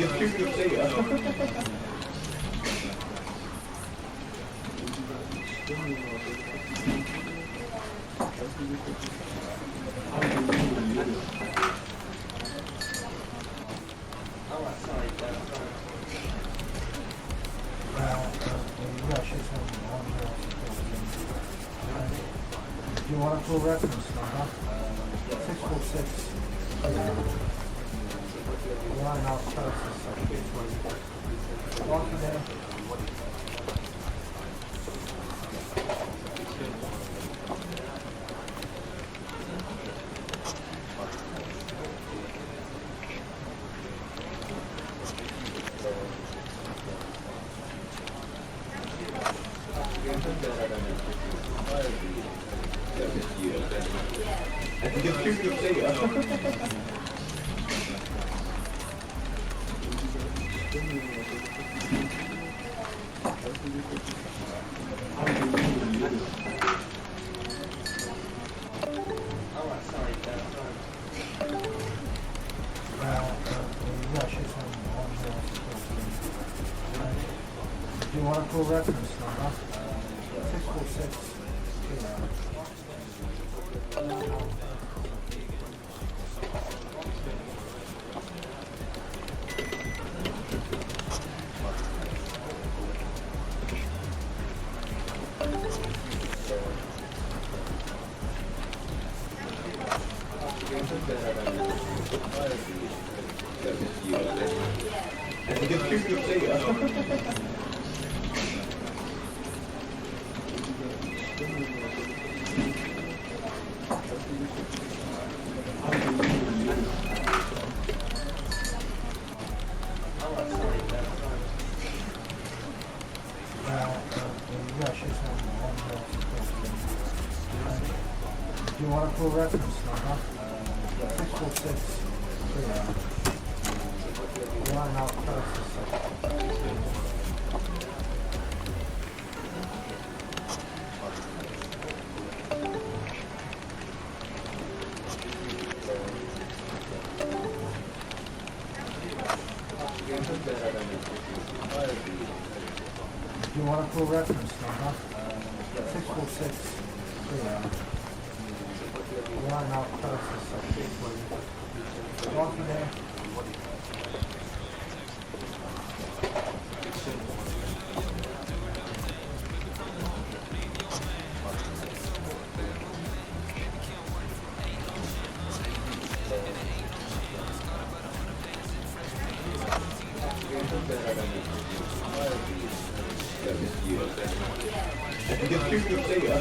Yapıyor şey ya. Do you want a full reference number? 646. Line out process. Walking there. Yapıyor şey ya. Do you want a full reference number? 646. Yapıyor şey ya. Do you want a full reference number? 646. Line out process. Do you want a full reference number? 646. Line out process. Walking there. Yapıyor şey ya.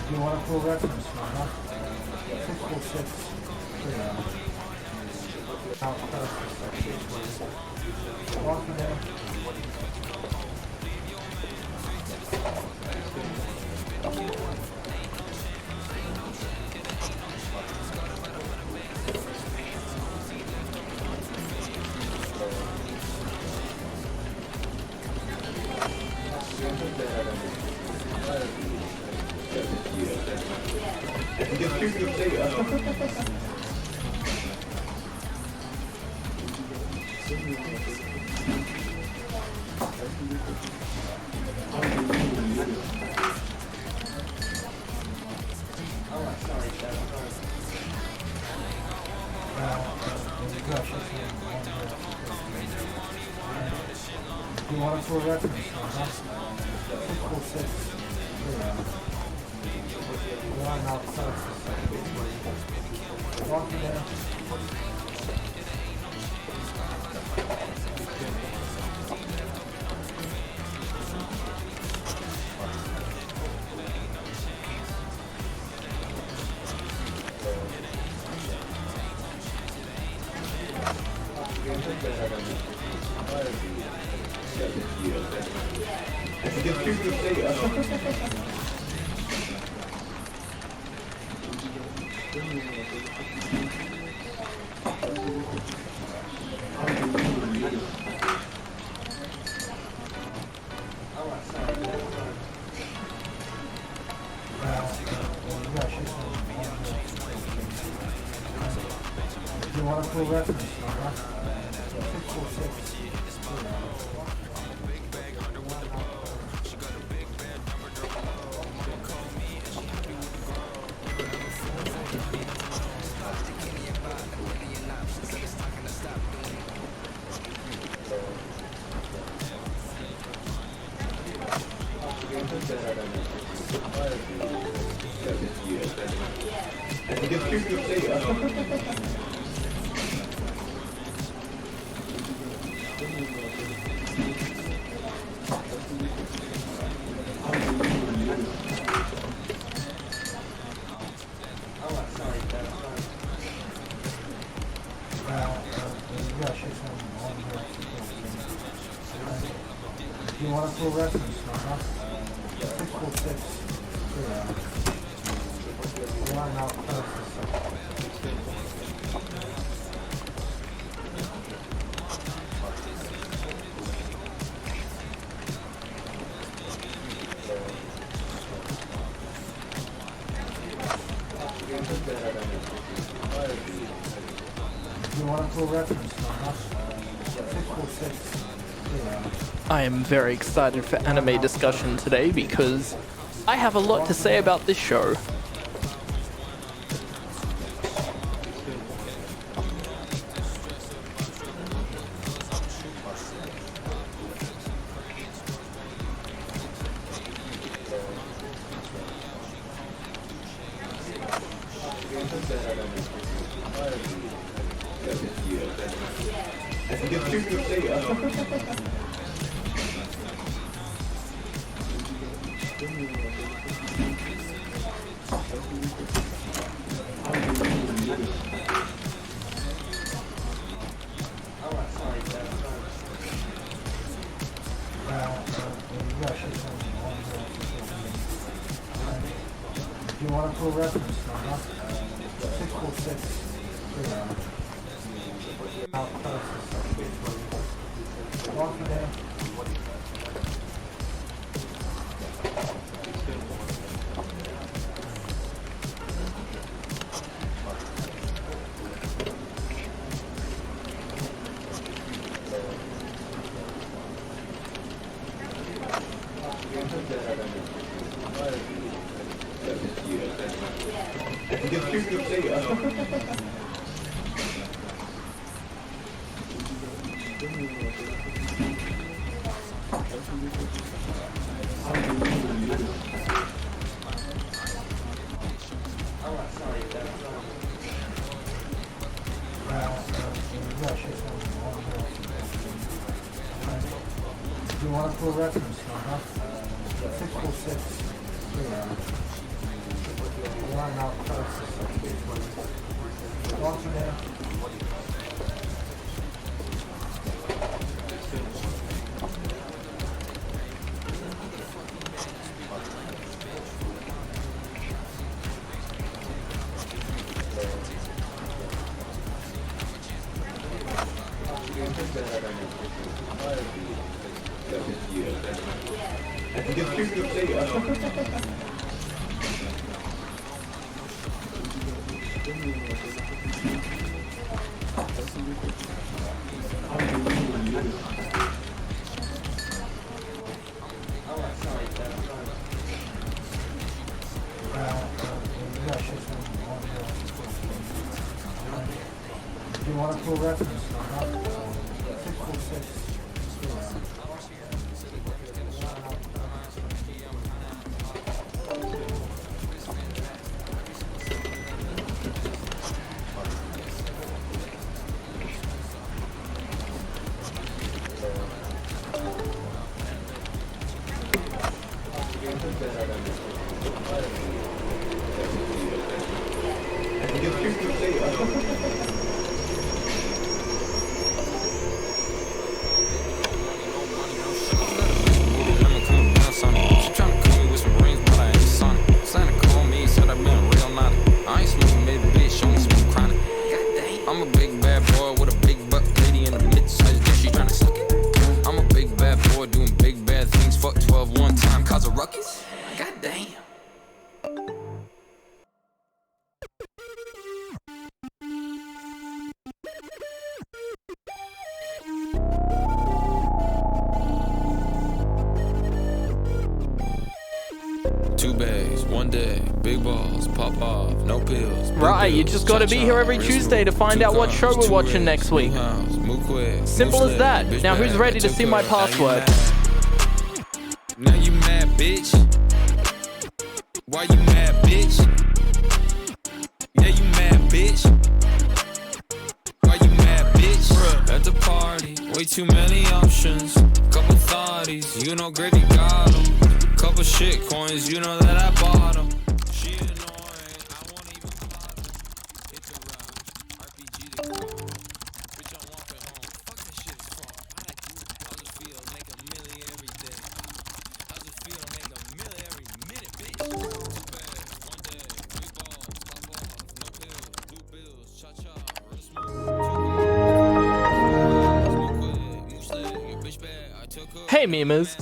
Do you want a full reference number? 646. Out process. Walking there. Yapıyor şey ya. Do you want a full reference number? 646. Line out process. Walking there. Yapıyor şey ya. Do you want a full reference number? 646. Do you want a full reference number? 646. Line out closest. Do you want a full reference number? 646. I am very excited for anime discussion today because I have a lot to say about this show. Do you want a full reference number? 646. Out closest. Walk in there. Do you want a full reference number? 646. Line out closest. Walk in there. Do you want a full reference number? 646. Santa called me, said I've been real naughty. I ain't smoking, baby. ruckus? God damn. Two bags, one day, big balls, pop off, no pills. Right, you just gotta be here every Tuesday to find out what show we're watching next week. Simple as that. Now who's ready to see my password? Now you mad, bitch. Why you mad, bitch? Yeah, you mad, bitch. Why you mad, bitch? At the party, way too many options. Couple thotties, you know Grady got 'em. Couple shit coins, you know that I bought 'em. She annoying, I won't even bother. Hit the ride, RPG the code. Bitch, I'm walking home. Fuck that shit is fun. I like you. I just feel make a million every day. I just feel make a million every minute, bitch. Too bad, one day, big balls, pop off, no pills, blue bills, cha cha, real smooth. Smoke with it, moose leg, your bitch bag, I took her. Hey memers.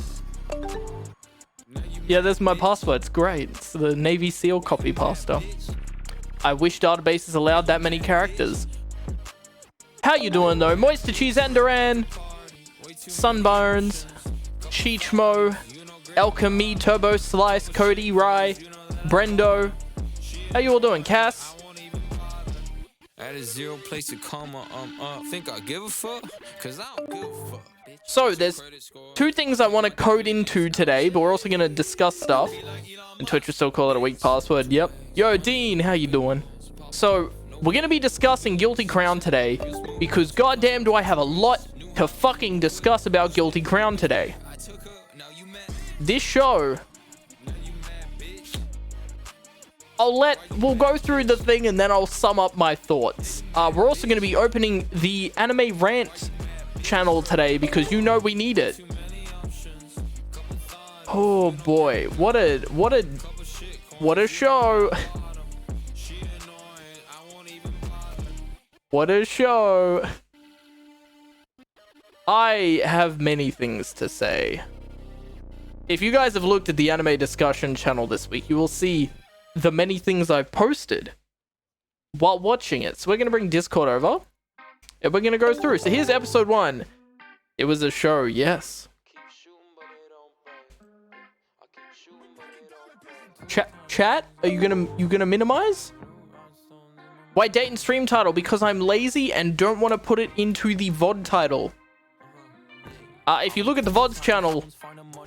Yeah, there's my password. It's great. It's the Navy SEAL copy pasta. I wish databases allowed that many characters. How you doing though? Moisture Cheese Enderan, Sunburns, Cheechmo, Alchemy, Turbo Slice, Cody, Rye, Brendo. How you all doing, Cass? At a zero place to come think I give a fuck? Cause I don't give a fuck. So there's two things I want to code into today, but we're also going to discuss stuff. And Twitch will still call it a weak password. Yep. Yo, Dean, how you doing? So we're going to be discussing Guilty Crown today because goddamn do I have a lot to fucking discuss about Guilty Crown today. This show, we'll go through the thing and then I'll sum up my thoughts. We're also going to be opening the Anime Rant channel today because you know we need it. Oh boy, what a show. What a show. I have many things to say. If you guys have looked at the anime discussion channel this week, you will see the many things I've posted while watching it. So we're going to bring Discord over and we're going to go through. So here's episode 1. It was a show, yes. Chat, are you gonna minimize? Why date and stream title? Because I'm lazy and don't want to put it into the VOD title. If you look at the VODs channel,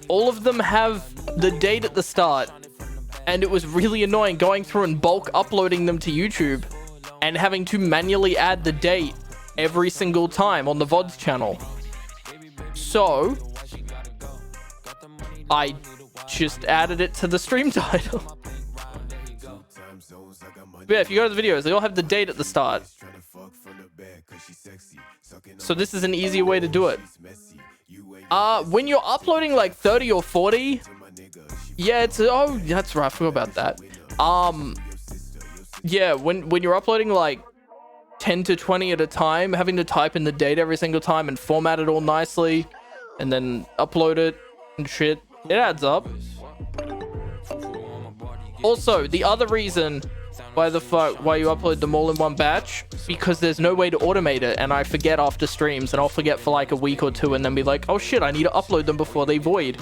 all of them have the date at the start. And it was really annoying going through and bulk uploading them to YouTube and having to manually add the date every single time on the VODs channel. So I just added it to the stream title. But yeah, if you go to the videos, they all have the date at the start. So this is an easier way to do it. When you're uploading like 30 or 40, yeah, oh, that's right, I forgot about that. Yeah, when you're uploading like 10 to 20 at a time, having to type in the date every single time and format it all nicely and then upload it and shit, it adds up. Also, the other reason why you upload them all in one batch, because there's no way to automate it, and I forget after streams, and I'll forget for like a week or two and then be like, oh shit, I need to upload them before they void.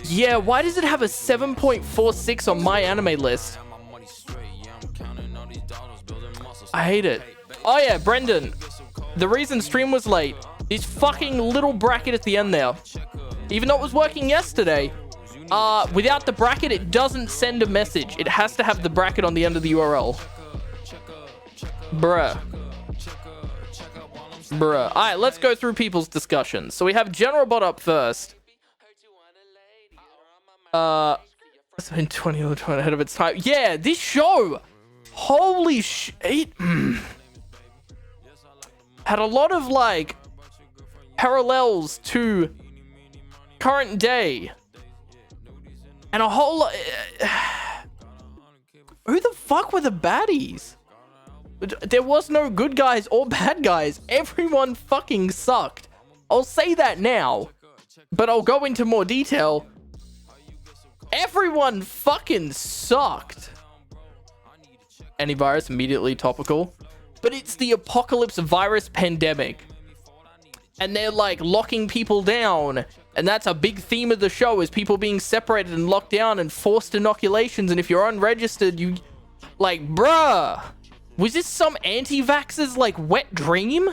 Yeah, why does it have a 7.46 on my anime list? I hate it. Oh yeah, Brendan. The reason stream was late, this fucking little bracket at the end there. Even though it was working yesterday, without the bracket, it doesn't send a message. It has to have the bracket on the end of the URL. Bruh. Alright, let's go through people's discussions. So we have General Bot up first. It's been 20 ahead of its time. Yeah, this show, holy shit, had a lot of like parallels to current day, and a whole lot. Who the fuck were the baddies? There was no good guys or bad guys. Everyone fucking sucked. I'll say that now, but I'll go into more detail Everyone fucking sucked. Antivirus, immediately topical. But it's the apocalypse virus pandemic. And they're like locking people down. And that's a big theme of the show, is people being separated and locked down and forced inoculations. And if you're unregistered, you... Like, bruh. Was this some anti-vaxxers, like, wet dream?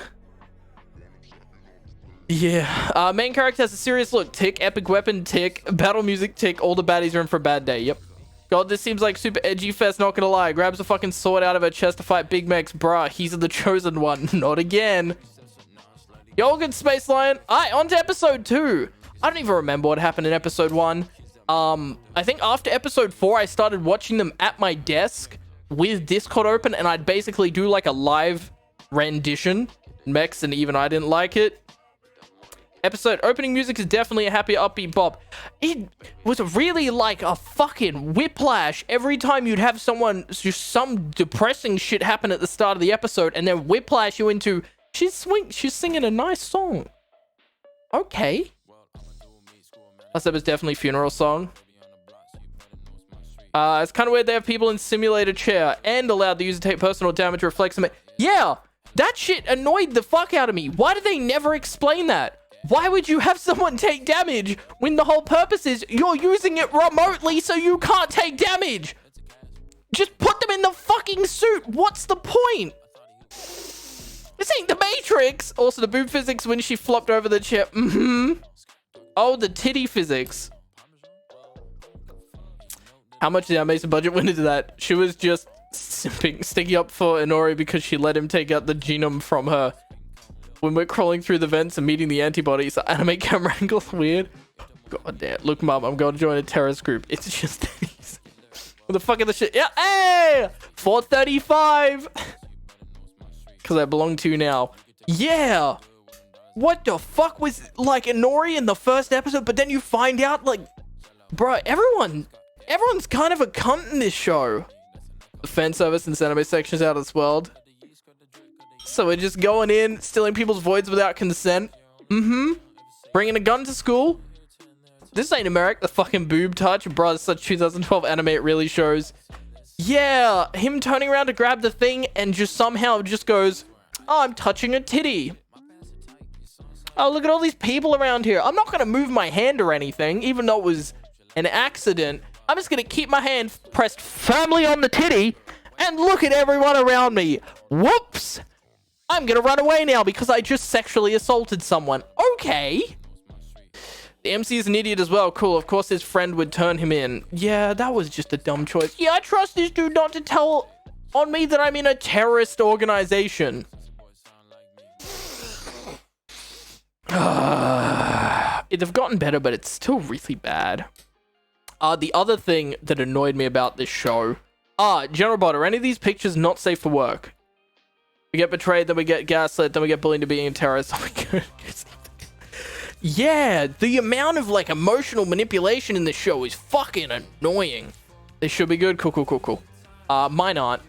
Yeah. Main character has a serious look. Tick. Epic weapon. Tick. Battle music. Tick. All the baddies are in for a bad day. Yep. God, this seems like super edgy fest, not gonna lie. Grabs a fucking sword out of her chest to fight Big Mex. Bruh, he's the chosen one. Not again. Yo, good Space Lion. Alright, on to episode 2. I don't even remember what happened in episode 1. I think after episode 4, I started watching them at my desk with Discord open, and I'd basically do like a live rendition. Mex, and even I didn't like it. Episode opening music is definitely a happy upbeat bop. It was really like a fucking whiplash every time you'd have someone, just some depressing shit happen at the start of the episode, and then whiplash you into she's singing a nice song. Okay. Last episode's definitely funeral song. It's kind of weird they have people in simulator chair and allowed the user to take personal damage reflex. Yeah, that shit annoyed the fuck out of me. Why did they never explain that? Why would you have someone take damage when the whole purpose is you're using it remotely so you can't take damage? Just put them in the fucking suit. What's the point? This ain't the Matrix. Also, the boob physics when she flopped over the chair. Oh, the titty physics. How much did Mason budget went into that? She was just simping, sticking up for Inori because she let him take out the genome from her. When we're crawling through the vents and meeting the antibodies, anime camera angle's weird. God damn. Look, mum, I'm going to join a terrorist group. It's just these. What the fuck are the shit? Yeah, hey! 435! Because I belong to you now. Yeah! What the fuck was, like, Inori in the first episode, but then you find out, like... Bro, everyone's kind of a cunt in this show. The fan service and anime sections out of this world. So we're just going in, stealing people's voids without consent. Bringing a gun to school. This ain't America, the fucking boob touch. Bro, it's such 2012 anime, it really shows. Yeah, him turning around to grab the thing and just somehow just goes, oh, I'm touching a titty. Oh, look at all these people around here. I'm not going to move my hand or anything, even though it was an accident. I'm just going to keep my hand pressed firmly on the titty and look at everyone around me. Whoops. I'm going to run away now because I just sexually assaulted someone. Okay. The MC is an idiot as well. Cool. Of course his friend would turn him in. Yeah, that was just a dumb choice. Yeah, I trust this dude not to tell on me that I'm in a terrorist organization. They've gotten better, but it's still really bad. The other thing that annoyed me about this show... General Bot, are any of these pictures not safe for work? We get betrayed, then we get gaslit, then we get bullied into being a terrorist. Yeah, the amount of, like, emotional manipulation in this show is fucking annoying. They should be good. Cool. Mine aren't.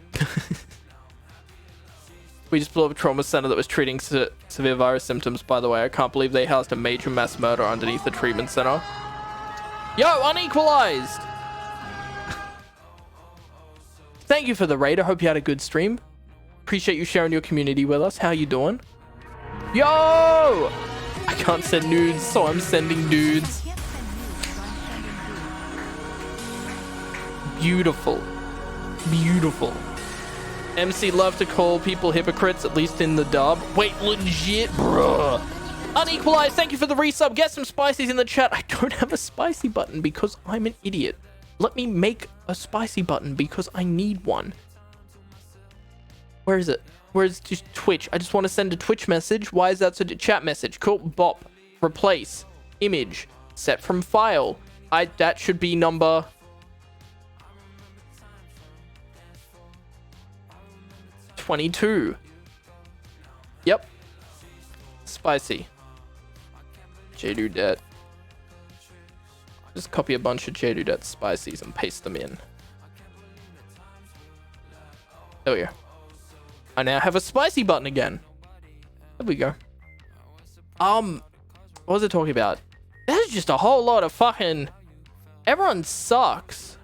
We just blew up a trauma center that was treating severe virus symptoms, by the way. I can't believe they housed a major mass murder underneath the treatment center. Yo, unequalized! Thank you for the raid. I hope you had a good stream. Appreciate you sharing your community with us. How you doing? Yo! I can't send nudes, so I'm sending dudes. Beautiful. MC love to call people hypocrites, at least in the dub. Wait, legit? Bruh. Unequalized, thank you for the resub. Get some spices in the chat. I don't have a spicy button because I'm an idiot. Let me make a spicy button because I need one. Where is it? Where's just Twitch? I just want to send a Twitch message. Why is that such a chat message? Cool. Bop. Replace. Image. Set from file. That should be number... $22. Yep. Spicy. J-Dudette. Just copy a bunch of J-Dudette spices and paste them in. There we go. I now have a spicy button again. There we go. What was I talking about? There's just a whole lot of fucking Everyone sucks.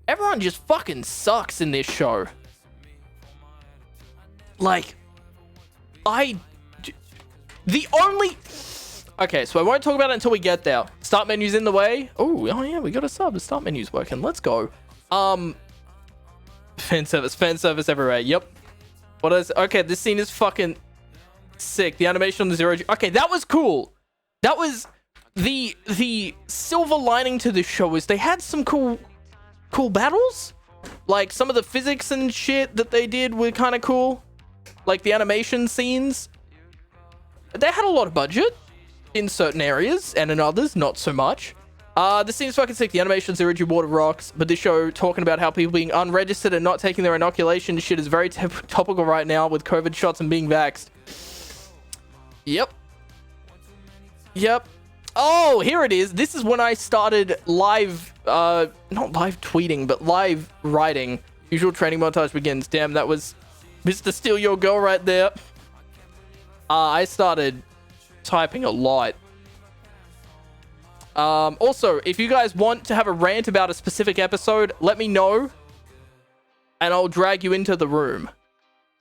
Everyone just fucking sucks in this show. Like, the only... Okay, so I won't talk about it until we get there. Start menu's in the way. Oh yeah, we got a sub. The start menu's working. Let's go. Fan service everywhere. Yep. What is... Okay, this scene is fucking sick. The animation on the zero... Okay, that was cool. That was... The silver lining to this show is they had some cool battles. Like, some of the physics and shit that they did were kind of cool. Like, the animation scenes. They had a lot of budget in certain areas, and in others, not so much. The scene's fucking sick. The animation zero G water rocks, but this show talking about how people being unregistered and not taking their inoculation shit is very topical right now with COVID shots and being vaxxed. Yep. Oh, here it is. This is when I started live, not live tweeting, but live writing. Usual training montage begins. Damn, that was Mr. Steal Your Girl right there. I started typing a lot. Also, if you guys want to have a rant about a specific episode, let me know, and I'll drag you into the room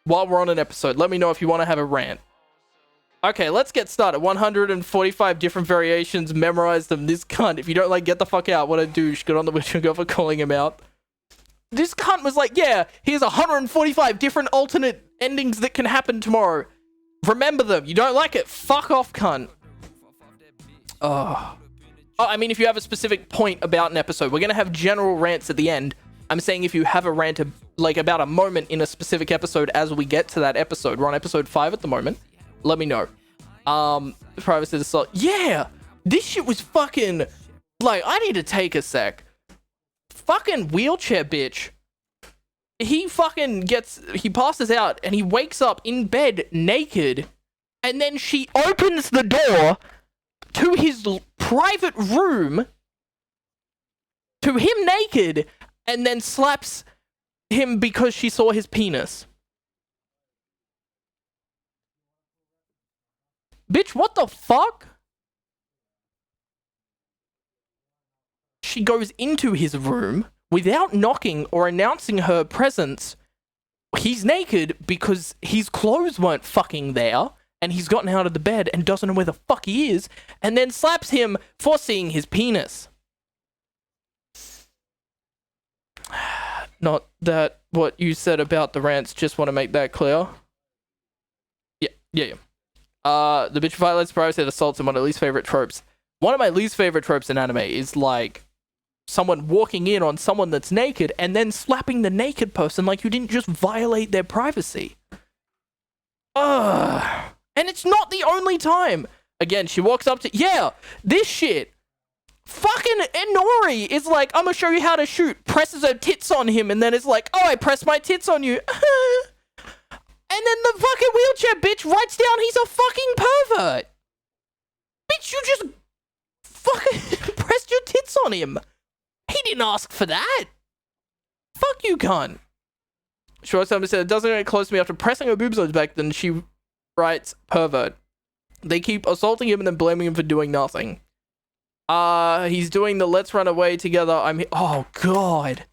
while we're on an episode. Let me know if you want to have a rant. Okay, let's get started. 145 different variations. Memorize them. This cunt. If you don't like, get the fuck out. What a douche. Good on the Witcher Girl for calling him out. This cunt was like, yeah, here's 145 different alternate endings that can happen tomorrow. Remember them. You don't like it? Fuck off, cunt. Oh, I mean, if you have a specific point about an episode, we're going to have general rants at the end. I'm saying if you have a rant like about a moment in a specific episode as we get to that episode. We're on episode 5 at the moment. Let me know. Privacy assault. Yeah! This shit was fucking... Like, I need to take a sec. Fucking wheelchair bitch. He fucking gets... He passes out and he wakes up in bed naked. And then she opens the door to his private room to him naked and then slaps him because she saw his penis. Bitch, what the fuck? She goes into his room without knocking or announcing her presence. He's naked because his clothes weren't fucking there, and he's gotten out of the bed and doesn't know where the fuck he is, and then slaps him for seeing his penis. Not that what you said about the rants, just want to make that clear. Yeah. The bitch violates privacy and assaults in one of my least favorite tropes. One of my least favorite tropes in anime is like someone walking in on someone that's naked and then slapping the naked person like you didn't just violate their privacy. Ugh. And it's not the only time. Again, she walks up to... Yeah, this shit. Fucking Inori is like, I'm gonna show you how to shoot. Presses her tits on him and then it's like, oh, I pressed my tits on you. And then the fucking wheelchair bitch writes down he's a fucking pervert. Bitch, you just fucking pressed your tits on him. He didn't ask for that. Fuck you, cunt. Short Summer said, it doesn't get close to me after pressing her boobs on his back, then she writes pervert. They keep assaulting him and then blaming him for doing nothing. He's doing the let's run away together. Oh, God.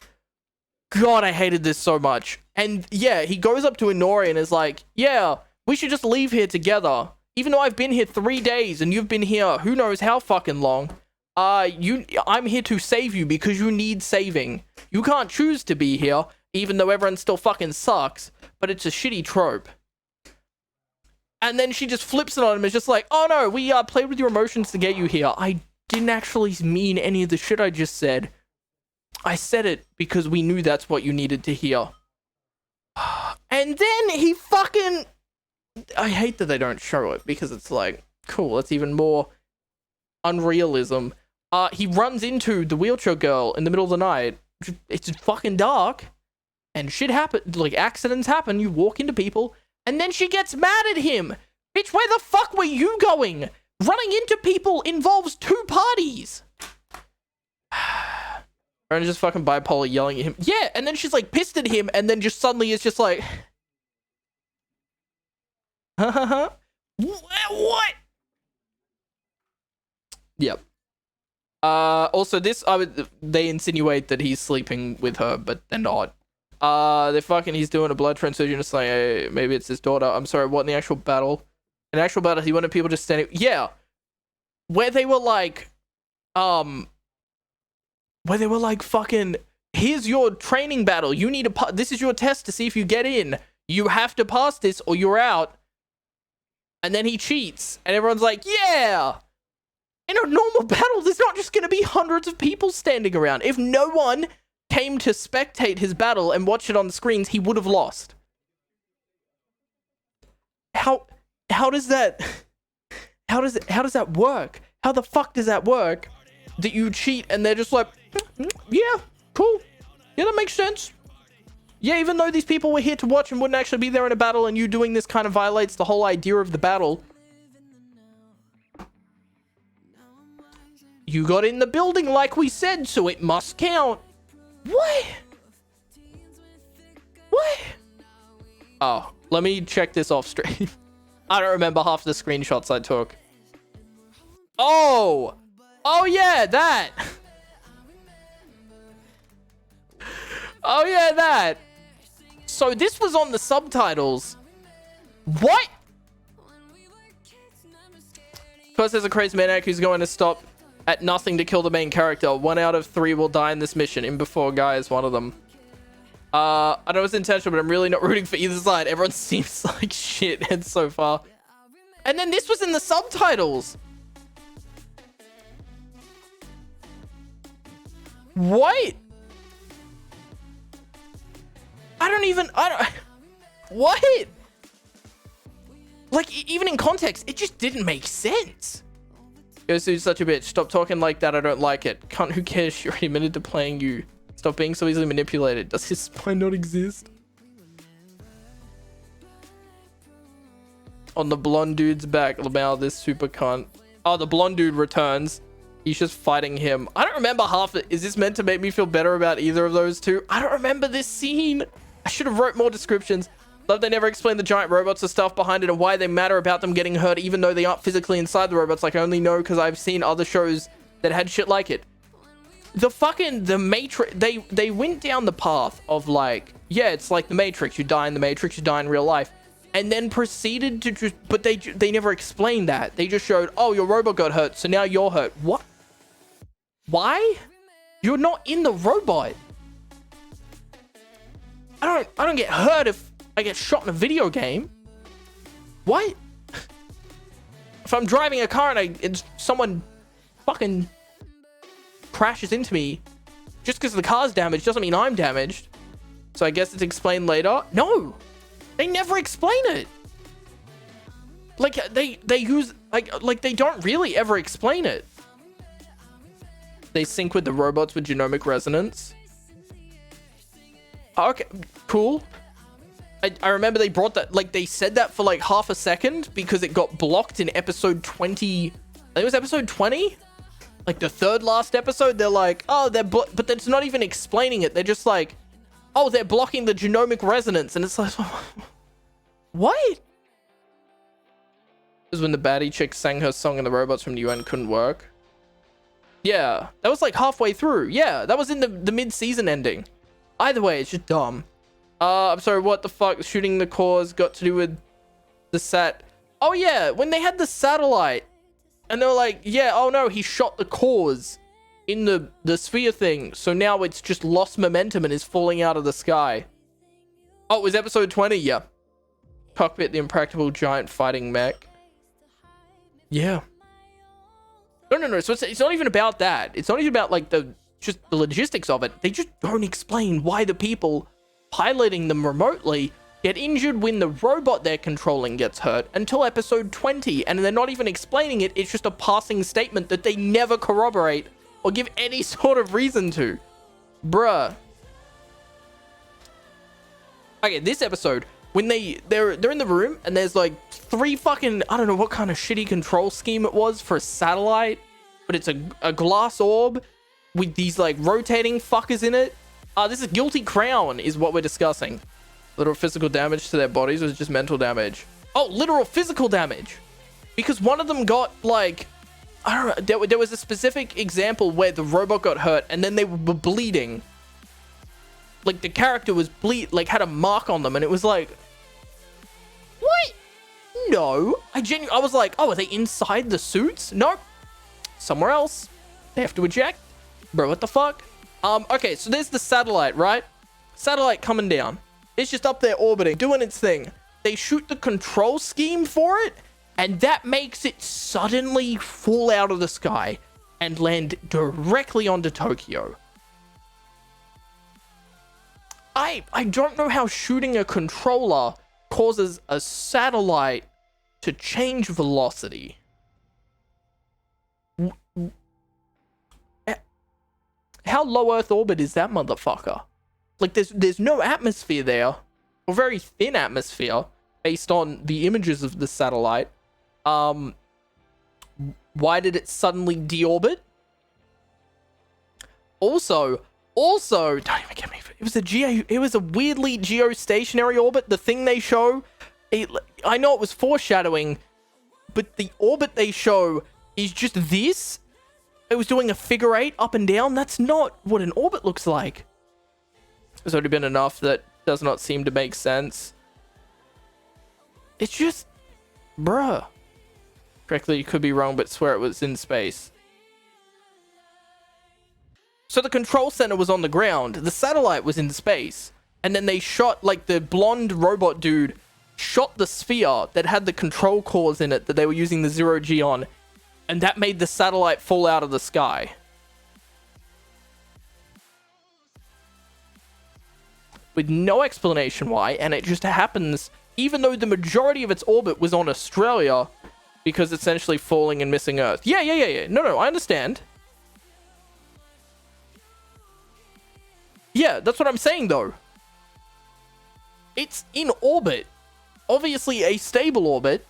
God, I hated this so much. And yeah, he goes up to Inori and is like, yeah, we should just leave here together. Even though I've been here 3 days and you've been here who knows how fucking long. I'm here to save you because you need saving. You can't choose to be here, even though everyone still fucking sucks. But it's a shitty trope. And then she just flips it on him and is just like, oh no, we played with your emotions to get you here. I didn't actually mean any of the shit I just said. I said it because we knew that's what you needed to hear. And then he fucking... I hate that they don't show it because it's like, cool, that's even more unrealism. He runs into the wheelchair girl in the middle of the night. It's fucking dark. And shit happens, like accidents happen. You walk into people and then she gets mad at him. Bitch, where the fuck were you going? Running into people involves 2 parties. And just fucking bipolar yelling at him. Yeah, and then she's like pissed at him and then just suddenly it's just like... What? Yep. Also this, they insinuate that he's sleeping with her, but they're not. He's doing a blood transfusion. It's like, hey, maybe it's his daughter. I'm sorry, what in the actual battle? In actual battle, he wanted people just standing. Yeah. Where they were like, fucking, here's your training battle. You need to, this is your test to see if you get in. You have to pass this or you're out. And then he cheats. And everyone's like, yeah. In a normal battle, there's not just going to be hundreds of people standing around. If no one came to spectate his battle and watch it on the screens, he would have lost. How does that work? How the fuck does that work? That you cheat and they're just like, yeah, cool. Yeah, that makes sense. Yeah, even though these people were here to watch and wouldn't actually be there in a battle, and you doing this kind of violates the whole idea of the battle. You got in the building like we said, so it must count. What? What? Oh, let me check this off stream. I don't remember half the screenshots I took. Oh! Oh yeah, that! Oh yeah, that! So this was on the subtitles. What? First, there's a crazy maniac who's going to stop at nothing to kill the main character. 1 out of 3 will die in this mission. In Before Guy is one of them. I know it's intentional, but I'm really not rooting for either side. Everyone seems like shit so far. And then this was in the subtitles. What? What? Like, even in context, it just didn't make sense. Yosu's such a bitch. Stop talking like that. I don't like it. Cunt, who cares? She already admitted to playing you. Stop being so easily manipulated. Does his spine not exist? On the blonde dude's back. Lamau, this super cunt. Oh, the blonde dude returns. He's just fighting him. I don't remember half it. Is this meant to make me feel better about either of those two? I don't remember this scene. I should have wrote more descriptions. Love they never explain the giant robots or stuff behind it and why they matter about them getting hurt even though they aren't physically inside the robots. Like, I only know because I've seen other shows that had shit like it. The Matrix, they went down the path of like, yeah, it's like the Matrix. You die in the Matrix, you die in real life. And then proceeded to just, but they never explained that. They just showed, oh, your robot got hurt, so now you're hurt. What? Why? You're not in the robot. I don't get hurt if I get shot in a video game. What? If I'm driving a car and someone fucking crashes into me, just because the car's damaged doesn't mean I'm damaged. So I guess it's explained later. No, they never explain it. Like they use like they don't really ever explain it. They sync with the robots with genomic resonance. Okay, cool. I remember they brought that, like, they said that for like half a second because it got blocked in episode 20. I think it was episode 20, like the third last episode. They're like, oh, but that's not even explaining it. They're just like, oh, they're blocking the genomic resonance, and it's like, what? It was when the baddie chick sang her song and the robots from the UN couldn't work. Yeah, that was like halfway through. Yeah, that was in the mid-season ending. Either way, it's just dumb. I'm sorry, what the fuck? Shooting the cores got to do with the sat. Oh yeah, when they had the satellite and they were like, yeah, oh no, he shot the cores in the sphere thing. So now it's just lost momentum and is falling out of the sky. Oh, it was episode 20, yeah. Cockpit, the impractical giant fighting mech. Yeah. No. So it's not even about that. It's not even about like just the logistics of it. They just don't explain why the people piloting them remotely get injured when the robot they're controlling gets hurt until episode 20, and they're not even explaining it. It's just a passing statement that they never corroborate or give any sort of reason to. Bruh. Okay, this episode, when they're in the room and there's like 3 fucking, I don't know what kind of shitty control scheme it was for a satellite, but it's a glass orb with these like rotating fuckers in it. This is Guilty Crown is what we're discussing. Literal physical damage to their bodies was just mental damage. Oh, literal physical damage. Because one of them got like, I don't know. There was a specific example where the robot got hurt and then they were bleeding. Like the character was had a mark on them, and it was like, what? No, I was like, oh, are they inside the suits? Nope, somewhere else. They have to eject, bro. What the fuck? Okay, so there's the satellite, right? Satellite coming down. It's just up there orbiting, doing its thing. They shoot the control scheme for it, and that makes it suddenly fall out of the sky and land directly onto Tokyo. I don't know how shooting a controller causes a satellite to change velocity. How low Earth orbit is that motherfucker? Like, there's no atmosphere there, or very thin atmosphere, based on the images of the satellite. Why did it suddenly deorbit? Also, don't even get me. It was a weirdly geostationary orbit. The thing they show, I know it was foreshadowing, but the orbit they show is just this. It was doing a figure 8 up and down. That's not what an orbit looks like. There's already been enough that does not seem to make sense. It's just, bruh. Correctly, you could be wrong, but swear it was in space. So the control center was on the ground. The satellite was in space. And then they shot, like, the blonde robot dude shot the sphere that had the control cores in it that they were using the 0G on. And that made the satellite fall out of the sky. With no explanation why. And it just happens, even though the majority of its orbit was on Australia, because it's essentially falling and missing Earth. Yeah. No, I understand. Yeah, that's what I'm saying, though. It's in orbit. Obviously a stable orbit.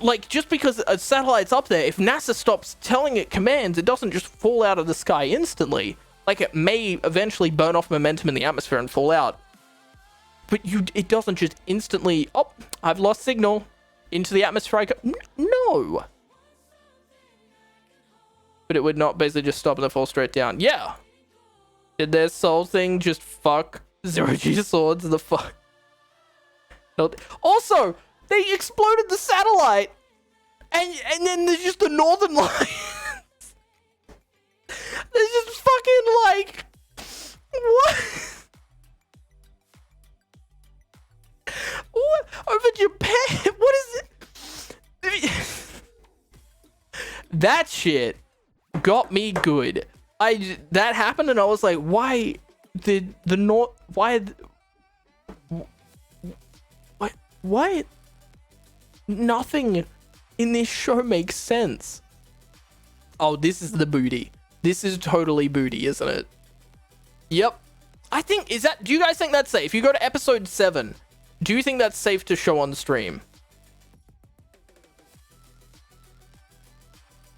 Like, just because a satellite's up there, if NASA stops telling it commands, it doesn't just fall out of the sky instantly. Like, it may eventually burn off momentum in the atmosphere and fall out. But it doesn't just instantly, oh, I've lost signal. Into the atmosphere I go, no. But it would not basically just stop and then fall straight down. Yeah. Did their soul thing just fuck 0G swords? The fuck? No. Also, they exploded the satellite, and then there's just the Northern Lights. There's just fucking like, what? What? Over Japan? What is it? That shit got me good. That happened and I was like, why did the North, why nothing in this show makes sense? Oh, this is the booty. This is totally booty, isn't it? Yep. I think, do you guys think that's safe? If you go to episode 7, do you think that's safe to show on the stream?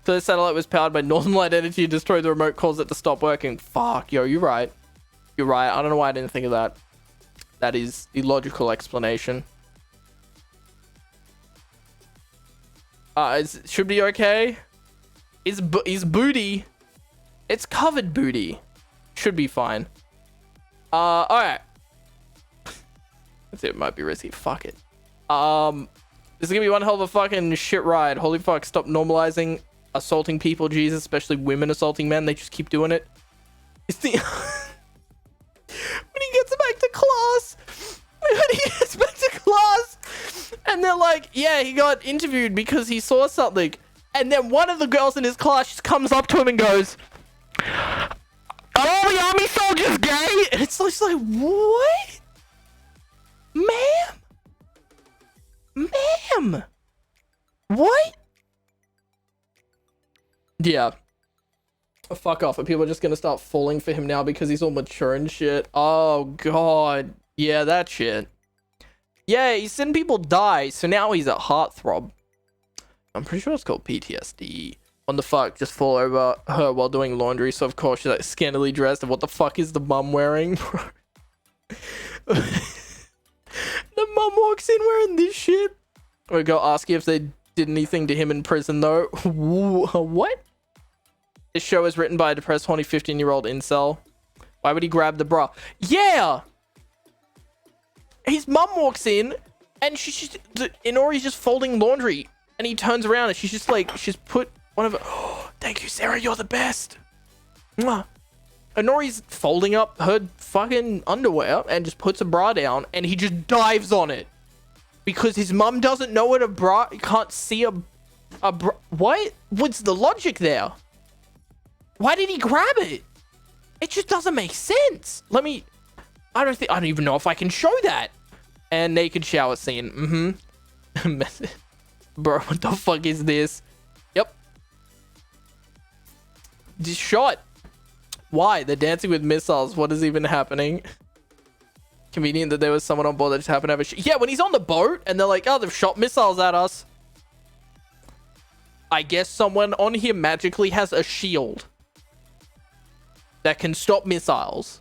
So the satellite was powered by Northern Light energy and destroyed the remote, caused it to stop working. Fuck, yo, you're right. You're right. I don't know why I didn't think of that. That is the logical explanation. Should be okay. Is booty. It's covered booty. Should be fine. Alright. It might be risky. Fuck it. This is gonna be one hell of a fucking shit ride. Holy fuck, stop normalizing assaulting people, Jesus, especially women assaulting men. They just keep doing it. It's the when he gets back to class. And they're like, yeah, he got interviewed because he saw something. And then one of the girls in his class just comes up to him and goes, "Are all the army soldiers gay?" And it's just like, what? Ma'am, what? Yeah. Oh, fuck off. And people are just gonna start falling for him now because he's all mature and shit. Oh god. Yeah, that shit. Yeah, he's seen people die, so now he's a heartthrob. I'm pretty sure it's called PTSD. What the fuck? Just fall over her while doing laundry, so of course she's like scantily dressed. And what the fuck is the mum wearing? The mum walks in wearing this shit. We go ask you if they did anything to him in prison, though. What? This show is written by a depressed, horny 15-year-old incel. Why would he grab the bra? Yeah! His mum walks in, and she's just... Inori's just folding laundry. And he turns around, and she's just like... She's put one of her... Oh, thank you, Sarah. You're the best. Mwah. Inori's folding up her fucking underwear and just puts a bra down, and he just dives on it. Because his mum doesn't know what a bra... Can't see a bra... What? What's the logic there? Why did he grab it? It just doesn't make sense. Let me... I don't even know if I can show that. And naked shower scene. Bro, what the fuck is this? Yep. Just shot. Why? They're dancing with missiles. What is even happening? Convenient that there was someone on board that just happened to have a... Yeah, when he's on the boat and they're like, oh, they've shot missiles at us. I guess someone on here magically has a shield that can stop missiles.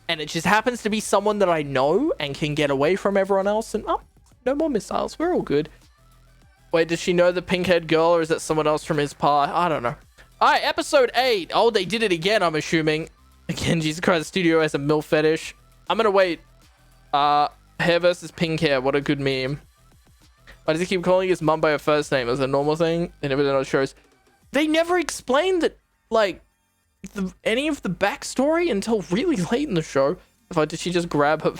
And it just happens to be someone that I know and can get away from everyone else. And, oh, no more missiles. We're all good. Wait, does she know the pink-haired girl, or is that someone else from his part? I don't know. All right, episode 8. Oh, they did it again, I'm assuming. Again, Jesus Christ, the studio has a MILF fetish. I'm gonna wait. Hair versus pink hair. What a good meme. Why does he keep calling his mum by her first name? Is it a normal thing? They never did on shows. They never explained that, like... any of the backstory until really late in the show. Did she just grab her?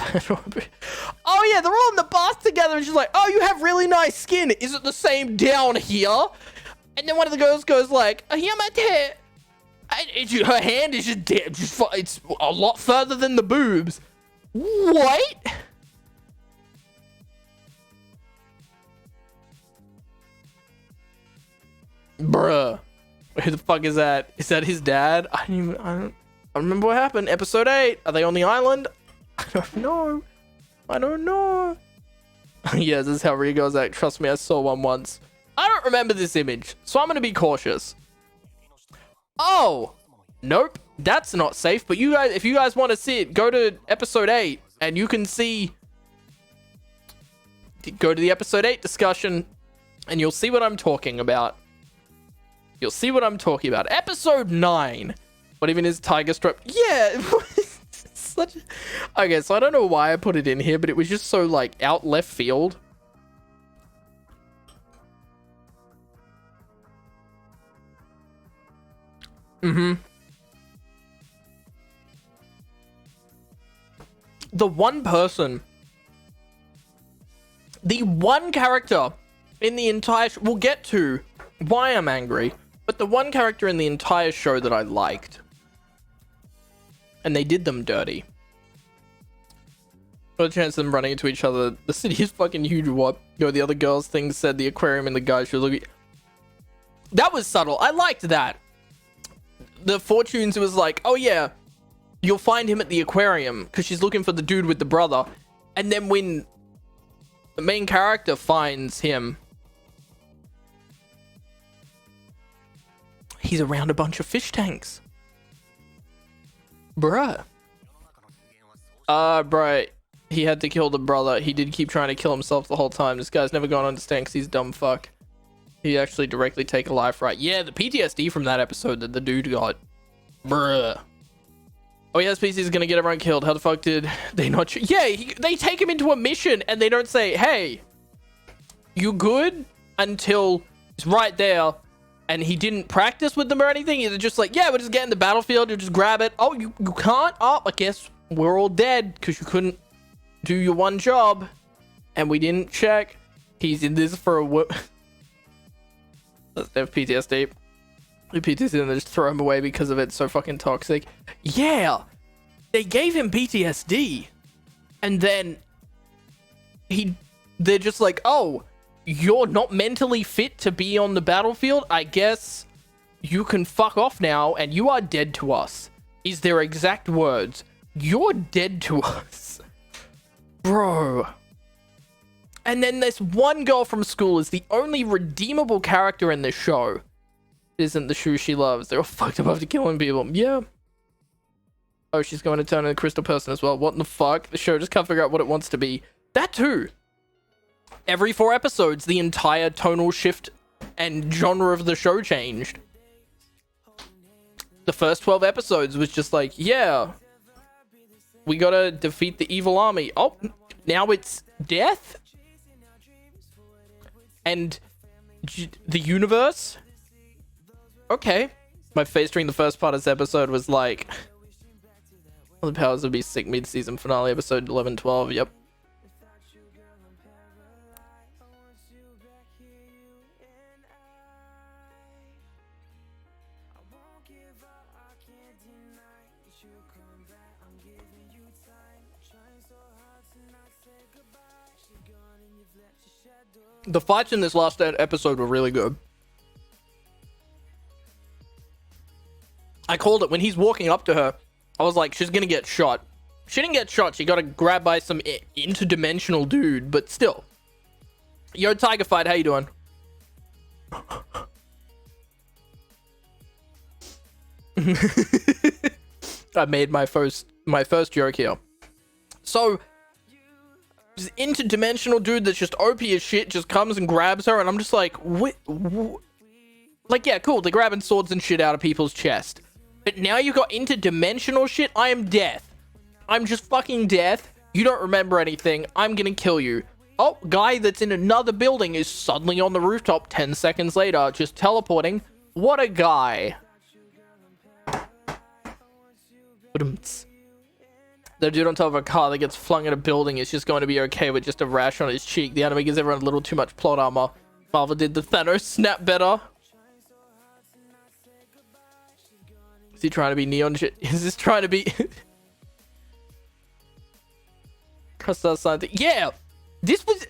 Oh yeah, they're all in the bath together, and she's like, "Oh, you have really nice skin. Is it the same down here?" And then one of the girls goes like, "Oh, yeah, my hair." Her hand is just it's a lot further than the boobs. What? Bruh. Who the fuck is that? Is that his dad? I don't remember what happened. Episode 8. Are they on the island? I don't know. I don't know. Yeah, this is how Rigo's act. Trust me, I saw one once. I don't remember this image, so I'm gonna be cautious. Oh, nope. That's not safe. But you guys, if you guys want to see it, go to episode 8 and you can see. Go to the episode 8 discussion and you'll see what I'm talking about. You'll see what I'm talking about. Episode 9. What even is Tiger Stripe? Yeah. Such... Okay, so I don't know why I put it in here, but it was just so, like, out left field. The one person... The one character in the entire... We'll get to why I'm angry. But the one character in the entire show that I liked. And they did them dirty. What a chance of them running into each other. The city is fucking huge. What? You know, the other girls' things said the aquarium and the guy should look. That was subtle. I liked that. The Fortunes was like, oh yeah, you'll find him at the aquarium because she's looking for the dude with the brother. And then when the main character finds him, he's around a bunch of fish tanks. Bruh. Bruh. He had to kill the brother. He did keep trying to kill himself the whole time. This guy's never gonna understand because he's dumb fuck. He actually directly take a life, right? Yeah, the PTSD from that episode that the dude got. Bruh. Oh yeah, Species is gonna get everyone killed. How the fuck did they not... Yeah, they take him into a mission and they don't say, hey, you good? Until it's right there. And he didn't practice with them or anything. He's just like, yeah, we'll just get in the battlefield. You just grab it. Oh, you can't? Oh, I guess we're all dead because you couldn't do your one job. And we didn't check. He's in this for a whip. Let's have PTSD. PTSD and they just throw him away because of it. It's so fucking toxic. Yeah. They gave him PTSD. And then they're just like, oh, you're not mentally fit to be on the battlefield. I guess you can fuck off now and you are dead to us. Is their exact words. You're dead to us. Bro. And then this one girl from school is the only redeemable character in this show. It isn't the shoe she loves. They're all fucked up after killing people. Yeah. Oh, she's going to turn into a crystal person as well. What in the fuck? The show just can't figure out what it wants to be. That too. Every 4 episodes, the entire tonal shift and genre of the show changed. The first 12 episodes was just like, yeah, we gotta defeat the evil army. Oh, now it's death? And the universe? Okay. My face during the first part of this episode was like, all the powers would be sick mid-season finale, episode 11, 12, yep. The fights in this last episode were really good. I called it when he's walking up to her. I was like, she's gonna get shot. She didn't get shot. She got grabbed by some interdimensional dude, but still. Yo, Tiger Fight, how you doing? I made my first joke here. So, this interdimensional dude that's just OP as shit just comes and grabs her, and I'm just like, what? Like, yeah, cool, they're grabbing swords and shit out of people's chest. But now you got interdimensional shit? I am death. I'm just fucking death. You don't remember anything. I'm gonna kill you. Oh, guy that's in another building is suddenly on the rooftop 10 seconds later, just teleporting. What a guy. The dude on top of a car that gets flung at a building is just going to be okay with just a rash on his cheek. The anime gives everyone a little too much plot armor. Marvel did the Thanos snap better. Is he trying to be neon shit? Is this trying to be... Yeah! This was...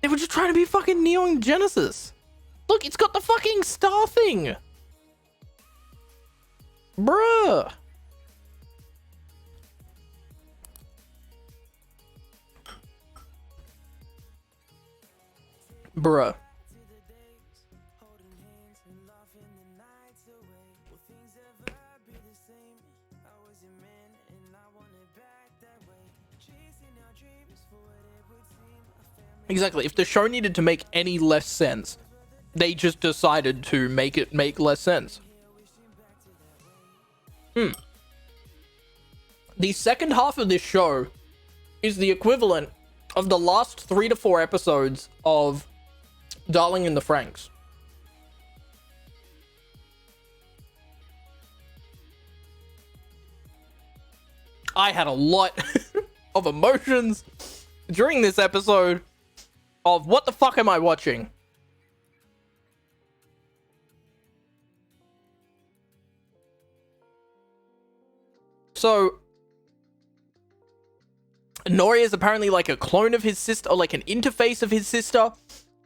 They were just trying to be fucking Neon Genesis. Look, it's got the fucking star thing. Bruh. Bruh. Exactly. If the show needed to make any less sense, they just decided to make it make less sense. The second half of this show is the equivalent of the last 3 to 4 episodes of Darling in the Franxx. I had a lot of emotions during this episode of what the fuck am I watching? So, Nori is apparently like a clone of his sister, or like an interface of his sister,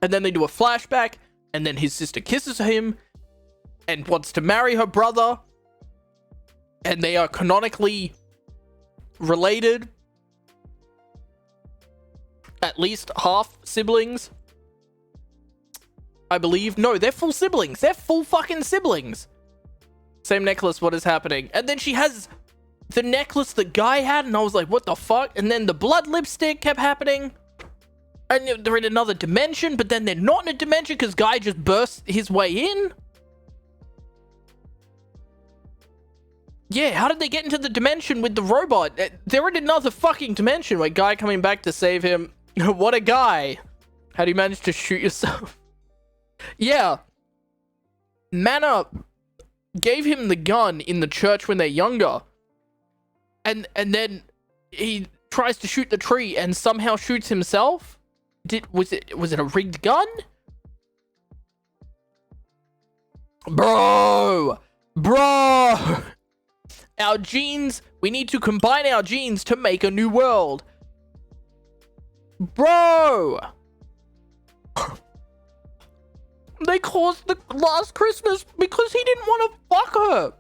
and then they do a flashback, and then his sister kisses him, and wants to marry her brother, and they are canonically related. At least half siblings, I believe. No, they're full siblings. They're full fucking siblings. Same necklace, what is happening? And then she has the necklace the guy had, and I was like, what the fuck? And then the blood lipstick kept happening. And they're in another dimension, but then they're not in a dimension because guy just burst his way in. Yeah, how did they get into the dimension with the robot? They're in another fucking dimension where guy coming back to save him. What a guy. How do you manage to shoot yourself? Yeah. Mana gave him the gun in the church when they're younger. And then he tries to shoot the tree and somehow shoots himself? Was it a rigged gun? Bro! Our genes, we need to combine our genes to make a new world. Bro! They caused the last Christmas because he didn't want to fuck her.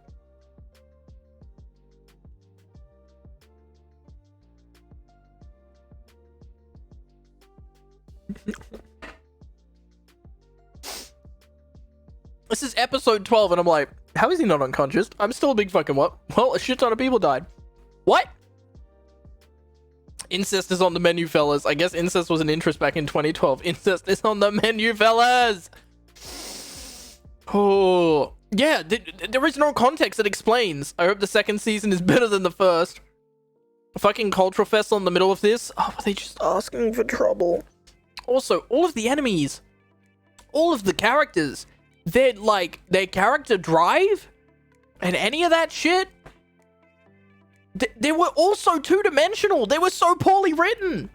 This is episode 12 and I'm like, how is he not unconscious? I'm still a big fucking what? Well, a shit ton of people died. What? Incest is on the menu, fellas. I guess incest was an interest back in 2012. Incest is on the menu, fellas. Oh, yeah. There is no context that explains. I hope the second season is better than the first. Fucking Cultural Fest on the middle of this. Oh, were they just asking for trouble? Also, all of the enemies, all of the characters, their character drive and any of that shit, they were also two-dimensional. They were so poorly written.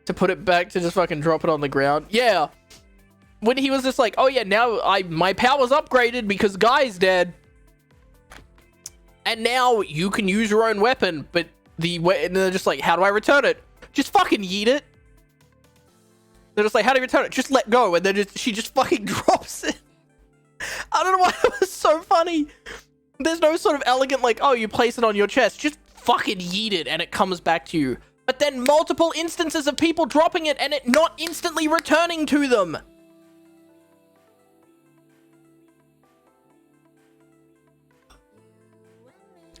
To put it back, to just fucking drop it on the ground. Yeah. When he was just like, oh yeah, now my power's upgraded because Guy's dead. And now you can use your own weapon, but and they're just like, how do I return it? Just fucking yeet it. They're just like, how do you return it? Just let go. And then she just fucking drops it. I don't know why it was so funny. There's no sort of elegant, like, oh, you place it on your chest. Just fucking yeet it and it comes back to you. But then multiple instances of people dropping it and it not instantly returning to them.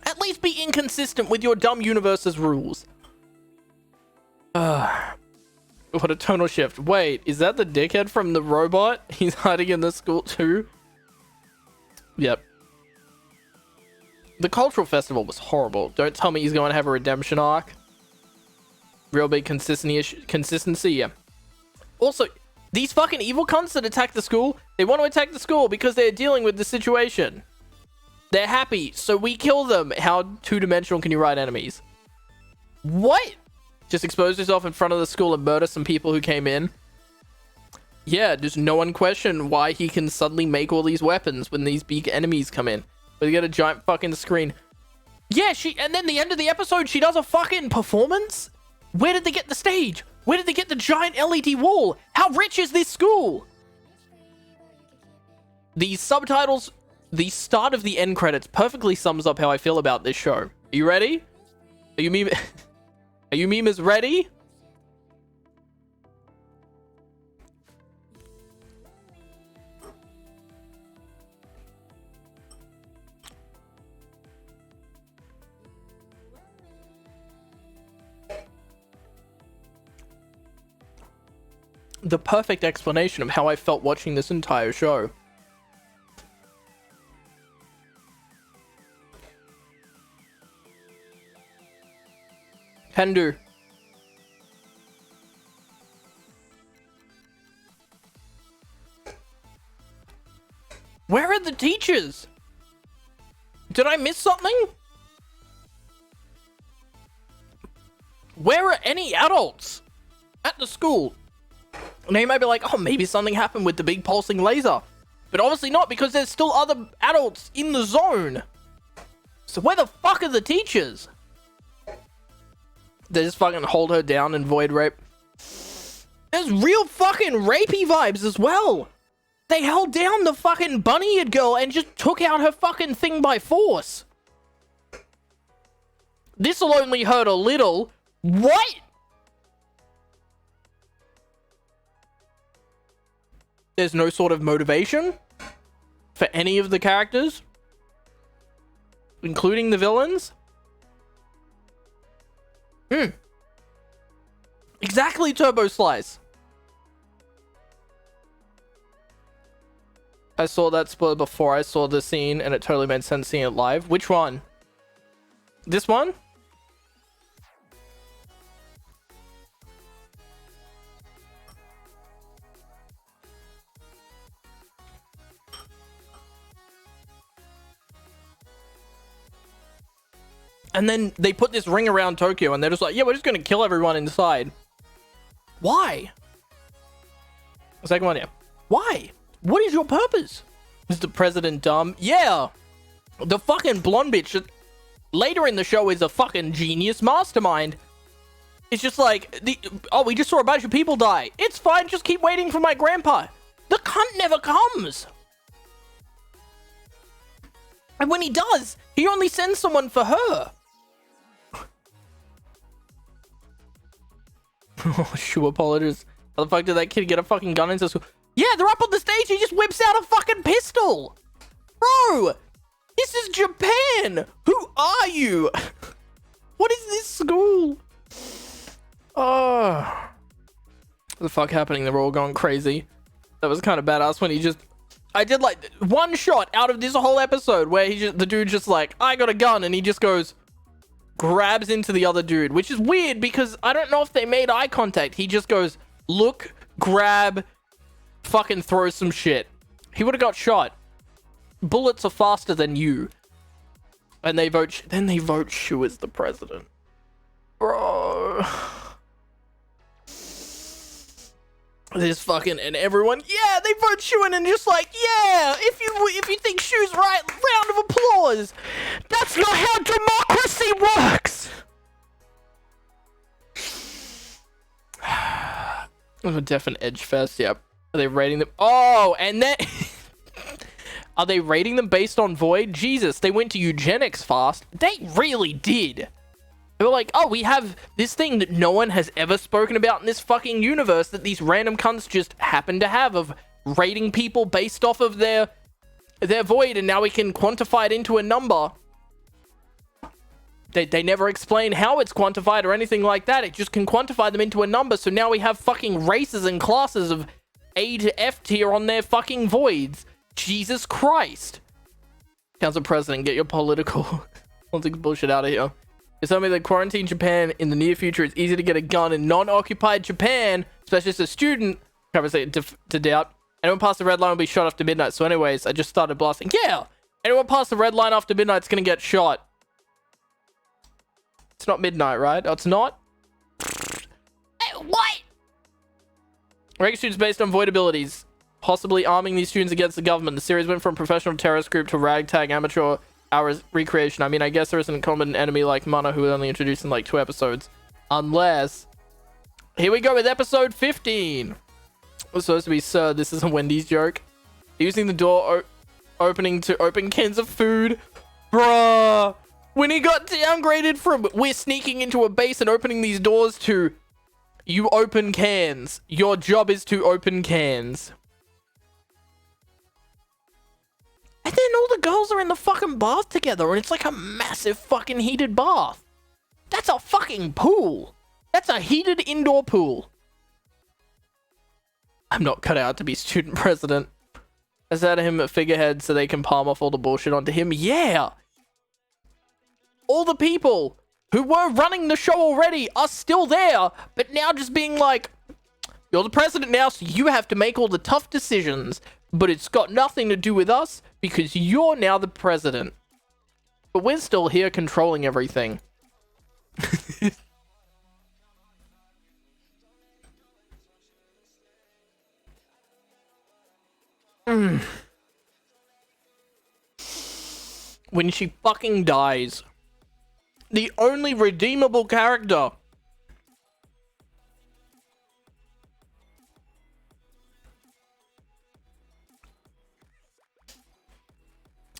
At least be inconsistent with your dumb universe's rules. What a tonal shift. Wait, is that the dickhead from the robot? He's hiding in the school too? Yep. The Cultural Festival was horrible. Don't tell me he's going to have a redemption arc. Real big consistency, yeah. Also, these fucking evil cunts that attack the school, they want to attack the school because they're dealing with the situation. They're happy, so we kill them. How two-dimensional can you write enemies? What? Just expose yourself in front of the school and murder some people who came in? Yeah, does no one question why he can suddenly make all these weapons when these big enemies come in? But you get a giant fucking screen. Yeah, and then the end of the episode, she does a fucking performance? Where did they get the stage? Where did they get the giant LED wall? How rich is this school? These subtitles... The start of the end credits perfectly sums up how I feel about this show. Are you ready? Are you memers ready? The perfect explanation of how I felt watching this entire show. Can do. Where are the teachers? Did I miss something? Where are any adults at the school? Now you might be like, oh, maybe something happened with the big pulsing laser. But obviously not, because there's still other adults in the zone. So where the fuck are the teachers? They just fucking hold her down and void rape. There's real fucking rapey vibes as well. They held down the fucking bunny-eared girl and just took out her fucking thing by force. This'll only hurt a little. What? There's no sort of motivation for any of the characters, including the villains. Exactly, Turbo Slice. I saw that spoiler before I saw the scene, and it totally made sense seeing it live. Which one? This one? And then they put this ring around Tokyo, and they're just like, yeah, we're just gonna kill everyone inside. Why? The second one, yeah. Why? What is your purpose? Is the president dumb? Yeah. The fucking blonde bitch that later in the show is a fucking genius mastermind. It's just like, oh, we just saw a bunch of people die. It's fine, just keep waiting for my grandpa. The cunt never comes. And when he does, he only sends someone for her. Oh, sure, apologies. How the fuck did that kid get a fucking gun into school? Yeah, they're up on the stage. He just whips out a fucking pistol. Bro, this is Japan. Who are you? What is this school? Oh, what the fuck happening? They're all going crazy. That was kind of badass when he just. I did like one shot out of this whole episode where the dude just like, I got a gun, and he just goes, grabs into the other dude, which is weird because I don't know if they made eye contact. He just goes, look, grab, fucking throw some shit. He would have got shot. Bullets are faster than you. And then they vote Shu as the president. Bro. This fucking, and everyone, yeah, they vote Shu in and just like, yeah, if you think Shu's right, round of applause. That's not how democracy works. A definite edge fest, yep. Are they rating them? Oh, and then are they rating them based on Void? Jesus, they went to eugenics fast. They really did. They were like, oh, we have this thing that no one has ever spoken about in this fucking universe that these random cunts just happen to have of rating people based off of their void, and now we can quantify it into a number. They never explain how it's quantified or anything like that. It just can quantify them into a number, so now we have fucking races and classes of A to F tier on their fucking voids. Jesus Christ. Council President, get your political bullshit out of here. It's telling me that quarantine Japan in the near future, it's easy to get a gun in non-occupied Japan, especially as a student. Can't say to doubt. Anyone past the red line will be shot after midnight. So anyways, I just started blasting. Yeah! Anyone past the red line after midnight is going to get shot. It's not midnight, right? Oh, it's not? Hey, what? Ranking students based on void abilities. Possibly arming these students against the government. The series went from professional terrorist group to ragtag amateur hours recreation. I mean, I guess there isn't a common enemy like Mana who was only introduced in like 2 episodes. Unless... Here we go with episode 15. It was supposed to be, sir, this is a Wendy's joke. Using the door opening to open cans of food. Bruh. When he got downgraded from we're sneaking into a base and opening these doors to you open cans. Your job is to open cans. And then all the girls are in the fucking bath together and it's like a massive fucking heated bath. That's a fucking pool. That's a heated indoor pool. I'm not cut out to be student president. Let's add him a figurehead so they can palm off all the bullshit onto him. Yeah. All the people who were running the show already are still there, but now just being like, you're the president now, so you have to make all the tough decisions, but it's got nothing to do with us because you're now the president. But we're still here controlling everything. When she fucking dies. The only redeemable character.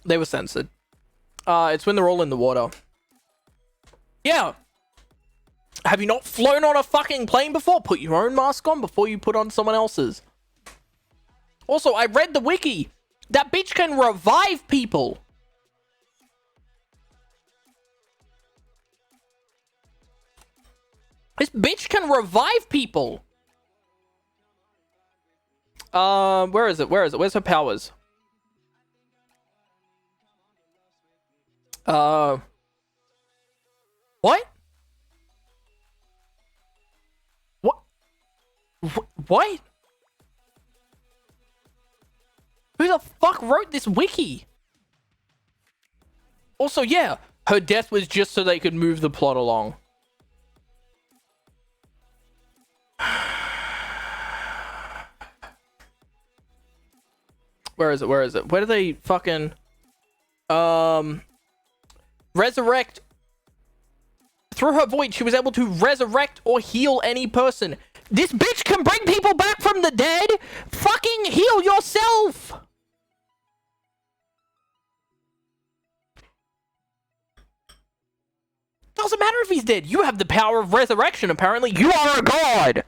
They were censored. It's when they're all in the water. Yeah. Have you not flown on a fucking plane before? Put your own mask on before you put on someone else's. Also, I read the wiki. That bitch can revive people. This bitch can revive people. Where is it? Where is it? Where's her powers? What? What? Who the fuck wrote this wiki? Also, yeah, her death was just so they could move the plot along. Where is it? Where is it? Where do they fucking resurrect? Through her void, she was able to resurrect or heal any person. This bitch can bring people back from the dead. Fucking heal yourself. Doesn't matter if he's dead. You have the power of resurrection, apparently. You are a god.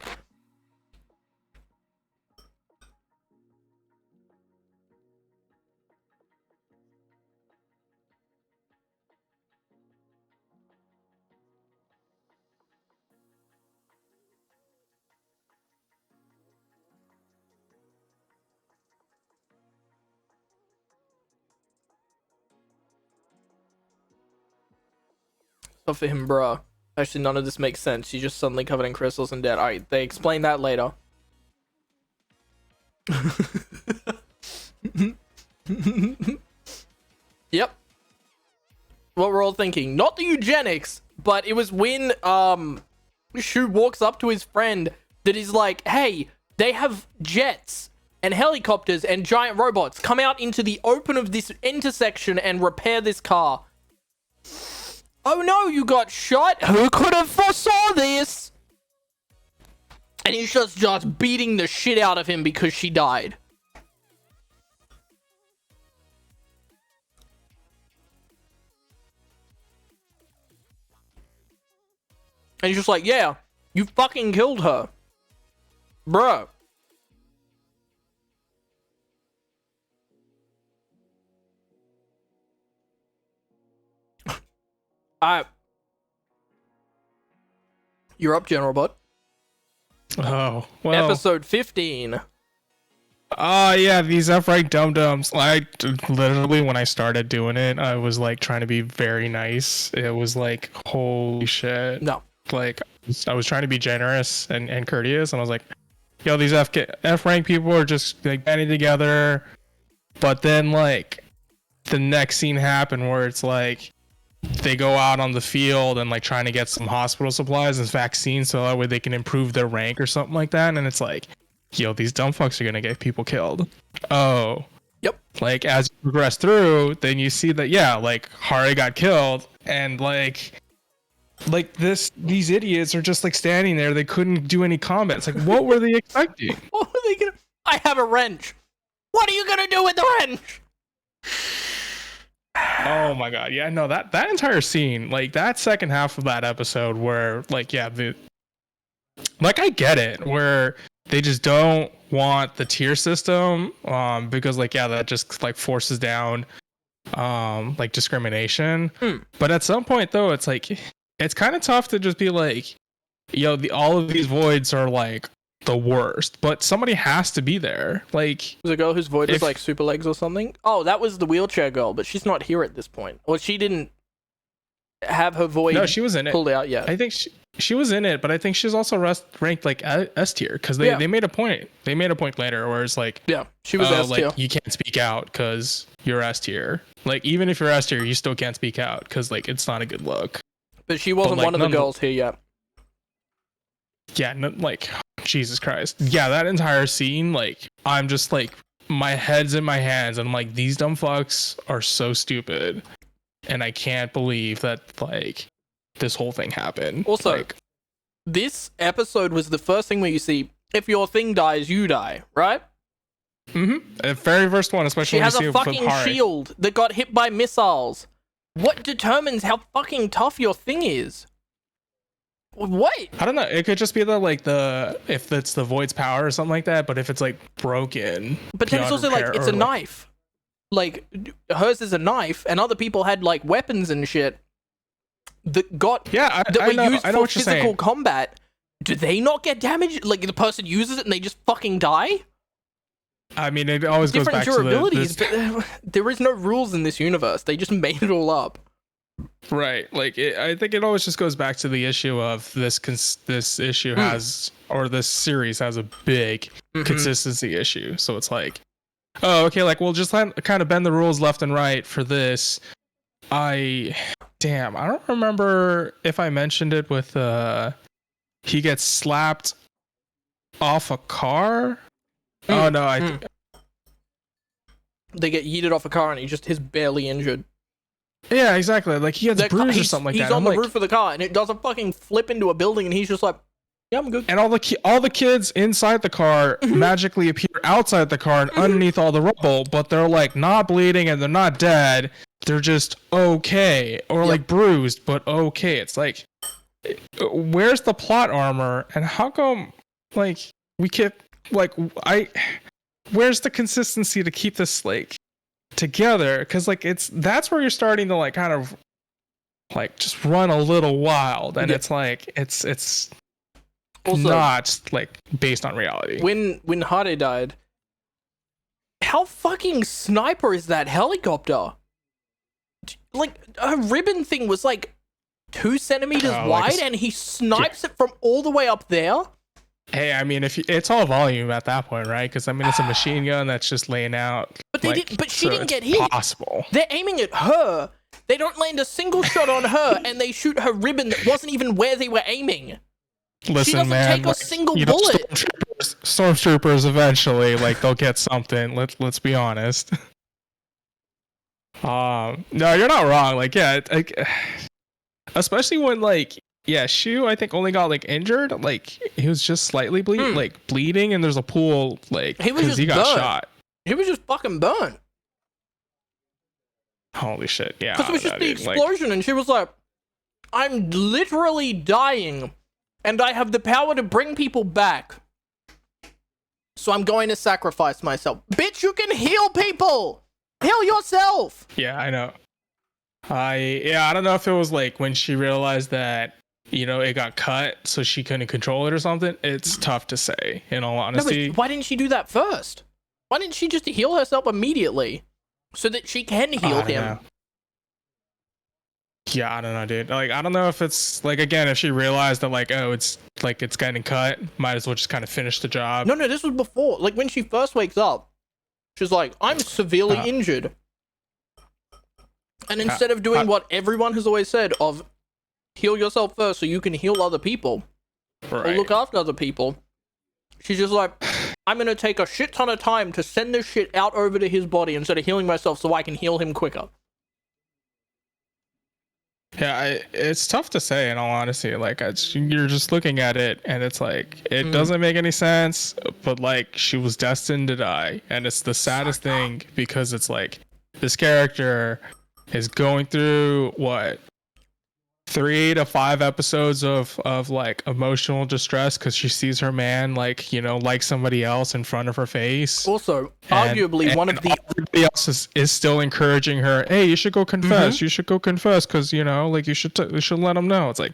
But for him, bruh. Actually, none of this makes sense. She's just suddenly covered in crystals and dead. Alright, they explain that later. Yep. What we're all thinking. Not the eugenics, but it was when Shu walks up to his friend that is like, hey, they have jets and helicopters and giant robots. Come out into the open of this intersection and repair this car. Oh no, you got shot? Who could have foresaw this? And he's just beating the shit out of him because she died. And he's just like, yeah, you fucking killed her. Bruh. You're up, General Bot. Oh, well. Episode 15. Oh, yeah, these F-rank dum-dums. Literally, when I started doing it, I was, like, trying to be very nice. It was like, holy shit. No. Like, I was trying to be generous and courteous, and I was like, yo, these F-rank people are just, like, banding together. But then, like, the next scene happened where it's, like, they go out on the field and, like, trying to get some hospital supplies and vaccines so that way they can improve their rank or something like that. And it's like, yo, these dumb fucks are gonna get people killed. Oh. Yep. Like, as you progress through, then you see that, yeah, like, Hari got killed, and, like these idiots are just, like, standing there. They couldn't do any combat. It's like, what were they expecting? What were they gonna... I have a wrench. What are you gonna do with the wrench? Oh my god, yeah, no, that entire scene, like, that second half of that episode where, like, yeah, like, I get it, where they just don't want the tier system, because, like, yeah, that just, like, forces down, like, discrimination. But at some point, though, it's like, it's kind of tough to just be like, yo, all of these voids are, like, the worst, but somebody has to be there. Like, Was a girl whose void was like super legs or something? Oh, that was the wheelchair girl, but she's not here at this point. Or she didn't have her void no, she was in it. pulled out yet. I think she was in it, but I think she's also ranked like S tier because they made a point. They made a point later where it's like, yeah, she was S tier. Like, you can't speak out because you're S tier. Like, even if you're S tier, you still can't speak out because, like, it's not a good look. But she wasn't like, one of the girls here yet. Yeah, no, like, Jesus Christ. Yeah, that entire scene, like, I'm just like, my head's in my hands, and I'm like, these dumb fucks are so stupid, and I can't believe that, like, this whole thing happened. Also, like, this episode was the first thing where you see, if your thing dies, you die, right? The very first one, especially She when has you see a it with fucking Hari. shield that got hit by missiles. What determines how fucking tough your thing is? What? I don't know. It could just be if it's the void's power or something like that. But if it's, like, broken, But then it's also like, it's a knife. Like, hers is a knife, and other people had, like, weapons and shit that were used for physical combat. Do they not get damaged? Like, the person uses it and they just fucking die? I mean, it always goes Different back to durabilities, but there is no rules in this universe. They just made it all up. Right. Like, I think it always just goes back to the issue of this issue has, or this series has a big consistency issue. So it's like, oh, okay, like, we'll just kind of bend the rules left and right for this. I don't remember if I mentioned it with, he gets slapped off a car. Oh, no, They get yeeted off a car and he's barely injured. Yeah, exactly. Like, he gets bruised or something like that. He's on the roof of the car and it does a fucking flip into a building and he's just like, yeah, I'm good. And all the kids inside the car magically appear outside the car and underneath all the rubble, but they're, like, not bleeding and they're not dead. They're just okay, or like bruised, but okay. It's like, where's the plot armor, and how come, like, we keep, like, where's the consistency to keep this, like, together? Because, like, that's where you're starting to, like, kind of, like, just run a little wild, and it's like, it's also not, like, based on reality. When Hade died, how fucking sniper is that helicopter? Like, her ribbon thing was like 2 centimeters Oh, like wide, a s- and he snipes it from all the way up there. Hey, I mean, it's all volume at that point, right? Because I mean, it's a machine gun that's just laying out. But they didn't. But she didn't it's get hit. Possible. They're aiming at her. They don't land a single shot on her, and they shoot her ribbon that wasn't even where they were aiming. Listen, doesn't man. take a single you know, bullet. Stormtroopers eventually, like, they'll get something. Let's be honest. No, you're not wrong. Like, yeah, especially when like. Yeah, Shu, I think, only got like injured. Like he was just slightly bleeding, and there's a pool like He was because he just got burnt. shot. He was just fucking burnt. Holy shit! Yeah, Because it was just that the is, like- explosion, and she was like, I'm literally dying, and I have the power to bring people back. So I'm going to sacrifice myself. Bitch, you can heal people! Heal yourself! yeah, I know. I don't know if it was like when she realized that it got cut, so she couldn't control it or something. It's tough to say, in all No, honesty. but why didn't she do that first? Why didn't she just heal herself immediately? So that she can heal I don't him. know. Yeah, I don't know, dude. Like, I don't know if it's like, again, if she realized that like, oh, it's getting cut, might as well just kind of finish the job. No, this was before. Like, when she first wakes up, she's like, I'm severely injured. And instead of doing what everyone has always said of heal yourself first so you can heal other people or Right. look after other people, she's just like, I'm going to take a shit ton of time to send this shit out over to his body instead of healing myself so I can heal him quicker. Yeah, it's tough to say, in all honesty. Like, you're just looking at it, and it's like it doesn't make any sense. But like, she was destined to die, and it's the saddest thing because it's like this character is going through what 3 to 5 episodes of like emotional distress because she sees her man like somebody else in front of her face. Also, And- arguably one of the... Everybody else is still encouraging her. Hey, you should go confess. You should go confess because like you should let them know. It's like,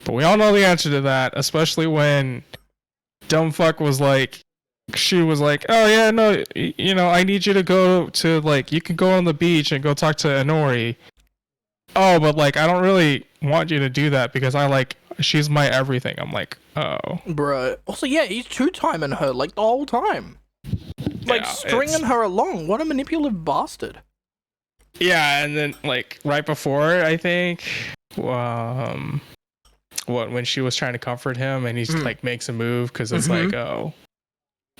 but we all know the answer to that, especially when dumb fuck was like, she was like, oh yeah, no, I need you to go to like, you can go on the beach and go talk to Inori. Oh, but like, I don't really want you to do that because she's my everything. I'm like, oh. Bruh. Also, yeah, he's two-timing her, like, the whole time. Like, Yeah, stringing it's- her along. What a manipulative bastard. Yeah, and then like right before, I think, when she was trying to comfort him and he's like makes a move because it's like, oh,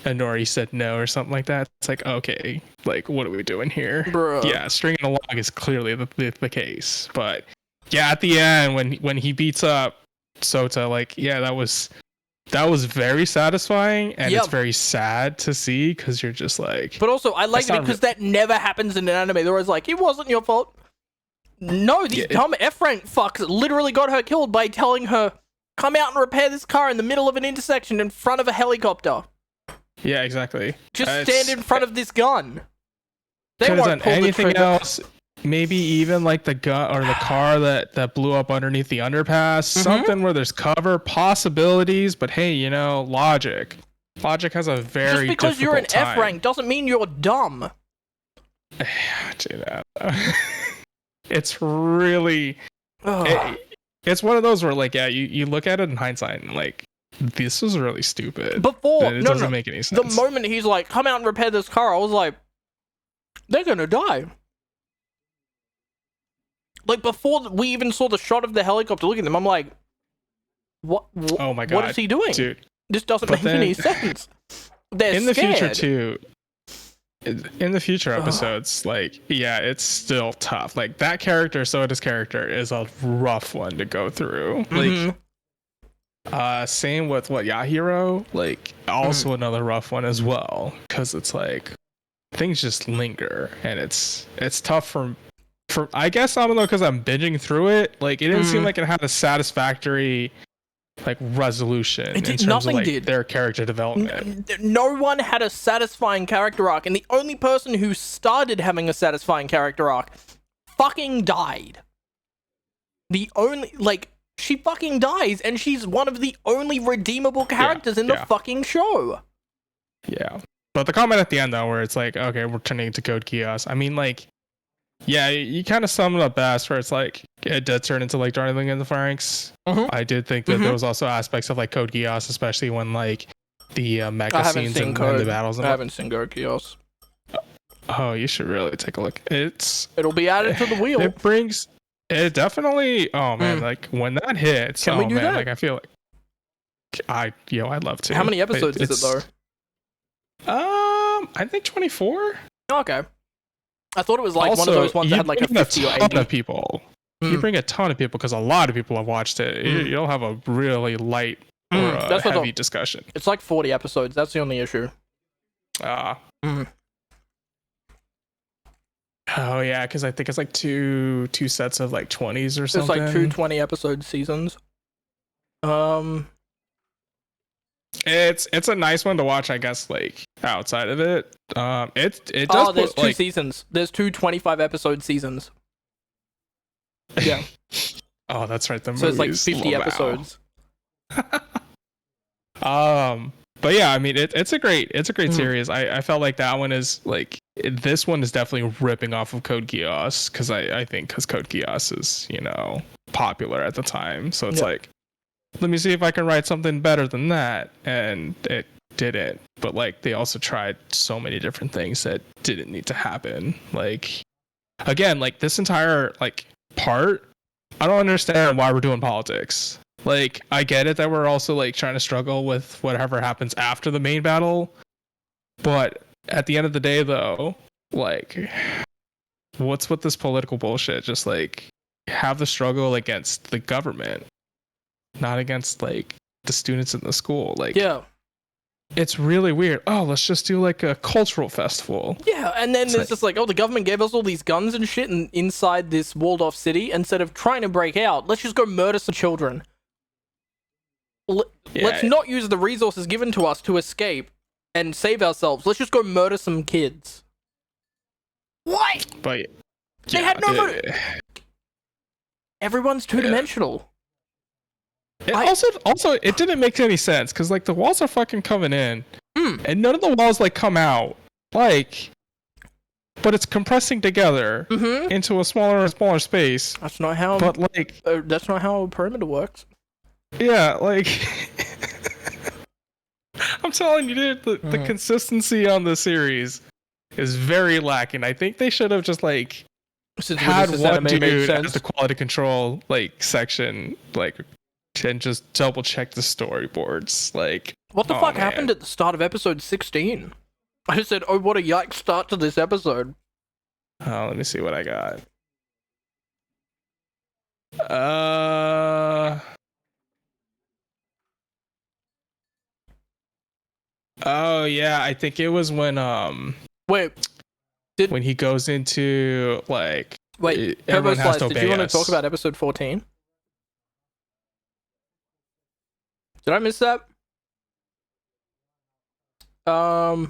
Inori said no or something like that. It's like, okay, like what are we doing here? Bruh. Yeah, stringing along is clearly the case, but yeah, at the end when he beats up Sota, like yeah, that was very satisfying, and it's Yep. very sad to see because you're just like, But also, I like That's it not because that never happens in an anime. They're always like, it wasn't your fault. No, these Yeah, dumb F-rank fucks literally got her killed by telling her, come out and repair this car in the middle of an intersection in front of a helicopter. yeah, exactly. Just It's- stand in front of this gun. They Could have won't done pull the anything trigger. else. Maybe even like the gun or the car that blew up underneath the underpass. Something where there's cover possibilities, but hey, logic. Logic has a very Just because you're an difficult time. F-rank doesn't mean you're dumb. Dude, it's really Ugh. it's one of those where like, yeah, you look at it in hindsight and like, this was really stupid. Before, It no, doesn't no, make any the sense. moment he's like, come out and repair this car, I was like, they're gonna die. Like, before we even saw the shot of the helicopter looking at them, I'm like, what Oh my god. what is he doing? Dude. This doesn't But make any then- sense. They're In the future scared. too, in the future episodes, like, yeah, it's still tough. Like, that character, Soda's character, is a rough one to go through. Mhm. Like, same with Yahiro, like, also another rough one as well, because it's like things just linger, and it's tough for I guess, I don't know, because I'm binging through it. Like, it didn't seem like it had a satisfactory like resolution in did- terms nothing of like did. their character development. No one had a satisfying character arc, and the only person who started having a satisfying character arc fucking died. The only, like, she fucking dies, and she's one of the only redeemable characters in the yeah. fucking show. Yeah. But the comment at the end though, where it's like, okay, we're turning into Code Geass. I mean, like, yeah, you kind of sum it up best, where it's like, it did turn into like Darling in the Franxx. Mhm. I did think that there was also aspects of like Code Geass, especially when like the I mega haven't scenes seen and Code. the battles. I And haven't seen Code Geass. oh, you should really take a look. It'll be added to the wheel. It brings it definitely. Oh man, like when that hits. Can we oh do man, that? like I feel like I'd love to. How many episodes is it though? I think 24. Okay. I thought it was like one of those ones that had like a 50 or 80. Of people. You bring a ton of people because a lot of people have watched it. You'll have a really light or That's what heavy discussion. It's like 40 episodes. That's the only issue. Oh yeah, because I think it's like two sets of like 20s or something. It's like 2 20-episode seasons. It's a nice one to watch, I guess. Like outside of it, it does. Oh, there's put, two like, seasons. There's 2 25-episode seasons. Yeah. Oh, that's right. The So it's like movies. 50 Wow. episodes. But yeah, I mean, it's a great series. I felt like that one is like this one is definitely ripping off of Code Geass because I think because Code Geass is popular at the time, so it's like, let me see if I can write something better than that, and it didn't. But like they also tried so many different things that didn't need to happen. Like again, like this entire like part, I don't understand why we're doing politics. Like, I get it that we're also, like, trying to struggle with whatever happens after the main battle. But at the end of the day, though, like, what's with this political bullshit? Just, like, have the struggle against the government, not against, like, the students in the school. Like, Yeah. it's really weird. Oh, let's just do, like, a cultural festival. Yeah, and then it's just like, oh, the government gave us all these guns and shit inside this walled off city. Instead of trying to break out, let's just go murder some children. Let's not use the resources given to us to escape and save ourselves. Let's just go murder some kids. Why? But They had no motive. Everyone's two-dimensional. Also, it didn't make any sense because like the walls are fucking coming in, and none of the walls like come out, like, but it's compressing together into a smaller and smaller space. That's not how. But like, that's not how a perimeter works. yeah, like, I'm telling you, dude, the consistency on the series is very lacking. I think they should have just like had one dude at the quality control like section, like, and just double check the storyboards. Like, what the fuck happened at the start of episode 16? I just said, oh, what a yikes start to this episode. Oh, let me see what I got. Oh yeah, I think it was when when he goes into like Turbo everyone has Slice, to did obey you want us. to talk about episode 14? Did I miss that? I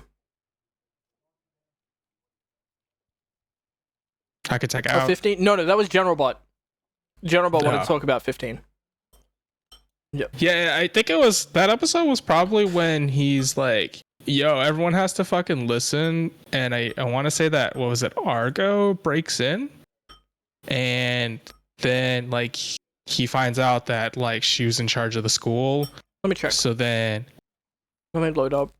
could check out 15? No, that was General Bot. General Bot wanted to talk about 15. Yeah, I think it was that episode was probably when he's like, yo, everyone has to fucking listen. And I want to say that, what was it? Argo breaks in. And then like he finds out that like she was in charge of the school. Let me check. So then Let me load up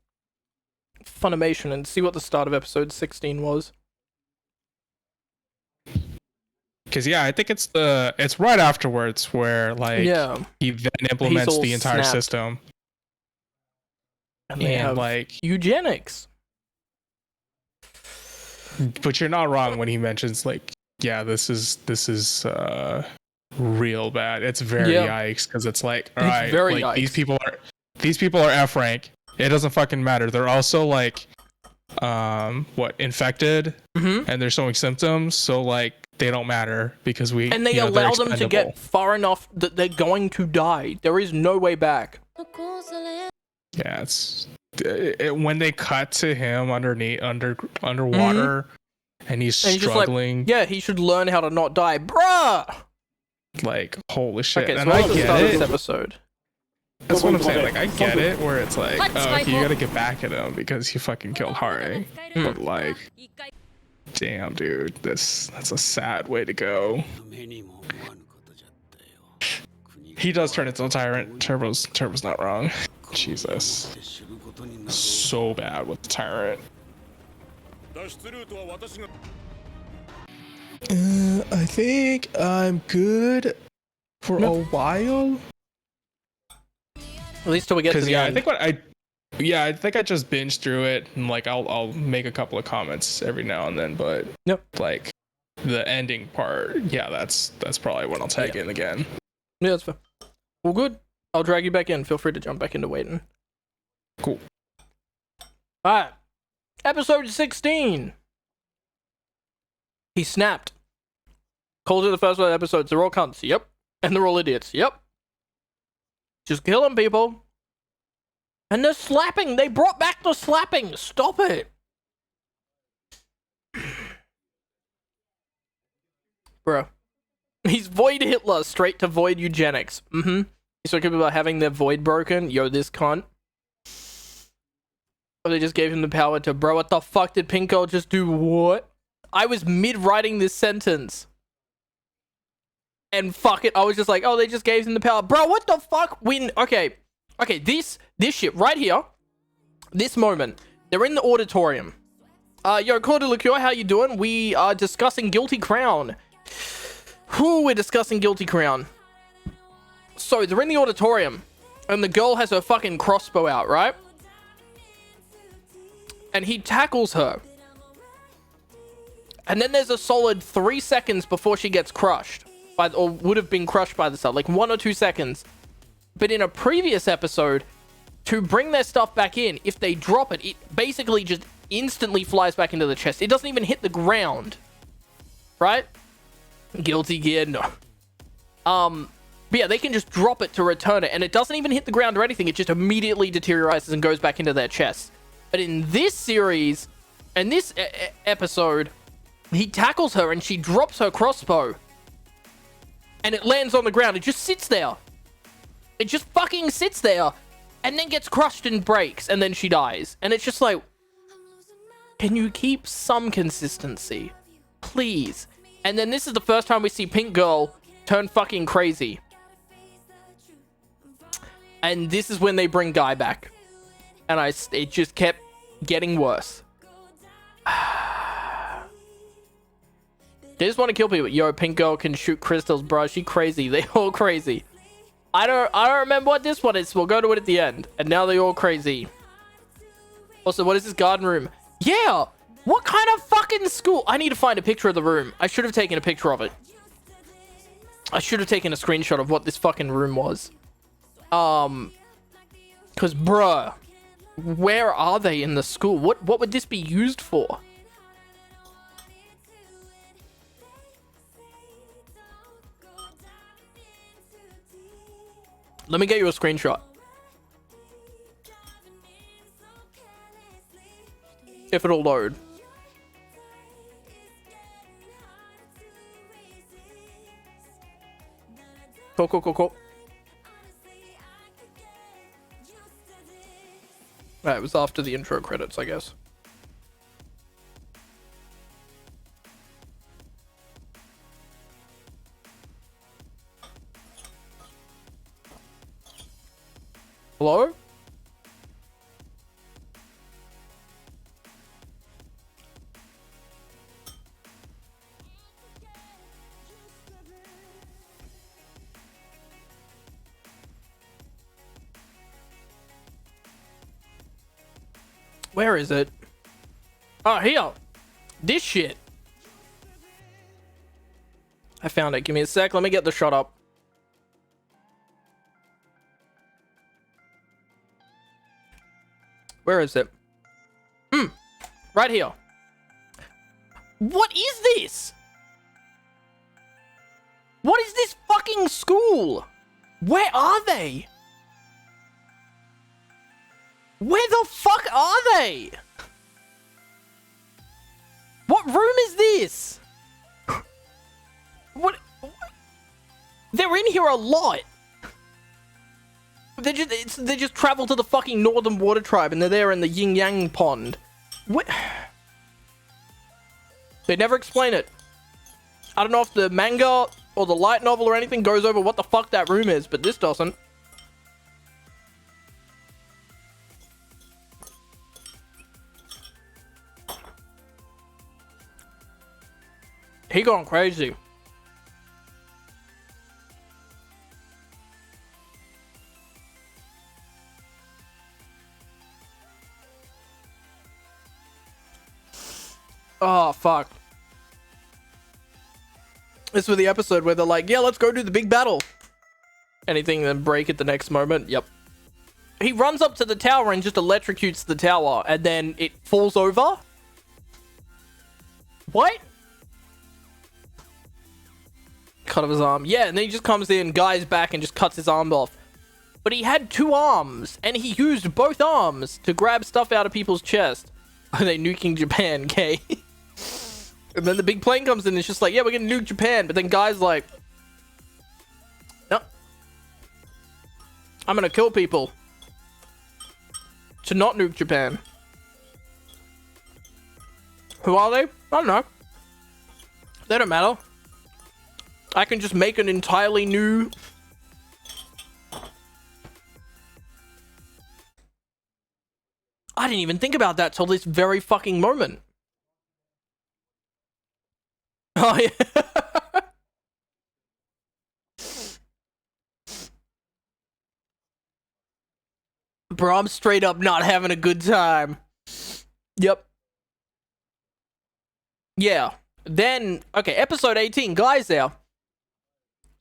Funimation and see what the start of episode 16 was. because yeah, I think it's right afterwards where like he then implements the entire system. And they have like eugenics. But you're not wrong when he mentions like, yeah, this is real bad. It's very yikes because it's like, all right, like yikes. these people are F rank. It doesn't fucking matter. They're also like infected and they're showing symptoms, so like they don't matter because and they allow them to get far enough that they're going to die. There is no way back. Yeah, it's when they cut to him underwater and he's struggling. Like, he should learn how to not die, bruh. Like, holy shit! Okay, and so I what's the get start of it. this episode? That's what I'm saying. Like, I get it, where it's like, oh, okay, you gotta get back at him because he fucking killed Hare. But like, damn, dude, that's a sad way to go. He does turn into a tyrant. Turbo's not wrong. Jesus. So bad with the tyrant. I think I'm good for a while. At least till we get to Because the yeah, end. I think I just binged through it, and like I'll make a couple of comments every now and then, but Yep. like the ending part, yeah, that's probably when I'll tag in again. Yeah, that's fair. Well, good. I'll drag you back in. Feel free to jump back into waiting. Cool. Alright. Episode 16. He snapped. Called it the first one of the episodes. They're all cunts. Yep. And they're all idiots. Yep. Just killing people. And they're slapping. They brought back the slapping. Stop it. Bro. He's Void Hitler straight to Void Eugenics. Mm-hmm. He's talking about having their void broken. Yo, this cunt. Or they just gave him the power to... Bro, what the fuck did Pink Girl just do? What? I was mid-writing this sentence. And fuck it, I was just like, oh, they just gave him the power. Bro, what the fuck? Okay, this shit right here. This moment. They're in the auditorium. Yo, Cordy Liqueur, how you doing? We are discussing Guilty Crown. Whew, we're discussing Guilty Crown. So, they're in the auditorium. And the girl has her fucking crossbow out, right? And he tackles her. And then there's a solid 3 seconds before she gets crushed. Or would have been crushed by the sun. Like 1 or 2 seconds. But in a previous episode, to bring their stuff back in, if they drop it, it basically just instantly flies back into the chest. It doesn't even hit the ground. Right? Guilty Gear, no. But yeah, they can just drop it to return it. And it doesn't even hit the ground or anything. It just immediately deteriorates and goes back into their chest. But in this series, and this episode, he tackles her and she drops her crossbow. And it lands on the ground. It just sits there. It just fucking sits there. And then gets crushed and breaks. And then she dies. And it's just like... Can you keep some consistency? Please. And then this is the first time we see Pink Girl turn fucking crazy. And this is when they bring Guy back. And it just kept getting worse. They just want to kill people. Yo, Pink Girl can shoot crystals, bro. She crazy. They all crazy. I don't remember what this one is. We'll go to it at the end. And now they all crazy. Also, what is this garden room? Yeah. What kind of fucking school? I need to find a picture of the room. I should have taken a picture of it. I should have taken a screenshot of what this fucking room was. Cause bruh, where are they in the school? What would this be used for? Let me get you a screenshot. If it'll load. Cool. Right, it was after the intro credits, I guess. Hello? Where is it? Oh, here. This shit. I found it. Give me a sec. Let me get the shot up. Where is it? Right here. What is this? What is this fucking school? Where are they? Where the fuck are they? What room is this? What? They're in here a lot. They just travel to the fucking Northern Water Tribe and they're there in the Yin Yang Pond. What? They never explain it. I don't know if the manga or the light novel or anything goes over what the fuck that room is, but this doesn't. He gone crazy. Oh, fuck. This was the episode where they're like, yeah, let's go do the big battle. Anything, then break at the next moment. Yep. He runs up to the tower and just electrocutes the tower, and then it falls over. What? Cut off his arm. Yeah, and then he just comes in, guy's back, and just cuts his arm off. But he had 2 arms, and he used both arms to grab stuff out of people's chest. Are they nuking Japan, okay? And then the big plane comes in and it's just like, yeah, we're gonna nuke Japan. But then guy's like, no, I'm gonna kill people to not nuke Japan. Who are they? I don't know. They don't matter. I can just make an entirely new... I didn't even think about that till this very fucking moment. Oh, yeah. Bro, I'm straight up not having a good time. Yep. Yeah. Then, okay, episode 18, guys there.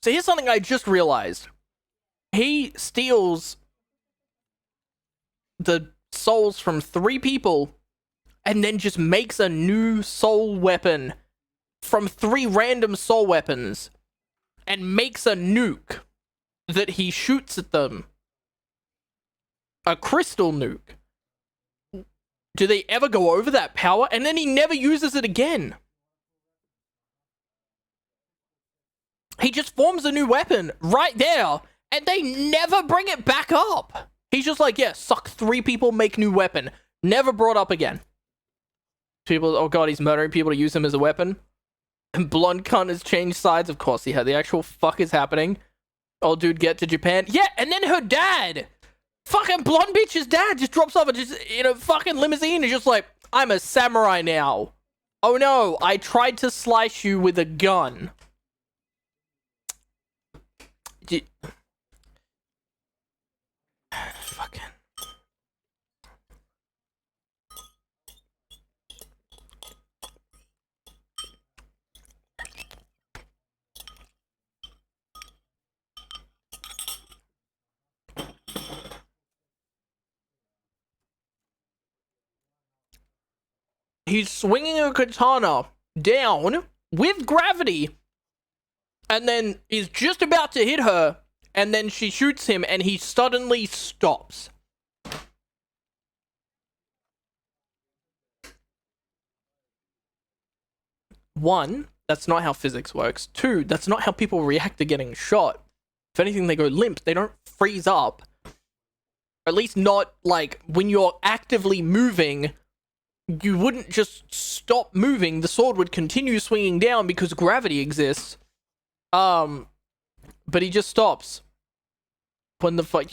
So here's something I just realized. He steals the souls from 3 people and then just makes a new soul weapon from 3 random soul weapons and makes a nuke that he shoots at them. A crystal nuke. Do they ever go over that power? And then he never uses it again. He just forms a new weapon right there and they never bring it back up. He's just like, yeah, suck 3 people, make new weapon. Never brought up again. People, oh god, he's murdering people to use him as a weapon. And blonde cunt has changed sides. Of course he had. The actual fuck is happening. Old dude get to Japan. Yeah, and then her dad. Fucking blonde bitch's dad just drops off and just in a fucking limousine and just like, I'm a samurai now. Oh no, I tried to slice you with a gun. Fucking. He's swinging a katana down with gravity and then is just about to hit her and then she shoots him and he suddenly stops. One, that's not how physics works. 2, that's not how people react to getting shot. If anything, they go limp. They don't freeze up. At least not like when you're actively moving. You wouldn't just stop moving. The sword would continue swinging down because gravity exists. But he just stops. When the fuck?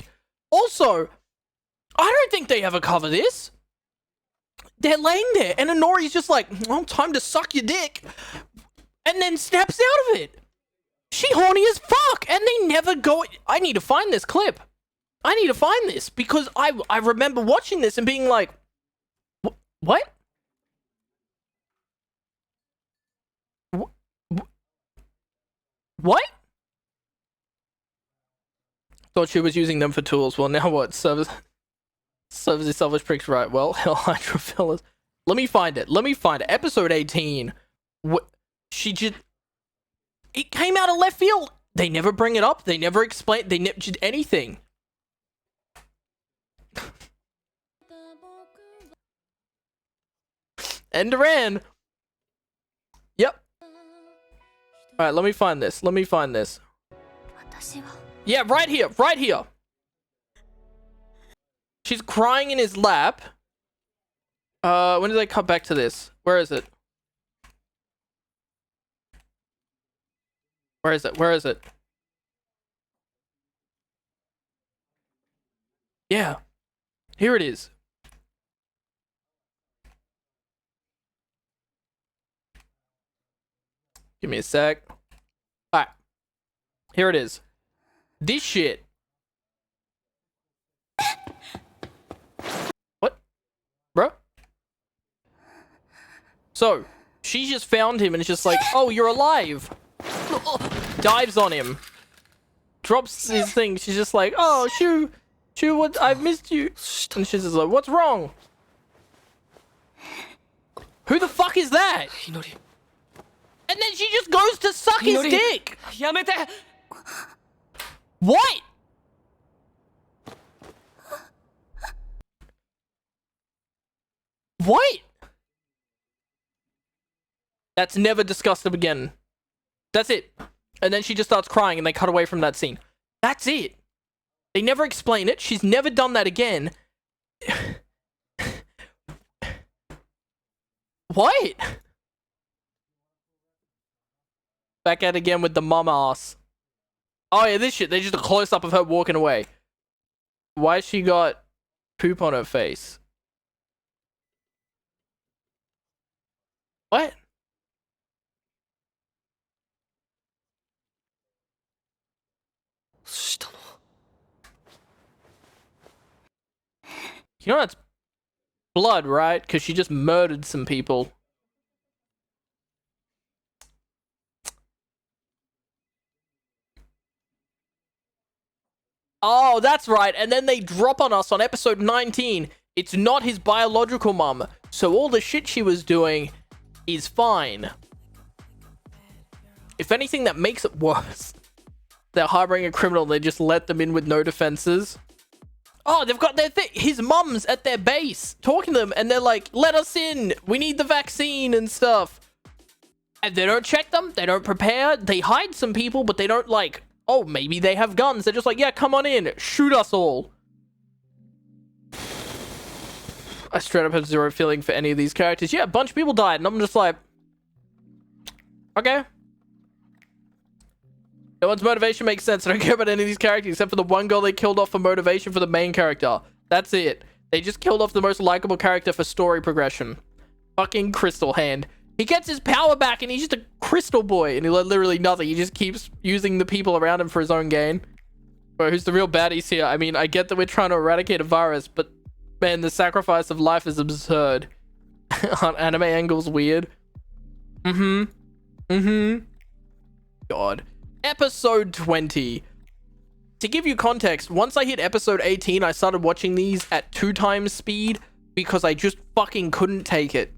Also, I don't think they ever cover this. They're laying there, and Honori's just like, well, time to suck your dick. And then snaps out of it. She horny as fuck, and they never go... I need to find this clip. I need to find this, because I remember watching this and being like, what? What? Thought she was using them for tools. Well, now what? Serves the selfish pricks right. Well, hell, Hydra fellas. Let me find it. Episode 18. She just... It came out of left field. They never bring it up. They never explain... They never did anything. And Duran. Yep. Alright, let me find this. Yeah, right here. She's crying in his lap. When did they cut back to this? Where is it? Where is it? Where is it? Yeah. Here it is. Give me a sec. Alright. Here it is. This shit. What? Bro? So, she just found him and it's just like, oh, you're alive. Dives on him. Drops his thing. She's just like, oh, Shu, what? I've missed you. And she's just like, what's wrong? Who the fuck is that? And then she just goes to suck his dick. What? What? That's never discussed again. That's it. And then she just starts crying and they cut away from that scene. That's it. They never explain it. She's never done that again. What? Back at it again with the mum ass. Oh yeah, this shit. They just a close up of her walking away. Why she got poop on her face? What? You know that's blood, right? Because she just murdered some people. Oh, that's right. And then they drop on us on episode 19. It's not his biological mum. So all the shit she was doing is fine. If anything, that makes it worse. They're harboring a criminal. They just let them in with no defenses. Oh, they've got their his mum's at their base talking to them. And they're like, let us in. We need the vaccine and stuff. And they don't check them. They don't prepare. They hide some people, but they don't like... Oh, maybe they have guns. They're just like, yeah, come on in. Shoot us all. I straight up have zero feeling for any of these characters. Yeah, a bunch of people died, and I'm just like... Okay. No one's motivation makes sense. I don't care about any of these characters, except for the one girl they killed off for motivation for the main character. That's it. They just killed off the most likable character for story progression. Fucking Crystal Hand. He gets his power back and he's just a crystal boy and he literally nothing. He just keeps using the people around him for his own gain. Bro, who's the real baddies here? I mean, I get that we're trying to eradicate a virus, but man, the sacrifice of life is absurd. Aren't anime angles weird? God. Episode 20. To give you context, once I hit episode 18, I started watching these at 2 times speed because I just fucking couldn't take it.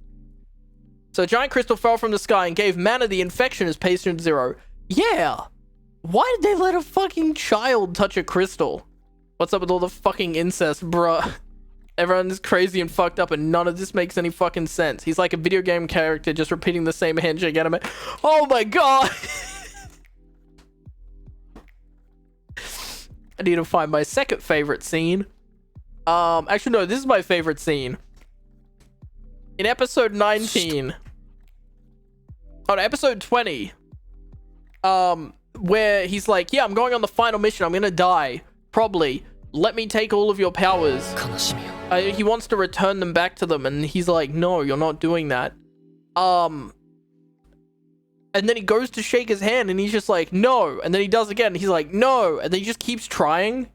So a giant crystal fell from the sky and gave Mana the infection as patient 0. Yeah. Why did they let a fucking child touch a crystal? What's up with all the fucking incest, bruh? Everyone's crazy and fucked up and none of this makes any fucking sense. He's like a video game character just repeating the same handshake anime. Oh my god. I need to find my second favorite scene. Actually no, this is my favorite scene. In episode 19, on episode 20, where he's like, yeah, I'm going on the final mission. I'm going to die. Probably. Let me take all of your powers. He wants to return them back to them. And he's like, no, you're not doing that. And then he goes to shake his hand and he's just like, no. And then he does again. And he's like, no. And then he just keeps trying.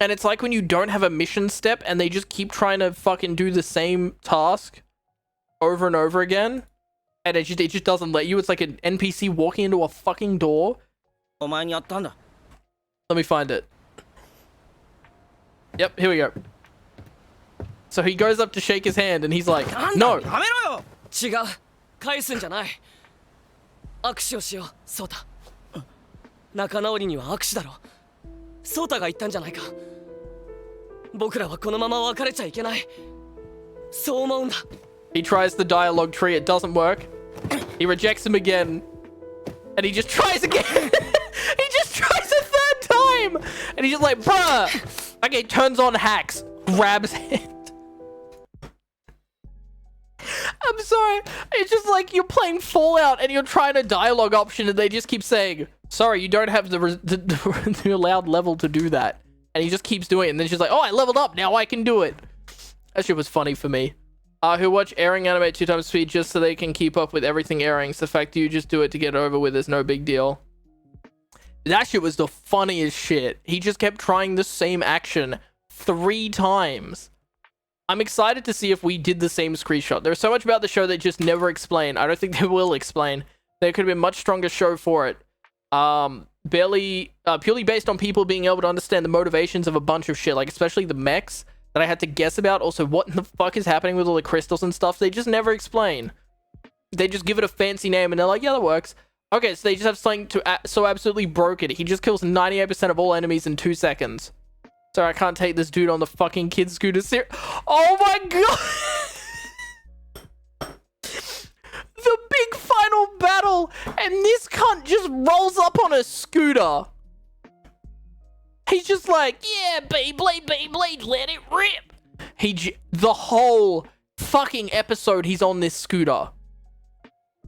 And it's like when you don't have a mission step and they just keep trying to fucking do the same task over and over again, and it just doesn't let you. It's like an NPC walking into a fucking door. Let me find it. Yep, here we go. So he goes up to shake his hand and he's like, no. 違う返すんじゃない握手をしようソータ仲直りには握手だろソータが言ったんじゃないか僕らはこのまま別れちゃいけないそう思うんだ He tries the dialogue tree, it doesn't work. He rejects him again. And he just tries again. He just tries a third time. And he's just like, bruh. Okay, turns on hacks. Grabs hand. I'm sorry. It's just like you're playing Fallout and you're trying a dialogue option and they just keep saying, sorry, you don't have the allowed level to do that. And he just keeps doing it. And then she's like, oh, I leveled up. Now I can do it. That shit was funny for me. Who watch airing anime at 2 times speed just so they can keep up with everything airing. So the fact that you just do it to get over with is no big deal. That shit was the funniest shit. He just kept trying the same action 3 times. I'm excited to see if we did the same screenshot. There's so much about the show that just never explained. I don't think they will explain. There could have been a much stronger show for it. Purely based on people being able to understand the motivations of a bunch of shit, like especially the mechs that I had to guess about. Also, what in the fuck is happening with all the crystals and stuff? They just never explain. They just give it a fancy name and they're like, yeah, that works. Okay, so they just have something to so absolutely broke it. He just kills 98% of all enemies in 2 seconds. Sorry, I can't take this dude on the fucking kid scooter. Oh my god! The big final battle, and this cunt just rolls up on a scooter. He's just like, yeah, Beyblade, let it rip. The whole fucking episode, he's on this scooter.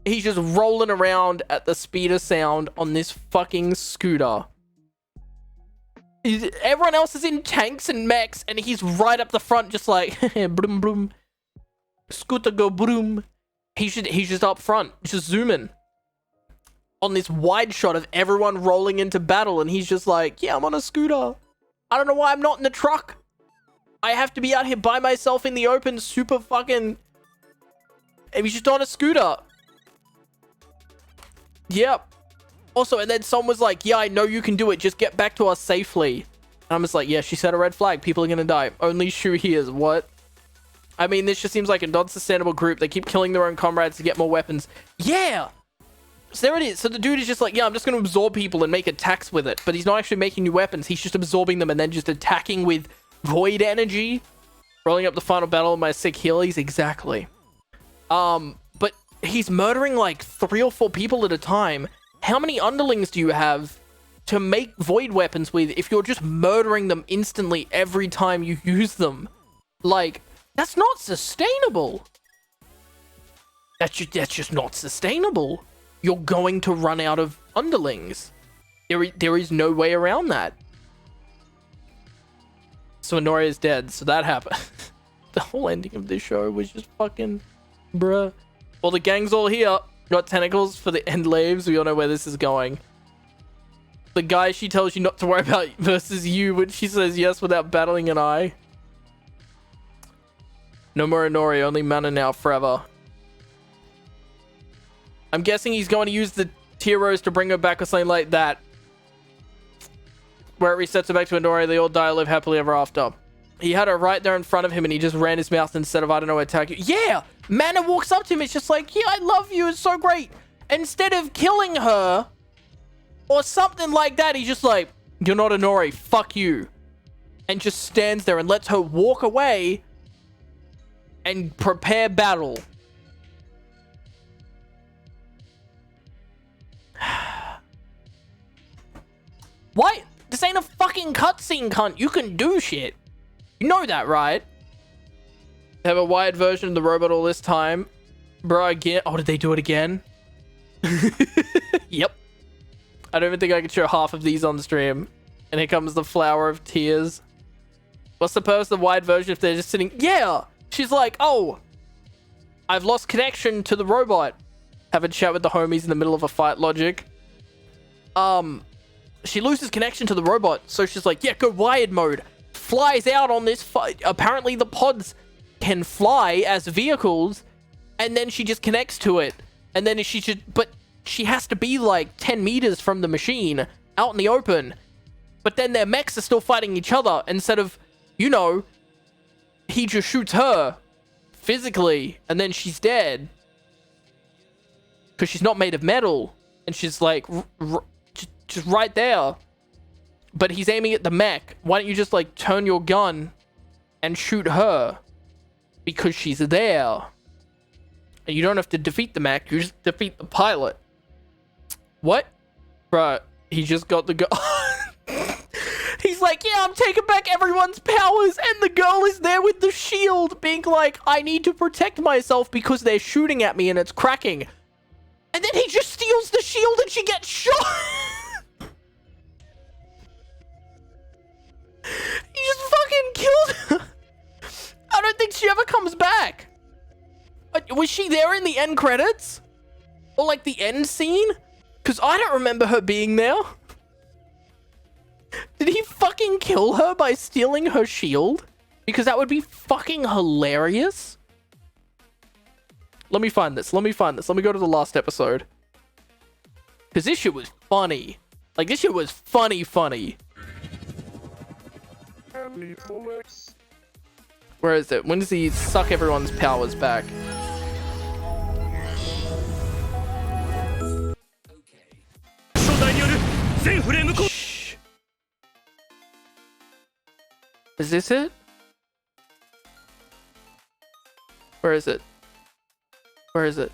He's just rolling around at the speed of sound on this fucking scooter. Everyone else is in tanks and mechs, and he's right up the front, just like, broom, broom. Scooter go broom. He's just up front, just zooming on this wide shot of everyone rolling into battle, and he's just like, yeah, I'm on a scooter. I don't know why I'm not in the truck. I have to be out here by myself in the open, super fucking... And he's just on a scooter. Yep. Also, and then someone was like, yeah, I know you can do it. Just get back to us safely. And I'm just like, yeah, she set a red flag. People are gonna die. Only Shu hears. What? I mean, this just seems like a non-sustainable group. They keep killing their own comrades to get more weapons. Yeah! So there it is. So the dude is just like, yeah, I'm just going to absorb people and make attacks with it. But he's not actually making new weapons. He's just absorbing them and then just attacking with void energy. Rolling up the final battle of my sick healies. Exactly. But he's murdering like 3 or 4 people at a time. How many underlings do you have to make void weapons with if you're just murdering them instantly every time you use them? Like, that's not sustainable. That's just not sustainable. You're going to run out of underlings. There is no way around that. So Honoria is dead, so that happened. The whole ending of this show was just fucking bruh. Well, the gang's all here. Got tentacles for the end leaves. We all know where this is going. The guy she tells you not to worry about versus you, which she says yes without battling an eye. No more Honori, only mana now forever. I'm guessing he's going to use the tier rose to bring her back or something like that. Where it resets her back to Honori, they all die, live happily ever after. He had her right there in front of him and he just ran his mouth instead of, I don't know, attack you. Yeah! Mana walks up to him, it's just like, yeah, I love you, it's so great. Instead of killing her or something like that, he's just like, you're not Honori, fuck you. And just stands there and lets her walk away and prepare battle. What? This ain't a fucking cutscene, cunt. You can do shit. You know that, right? They have a wired version of the robot all this time. Bro, again. Oh, did they do it again? Yep. I don't even think I could show half of these on the stream. And here comes the flower of tears. What's the purpose of the wide version if they're just sitting... Yeah! She's like, oh, I've lost connection to the robot. Have a chat with the homies in the middle of a fight, logic. She loses connection to the robot, so she's like, yeah, go wired mode. Flies out on this fight. Apparently the pods can fly as vehicles, and then she just connects to it. And then she should... But she has to be like 10 meters from the machine, out in the open. But then their mechs are still fighting each other, instead of, you know, he just shoots her physically, and then she's dead. Because she's not made of metal. And she's like, just right there. But he's aiming at the mech. Why don't you just like turn your gun and shoot her? Because she's there. And you don't have to defeat the mech, you just defeat the pilot. What? Bruh, he just got the gun. He's like, yeah, I'm taking back everyone's powers. And the girl is there with the shield being like, I need to protect myself because they're shooting at me and it's cracking. And then he just steals the shield and she gets shot. was she there in the end credits? Or like the end scene? Because I don't remember her being there. Did he fucking kill her by stealing her shield? Because that would be fucking hilarious. Let me find this. Let me go to the last episode. Because this shit was funny. Like, this shit was funny. Where is it? When does he suck everyone's powers back? Shh. Is this it? Where is it? Where is it?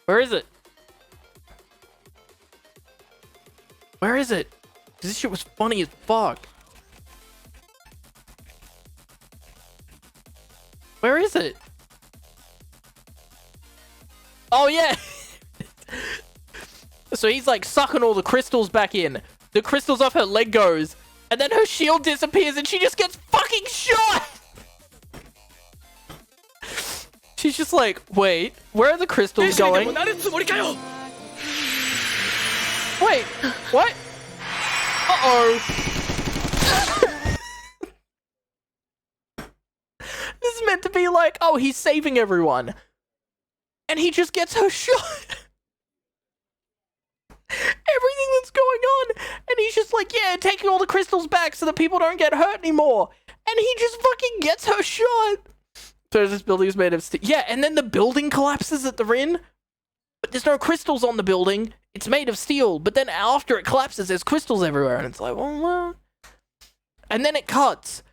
Where is it? Where is it? This shit was funny as fuck. Where is it? Oh yeah. So he's like sucking all the crystals back in. The crystals off her leg goes, and then her shield disappears and she just gets fucking shot. She's just like, wait, where are the crystals going? Wait, what? Uh-oh. This is meant to be like, oh, he's saving everyone. And he just gets her shot. Everything that's going on. And he's just like, yeah, taking all the crystals back so that people don't get hurt anymore. And he just fucking gets her shot. So this building is made of steel. Yeah, and then the building collapses that they're in. But there's no crystals on the building. It's made of steel. But then after it collapses, there's crystals everywhere. And it's like, well. And then it cuts.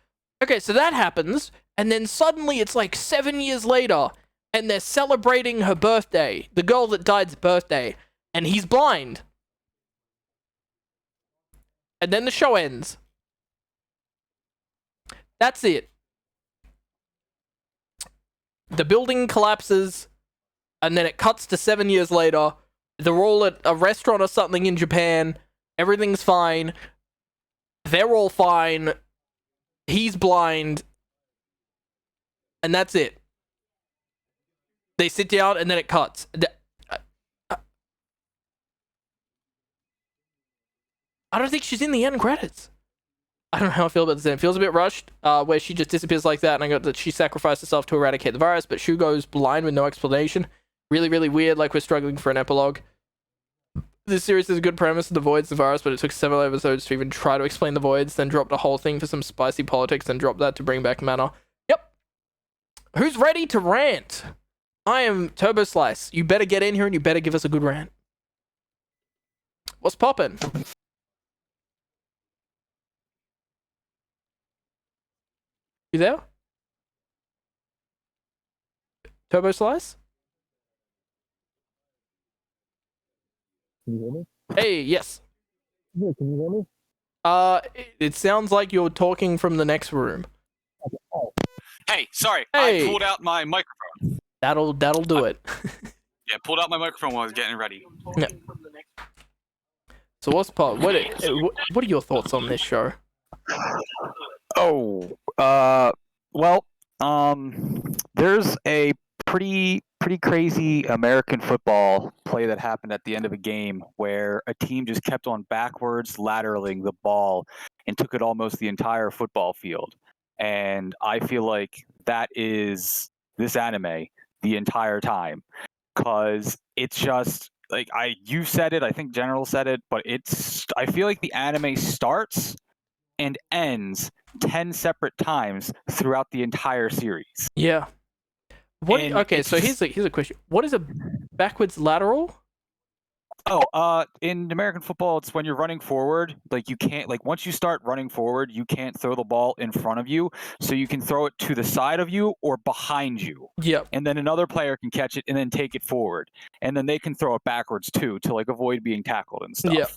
Okay, so that happens. And then suddenly it's like 7 years later. And they're celebrating her birthday. The girl that died's birthday. And he's blind. And then the show ends. That's it. The building collapses. And then it cuts to 7 years later. They're all at a restaurant or something in Japan. Everything's fine. They're all fine. He's blind. And that's it. They sit down and then it cuts. I don't think she's in the end credits. I don't know how I feel about this. It feels a bit rushed, where she just disappears like that, and I got that she sacrificed herself to eradicate the virus, but Shu goes blind with no explanation. Really, really weird, like we're struggling for an epilogue. This series is a good premise that avoids the virus, but it took several episodes to even try to explain the voids, then dropped a whole thing for some spicy politics, and dropped that to bring back mana. Yep. Who's ready to rant? I am Turbo Slice. You better get in here and you better give us a good rant. What's poppin'? You there? Turbo Slice? Can you hear me? Hey, yes. Yeah, can you hear me? It sounds like you're talking from the next room. Hey, sorry, Hey. I pulled out my microphone. That'll do it. Yeah, pulled out my microphone while I was getting ready. Yeah. So what's pop? What are your thoughts on this show? Oh, there's a pretty crazy American football play that happened at the end of a game where a team just kept on backwards lateraling the ball and took it almost the entire football field. And I feel like that is this anime the entire time, because it's just like you said it, I think General said it, but I feel like the anime starts and ends 10 separate times throughout the entire series. Yeah. What? And Okay, so here's a question. What is a backwards lateral? Oh, in American football, it's when you're running forward. Like you can't, like once you start running forward, you can't throw the ball in front of you. So you can throw it to the side of you or behind you. Yep. And then another player can catch it and then take it forward. And then they can throw it backwards too to like avoid being tackled and stuff. Yep.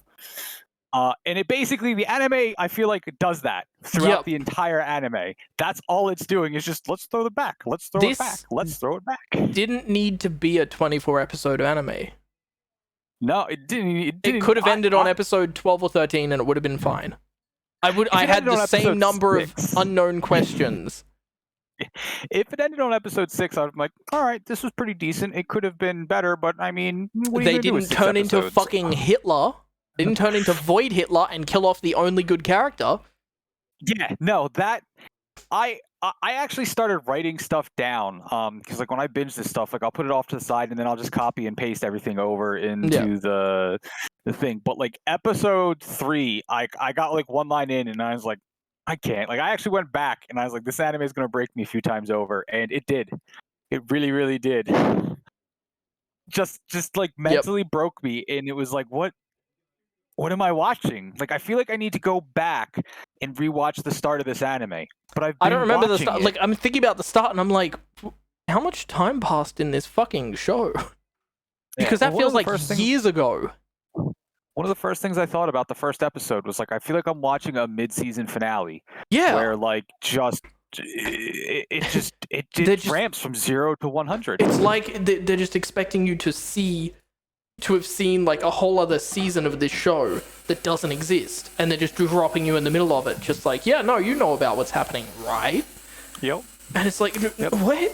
And it basically, the anime, I feel like it does that throughout the entire anime. That's all it's doing is just, let's throw it back. Let's throw it back. Let's throw it back. Didn't need to be a 24 episode anime. No, it didn't. It could have ended on I- episode 12 or 13 and it would have been fine. I it had ended the on same episode number 6. of unknown questions. If it ended on episode 6, I'm like, all right, this was pretty decent. It could have been better, but I mean, what are you They gonna do with didn't 6 turn into episodes? fucking Hitler. They didn't turn into Void Hitler and kill off the only good character. Yeah, no, that I actually started writing stuff down because like when I binge this stuff, like I'll put it off to the side and then I'll just copy and paste everything over into the thing. But like episode 3, I got like one line in and I was like, I can't. Like I actually went back and I was like, this anime is gonna break me a few times over, and it did. It really, really did. Just like mentally broke me, and it was like, what am I watching? Like, I feel like I need to go back and rewatch the start of this anime. But I don't remember the watching start. it. Like, I'm thinking about the start and I'm like, how much time passed in this fucking show? Because that Well, one feels of the like first things- years ago. One of the first things I thought about the first episode was like, I feel like I'm watching a mid-season finale Yeah. where like it They're just- ramps from 0 to 100. It's like they're just expecting you to have seen like a whole other season of this show that doesn't exist, and they're just dropping you in the middle of it, just like, yeah, no, you know about what's happening, right? Yep. And it's like, what?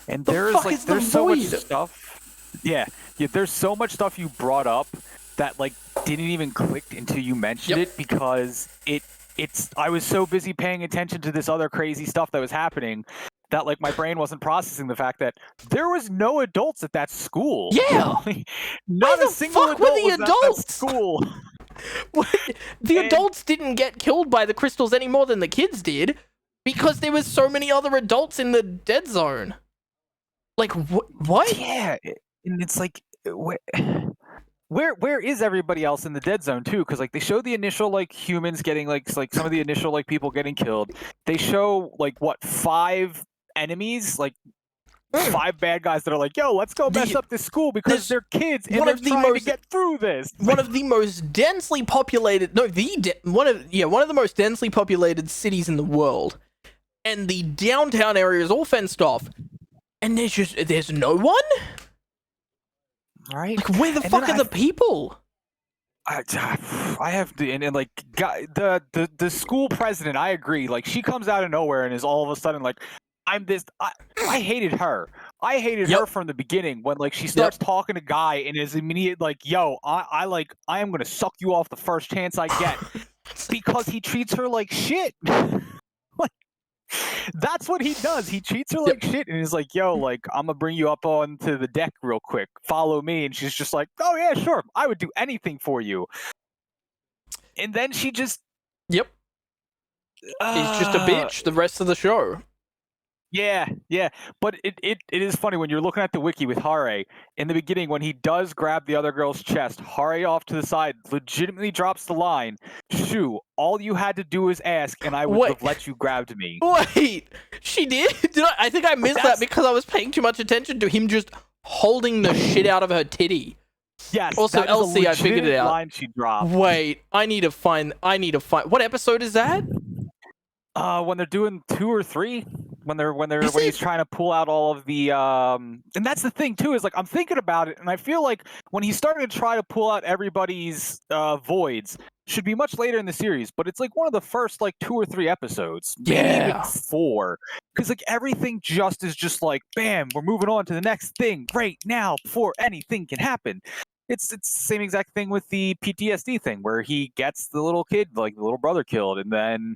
And The there's fuck like is the there's so much Void? stuff. Yeah, there's so much stuff you brought up that like didn't even click until you mentioned Yep. it because it's I was so busy paying attention to this other crazy stuff that was happening that like my brain wasn't processing the fact that there was no adults at that school. Yeah. Like, not Where a the single fuck were adult the was at that adults? school. The And- adults didn't get killed by the crystals any more than the kids did because there was so many other adults in the dead zone. Like, what? Yeah, and it's like where is everybody else in the dead zone too? Because like they show the initial like humans getting like some of the initial like people getting killed. They show like what 5 enemies, like 5 bad guys that are like, yo, let's go mess up this school because there's they're kids and one they're of the trying to most- get through this. One of the most densely populated, one of the most densely populated cities in the world, and the downtown area is all fenced off, and there's no one. Right? Like, where the And fuck then are the people? I have to, and like the school president. I agree. Like she comes out of nowhere and is all of a sudden like, I'm this. I hated her. I hated her from the beginning when like she starts talking to Guy and is immediate like, yo, I am gonna suck you off the first chance I get because he treats her like shit. Like that's what he does. He treats her like shit and is like, yo, like I'm gonna bring you up onto the deck real quick. Follow me. And she's just like, oh yeah, sure. I would do anything for you. And then she just Yep. He's just a bitch the rest of the show. Yeah. But it is funny when you're looking at the wiki with Hare in the beginning when he does grab the other girl's chest, Hare off to the side legitimately drops the line, Shu, all you had to do was ask and I would have let you grab me. Wait, she did? I think I missed that because I was paying too much attention to him just holding the shit out of her titty. Yes. Also, that is a LC, I figured it legitimate out. line she dropped. Wait, I need to find. What episode is that? When they're doing 2 or 3, when he's trying to pull out all of the and that's the thing too, is like I'm thinking about it and I feel like when he's starting to try to pull out everybody's voids should be much later in the series, but it's like one of the first like 2 or 3 episodes, maybe even 4, because like everything is just like bam, we're moving on to the next thing right now before anything can happen. It's the same exact thing with the PTSD thing where he gets the little kid, like the little brother, killed, and then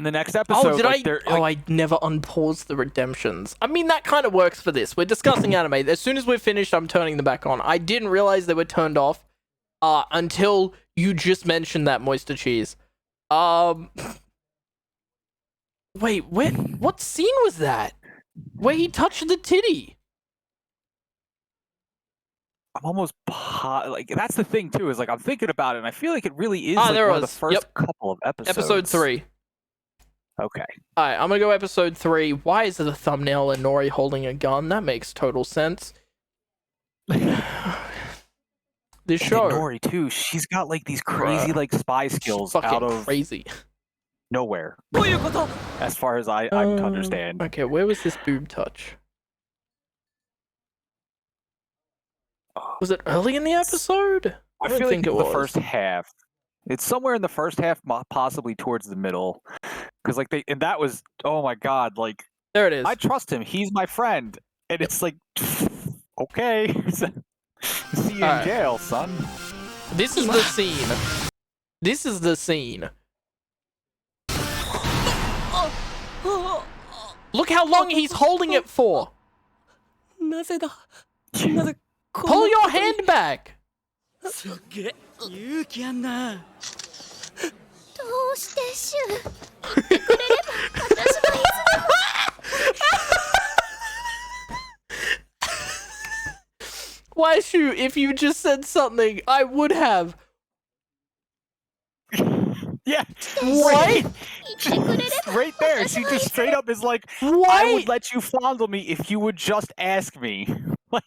the next episode. I never unpaused the redemptions. I mean, that kind of works for this. We're discussing anime. As soon as we're finished, I'm turning them back on. I didn't realize they were turned off until you just mentioned that, Moisture Cheese. Wait, what scene was that? Where he touched the titty? I'm almost like that's the thing too, is like I'm thinking about it and I feel like it really is like there one of the was. first Yep. couple of episodes. Episode 3. Okay. Alright, I'm gonna go episode 3. Why is it a thumbnail and Nori holding a gun? That makes total sense. This And show. then Nori too. She's got like these crazy Bruh. like spy She's skills fucking out of crazy. nowhere, どういうこと as far as I can understand. Okay, where was this boob touch? Was it early in the episode? I don't feel think like it it's was. the first half. It's somewhere in the first half, possibly towards the middle, because like and that was, oh my god, like There it is. I trust him. He's my friend, and it's like, okay, see you in Alright. jail, son. This is the scene. This is the scene. Look how long he's holding it for. なぜだなぜこんな Pull your ことに hand back. すっげえ勇気あんなどうしてシュ言ってくれれば私はいつでも Why shoot? If you just said something, I would have. Yeah, What? 言ってくれれ just ば right there. She 私はい just つで straight up is like, I Why? would let you fondle me if you would just ask me. Like,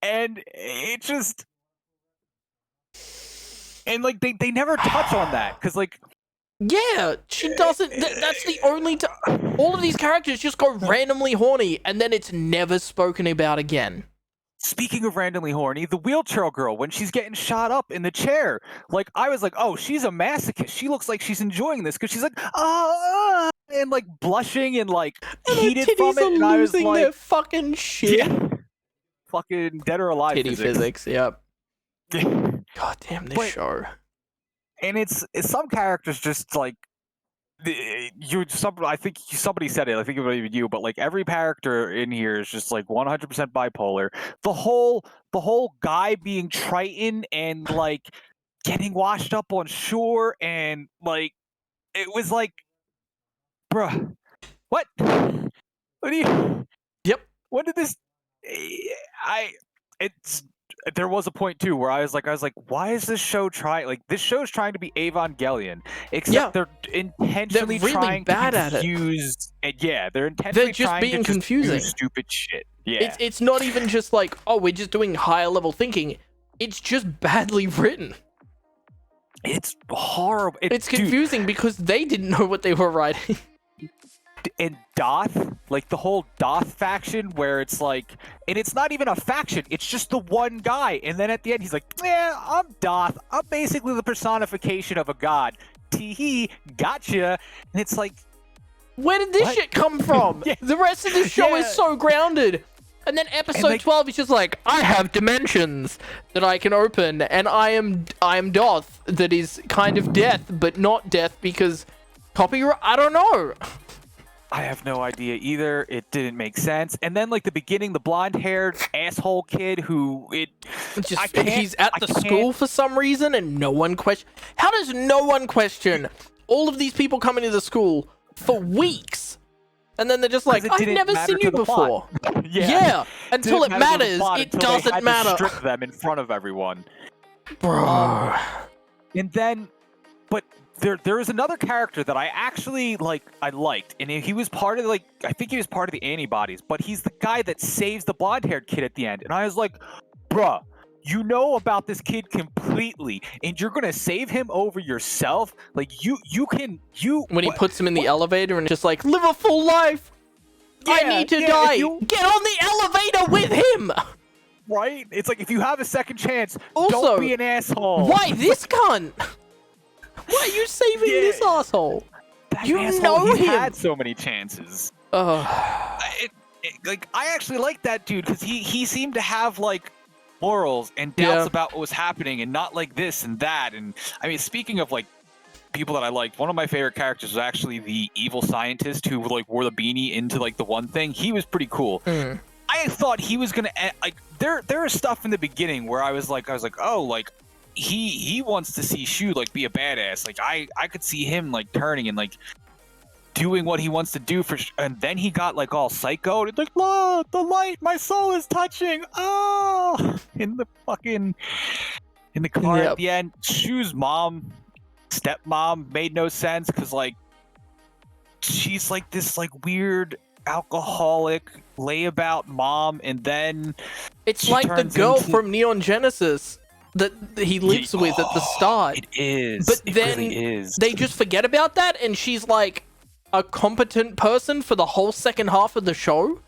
and it just, and like they never touch on that because like Yeah, she doesn't. That's the only time. All of these characters just go randomly horny, and then it's never spoken about again. speaking of randomly horny, the wheelchair girl when she's getting shot up in the chair, like I was like, oh, she's a masochist. She looks like she's enjoying this because she's like, and like blushing and like And her heated titties from it, are and I was losing their like, fucking shit. yeah, fucking dead or alive Titty physics. Yep. and God damn this But- show. it's some characters just like I think somebody said it. I think it was even you, but like every character in here is just like 100% bipolar. The whole guy being Triton and like getting washed up on shore and like it was like, bruh, what? What do you? Yep. What did this? There was a point too where I was like, why is this show this show's trying to be Evangelion, except Yeah. they're intentionally really trying bad to at it. confuse. And yeah, they're intentionally just trying being to just confusing. do stupid shit. Yeah, It's not even just like, oh, we're just doing higher level thinking. It's just badly written. it's horrible. It's Dude, confusing because they didn't know what they were writing. and Doth, like the whole Doth faction, where it's like, and it's not even a faction, it's just the one guy, and then at the end he's like, yeah, I'm Doth, I'm basically the personification of a god. Tee gotcha. And it's like, Where did this What? shit come from? Yeah. The rest of the show Yeah. is so grounded. And then episode like- 12 is just like, I have dimensions that I can open, and I am Doth, that is kind of death, but not death because copyright. I don't know. I have no idea either. It didn't make sense. And then like the beginning, the blonde-haired asshole kid who It's just I can't- he's at I the can't- school for some reason, and no one question. How does no one question all of these people coming to the school for weeks, and then they're just like, it I've didn't never matter seen to you the plot." before. yeah. Yeah, until it Didn't matter to the matters, plot it until they doesn't had to matter. strip them in front of everyone. Bro. And then, but there is another character that I actually I liked, and he was part of I think he was part of the Antibodies, but he's the guy that saves the blonde-haired kid at the end, and I was like, bruh, you know about this kid completely, and you're gonna save him over yourself? Like you can When he what- puts him in the elevator and just like, live a full life. I Yeah, need to yeah, if die. you- Get on the elevator with him. right? It's like if you have a second chance, Also, don't be an asshole. Why this cunt? Why are you saving Yeah. this asshole? That You asshole, know he's him. had so many chances. Ugh. I actually like that dude because he seemed to have morals and doubts Yeah. about what was happening and not like this and that. And I mean, speaking of people that I liked, one of my favorite characters was actually the evil scientist who wore the beanie into the one thing. He was pretty cool. Mm. I thought he was gonna there is stuff in the beginning where I was like oh he wants to see Shu be a badass. I could see him turning and doing what he wants to do and then he got all psycho and it's like, look, the light, my soul is touching. Oh, in the car Yep. at the end. Shu's stepmom made no sense because she's this weird alcoholic layabout mom, and then It's she like the turns girl into- from Neon Genesis that he lives with at the start. It is. But it then really is. They just forget about that, and she's like a competent person for the whole second half of the show.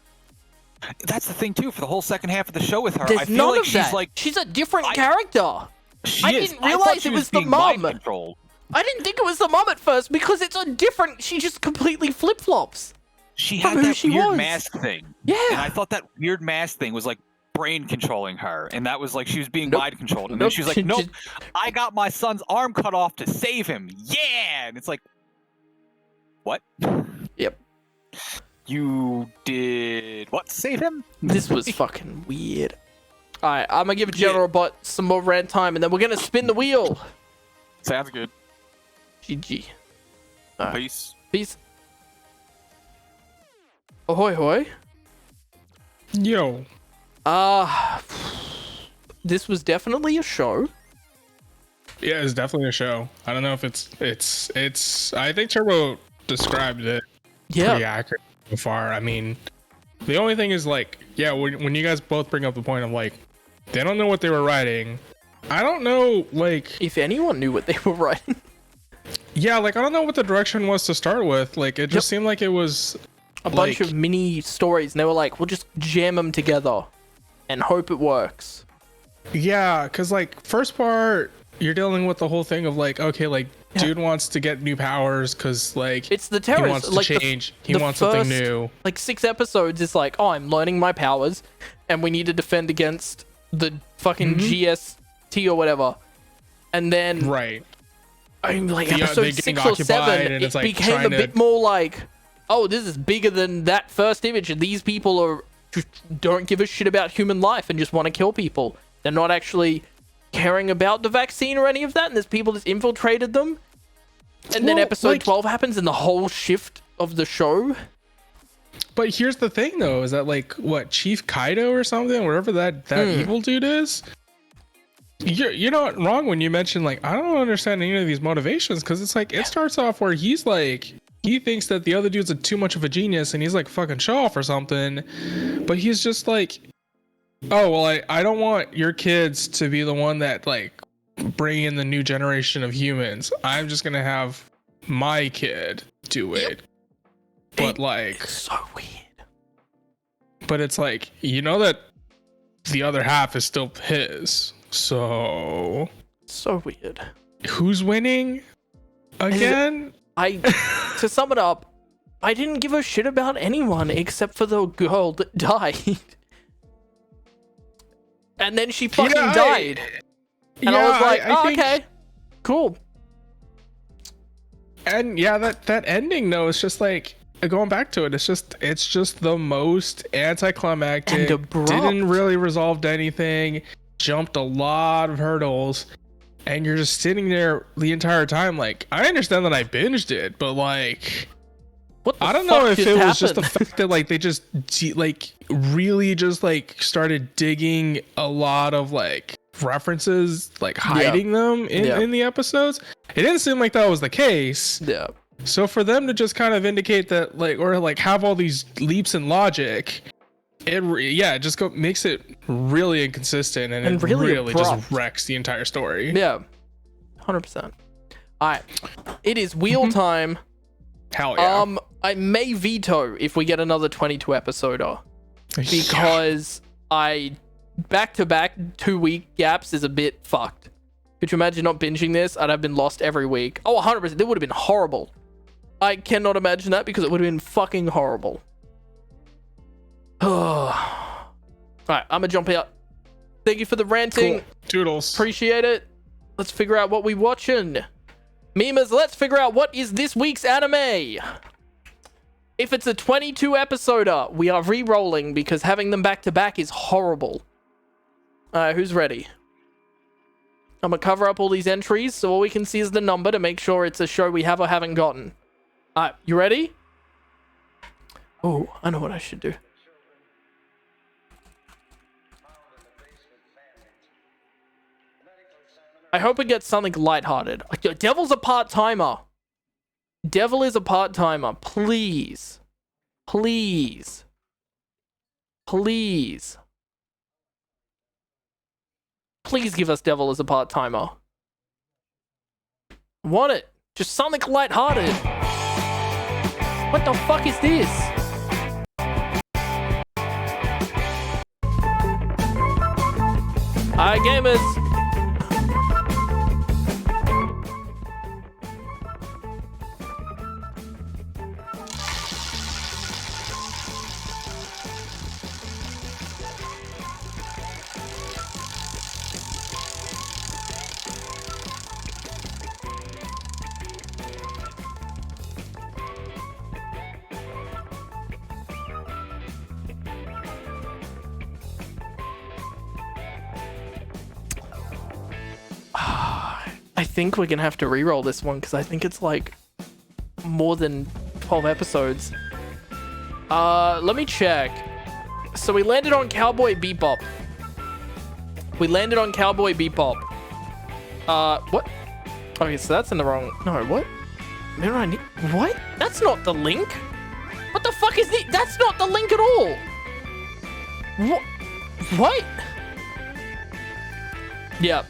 That's the thing too. For the whole second half of the show with her, I There's feel none like of she's that. like She's a different I- character. she I is. didn't I thought realize she it was the being mind mom. controlled. I didn't think it was the mom at first because it's a different. She just completely flip flops. She From had who that she weird was. mask thing. Yeah. And I thought that weird mask thing was like brain controlling her, and that was like she was being Nope. mind controlled. And Nope. then she's like, She "Nope, just- I got my son's arm cut off to save him." Yeah, and it's like, what? Yep. You did what to save him? This was fucking weird. All right, I'm gonna give General Bot some more rant time, and then we're gonna spin the wheel. Sounds good. GG. Peace. Peace. Ahoy, hoy. Yo. This was definitely a show. Yeah, it's definitely a show. I don't know if it's. I think Turbo described it pretty Yeah. accurate so far. I mean, the only thing is like, yeah, when you guys both bring up the point of like, they don't know what they were writing. I don't know, like, If anyone knew what they were writing. yeah, like I don't know what the direction was to start with. Like, it just seemed like it was A bunch of mini stories, and they were like, we'll just jam them together and hope it works. Yeah, because like first part, you're dealing with the whole thing of like, okay, like dude wants to get new powers because like It's the he terrorists. wants to like change. He the wants something first, new. Like 6 episodes is like, oh, I'm learning my powers, and we need to defend against the fucking GST or whatever. And then Right. I'm like Yeah, episode they're getting 6 or occupied, 7, and it it's, like, became a trying to- bit more like, oh, this is bigger than that first image, and these people are just don't give a shit about human life and just want to kill people. They're not actually caring about the vaccine or any of that, and there's people that's infiltrated them. And then Well, episode like- 12 happens, and the whole shift of the show. But here's the thing though, is that like what Chief Kaido or something, whatever that evil dude is. You're not wrong when you mention like I don't understand any of these motivations because it's like it starts off where he's like he thinks that the other dude's too much of a genius and he's like fucking show off or something, but he's just like, oh well, I don't want your kids to be the one that like bring in the new generation of humans. I'm just gonna have my kid do it. But like, It's so weird. but it's like you know that the other half is still his. So So weird. who's winning again? To sum it up, I didn't give a shit about anyone except for the girl that died. And then she fucking Yeah, died. And I was like, oh, think- okay. Cool. And yeah, that ending though is just like going back to it. It's just the most anticlimactic. And abrupt. Didn't really resolve anything. Jumped a lot of hurdles, and you're just sitting there the entire time. Like I understand that I binged it, but like What the I don't fuck know if just it was just the happened? fact that like they just like really just like started digging a lot of like references, like hiding them in the episodes. It didn't seem like that was the case. Yeah. So for them to just kind of indicate that like or like have all these leaps in logic, it just makes it really inconsistent and it really really just abrupt. wrecks the entire story. Yeah. 100%. Alright. It is wheel time. Hell yeah. I may veto if we get another 22 episoder. Because I back-to-back 2-week gaps is a bit fucked. Could you imagine not binging this? I'd have been lost every week. Oh, 100%. That would have been horrible. I cannot imagine that because it would have been fucking horrible. Alright, I'm gonna jump out. Thank you for the ranting. Cool. Toodles. Appreciate it. Let's figure out what we watching. Memers, let's figure out what is this week's anime. If it's a 22 episoder, we are re-rolling because having them back to back is horrible. Who's ready? I'm gonna cover up all these entries so all we can see is the number to make sure it's a show we have or haven't gotten. You ready? Oh, I know what I should do. I hope it gets something lighthearted. Devil's a part-timer. Devil is a part-timer. Please. Please. Please. Please give us Devil as a part-timer. Want it. Just something lighthearted. What the fuck is this? Alright, gamers. I think we're gonna have to re-roll this one because I think it's like more than 12 episodes. Let me check. So we landed on Cowboy Bebop. What? Okay, so that's in the wrong. No, what? What? That's not the link. What the fuck is the? That's not the link at all. What? What? Yep.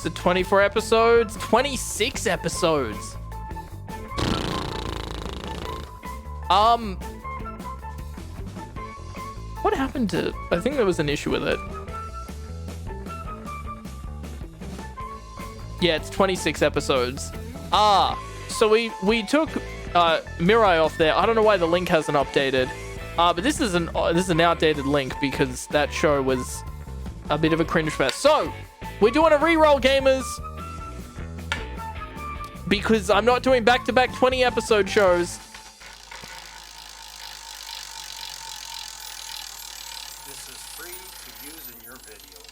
So 24 episodes, 26 episodes. What happened to? I think there was an issue with it. Yeah, it's 26 episodes. So we took Mirai off there. I don't know why the link hasn't updated. But this is an outdated link because that show was a bit of a cringe fest. So we're doing a reroll, gamers, because I'm not doing back-to-back 20 episode shows. This is free to use in your videos.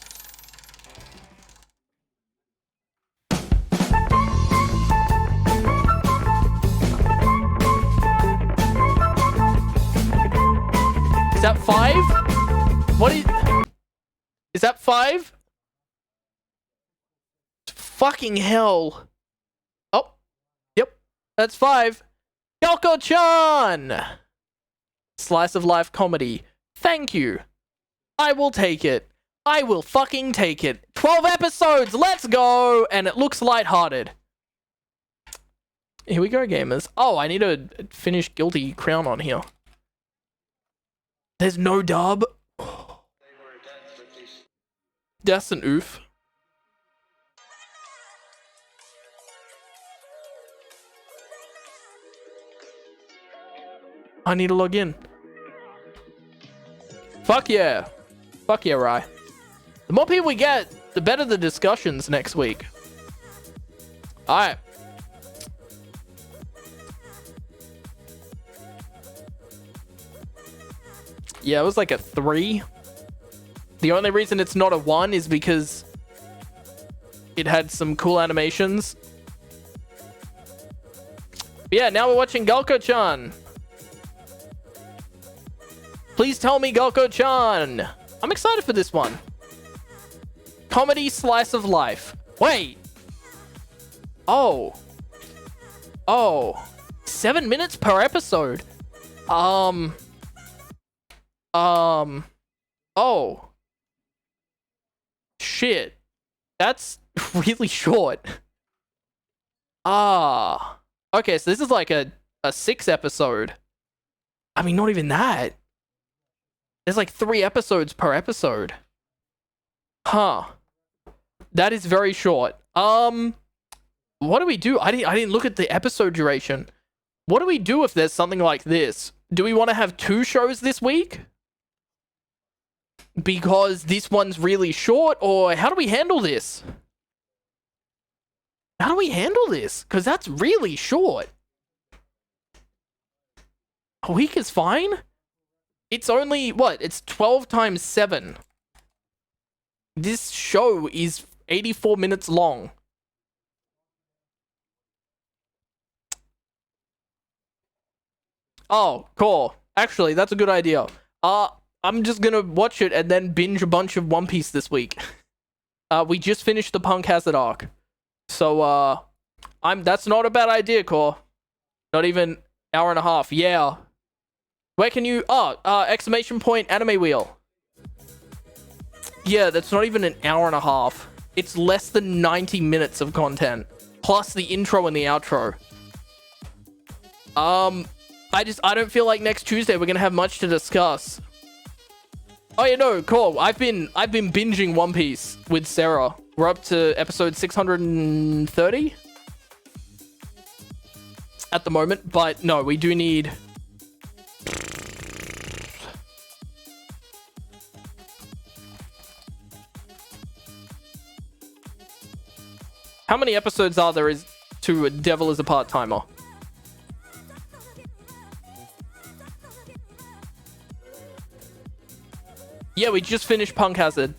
Is that 5? What is that 5? Fucking hell. Oh, yep, that's 5. Galko-chan! Slice of life comedy. Thank you. I will take it. I will fucking take it. 12 episodes, let's go! And it looks lighthearted. Here we go, gamers. Oh, I need to finish Guilty Crown on here. There's no dub. That's an oof. I need to log in. Fuck yeah. Fuck yeah, Rai. The more people we get, the better the discussions next week. Alright. Yeah, it was like a 3. The only reason it's not a 1 is because it had some cool animations. But yeah, now we're watching Galko-chan. Please tell me Galko-chan. I'm excited for this one. Comedy slice of life. Wait. Oh. 7 minutes per episode. Oh. Shit. That's really short. Okay, so this is like a 6 episode. I mean, not even that. There's like 3 episodes per episode. Huh. That is very short. What do we do? I didn't look at the episode duration. What do we do if there's something like this? Do we want to have 2 shows this week? Because this one's really short, or how do we handle this? How do we handle this? Because that's really short. A week is fine? It's only, what? It's 12 times 7. This show is 84 minutes long. Oh, cool. Actually, that's a good idea. I'm just gonna watch it and then binge a bunch of One Piece this week. We just finished the Punk Hazard arc. So, that's not a bad idea, Core. Not even hour and a half. Yeah. Where can you... exclamation point anime wheel. Yeah, that's not even an hour and a half. It's less than 90 minutes of content. Plus the intro and the outro. I don't feel like next Tuesday we're gonna have much to discuss. Oh yeah, no, cool. I've been binging One Piece with Sarah. We're up to episode 630 at the moment, but no, we do need. How many episodes are there to Devil is a Part-Timer? Yeah, we just finished Punk Hazard.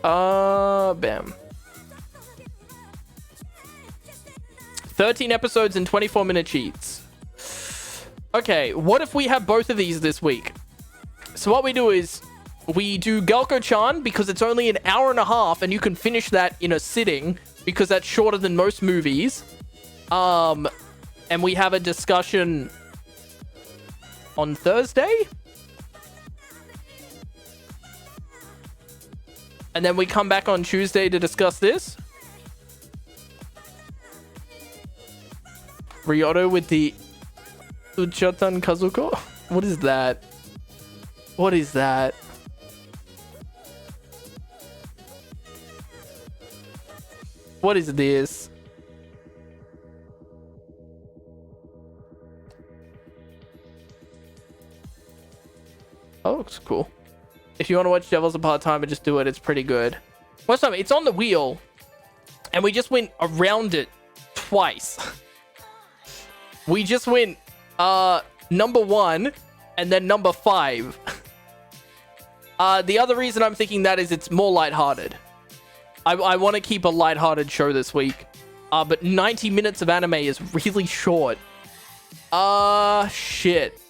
Bam. 13 episodes and 24-minute cheats. Okay, what if we have both of these this week? So what we do is we do Galko-chan because it's only an hour and a half and you can finish that in a sitting because that's shorter than most movies. And we have a discussion on Thursday. And then we come back on Tuesday to discuss this. Ryoto with the Uchatan Kazuko? What is that? What is that? What is this? Oh, looks cool. If you want to watch Devils a Part-Timer, just do it. It's pretty good. What's up? It's on the wheel. And we just went around it twice. We just went number 1 and then number 5. The other reason I'm thinking that is it's more lighthearted. I want to keep a lighthearted show this week. But 90 minutes of anime is really short. Shit.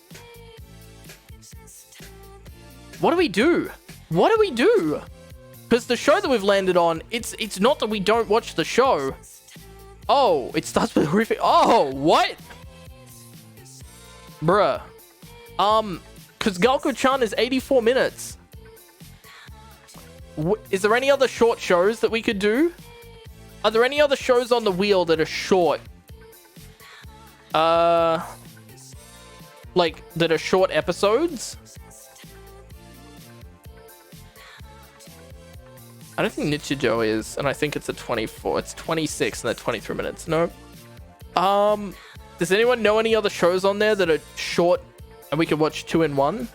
What do we do? What do we do? Because the show that we've landed on, it's not that we don't watch the show. Oh, it starts with horrific. Oh, what? Bruh. Because Galko-chan is 84 minutes. Is there any other short shows that we could do? Are there any other shows on the wheel that are short? Like, that are short episodes? I don't think Nichijou is, and I think it's a 24. It's 26 and they're 23 minutes. No. Does anyone know any other shows on there that are short and we could watch 2 in 1?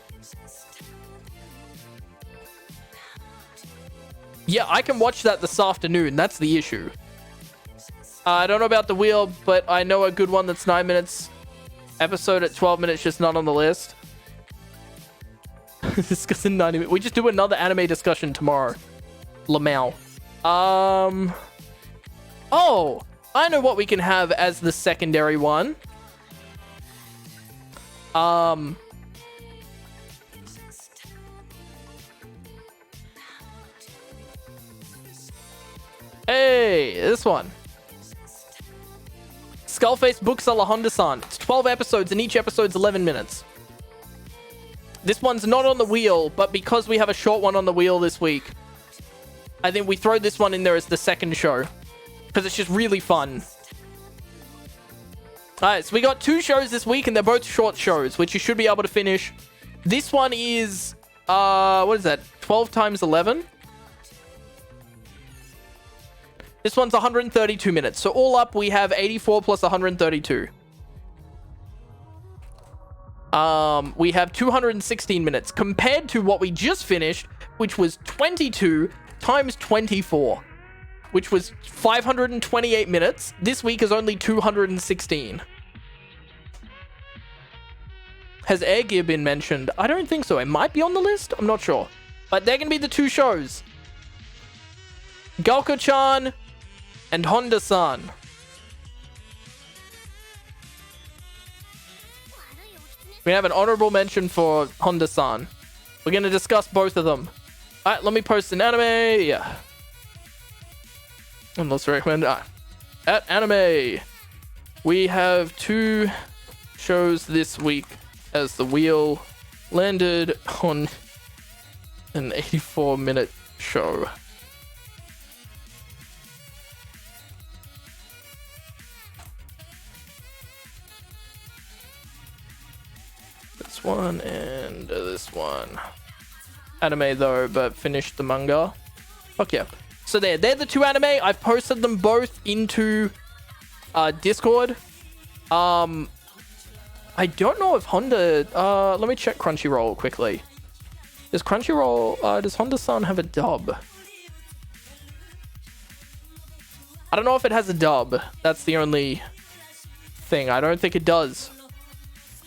Yeah, I can watch that this afternoon. That's the issue. I don't know about the wheel, but I know a good one that's 9 minutes. Episode at 12 minutes, just not on the list. Discussing 90 minutes. We just do another anime discussion tomorrow. Lamau. Oh, I know what we can have as the secondary one. Hey, this one. Skullface Bookseller Honda-san. It's 12 episodes and each episode's 11 minutes. This one's not on the wheel, but because we have a short one on the wheel this week, I think we throw this one in there as the second show. Because it's just really fun. Alright, so we got 2 shows this week and they're both short shows, which you should be able to finish. This one is, what is that? 12 times 11? This one's 132 minutes. So all up, we have 84 plus 132. We have 216 minutes compared to what we just finished, which was 22 times 24, which was 528 minutes. This week is only 216. Has Air Gear been mentioned? I don't think so. It might be on the list. I'm not sure. But they're going to be the 2 shows. Galko-chan and Honda-san. We have an honorable mention for Honda-san. We're going to discuss both of them. Alright, let me post an anime. Yeah. And let's recommend at anime. We have 2 shows this week as the wheel landed on an 84-minute show. this one and this one. Anime though, but finished the manga. Fuck yeah. So they're the two anime. I've posted them both into Discord. I don't know if Honda... let me check Crunchyroll quickly. Does Crunchyroll... does Honda-san have a dub? I don't know if it has a dub. That's the only thing. I don't think it does.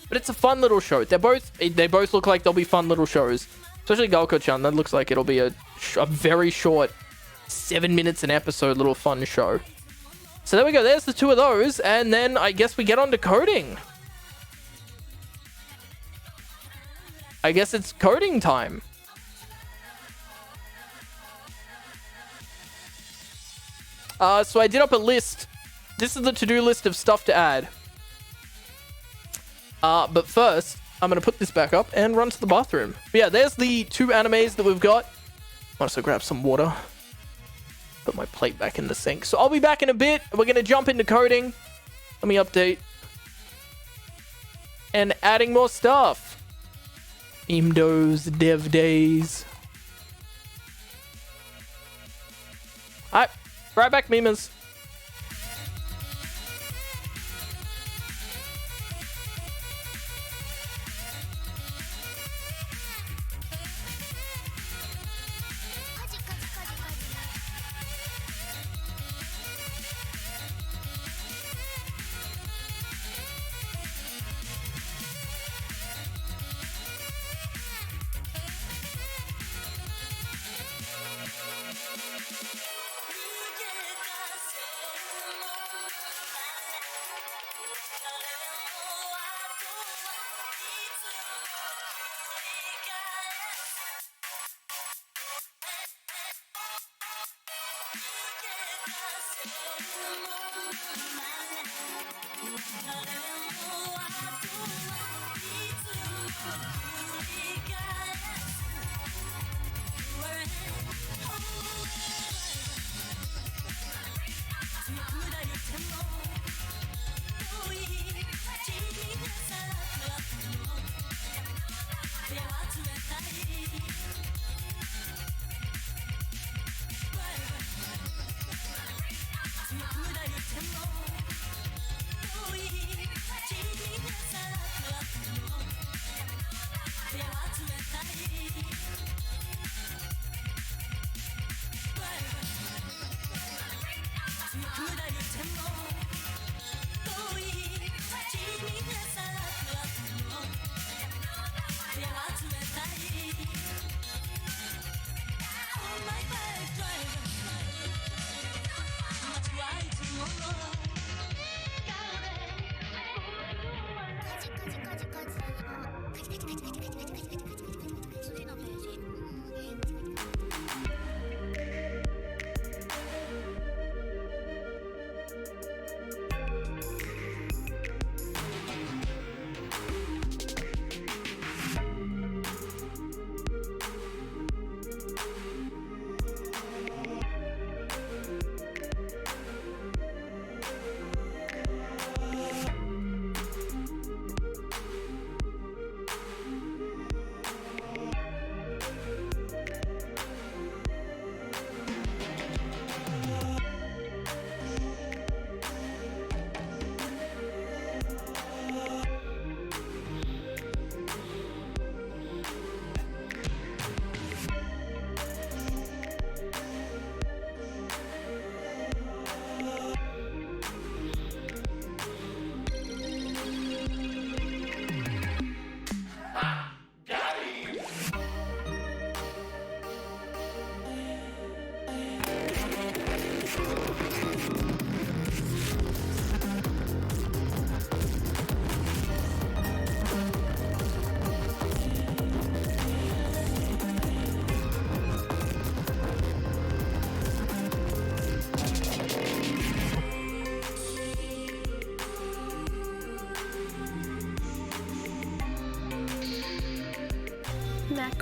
But it's a fun little show. They both look like they'll be fun little shows. Especially Galko-chan. That looks like it'll be a very short 7 minutes an episode little fun show. So there we go. There's the two of those. And then I guess we get on to coding. I guess it's coding time. So I did up a list. This is the to-do list of stuff to add. But first, I'm going to put this back up and run to the bathroom. But yeah, there's the two animes that we've got. I want to grab some water. Put my plate back in the sink. So I'll be back in a bit. We're going to jump into coding. Let me update. And adding more stuff. Imdo's dev days. Alright, right back, memers.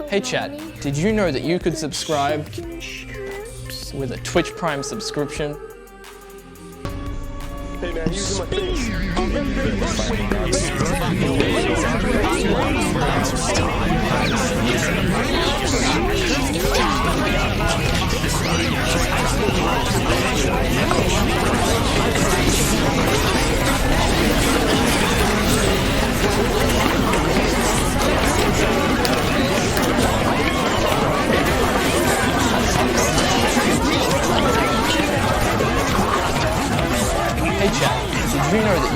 Hey chat, did you know that you could subscribe with a Twitch Prime subscription? Hey man, using my face.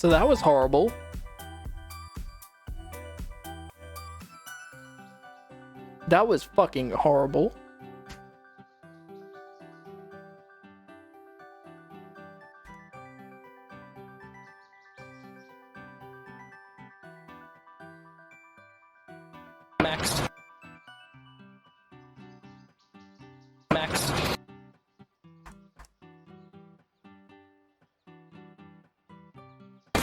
So that was horrible. That was fucking horrible. Max. Max.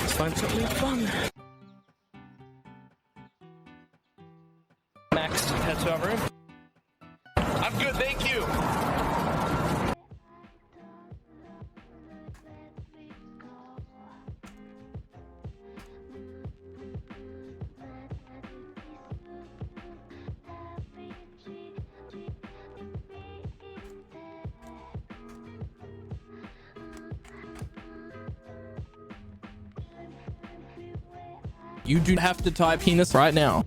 Let's find something fun. Max, head to our room. I'm good, thank you. You do have to type penis right now.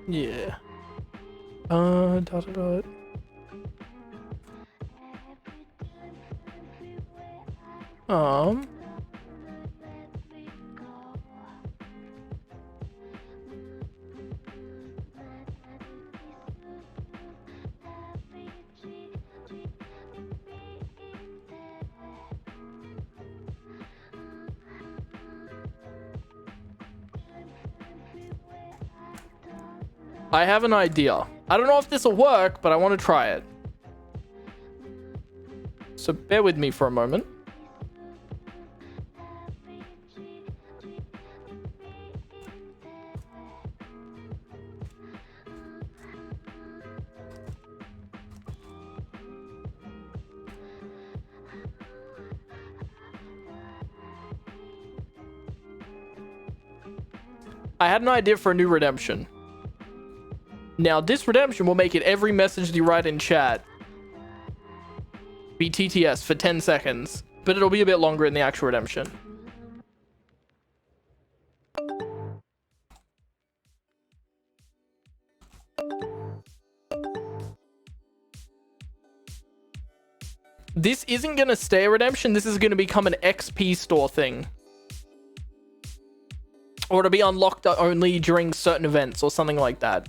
Yeah. Dot. I have an idea. I don't know if this will work, but I want to try it. So bear with me for a moment. I had an idea for a new redemption. Now, this redemption will make it every message you write in chat be TTS for 10 seconds, but it'll be a bit longer in the actual redemption. This isn't going to stay a redemption. This is going to become an XP store thing. Or it'll be unlocked only during certain events or something like that.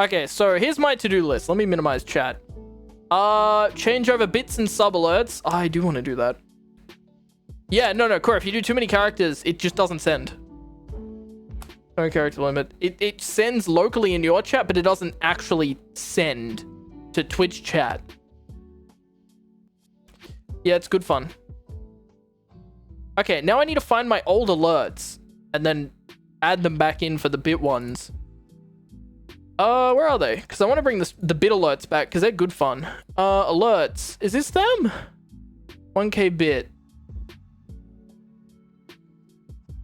Okay, so here's my to-do list. Let me minimize chat. Change over bits and sub alerts. I do want to do that. Yeah, no, Core, if you do too many characters, it just doesn't send. No character limit. It sends locally in your chat, but it doesn't actually send to Twitch chat. Yeah, it's good fun. Okay, now I need to find my old alerts and then add them back in for the bit ones. Where are they? Because I want to bring the bit alerts back because they're good fun. Alerts. Is this them? 1K bit.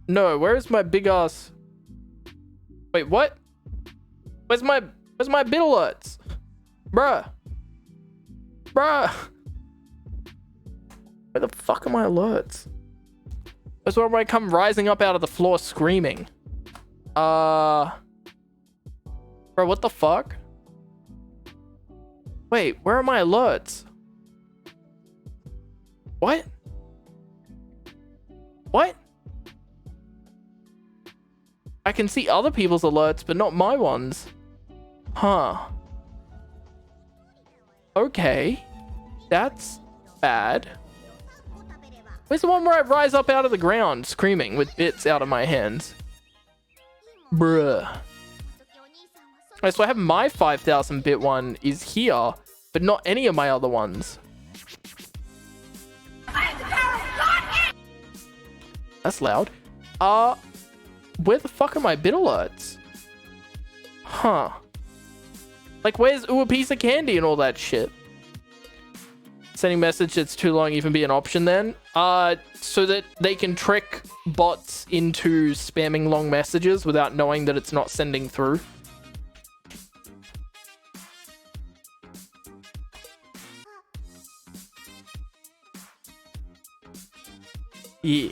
No, where is my big ass? Wait, what? Where's my bit alerts? Bruh. Where the fuck are my alerts? That's where I come rising up out of the floor screaming. Bro, what the fuck? Wait, where are my alerts? What? What? I can see other people's alerts, but not my ones. Huh. Okay. That's bad. Where's the one where I rise up out of the ground screaming with bits out of my hands? Bruh. Alright, so I have my 5,000 bit one is here, but not any of my other ones. That's loud. Where the fuck are my bit alerts? Huh. Like, where's ooh, a piece of candy and all that shit? Sending message that's too long even be an option then? So that they can trick bots into spamming long messages without knowing that it's not sending through. Yeah.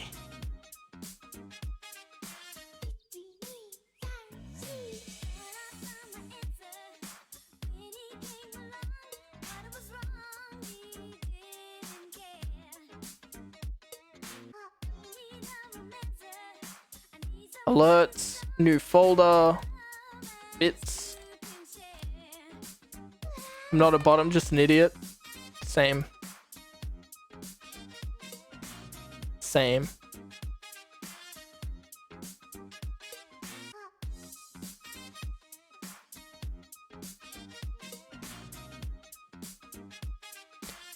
Alerts, new folder, bits. I'm not a bot, I'm just an idiot. Same. Same.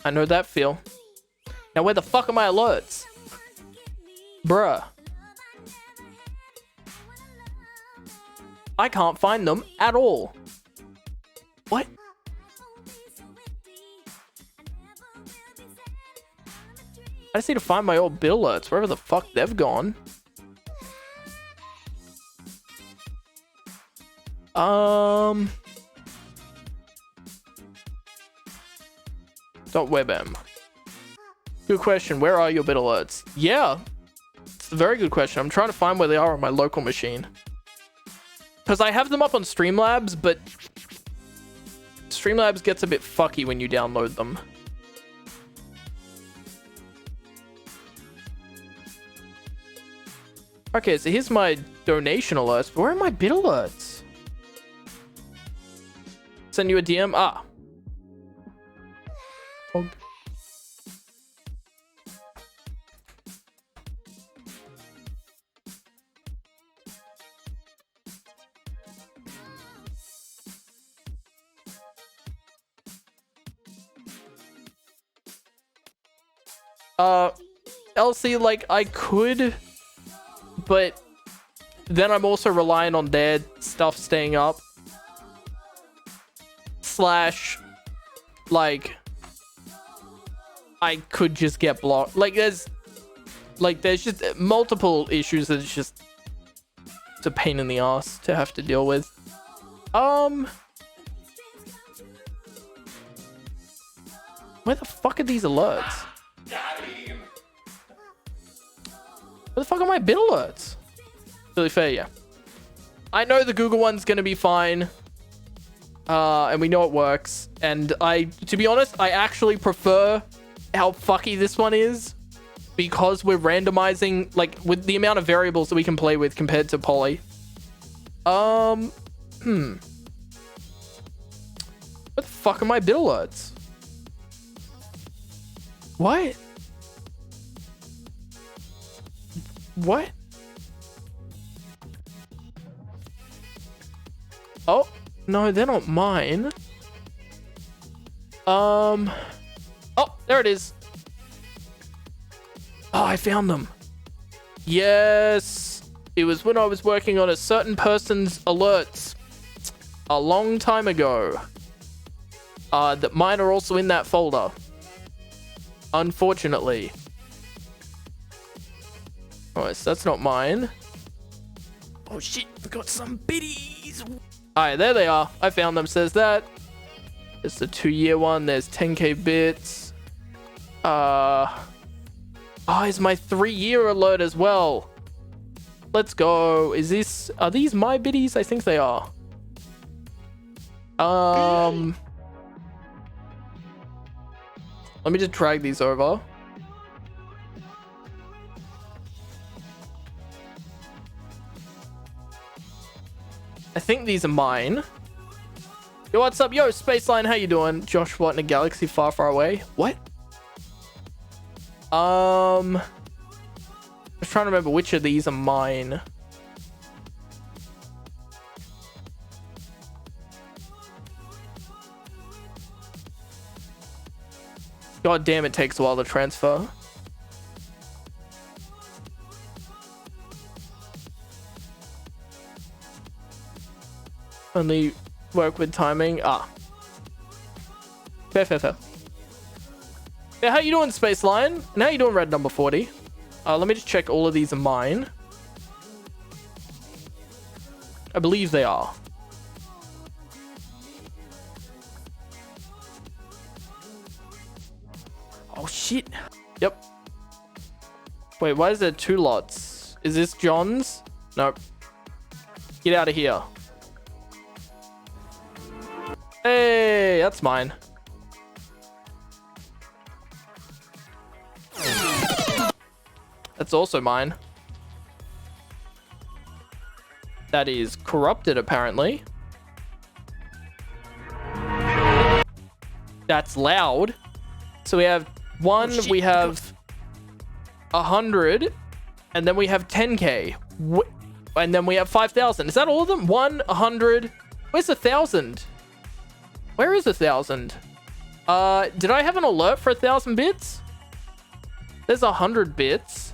I know that feel. Now where the fuck are my alerts? Bruh. I can't find them at all. What? I just need to find my old bill alerts, wherever the fuck they've gone. .webm. Good question. Where are your bit alerts? Yeah, it's a very good question. I'm trying to find where they are on my local machine. Because I have them up on Streamlabs, but Streamlabs gets a bit fucky when you download them. Okay, so here's my donation alerts. But where are my bit alerts? Send you a DM? Ah. LC, like, I could, but then I'm also relying on their stuff staying up. Slash, like, I could just get blocked. Like, there's just multiple issues that it's a pain in the ass to have to deal with. Where the fuck are these alerts? Where the fuck are my bit alerts? Really fair, yeah. I know the Google one's gonna be fine. And we know it works. And to be honest, I actually prefer how fucky this one is. Because we're randomizing, like, with the amount of variables that we can play with compared to Poly. fuck are my bit alerts? What? What? Oh, no, they're not mine. Oh, there it is. Oh, I found them. Yes. It was when I was working on a certain person's alerts a long time ago. That mine are also in that folder. Unfortunately. Oh, so that's not mine. Oh shit, we got some biddies. Alright, there they are. I found them, says that. It's the 2-year one. There's 10k bits. Oh, it's my 3-year alert as well. Let's go. Are these my biddies? I think they are. Let me just drag these over. I think these are mine. Yo, what's up? Yo, Spaceline, how you doing? Josh, what, in a galaxy far, far away? What? I'm just trying to remember which of these are mine. God damn, it takes a while to transfer. Only work with timing. Ah. Fair. Yeah, how you doing, Space Lion? And how you doing, Red Number 40? Let me just check all of these are mine. I believe they are. Oh, shit. Yep. Wait, why is there 2 lots? Is this John's? Nope. Get out of here. Hey, that's mine. That's also mine. That is corrupted, apparently. That's loud. So we have 1, we have 100, and then we have 10k. And then we have 5,000. Is that all of them? 1, 100. Where's 1,000? Where is 1,000? Did I have an alert for 1,000 bits? There's 100 bits.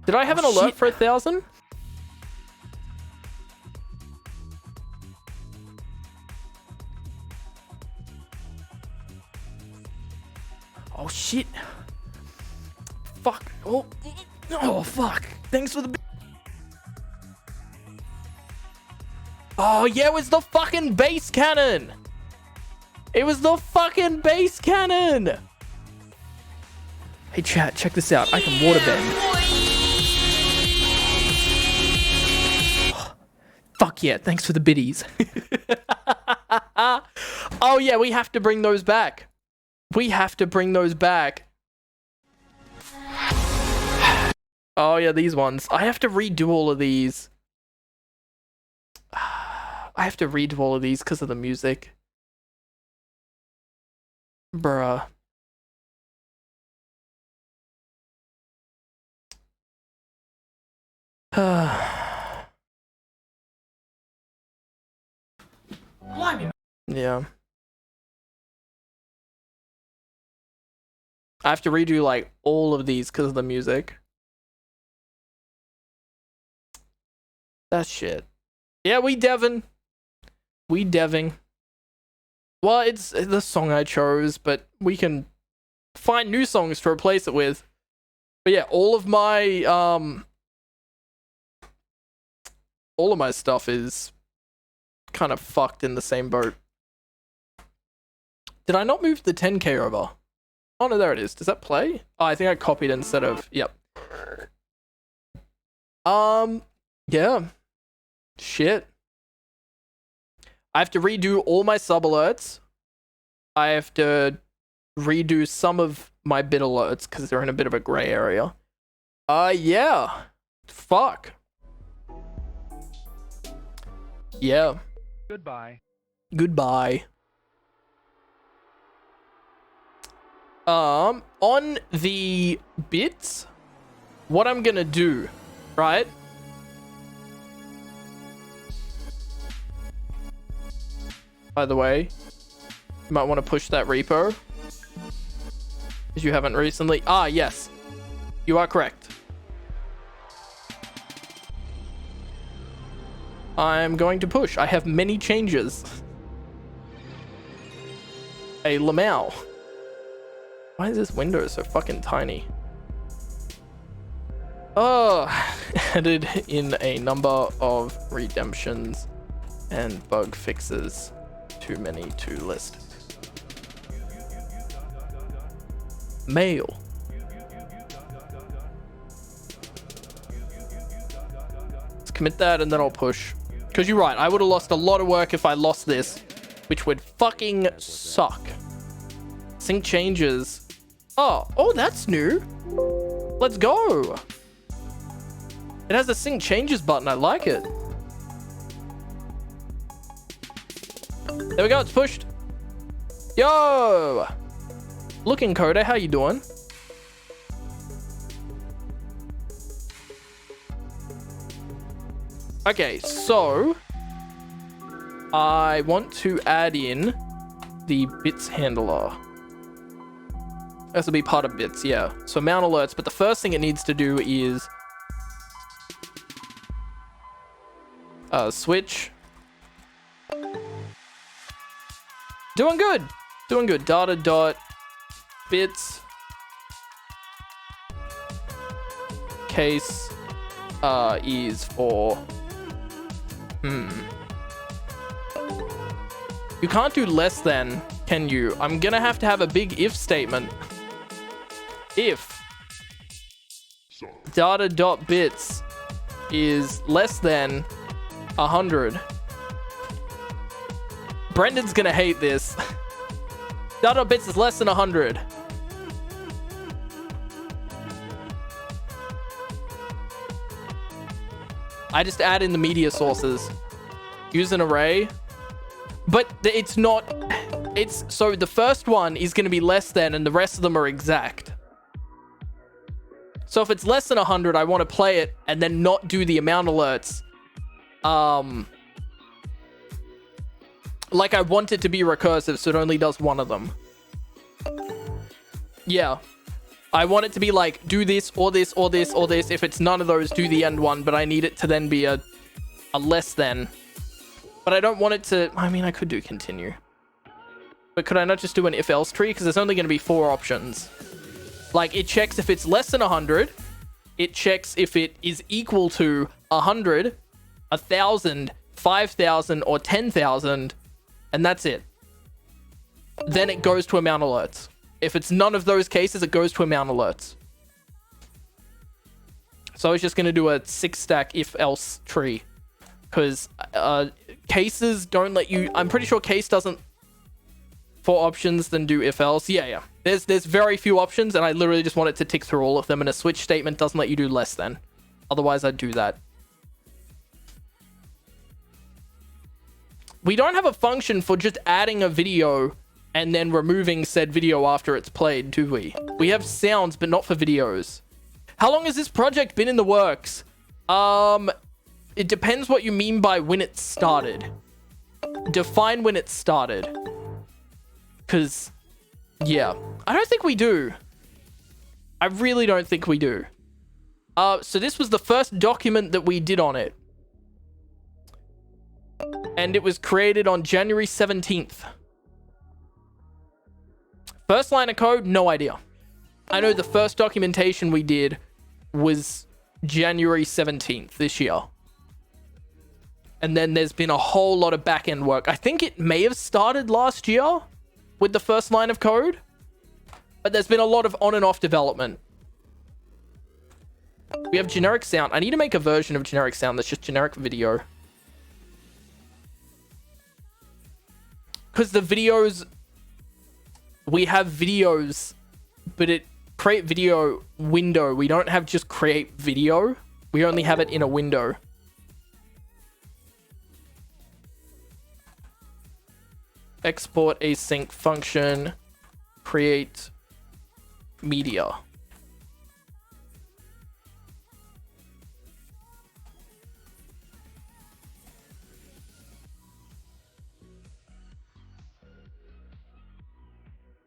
Did I have an alert for 1,000? Oh shit. Fuck. Oh fuck. Thanks for the... Oh yeah, it was the fucking base cannon. It was the fucking base cannon. Hey chat, check this out. I can waterbend. Fuck yeah, thanks for the biddies. Oh yeah, we have to bring those back. We have to bring those back. Oh yeah, these ones. I have to redo all of these. I have to redo all of these because of the music. Bruh. Yeah. I have to redo like all of these because of the music. That shit. Yeah, we devin. Well, it's the song I chose, but we can find new songs to replace it with. But yeah, all of my stuff is kind of fucked in the same boat. Did I not move the 10k over? Oh no, there it is. Does that play? Oh, I think I copied instead of... Yep. Yeah. Shit. I have to redo all my sub alerts. I have to redo some of my bit alerts because they're in a bit of a gray area. Yeah. Fuck. Yeah. Goodbye. Goodbye. On the bits, what I'm gonna do, right? By the way, you might want to push that repo. Because you haven't recently. Ah, yes. You are correct. I'm going to push. I have many changes. A Lamau. Why is this window so fucking tiny? Oh, added in a number of redemptions and bug fixes. Too many to list. Mail. Let's commit that and then I'll push. Because you're right, I would have lost a lot of work if I lost this, which would fucking suck. Sync changes. Oh, that's new. Let's go. It has a sync changes button. I like it. There we go. It's pushed. Yo. Looking Coda, how you doing? Okay, so I want to add in the bits handler. This will be part of bits, yeah. So mount alerts, but the first thing it needs to do is switch. Doing good. Doing good. Data dot bits case is for you can't do less than, can you? I'm gonna have to have a big if statement. If data dot bits is less than 100. Brendan's gonna hate this. Data dot bits is less than 100. I just add in the media sources. Use an array. But it's not... It's... So the first one is going to be less than and the rest of them are exact. So if it's less than 100, I want to play it and then not do the amount alerts. Like I want it to be recursive, so it only does one of them. Yeah. I want it to be like, do this, or this, or this, or this. If it's none of those, do the end one, but I need it to then be a less than. But I don't want it to... I mean, I could do continue. But could I not just do an if-else tree? Because there's only going to be 4 options. Like, it checks if it's less than 100. It checks if it is equal to 100, 1,000, 5,000, or 10,000. And that's it. Then it goes to amount alerts. If it's none of those cases, it goes to amount alerts. So I was just going to do a 6-stack if-else tree. Because cases don't let you... I'm pretty sure case doesn't... 4 options, then do if-else. Yeah. There's very few options, and I literally just want it to tick through all of them, and a switch statement doesn't let you do less than. Otherwise, I'd do that. We don't have a function for just adding a video and then removing said video after it's played, do we? We have sounds, but not for videos. How long has this project been in the works? It depends what you mean by when it started. Define when it started. Because, yeah. I don't think we do. I really don't think we do. So this was the first document that we did on it. And it was created on January 17th. First line of code, no idea. I know the first documentation we did was January 17th this year. And then there's been a whole lot of back-end work. I think it may have started last year with the first line of code. But there's been a lot of on and off development. We have generic sound. I need to make a version of generic sound that's just generic video. Because the videos... We have videos, but it create video window. We don't have just create video. We only have it in a window. export async function, create media.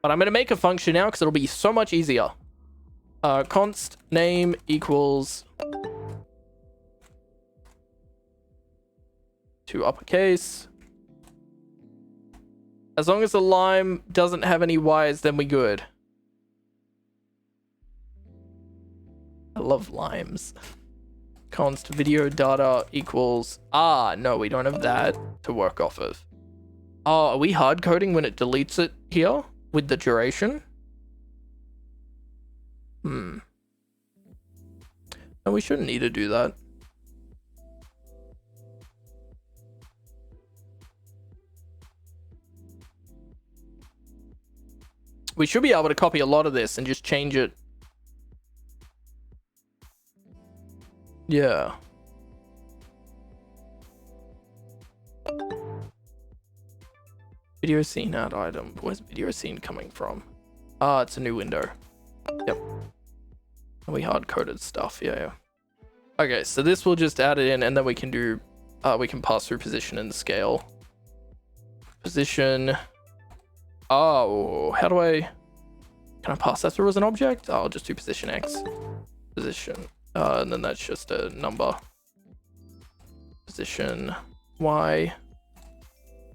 But I'm going to make a function now because it'll be so much easier. Const name equals to uppercase. As long as the lime doesn't have any Y's, then we good. I love limes. Const video data equals... no, we don't have that to work off of. Oh, are we hard coding when it deletes it here with the duration? No, we shouldn't need to do that. We should be able to copy a lot of this and just change it. Yeah. Video scene add item. Where's video scene coming from? It's a new window. Yep. We hard-coded stuff, yeah. Okay, so this will just add it in, and then we can do, we can pass through position and scale. Position. Oh, how do I, can I pass that through as an object? I'll just do position X. Position, and then that's just a number. Position Y,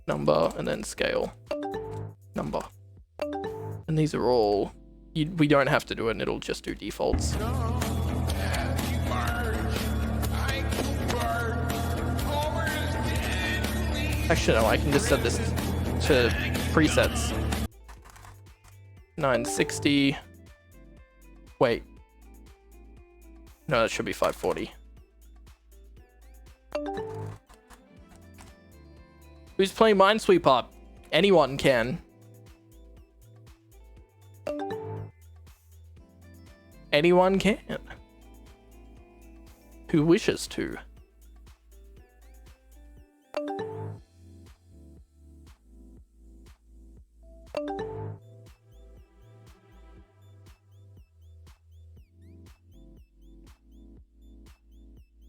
number, and then scale, number. And these are all, we don't have to do it, and it'll just do defaults. Actually, no, I can just set this to presets. 960. Wait. No, that should be 540. Who's playing Minesweeper? Anyone can. Anyone can. Who wishes to.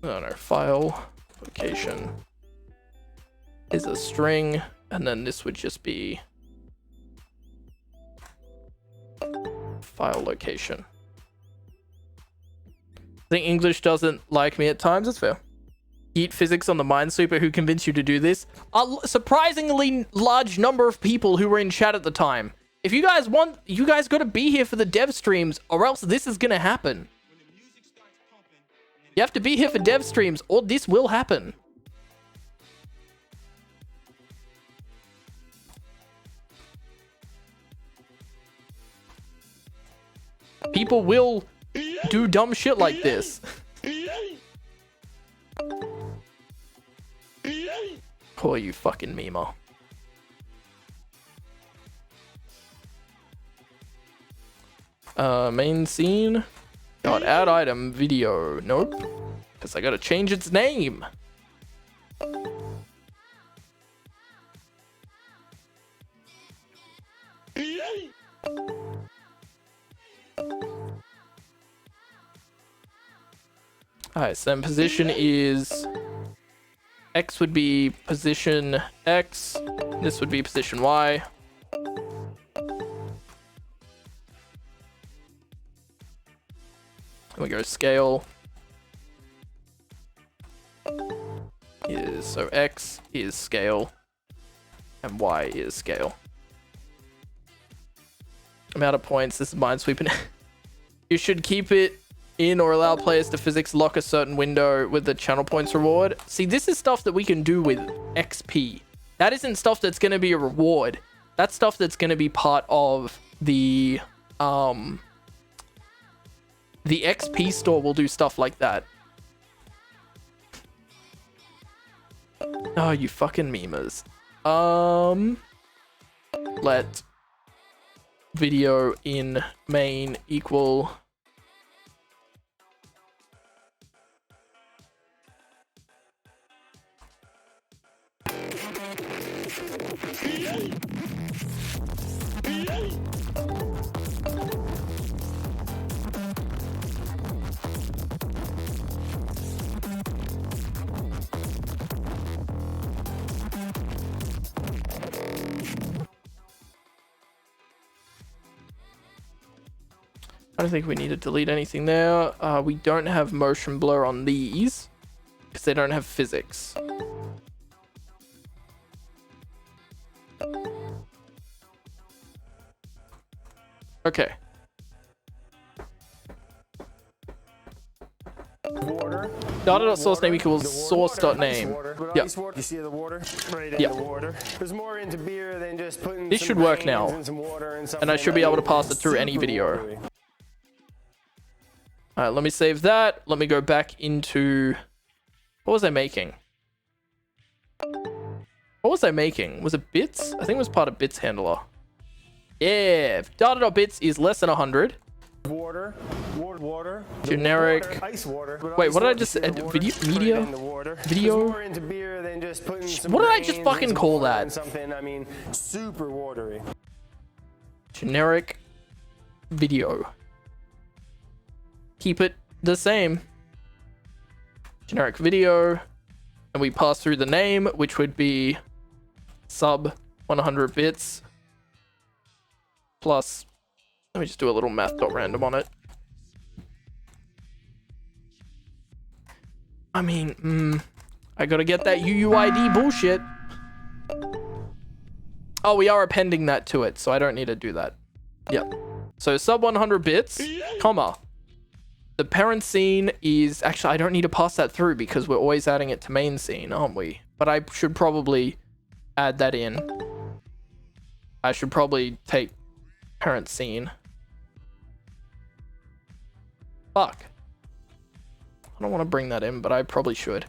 Oh no, file location is a string, and then this would just be file location. I think English doesn't like me at times, it's fair. Eat physics on the Minesweeper who convinced you to do this. A surprisingly large number of people who were in chat at the time. If you guys want, you guys gotta be here for the dev streams, or else this is gonna happen. You have to be here for dev streams, or this will happen. People will do dumb shit like this. Poor you fucking memer. Main scene. God, add item video. Nope. Because I gotta change its name. Alright, so then position is... X would be position X. This would be position Y. And we go scale. So X is scale. And Y is scale. Amount of points. This is Minesweeper. You should keep it in or allow players to physics lock a certain window with the channel points reward. See, this is stuff that we can do with XP. That isn't stuff that's going to be a reward. That's stuff that's going to be part of the XP store will do stuff like that. Oh, you fucking memers. Let video in main equal I don't think we need to delete anything there. We don't have motion blur on these because they don't have physics. Okay. Data.source name equals source.name. Yep. You see the water? Right in Yep. the water. There's more into beer than just putting This some should work grains now. and some water and And I should be able to pass it through any video. Alright, let me save that. Let me go back into... What was I making? What was I making? Was it bits? I think it was part of bits handler. Yeah, if data.bits is less than 100. Water. Generic. Water, ice water. But Wait, what did I ice just water, say? water, Video? put it Media? in the water. There's Video? more into beer than just putting some What did I just grains fucking and some call water that? and something, I mean, super watery. Generic video. Keep it the same. Generic video. And we pass through the name, which would be sub 100 bits plus, let me just do a little math.random on it. I mean, I gotta get that UUID bullshit. Oh, we are appending that to it, so I don't need to do that. Yep. So sub 100 bits, comma. The parent scene is, actually, I don't need to pass that through because we're always adding it to main scene, aren't we? But I should probably add that in. I should probably take parent scene. Fuck. I don't want to bring that in, but I probably should.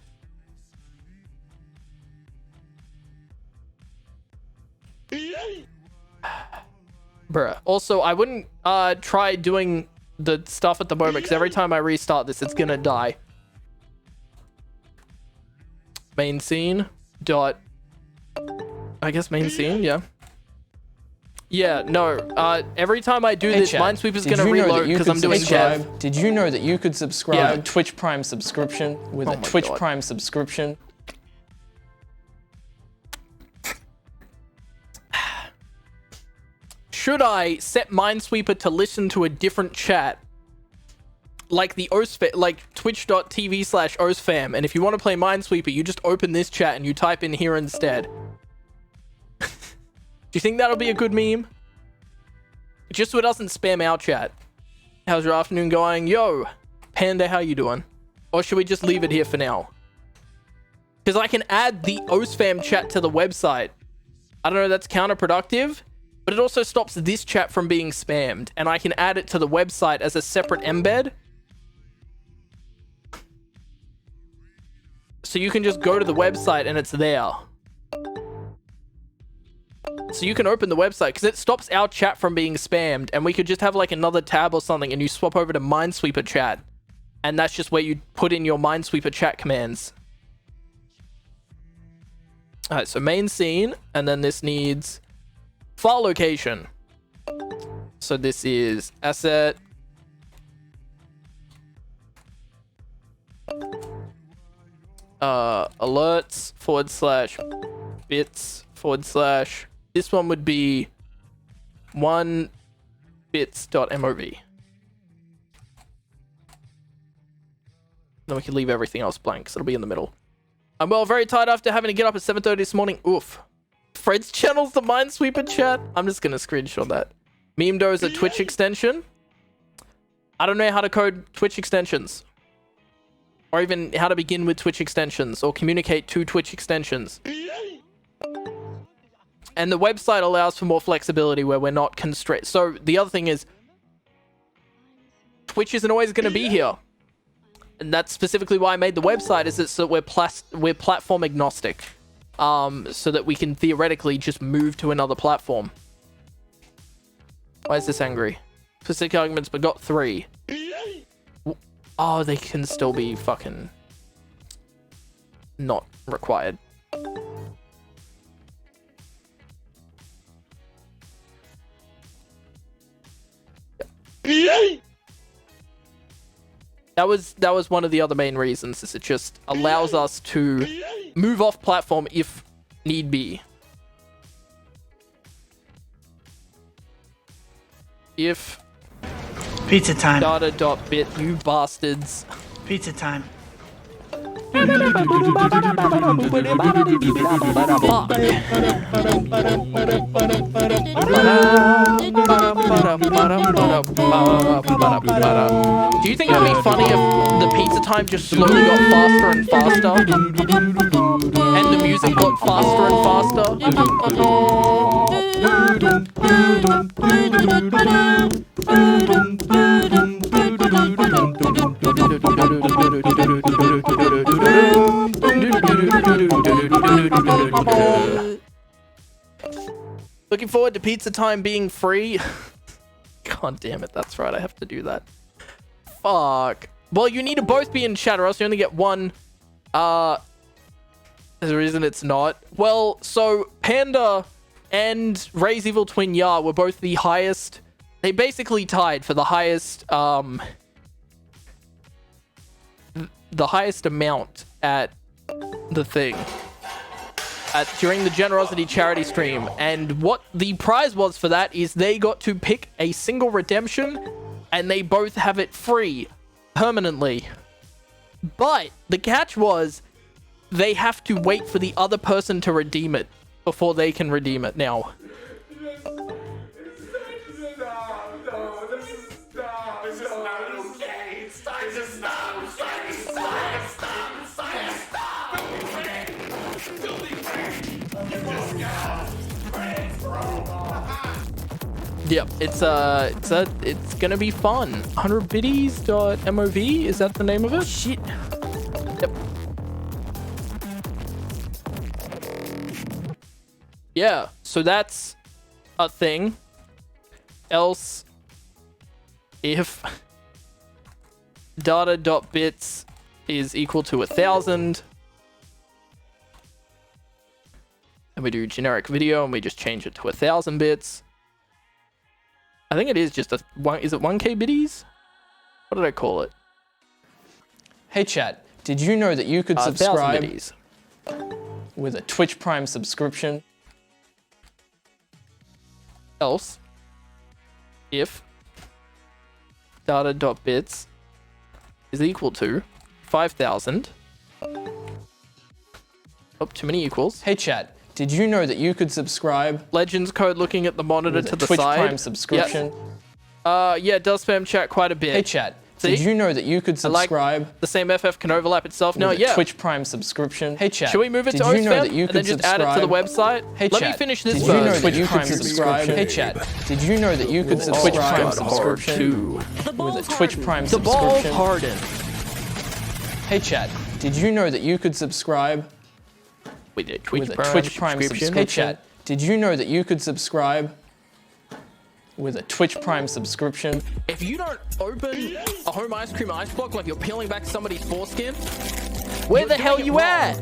Bruh. Also, I wouldn't try doing the stuff at the moment because every time I restart this, it's gonna die. Main scene dot. I guess main scene, yeah. Yeah, no. Every time I do this, Minesweeper's gonna reload because I'm doing dev. Did you know that you could subscribe Yeah. Twitch Prime subscription with Oh a my Twitch God. Prime subscription? Should I set Minesweeper to listen to a different chat? Like the OSFam, like twitch.tv/OSFam. And if you want to play Minesweeper, you just open this chat and you type in here instead. Do you think that'll be a good meme? Just so it doesn't spam our chat. How's your afternoon going? Yo, Panda, how you doing? Or should we just leave it here for now? Because I can add the OSFam chat to the website. I don't know, that's counterproductive. But it also stops this chat from being spammed. And I can add it to the website as a separate embed. So you can just go to the website and it's there. So you can open the website because it stops our chat from being spammed. And we could just have like another tab or something and you swap over to Minesweeper chat. And that's just where you put in your Minesweeper chat commands. Alright, so main scene. And then this needs file location. So this is asset. Alerts / bits / this one would be 1 bits.mov. Then we can leave everything else blank, so it'll be in the middle. I'm very tired after having to get up at 7:30 this morning. Oof. Fred's channel's the Minesweeper chat. I'm just gonna screenshot that. Memdo is a Twitch extension. I don't know how to code Twitch extensions. Or even how to begin with Twitch extensions or communicate to Twitch extensions. And the website allows for more flexibility where we're not constrained. So the other thing is, Twitch isn't always going to be here. And that's specifically why I made the website, is that so we're platform agnostic. So that we can theoretically just move to another platform. Why is this angry? Specific arguments, but got 3. Oh, they can still be fucking not required. That was one of the other main reasons, is it just allows us to move off platform if need be. If Pizza time. data.bit, you bastards. Pizza time. Do you think it would be funny if the pizza time just slowly got faster and faster? And the music got faster and faster? Looking forward to pizza time being free. God damn it, that's right, I have to do that. Fuck. Well, you need to both be in chat or else you only get one. There's a reason it's not. Well, so Panda and Ray's Evil Twin Ya were both the highest. They basically tied for the highest, the highest amount at the thing. During the Generosity charity stream. And what the prize was for that is they got to pick a single redemption and they both have it free permanently. But the catch was they have to wait for the other person to redeem it before they can redeem it now. Yep, it's gonna be fun. 100biddies.mov, is that the name of it? Shit. Yep. Yeah, so that's a thing. Else, if data.bits is equal to 1,000, and we do generic video and we just change it to 1,000 bits. I think it is just is it 1k biddies? What did I call it? Hey chat, did you know that you could subscribe biddies with a Twitch Prime subscription? Else, if data.bits is equal to 5,000. Oh, too many equals. Hey chat, did you know that you could subscribe? Legends code looking at the monitor with to a the Twitch side. Prime subscription? Yeah, it does spam chat quite a bit. Hey chat, See? did you know that you could subscribe? Like the same FF can overlap itself. No, with a yeah. Twitch Prime subscription. Hey chat, Should we move it did to you know OSFAM that you and could then just add it to the website? Hey Let chat, me finish this did first. you know that you could subscribe? Hey chat, did you know that you could subscribe Twitch Prime subscription with a Twitch Prime The ball subscription? hardened. Hey chat, did you know that you could subscribe with a Twitch Prime subscription? Hey chat, did you know that you could subscribe with a Twitch Prime subscription? If you don't open a home ice cream ice block like you're peeling back somebody's foreskin, where the hell you at?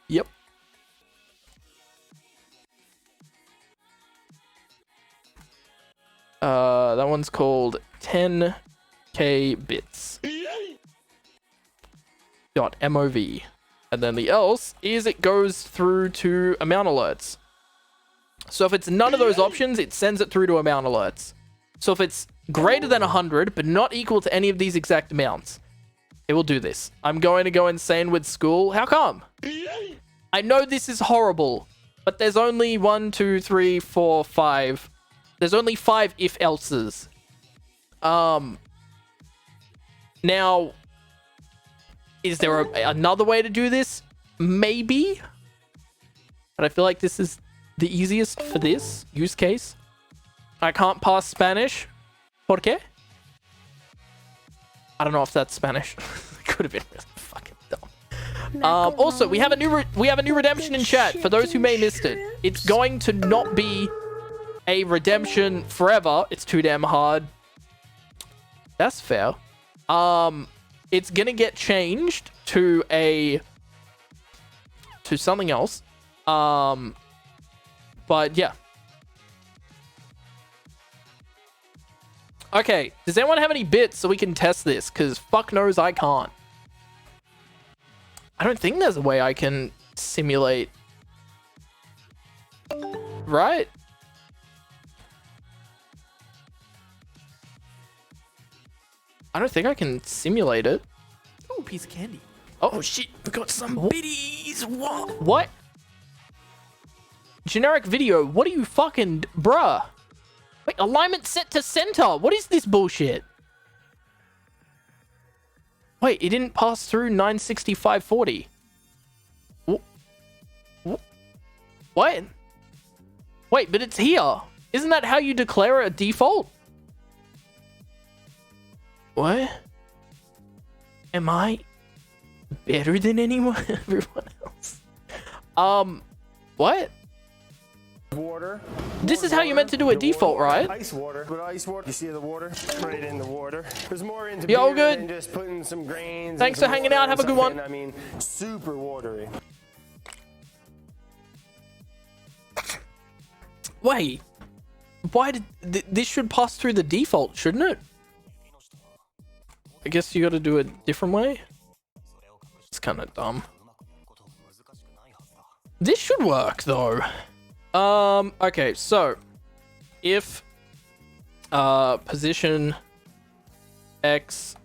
Yep. That one's called 10k bits. .mov. And then the else is it goes through to amount alerts. So if it's none of those options, it sends it through to amount alerts. So if it's greater than 100, but not equal to any of these exact amounts, it will do this. I'm going to go insane with school. How come? I know this is horrible, but there's only 1, 2, 3, 4, 5. There's only 5 if else's. Now, is there another way to do this? Maybe. But I feel like this is the easiest for this use case. I can't pass Spanish. ¿Por qué? I don't know if that's Spanish. Could have been really fucking dumb. Also, we have a new redemption in chat for those who may missed it. It's going to not be a redemption forever. It's too damn hard. That's fair. It's gonna get changed to something else. But yeah, Okay, does anyone have any bits so we can test this? Because fuck knows I can't. I don't think there's a way I can simulate. Right? I don't think I can simulate it. Oh, piece of candy. Oh shit, we got some biddies. What? What? Generic video. What are you fucking... Bruh. Wait, alignment set to center. What is this bullshit? Wait, it didn't pass through 96540. What? Wait, but it's here. Isn't that how you declare a default? What? Am I better than everyone else? What? Water. This is how you meant to do a default, right? Ice water. But ice water. You see the water? Right in the water. There's more into Yo, beer good. than just putting some grains. Thanks and for some hanging water out. and Have a good something. one. I mean, super watery. Wait. Why did... this should pass through the default, shouldn't it? I guess you gotta do it a different way? It's kind of dumb. This should work, though. Okay, so... if... position... x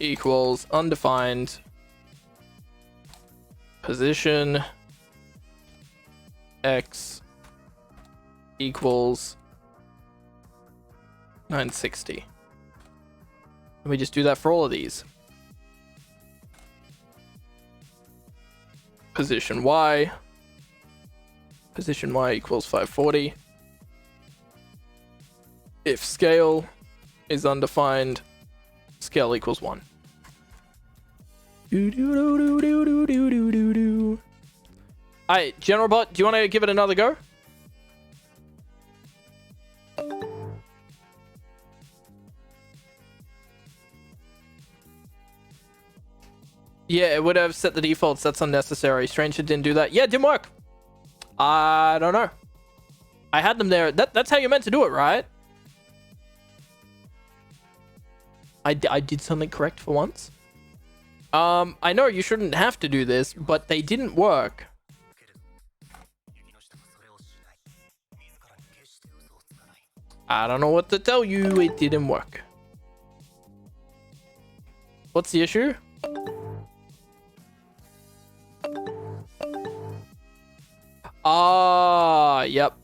equals undefined... position... x equals 960. Let me just do that for all of these. Position y equals 540. If scale is undefined, scale equals 1. Alright, General Bot, do you want to give it another go? Yeah, it would have set the defaults. That's unnecessary. Strange it didn't do that. Yeah, it didn't work. I don't know. I had them there. That's how you meant to do it, right? I did something correct for once. I know you shouldn't have to do this, but they didn't work. I don't know what to tell you. It didn't work. What's the issue? Ah, yep.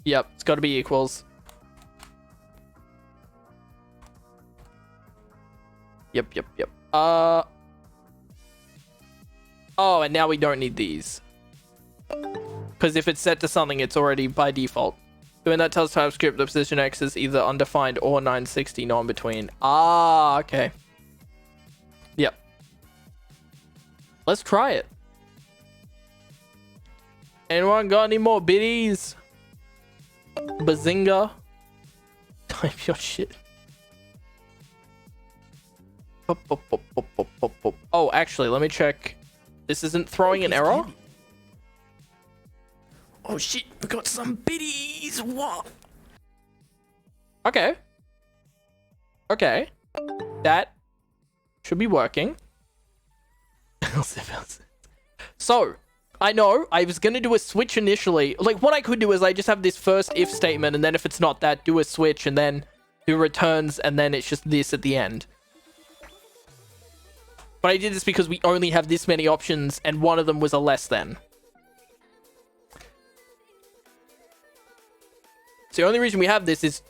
Yep, it's got to be equals. Yep. Oh, and now we don't need these. Because if it's set to something, it's already by default. Doing that tells TypeScript the position X is either undefined or 960, no in between. Ah, okay. Yep. Let's try it. Anyone got any more biddies? Bazinga. Type your shit. Oh, actually, let me check. This isn't throwing an error? Oh shit, we got some biddies. What? Okay. Okay. That should be working. So, I know I was going to do a switch initially. Like, what I could do is I just have this first if statement, and then if it's not that, do a switch, and then do returns, and then it's just this at the end. But I did this because we only have this many options, and one of them was a less than. So the only reason we have this is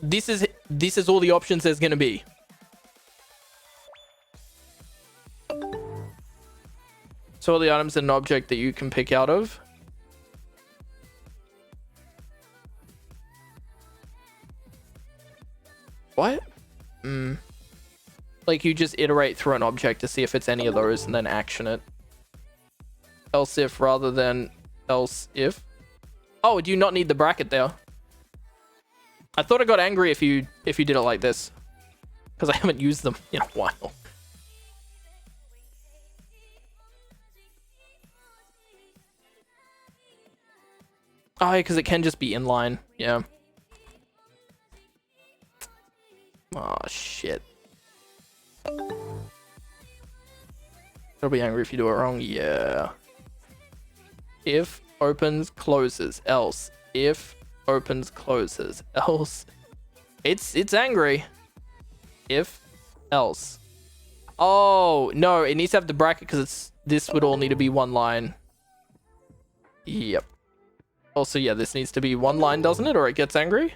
all the options there's going to be. So all the items in an object that you can pick out of. What? Like you just iterate through an object to see if it's any of those and then action it. Else if rather than else if. Oh, do you not need the bracket there? I thought I got angry if you did it like this. Because I haven't used them in a while. Oh, because it can just be inline. Yeah. Oh, shit. It'll be angry if you do it wrong. Yeah. If opens, closes, else. If opens, closes, else. It's angry. If, else. Oh, no, it needs to have the bracket because this would all need to be one line. Yep. Also, yeah, this needs to be one line, doesn't it? Or it gets angry?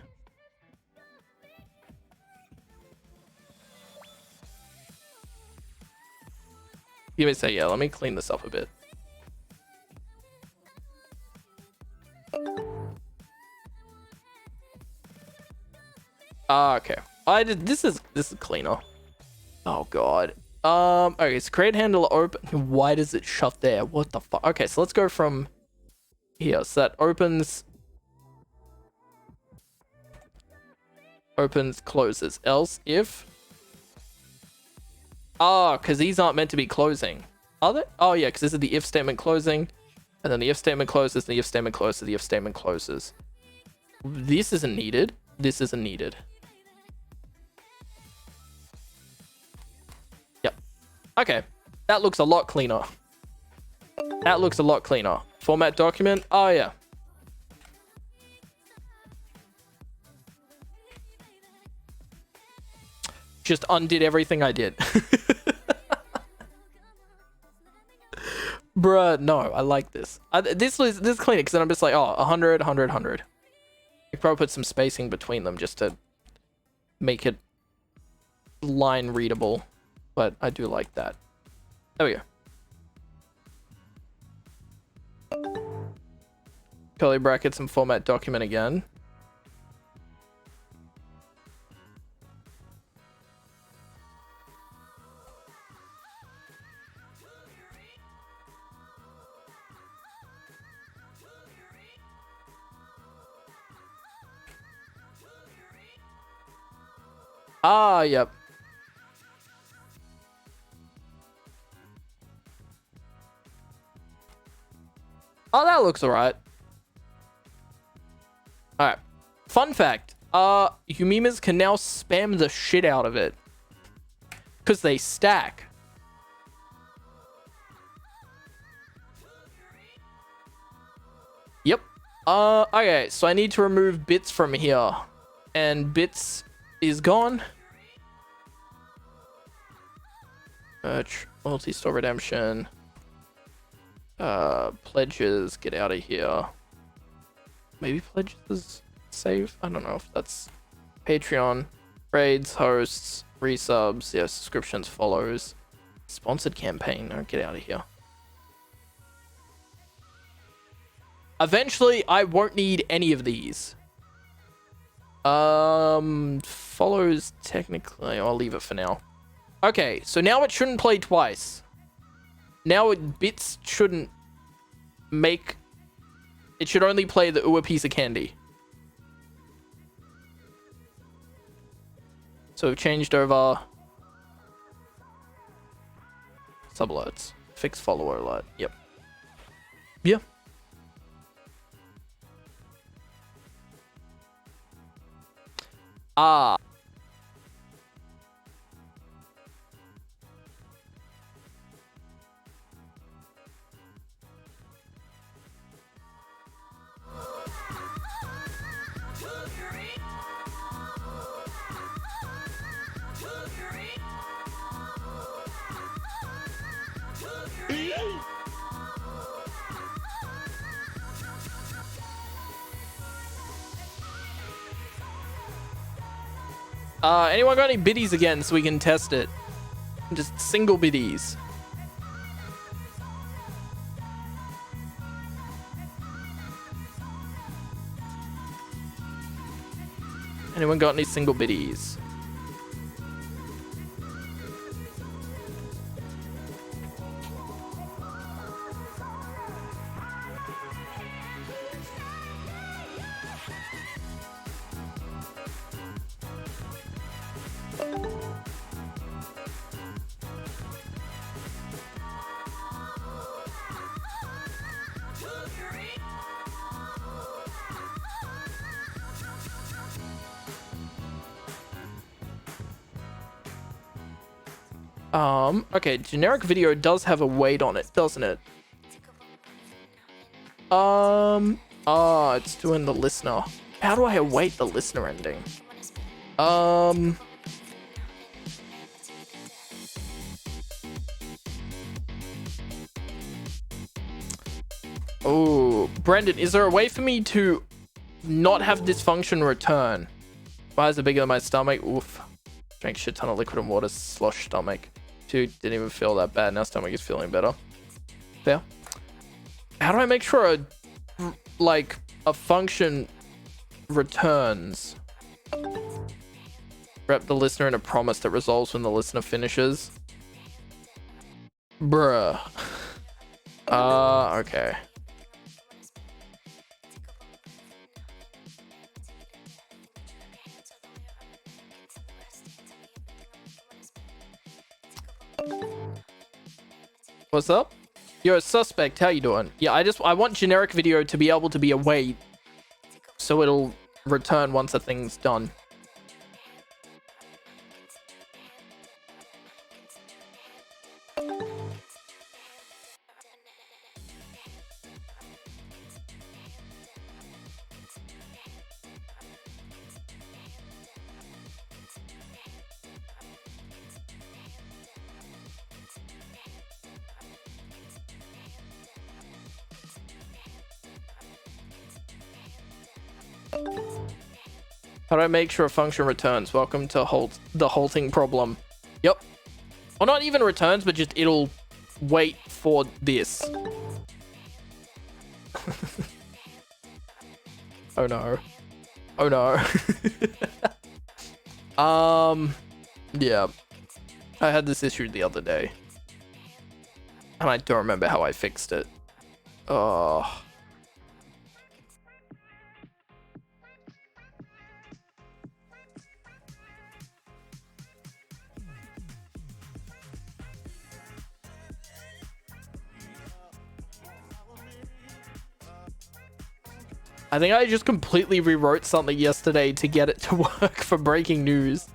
Give me a sec, yeah, let me clean this up a bit. Okay. This is cleaner. Oh god. Okay, so create handle open. Why does it shut there? What the fuck? Okay, so let's go from here. So that opens, closes. Else if. Oh, because these aren't meant to be closing. Are they? Oh yeah, because this is the if statement closing, and then the if statement closes, and the if statement closes, the if statement closes. This isn't needed. This isn't needed. Yep. Okay. That looks a lot cleaner. That looks a lot cleaner. Format document. Oh yeah. Just undid everything I did. Bruh, no, I like this. This is cleaner because then I'm just like, oh, 100, 100, 100. I could probably put some spacing between them just to make it line readable, but I do like that. There we go. Curly brackets and format document again. Ah, yep. Oh, that looks alright. Alright. Fun fact. Humimas can now spam the shit out of it. Because they stack. Yep. Okay, so I need to remove bits from here. And bits is gone. Merch, multi-store redemption. Pledges, get out of here. Maybe pledges is save? I don't know if that's Patreon. Raids, hosts, resubs, yeah, subscriptions, follows. Sponsored campaign, no, get out of here. Eventually, I won't need any of these. Follows technically, I'll leave it for now. Okay, so now it shouldn't play twice. Now bits shouldn't make, it should only play the ooh, a piece of candy. So we've changed over sub alerts, fix follower alert. Yep. Yeah. Ah. Anyone got any biddies again so we can test it? Just single biddies. Anyone got any single biddies? Okay, generic video does have a weight on it, doesn't it? It's doing the listener. How do I await the listener ending? Oh, Brendan, is there a way for me to not have this function return? Why is it bigger than my stomach? Oof. Drank shit ton of liquid and water, slosh stomach. Dude, didn't even feel that bad. Now stomach is feeling better. Fair. How do I make sure a function returns? Wrap the listener in a promise that resolves when the listener finishes. Bruh. Okay. What's up? Yo, suspect, how you doing? Yeah, I want generic video to be able to be a wait, so it'll return once a thing's done. How do I make sure a function returns? Welcome to the halting problem. Yep. Or not even returns, but just it'll wait for this. Oh no. Oh no. Yeah. I had this issue the other day. And I don't remember how I fixed it. Oh. I think I just completely rewrote something yesterday to get it to work for breaking news.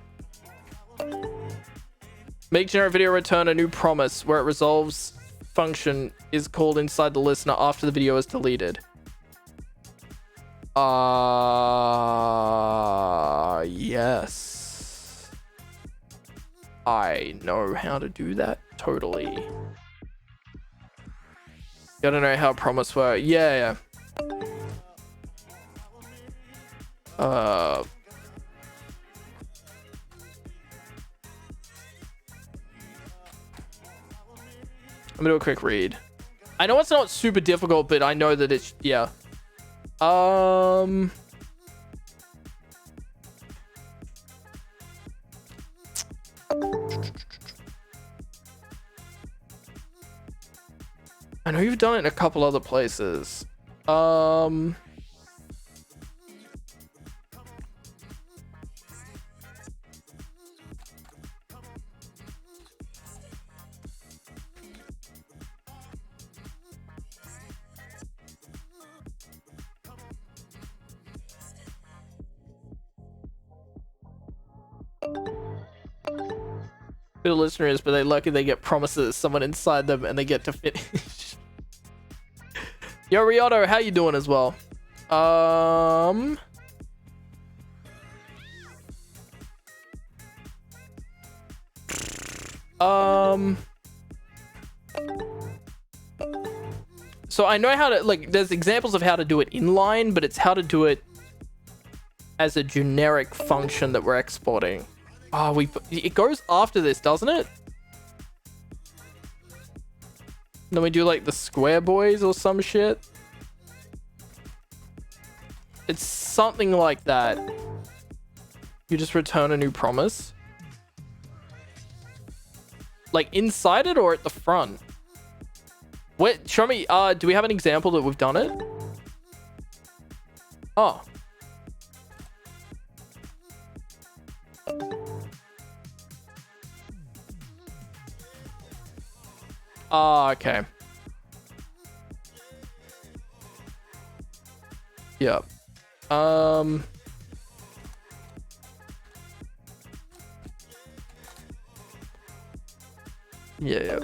Make generic video return a new promise where it resolves function is called inside the listener after the video is deleted. Yes. I know how to do that totally. Gotta know how promise works. Yeah. I'm gonna do a quick read. I know it's not super difficult, but I know that it's, yeah. I know you've done it in a couple other places. The listeners, but they're lucky they get promises someone inside them and they get to finish. Yo, Riotto, how you doing as well? So I know how to, like, there's examples of how to do it inline, but it's how to do it as a generic function that we're exporting. Oh, it goes after this, doesn't it? Then we do like the square boys or some shit. It's something like that. You just return a new promise. Like inside it or at the front? Wait, show me. Do we have an example that we've done it? Oh. Okay. Yep. Yeah.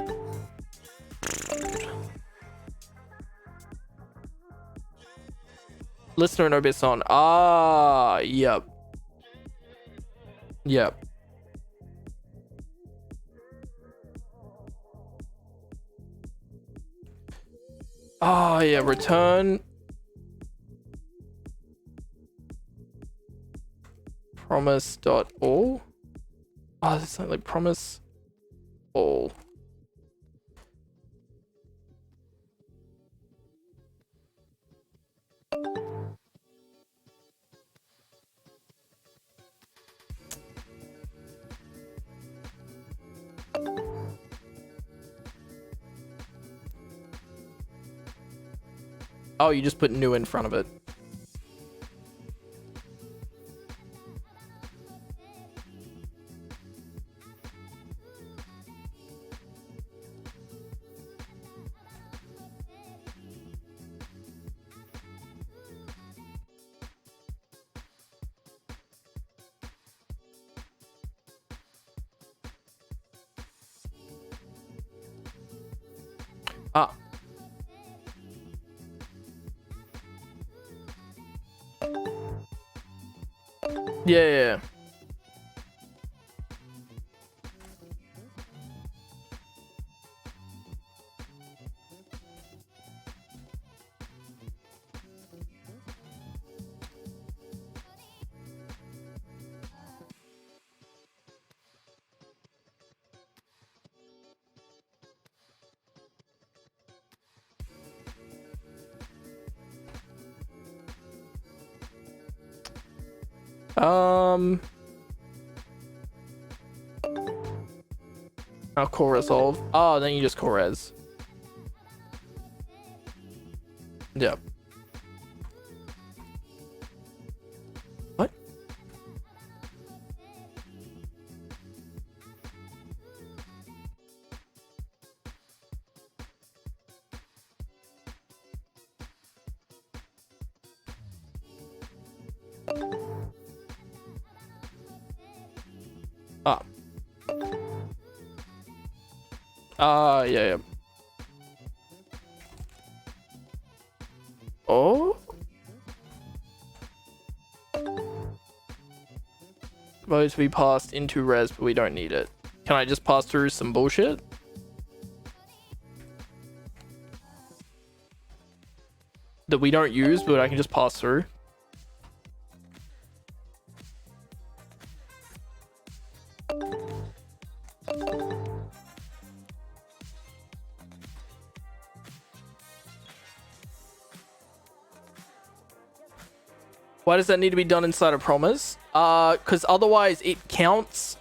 Listener and OBS on. Ah, yep. Yep. Oh, yeah, return. Promise.all. Oh, there's something like promise all. Oh, you just put new in front of it. Ah. Yeah. I'll core resolve. Oh, then you just core res. Yep. What? Yeah. Oh? Supposed to be passed into res, but we don't need it. Can I just pass through some bullshit? That we don't use, but I can just pass through. Why does that need to be done inside a promise? Because otherwise it counts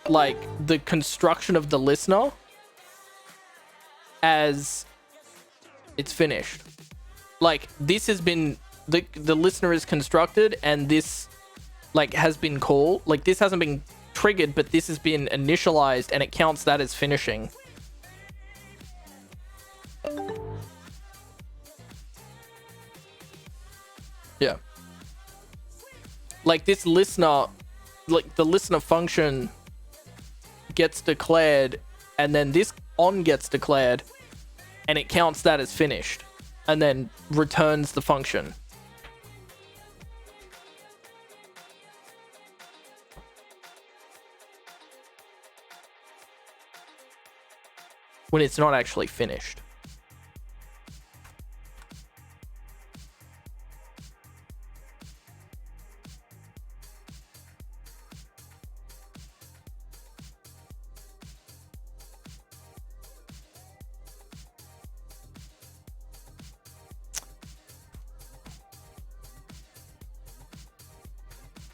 like the construction of the listener as it's finished. Like this has been, the listener is constructed and this like has been called, like this hasn't been triggered, but this has been initialized and it counts that as finishing. Yeah. Like this listener, like the listener function gets declared and then this on gets declared and it counts that as finished and then returns the function. When it's not actually finished.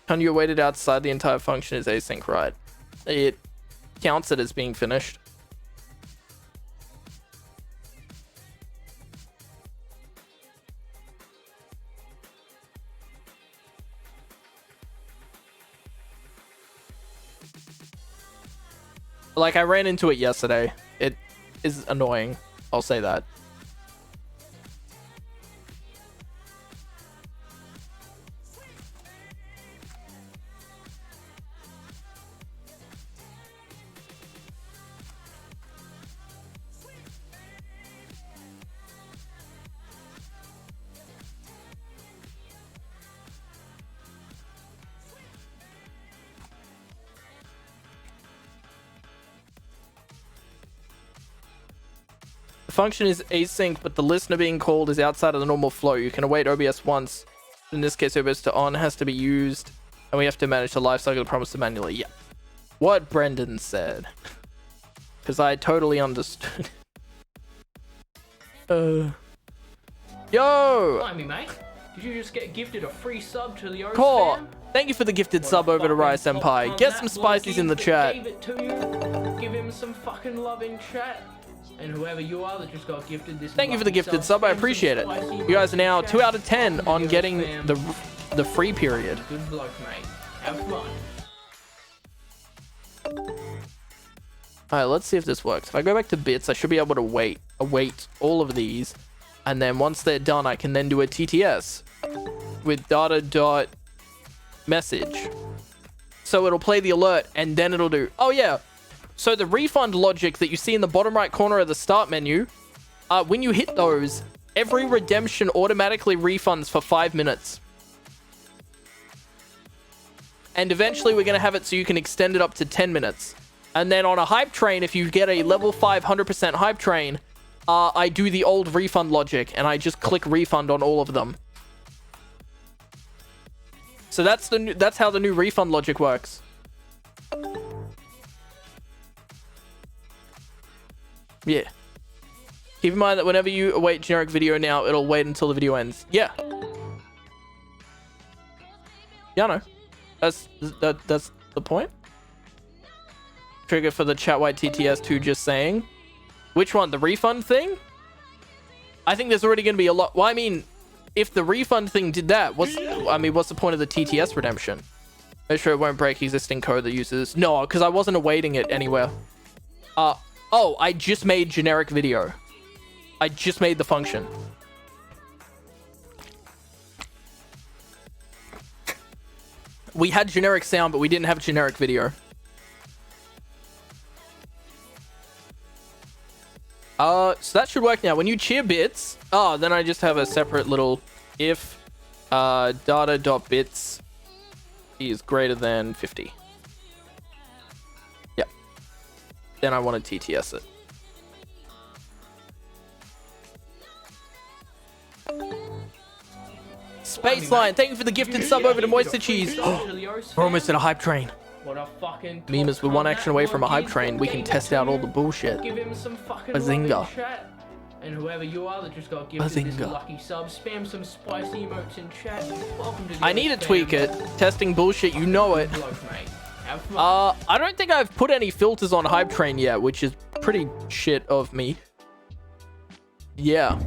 When you're waited outside the entire function is async, right? It counts it as being finished. Like I ran into it yesterday. It is annoying. I'll say that. The function is async, but the listener being called is outside of the normal flow. You can await OBS once. In this case, OBS to on has to be used, and we have to manage the lifecycle of the promise to manually. Yeah. What Brendan said. Because I totally understood. Yo! Hi, me mate. Did you just get gifted a free sub to the Core, thank you for the gifted sub over to Raya Senpai. Get some spices in the chat. Gave it to you. Give him some fucking love in chat. And whoever you are that just got gifted this. Thank you for the gifted sub. I appreciate it. You guys are now 2 out of 10 on getting the free period. Good bloke, mate. Have fun. Alright, let's see if this works. If I go back to bits, I should be able to await all of these. And then once they're done, I can then do a TTS with data.message. So it'll play the alert and then it'll do, oh yeah. So the refund logic that you see in the bottom right corner of the start menu, when you hit those, every redemption automatically refunds for 5 minutes. And eventually we're going to have it so you can extend it up to 10 minutes. And then on a hype train, if you get a level 5 100% hype train, I do the old refund logic and I just click refund on all of them. So that's how the new refund logic works. Yeah. Keep in mind that whenever you await generic video now, it'll wait until the video ends. Yeah. Yeah, I know. That's the point. Trigger for the chat white TTS2 just saying. Which one? The refund thing? I think there's already going to be a lot. Well, I mean, if the refund thing did that, what's the point of the TTS redemption? Make sure it won't break existing code that uses. No, because I wasn't awaiting it anywhere. Oh, I just made generic video. I just made the function. We had generic sound, but we didn't have generic video. So that should work now. When you cheer bits, then I just have a separate little if data.bits is greater than 50. Yep. Then I want to TTS it. Spaceline, thank you for the gifted sub over to Moisture Cheese. We're almost at a hype train. What a fucking Memers, we're one action away from a hype train. We can test out all the bullshit. Give him some fucking Bazinga. love in chat. And whoever you are that just got gifted this lucky sub, spam some spicy emotes in chat. Welcome to the I need to tweak it. Testing bullshit, you know it. I don't think I've put any filters on hype train yet, which is pretty shit of me. Yeah.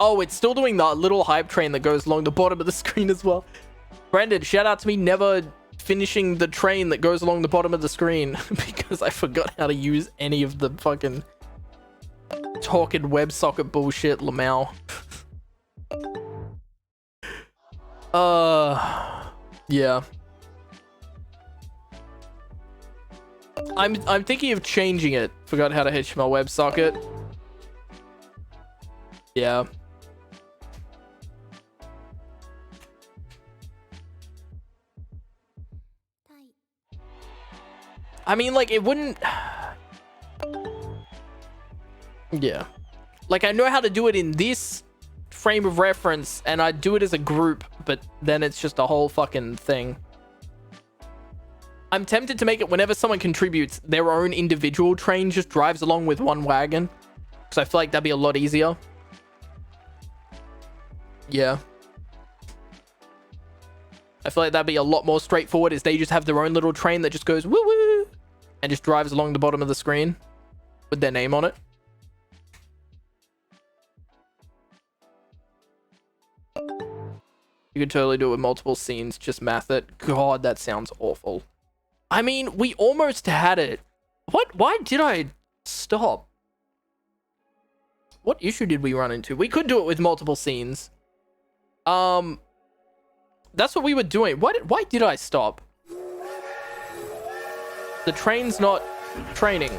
Oh, it's still doing the little hype train that goes along the bottom of the screen as well. Brendan, shout out to me never finishing the train that goes along the bottom of the screen because I forgot how to use any of the fucking talking WebSocket bullshit, Lamau. Yeah. I'm thinking of changing it. Forgot how to HTML WebSocket. Yeah. I mean, like, it wouldn't... Yeah. Like, I know how to do it in this frame of reference, and I do it as a group, but then it's just a whole fucking thing. I'm tempted to make it whenever someone contributes, their own individual train just drives along with one wagon. Because I feel like that'd be a lot easier. Yeah. I feel like that'd be a lot more straightforward, is they just have their own little train that just goes woo-woo and just drives along the bottom of the screen with their name on it. You could totally do it with multiple scenes, just math it. God, that sounds awful. I mean, we almost had it. What? Why did I stop? What issue did we run into? We could do it with multiple scenes. That's what we were doing. Why did I stop? The train's not training.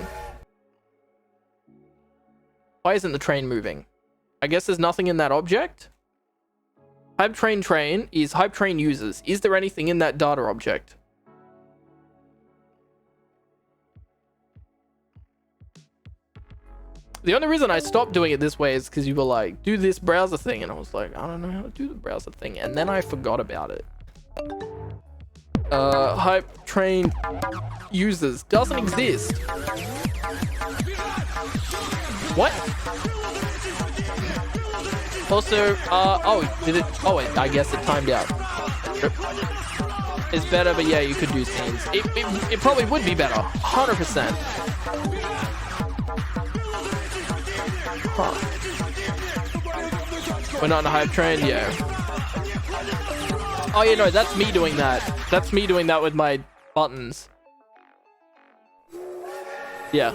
Why isn't the train moving? I guess there's nothing in that object. Hype train is hype train users. Is there anything in that data object? The only reason I stopped doing it this way is because you were like, do this browser thing. And I was like, I don't know how to do the browser thing. And then I forgot about it. Hype train users doesn't exist. What? Also, oh, did it? Oh, wait, I guess it timed out. It's better, but yeah, you could do scenes. It probably would be better. 100%. Huh. We're not in a hype train, yeah. Oh, yeah, no, that's me doing that. That's me doing that with my buttons. Yeah.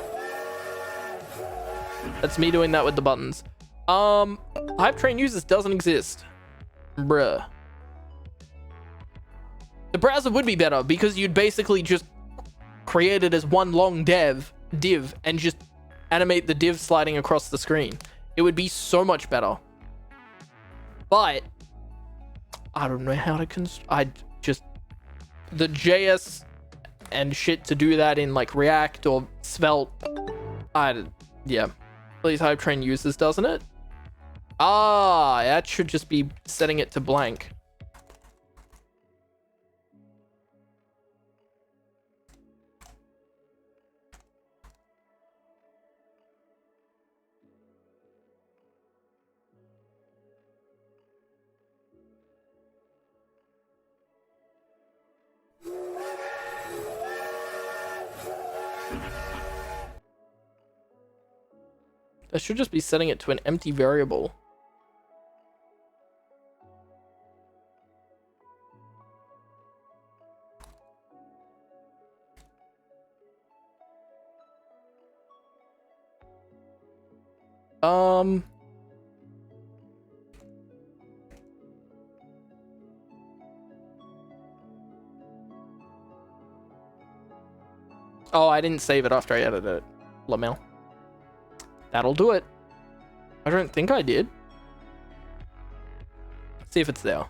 That's me doing that with the buttons. Hype train users doesn't exist. Bruh. The browser would be better because you'd basically just create it as one long div, and just animate the div sliding across the screen. It would be so much better. But I don't know how to the JS and shit to do that in like React or Svelte. Yeah. Please hype train users, doesn't it? Ah, that should just be setting it to blank. I should just be setting it to an empty variable. Oh, I didn't save it after I edited it. Lamel. That'll do it. I don't think I did. Let's see if it's there.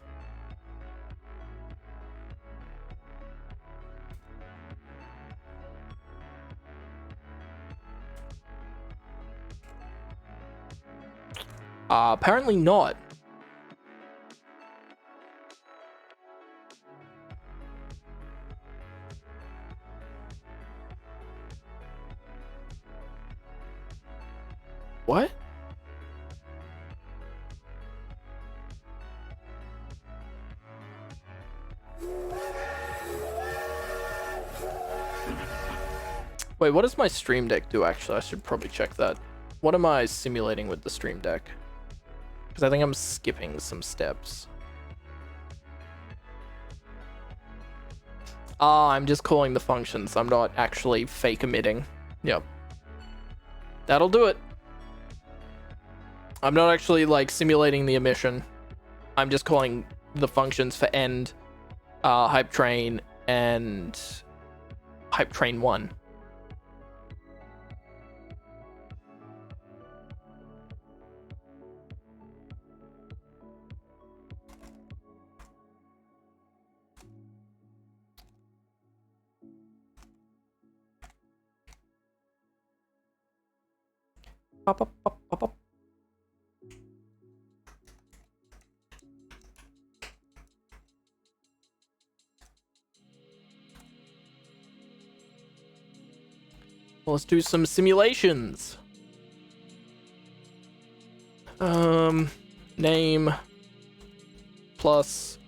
Apparently not. What? Wait, what does my Stream Deck do actually? I should probably check that. What am I simulating with the Stream Deck? Because I think I'm skipping some steps. Ah, I'm just calling the functions. I'm not actually fake emitting. Yep. That'll do it. I'm not actually like simulating the emission. I'm just calling the functions for end, hype train, and hype train 1. Pop, pop, pop, pop, pop. Let's do some simulations. Name plus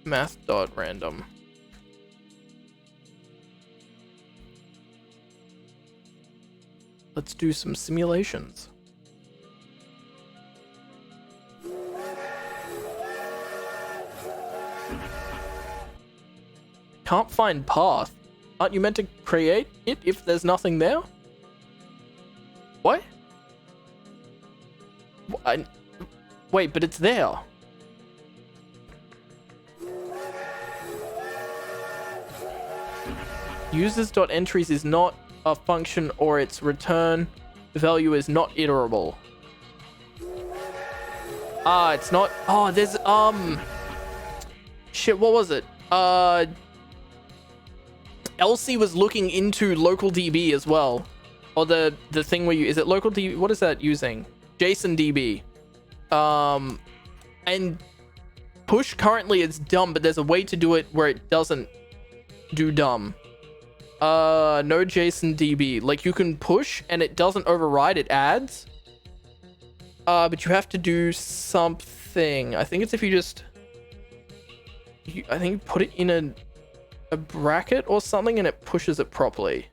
math.random. Let's do some simulations. Can't find path. Aren't you meant to create it if there's nothing there? What? Wait, but it's there. Users.entries is not a function, or its return value is not iterable. It's not. Oh, there's shit, what was it? Elsie was looking into local DB as well. Or the thing where you, is it local DB? What is that using? JSON DB. And push currently is dumb, but there's a way to do it where it doesn't do dumb. No JSON DB. Like you can push and it doesn't override, it adds. But you have to do something. I think it's if you just, I think put it in a bracket or something and it pushes it properly.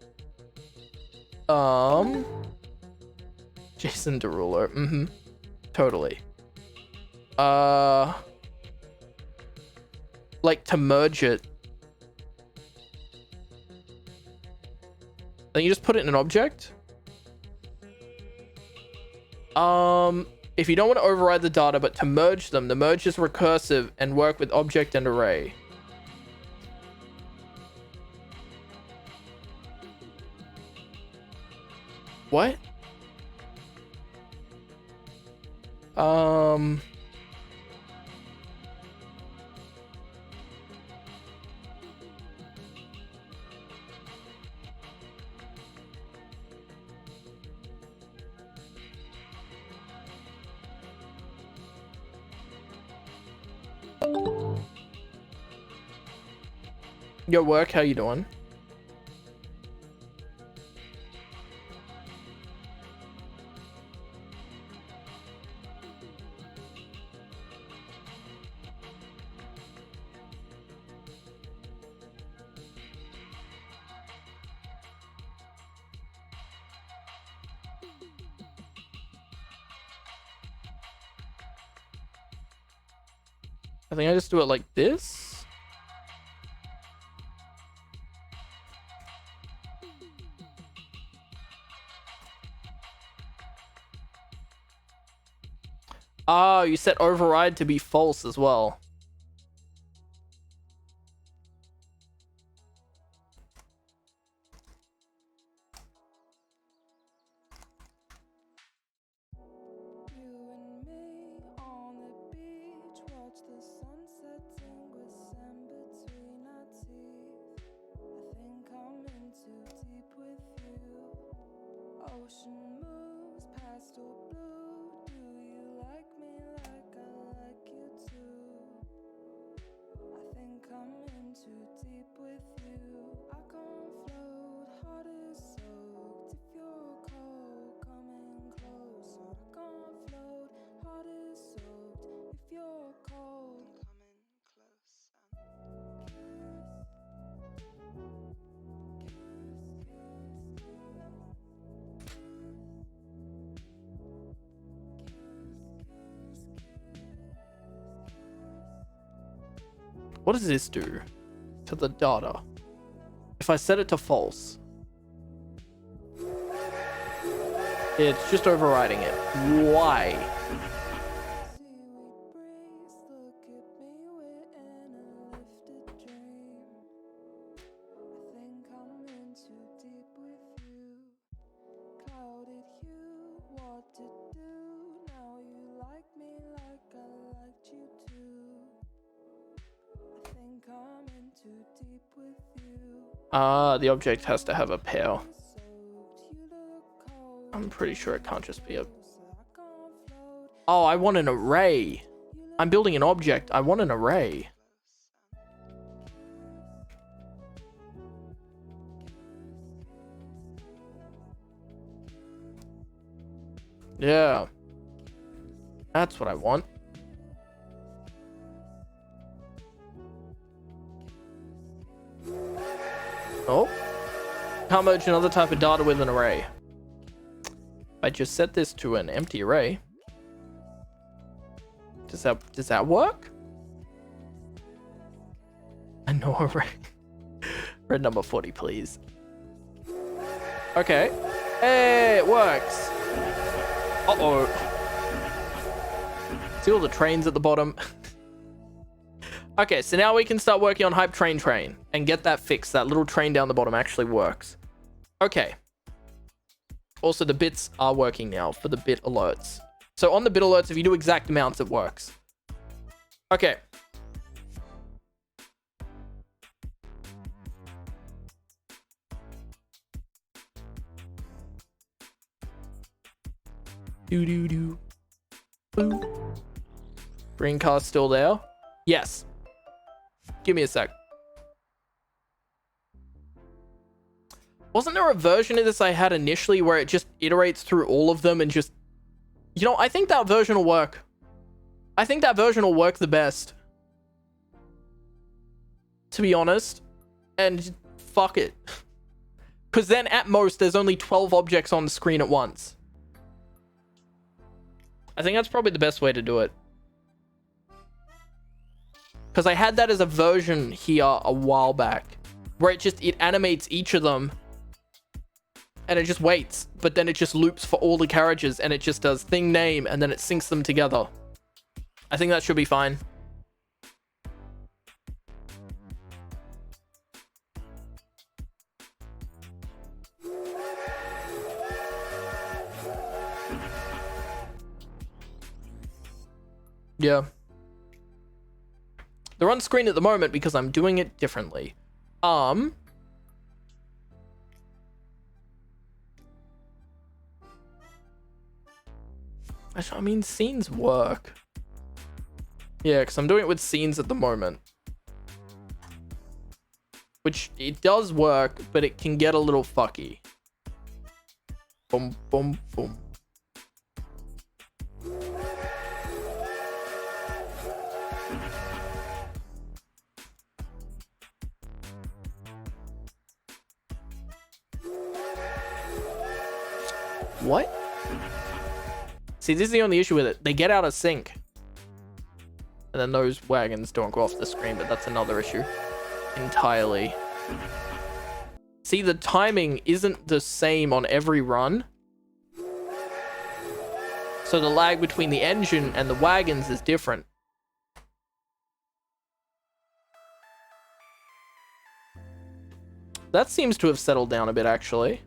JSON Derulo. Totally. Like to merge it. Then you just put it in an object. If you don't want to override the data, but to merge them, the merge is recursive and work with object and array. What? Yo, work, how you doing? I think I just do it like this. Oh, you set override to be false as well. What does this do to the data? If I set it to false, it's just overriding it. Why? The object has to have a pair. I'm pretty sure it can't just be a... Oh, I want an array. I'm building an object. I want an array. Yeah. That's what I want. Oh, can't merge another type of data with an array. I just set this to an empty array. Does that work? A no array. Red number 40, please. Okay. Hey, it works. Uh-oh. See all the trains at the bottom? Okay, so now we can start working on Hype Train and get that fixed. That little train down the bottom actually works. Okay. Also, the bits are working now for the bit alerts. So on the bit alerts, if you do exact amounts, it works. Okay. Do. Boo. Green car's still there? Yes. Give me a sec. Wasn't there a version of this I had initially where it just iterates through all of them and just... You know, I think that version will work. I think that version will work the best. To be honest. And fuck it. Because then at most, there's only 12 objects on the screen at once. I think that's probably the best way to do it. Because I had that as a version here a while back. Where it animates each of them. And it just waits. But then it just loops for all the carriages. And it just does thing name. And then it syncs them together. I think that should be fine. Yeah. They're on screen at the moment because I'm doing it differently. I mean, scenes work. Yeah, because I'm doing it with scenes at the moment. Which, it does work, but it can get a little fucky. Boom, boom, boom. What? See, this is the only issue with it. They get out of sync. And then those wagons don't go off the screen, but that's another issue. Entirely. See, the timing isn't the same on every run. So the lag between the engine and the wagons is different. That seems to have settled down a bit, actually.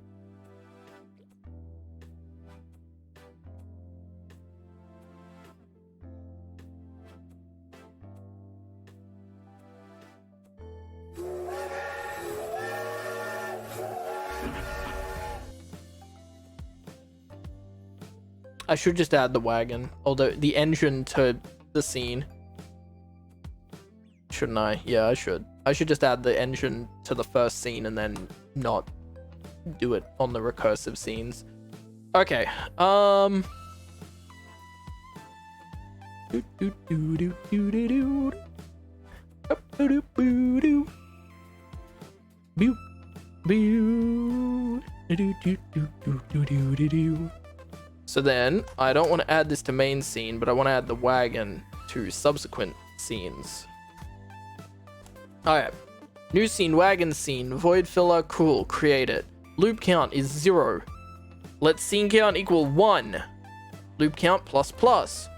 I should just add the wagon, although the engine to the scene. Shouldn't I? Yeah, I should. I should just add the engine to the first scene and then not do it on the recursive scenes. Okay. So then, I don't want to add this to main scene, but I want to add the wagon to subsequent scenes. Alright. New scene, wagon scene, void filler, cool, create it. Loop count is 0. Let scene count equal 1. Loop count plus plus.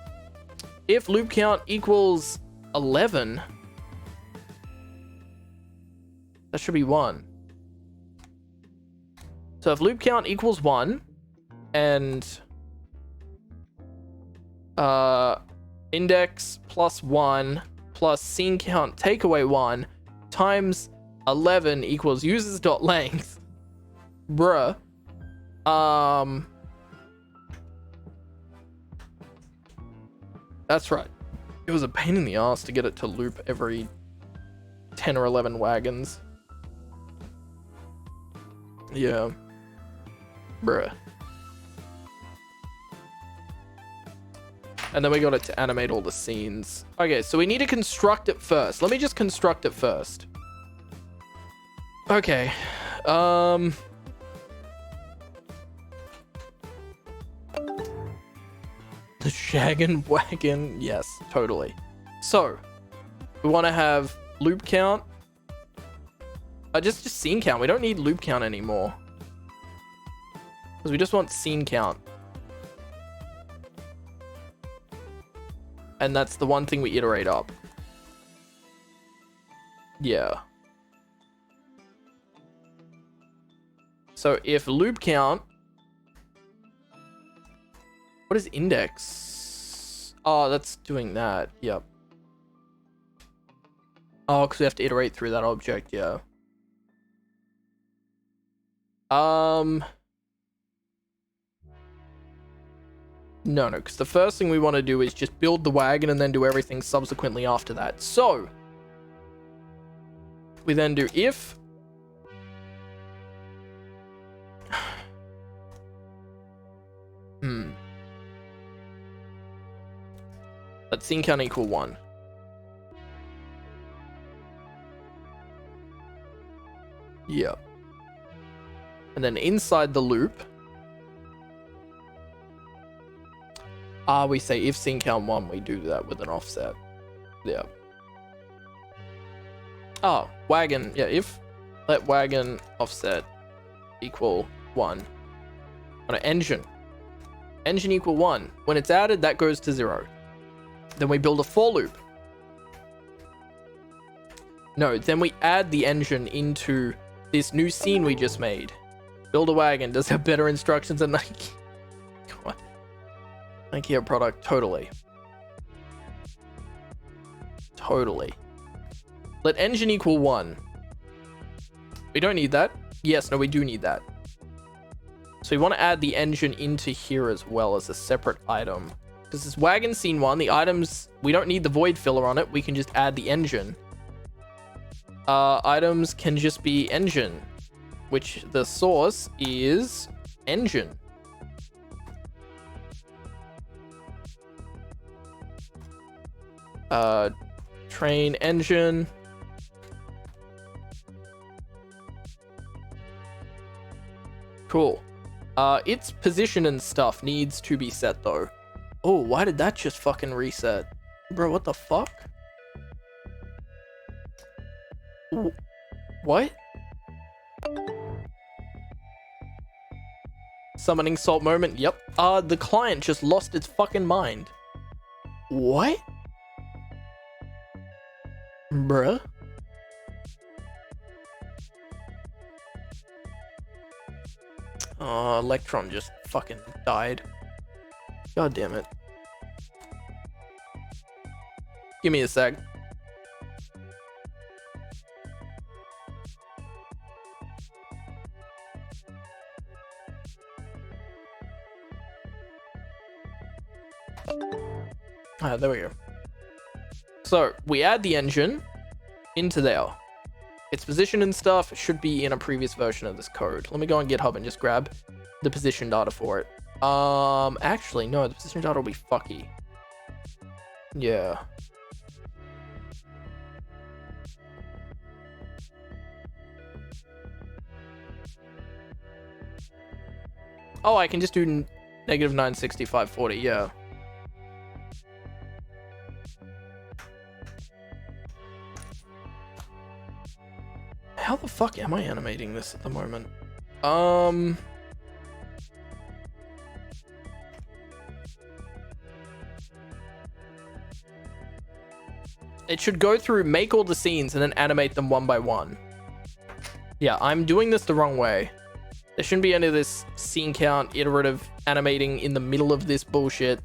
If loop count equals 11, that should be 1. So if loop count equals 1, and index plus 1 plus scene count take away 1 times 11 equals users.length. Bruh. That's right. It was a pain in the ass to get it to loop every 10 or 11 wagons. Yeah. Bruh. And then we got it to animate all the scenes. Okay, so we need to construct it first. Let me just construct it first. Okay. The Shaggin' Wagon. Yes, totally. So, we want to have loop count. Just scene count. We don't need loop count anymore. Because we just want scene count. And that's the one thing we iterate up. Yeah. So if loop count... What is index? Oh, that's doing that. Yep. Oh, because we have to iterate through that object. Yeah. No, because the first thing we want to do is just build the wagon and then do everything subsequently after that. So we then do if let scene count equal 1. Yeah. And then inside the loop, we say if scene count 1, we do that with an offset. Yeah. Oh, wagon. Yeah, if let wagon offset equal 1. On an engine. Engine equal 1. When it's added, that goes to 0. Then we build a for loop. No, then we add the engine into this new scene we just made. Build a wagon does have better instructions than Nike. What? Nike product, totally. Totally. Let engine equal 1. We don't need that. Yes, no, we do need that. So we want to add the engine into here as well as a separate item. Because this wagon scene 1, the items, we don't need the void filler on it. We can just add the engine. Items can just be engine, which the source is engine. Train engine. Cool. Its position and stuff needs to be set though. Oh, why did that just fucking reset? Bro, what the fuck? What? Summoning salt moment. Yep. The client just lost its fucking mind. What? Bruh. Oh, Electron just fucking died. God damn it. Give me a sec. There we go. So we add the engine into there. Its position and stuff should be in a previous version of this code. Let me go on GitHub and just grab the position data for it. Actually, no, the position data will be fucky. Yeah. Oh, I can just do negative 96540, yeah. How the fuck am I animating this at the moment? It should go through, make all the scenes, and then animate them one by one. Yeah, I'm doing this the wrong way. There shouldn't be any of this scene count, iterative animating in the middle of this bullshit.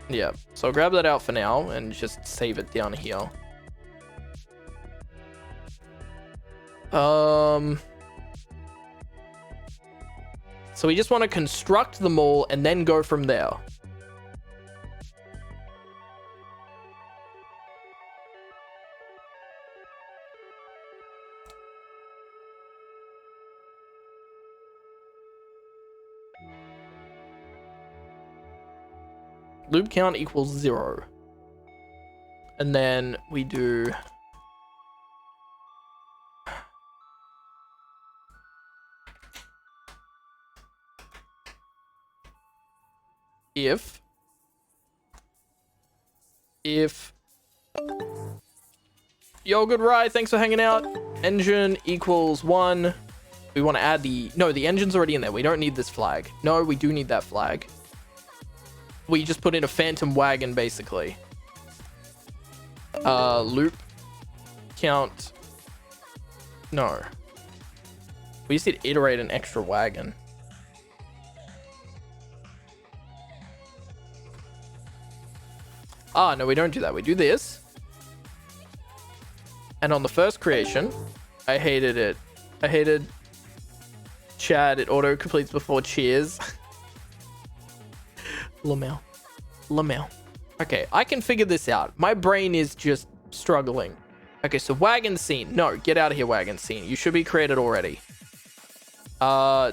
Yeah, so I'll grab that out for now and just save it down here. So we just want to construct them all and then go from there. Loop count equals 0. And then we do if yo, good ride, thanks for hanging out. Engine equals 1. We want to add the engine's already in there. We don't need this flag. No, we do need that flag. We just put in a phantom wagon basically. Loop count. No. We just need to iterate an extra wagon. No, we don't do that. We do this. And on the first creation, I hated it. I hated Chad. It auto completes before cheers. Lamel. Okay, I can figure this out. My brain is just struggling. Okay, so wagon scene. No, get out of here, wagon scene. You should be created already.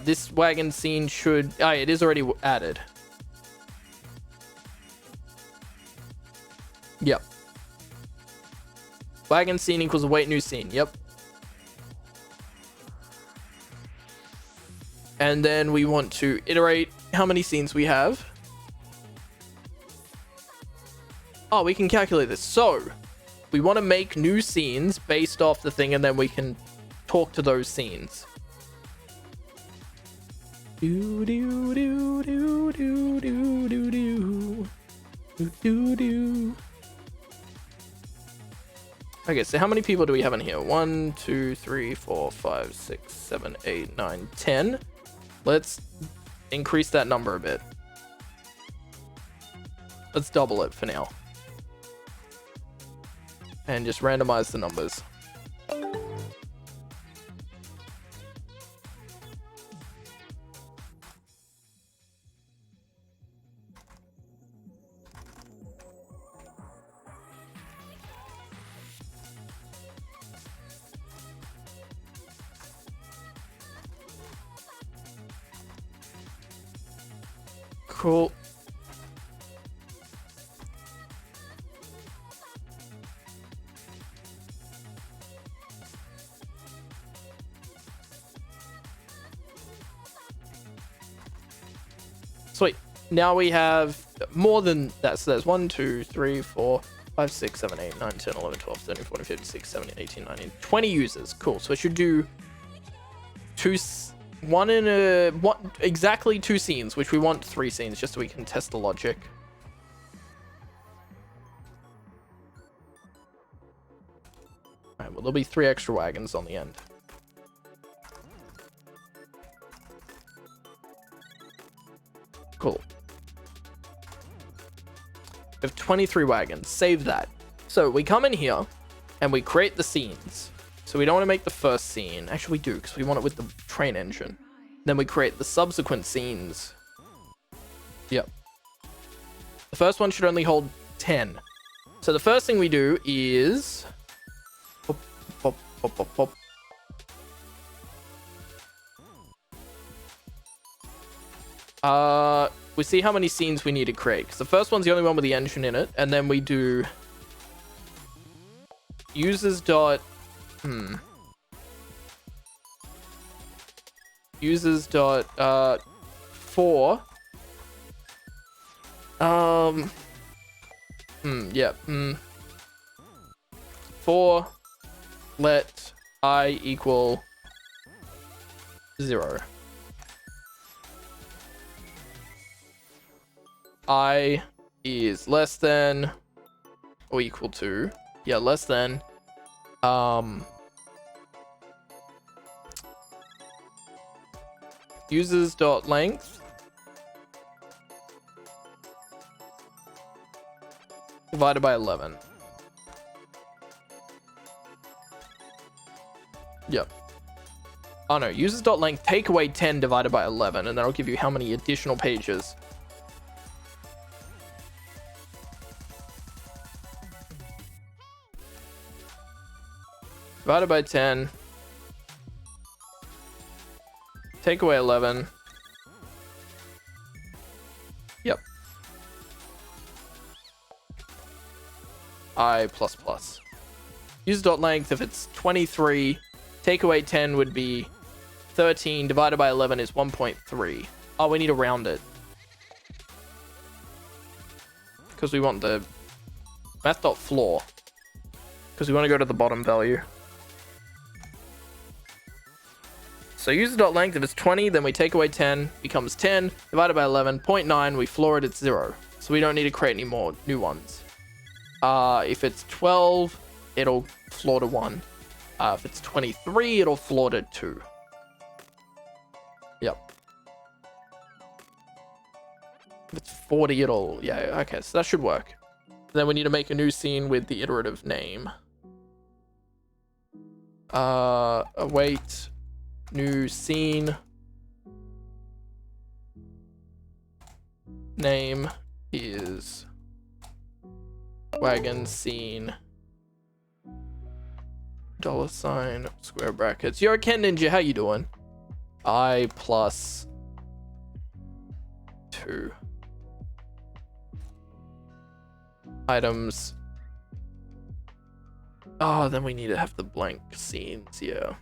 This wagon scene should... it is already added. Yep. Wagon scene equals await new scene. Yep. And then we want to iterate how many scenes we have. Oh, we can calculate this. So, we want to make new scenes based off the thing, and then we can talk to those scenes. Do do do do do do do do do do. Okay, so how many people do we have in here? 1, 2, 3, 4, 5, 6, 7, 8, 9, 10. Let's increase that number a bit. Let's double it for now. And just randomize the numbers. Cool. Sweet. Now we have more than that. So there's 1, 2, 3, 4, 5, 6, 7, 8, 9, 10, 11, 12, 13, 14, 15, 16, 17, 18, 19, 20 users. Cool. So I should do exactly 2 scenes, which we want 3 scenes just so we can test the logic. Alright, well, there'll be 3 extra wagons on the end. Cool. We have 23 wagons. Save that. So we come in here and we create the scenes. So we don't want to make the first scene. Actually, we do because we want it with the train engine. Then we create the subsequent scenes. Yep. The first one should only hold 10. So the first thing we do is... Pop, pop, pop, pop, pop. We see how many scenes we need to create. Because the first one's the only one with the engine in it. And then we do... users dot... users dot... 4... yeah. 4... let I equal 0. I is less than or equal to, yeah, less than, users dot length divided by 11. Yep. Oh no, users dot length take away 10 divided by 11, and that'll give you how many additional pages. Divided by 10. Take away 11. Yep. I plus plus. User dot length, if it's 23, take away 10 would be 13. Divided by 11 is 1.3. Oh, we need to round it. Because we want the math.floor. Because we want to go to the bottom value. So user.length, if it's 20, then we take away 10, becomes 10, divided by 11, 0.9, we floor it at 0. So we don't need to create any more new ones. If it's 12, it'll floor to 1. If it's 23, it'll floor to 2. Yep. If it's 40, it'll... yeah, okay, so that should work. Then we need to make a new scene with the iterative name. Await new scene. Name is wagon scene. $, square brackets. Yo, Ken Ninja, how you doing? I plus 2 items. Oh, then we need to have the blank scenes, yeah.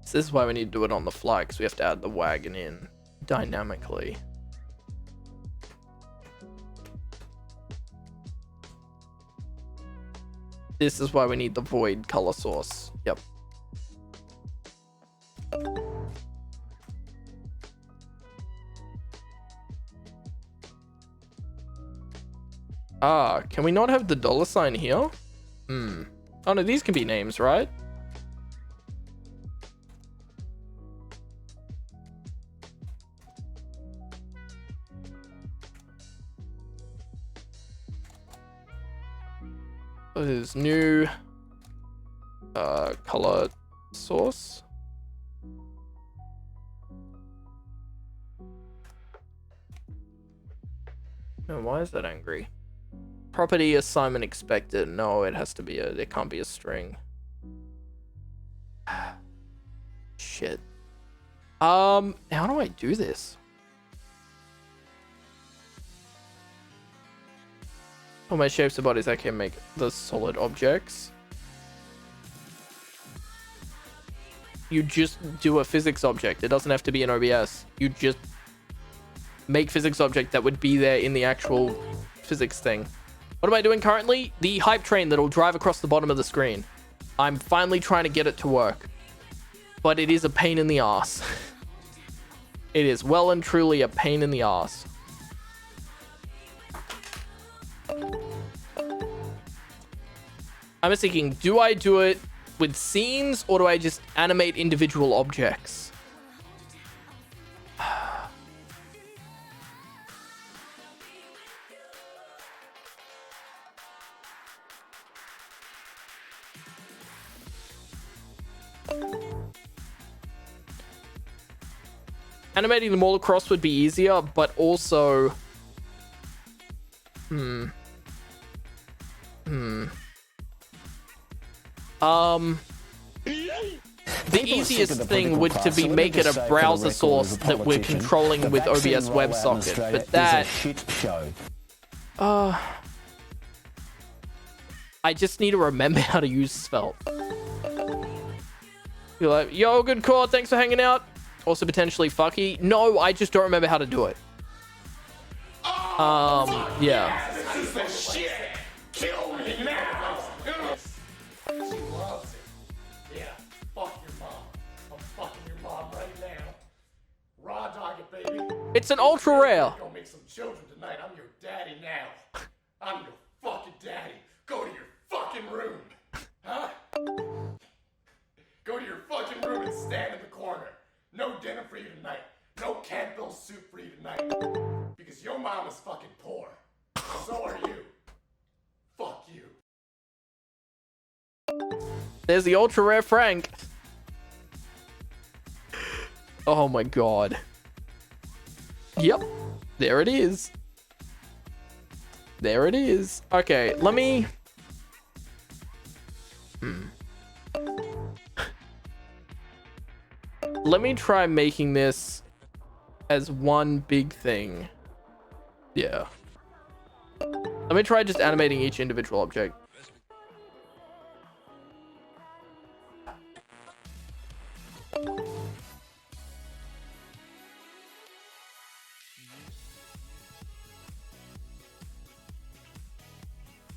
So this is why we need to do it on the fly, because we have to add the wagon in dynamically. This is why we need the void color source. Yep. Ah, can we not have the $sign here? Oh no, these can be names, right? This is new color source. Oh, why is that angry? Property assignment expected. No, it has to be it can't be a string. Shit. How do I do this? All my shapes of bodies I can make the solid objects. You just do a physics object. It doesn't have to be an OBS. You just make physics object that would be there in the actual physics thing. What am I doing currently? The hype train that'll drive across the bottom of the screen. I'm finally trying to get it to work. But it is a pain in the ass. It is well and truly a pain in the ass. I'm just thinking, do I do it with scenes or do I just animate individual objects? Animating them all across would be easier, but also... The easiest thing would to be make it a browser source that we're controlling with OBS WebSocket, but that... I just need to remember how to use Svelte. You're like, yo, good call, thanks for hanging out. Also potentially fucky. No, I just don't remember how to do it. Yeah. Kill me now! She loves it. Yeah, fuck your mom. I'm fucking your mom right now. Raw dog it, baby. It's an ultra rare. Go make some children tonight. I'm your daddy now. I'm your fucking daddy. Go to your fucking room. Huh? Go to your fucking room and stand in the corner. No dinner for you tonight. No Campbell's soup for you tonight. Because your mom is fucking poor. So are you. Fuck you. There's the ultra rare Frank. Oh my god. Yep. There it is. There it is. Okay, let me... Let me try making this as one big thing. Yeah. Let me try just animating each individual object.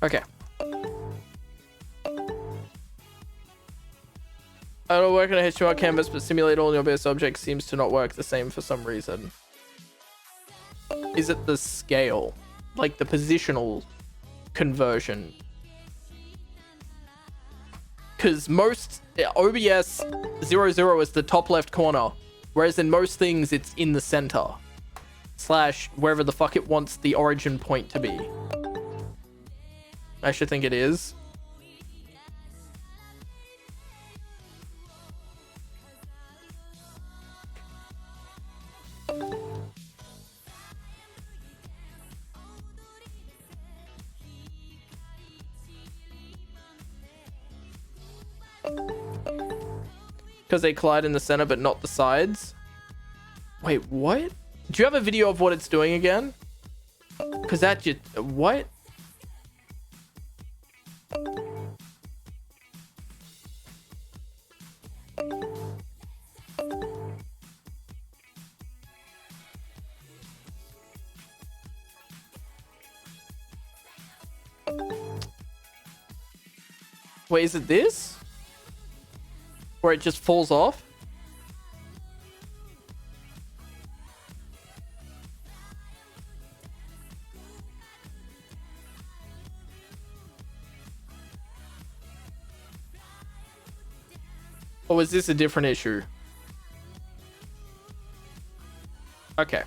Okay. I don't work on a HTML canvas, but simulate all your base objects seems to not work the same for some reason. Is it the scale? Like the positional conversion Because most OBS 00 is the top left corner, whereas in most things it's in the center / wherever the fuck it wants the origin point to be. I should think it is. Because they collide in the center but not the sides. Wait, what? Do you have a video of what it's doing again? Because that just... What? Wait, is it this? Where it just falls off? Or is this a different issue? Okay.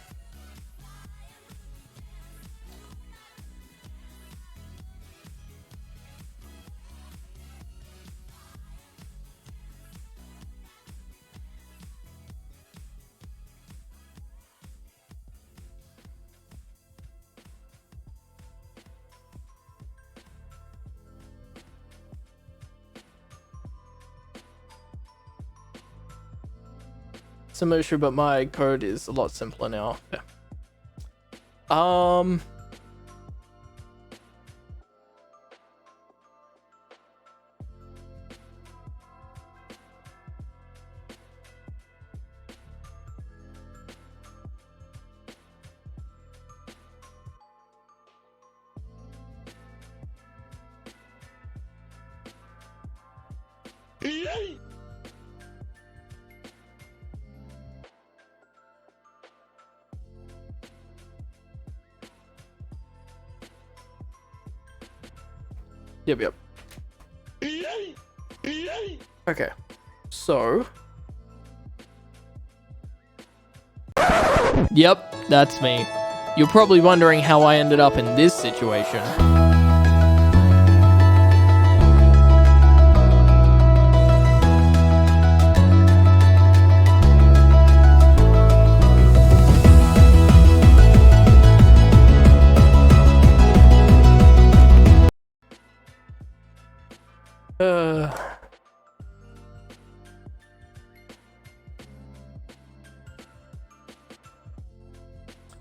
Similar issue, but my code is a lot simpler now. Yeah. Yep. Okay. So. Yep, that's me. You're probably wondering how I ended up in this situation.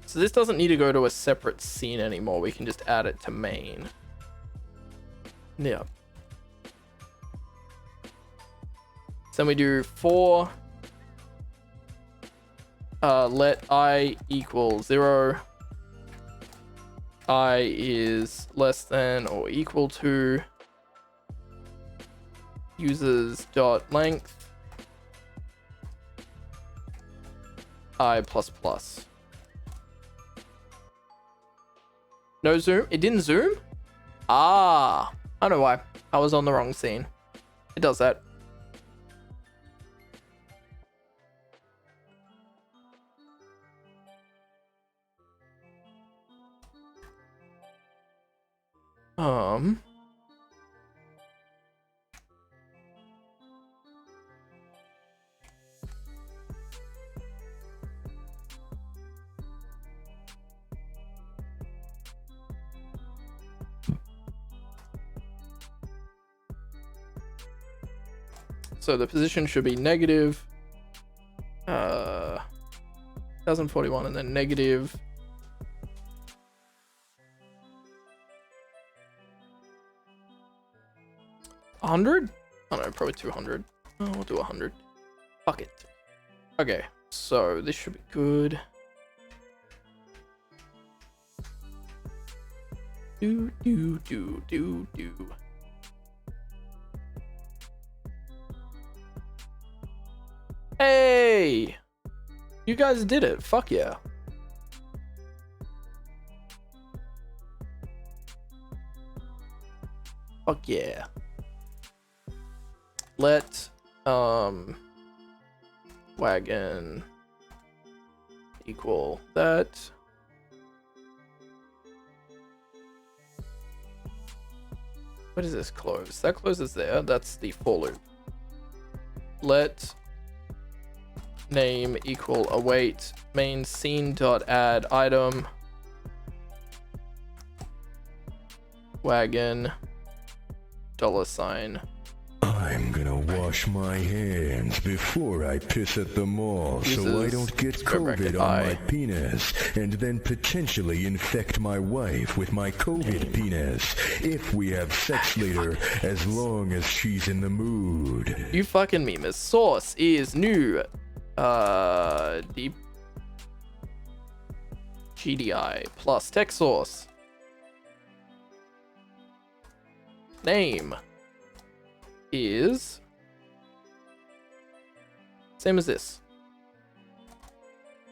So this doesn't need to go to a separate scene anymore. We can just add it to main. Yeah. So then we do for let I equal 0. I is less than or equal to users dot length I plus plus. No zoom? It didn't zoom? Ah, I know why. I was on the wrong scene. It does that. So the position should be negative 1041 and then negative 100? I don't know, probably 200. Oh, we'll do 100. Fuck it. Okay, so this should be good. Do. Hey! You guys did it. Fuck yeah. Fuck yeah. let wagon equal that. What does this close? That closes there. That's the for loop. Let name equal await main scene dot add item wagon $. I'm gonna wash my hands before I piss at the mall so I don't get COVID on my penis and then potentially infect my wife with my COVID penis if we have sex later, as long as she's in the mood. You fucking memes. Source is new. Deep GDI plus text source. Name is same as this.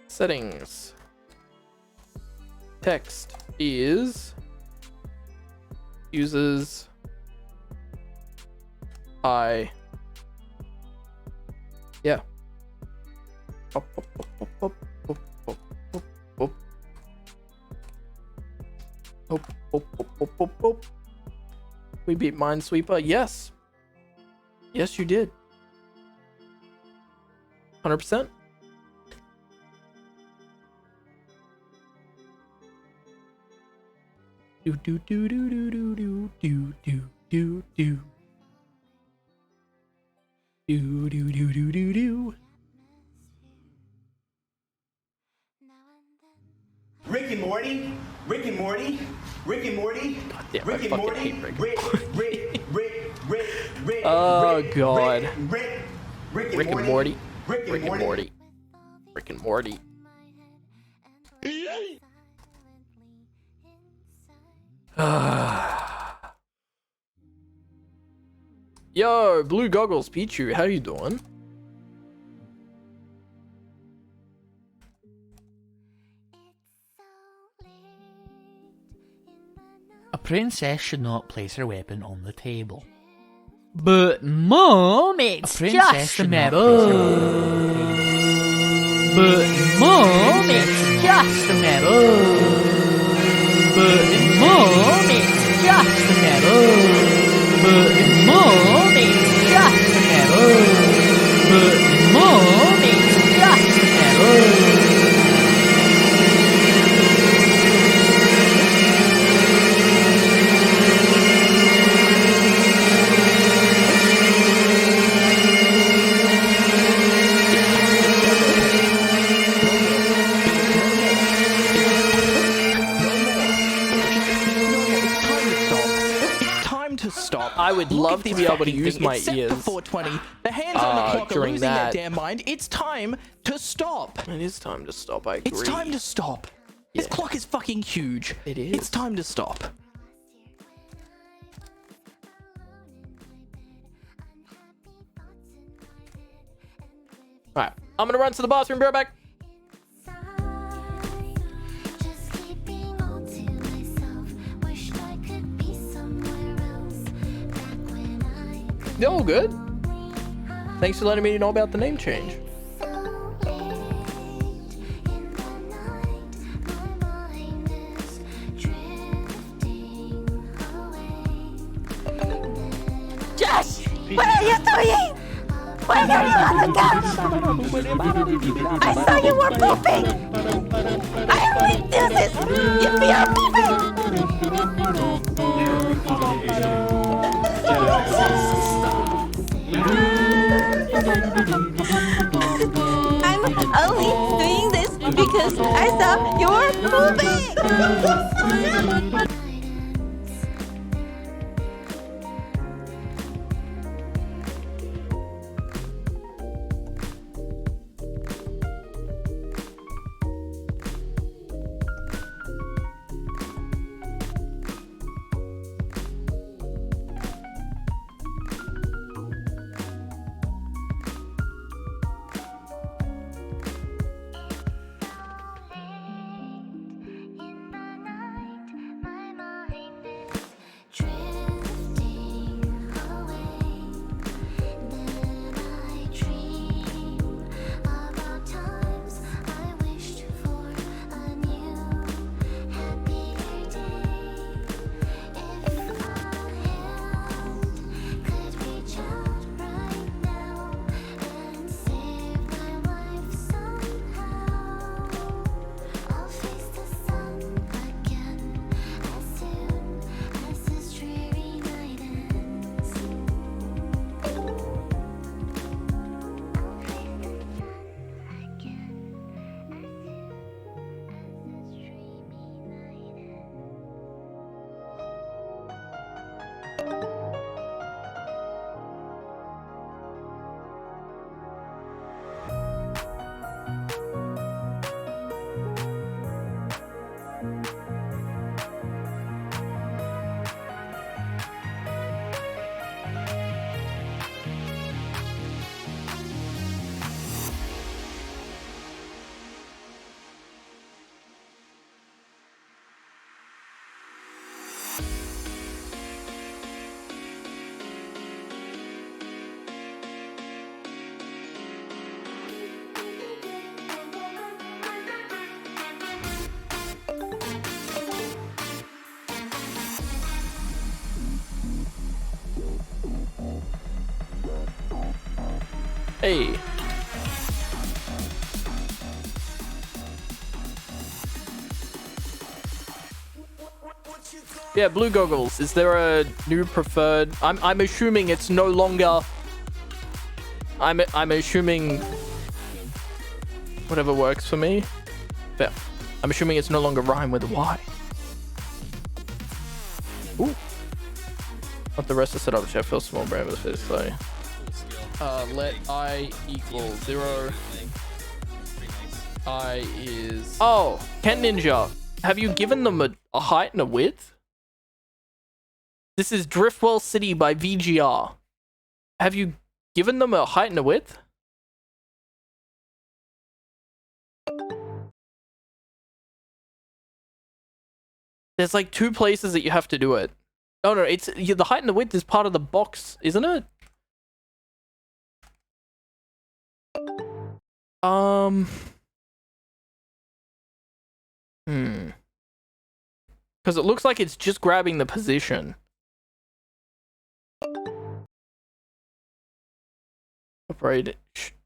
Settings. Text is uses I. Yeah. We beat Minesweeper. Yes. Yes, you did. 100%. Do do do do do do do do do do do do do do do do do. Rick and Morty, Rick and Morty, Rick and Morty, damn, Rick I and fucking Morty, hate Rick. Rick. Oh god. Rick Rick and Morty. Rick and Morty. Rick and Morty. Yo, Blue Goggles Pichu, how you doing? A princess should not place her weapon on the table. But Mom, it's just a medal. But Mom, it's just a medal. But Mom, it's just a medal. But Mom, it's just a medal. But Mom, it's just a medal. Stop. I would love to be able to use my ears. 420. The hands on the clock are during losing that. their damn mind. It's time to stop. It is time to stop. I agree. It's time to stop. This clock is fucking huge. It is. It's time to stop. Alright, I'm gonna run to the bathroom, be right back. They're all good. Thanks for letting me know about the name change. Josh! What are you doing? Why are you on the couch? I saw you were pooping! I only do this if we are pooping! I'm only doing this because I saw you were pooping! Hey. Yeah, blue goggles. Is there a new preferred? I'm assuming it's no longer. I'm assuming whatever works for me. Yeah. I'm assuming it's no longer rhyme with a Y. Ooh. What the rest of the setup, which I feel small brain with physically. Let I equal 0. I is. Oh, Ken Ninja. Have you given them a height and a width? This is Driftwell City by VGR. Have you given them a height and a width? There's like 2 places that you have to do it. No, it's the height and the width is part of the box, isn't it? Because it looks like it's just grabbing the position.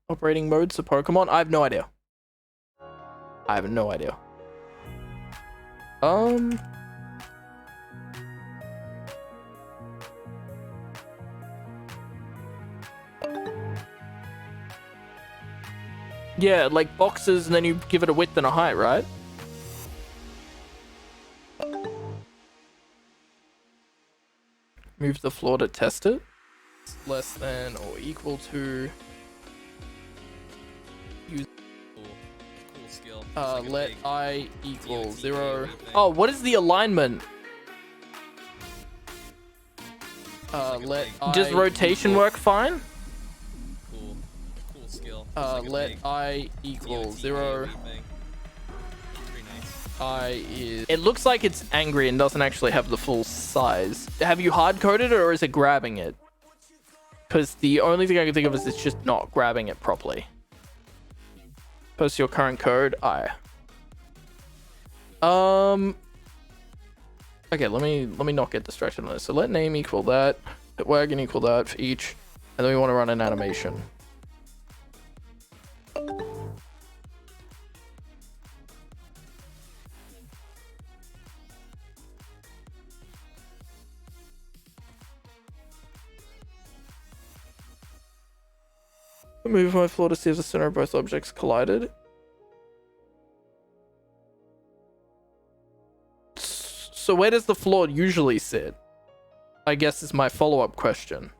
Operating modes for Pokemon? I have no idea. I have no idea. Yeah, like boxes and then you give it a width and a height, right? Move the floor to test it. Less than or equal to. Use. Let I equal 0. Oh, what is the alignment? Does rotation work fine? Let I equal 0. I is. It looks like it's angry and doesn't actually have the full size. Have you hard coded it or is it grabbing it? Because the only thing I can think of is it's just not grabbing it properly. Post your current code. Okay, let me not get distracted on this. So let name equal that, let wagon equal that for each, and then we want to run an animation. Move my floor to see if the center of both objects collided. So where does the floor usually sit? I guess is my follow-up question.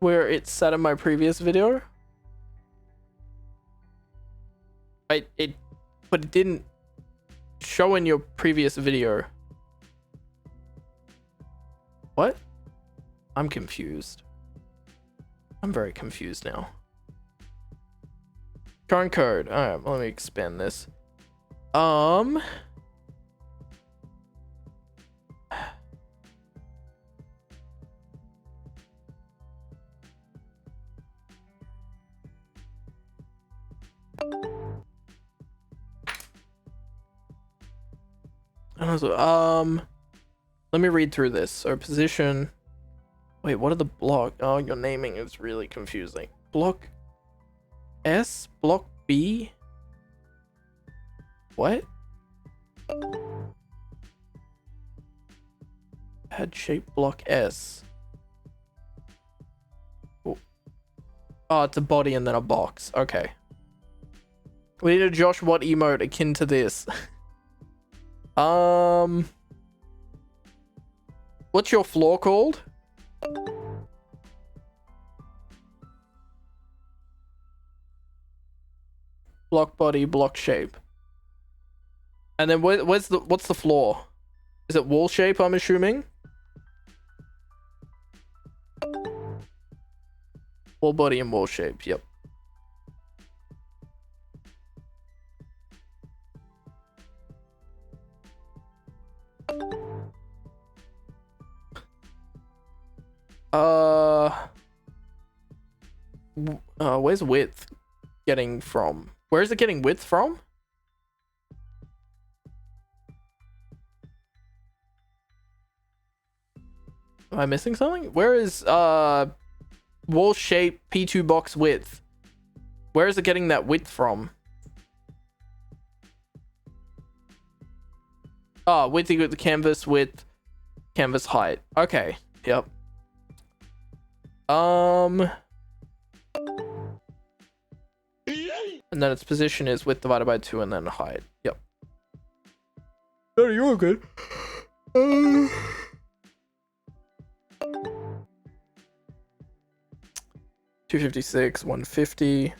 Where it sat in my previous video. But it didn't show in your previous video. What? I'm confused. I'm very confused now. Current code. Alright, let me expand this. Let me read through this. So position. Wait, what are the block? Oh, your naming is really confusing. Block S, block B. What? Head shape block S. Oh, it's a body and then a box. Okay. We need a Josh Watt emote akin to this. What's your floor called? Block body, block shape. And then what's the floor? Is it wall shape, I'm assuming? Wall body and wall shape, yep. Where's width getting from? Where is it getting width from? Am I missing something? Where is wall shape P2 box width? Where is it getting that width from? Oh, width equal to canvas width, canvas height. Okay, yep. And then its position is width divided by 2 and then height. Yep. No, you're good. 256, 150.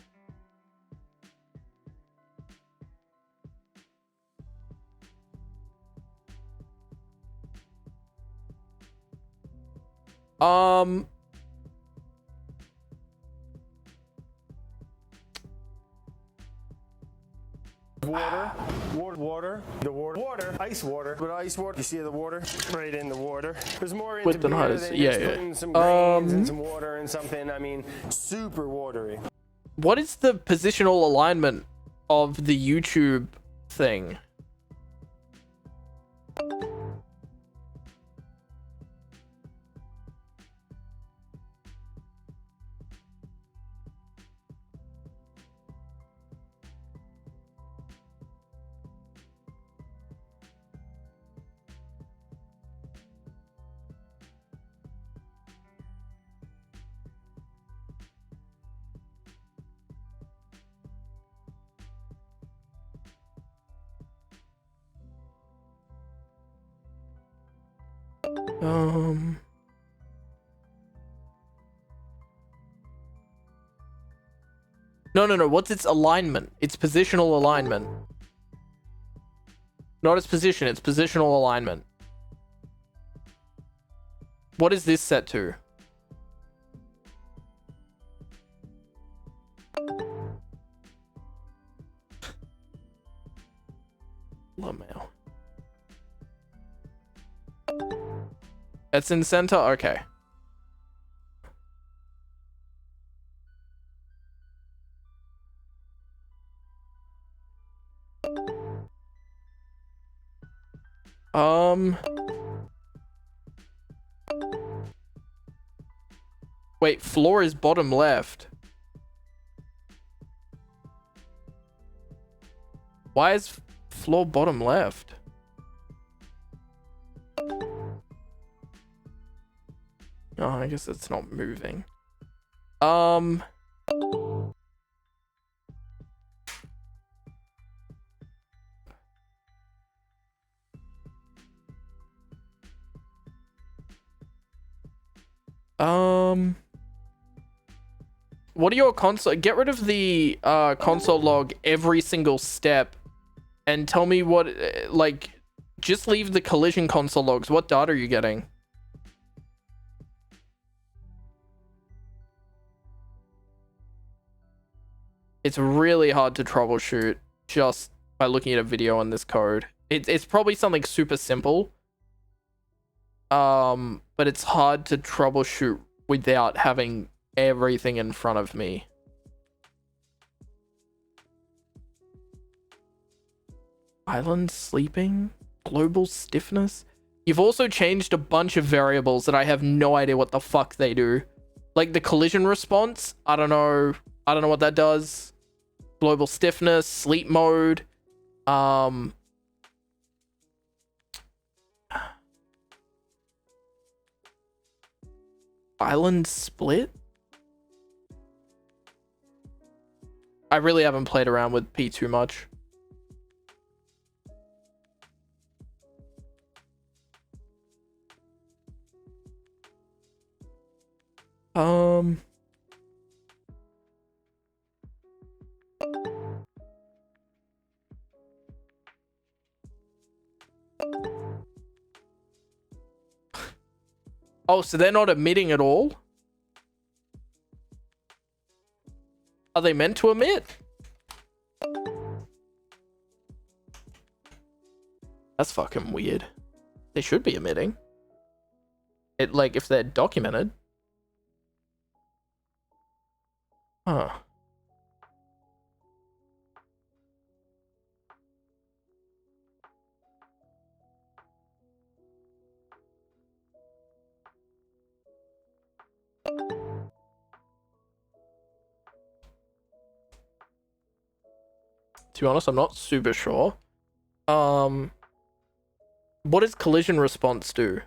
Ice water. But ice water, you see the water? Right in the water. There's more Width into and height beer is, than yeah, just yeah. putting some grains and some water and something. I mean, super watery. What is the positional alignment of the YouTube thing? No. What's its alignment? Its positional alignment. Not its position, its positional alignment. What is this set to? LaMail. It's in center? Okay. Wait, floor is bottom left. Why is floor bottom left? Oh, I guess it's not moving. What are your console? Get rid of the console log every single step, and tell me what, like, just leave the collision console logs. What data are you getting? It's really hard to troubleshoot just by looking at a video on this code. It's probably something super simple. But it's hard to troubleshoot without having everything in front of me. Island sleeping? Global stiffness? You've also changed a bunch of variables that I have no idea what the fuck they do. Like the collision response, I don't know what that does. Global stiffness, sleep mode, island split? I really haven't played around with P too much. Oh, so they're not emitting at all? Are they meant to emit? That's fucking weird. They should be emitting. It, like, if they're documented. Huh. To be honest, I'm not super sure. What does collision response do?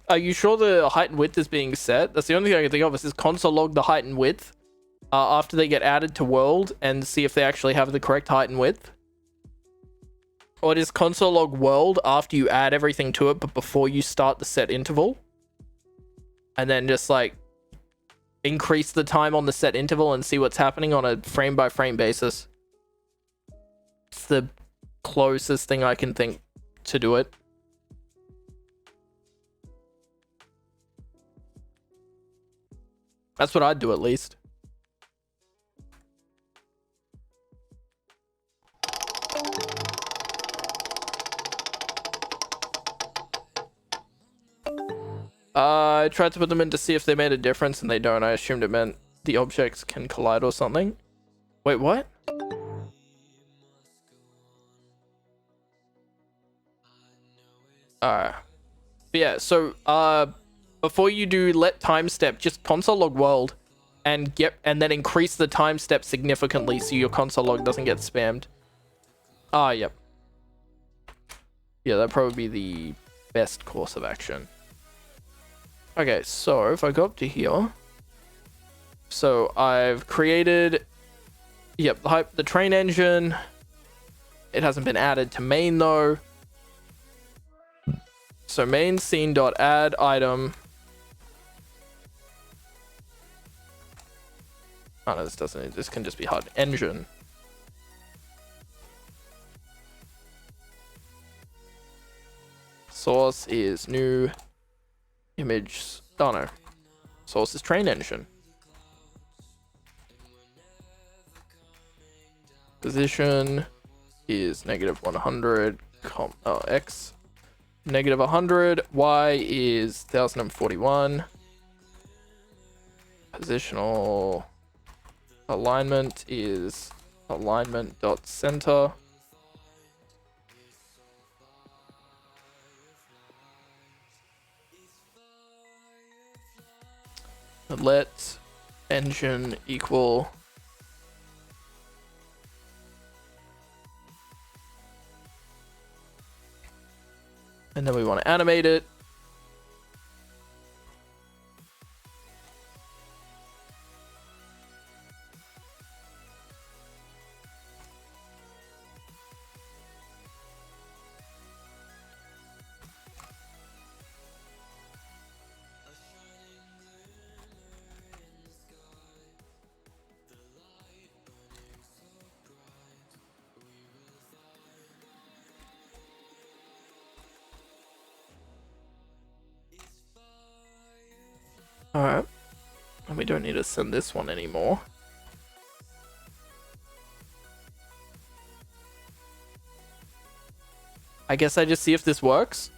Are you sure the height and width is being set? That's the only thing I can think of. Is console log the height and width after they get added to world and see if they actually have the correct height and width? Or does console log world after you add everything to it but before you start the set interval? And then just like increase the time on the set interval and see what's happening on a frame by frame basis. It's the closest thing I can think to do it. That's what I'd do at least. I tried to put them in to see if they made a difference and they don't. I assumed it meant the objects can collide or something. Wait, what? Alright. Yeah, so before you do let time step, just console log world and then increase the time step significantly so your console log doesn't get spammed. Ah, yep. Yeah, that'd probably be the best course of action. Okay, so if I go up to here, so I've created, yep, the train engine. It hasn't been added to main though. So main scene.add item. Oh no, this doesn't. This can just be HUD engine. Source is new image. Oh no. Source is train engine. Position is -100. X. -100. Y is 1041. Positional alignment is alignment.center. Let engine equal and then we want to animate it. Alright, and we don't need to send this one anymore. I guess I just see if this works.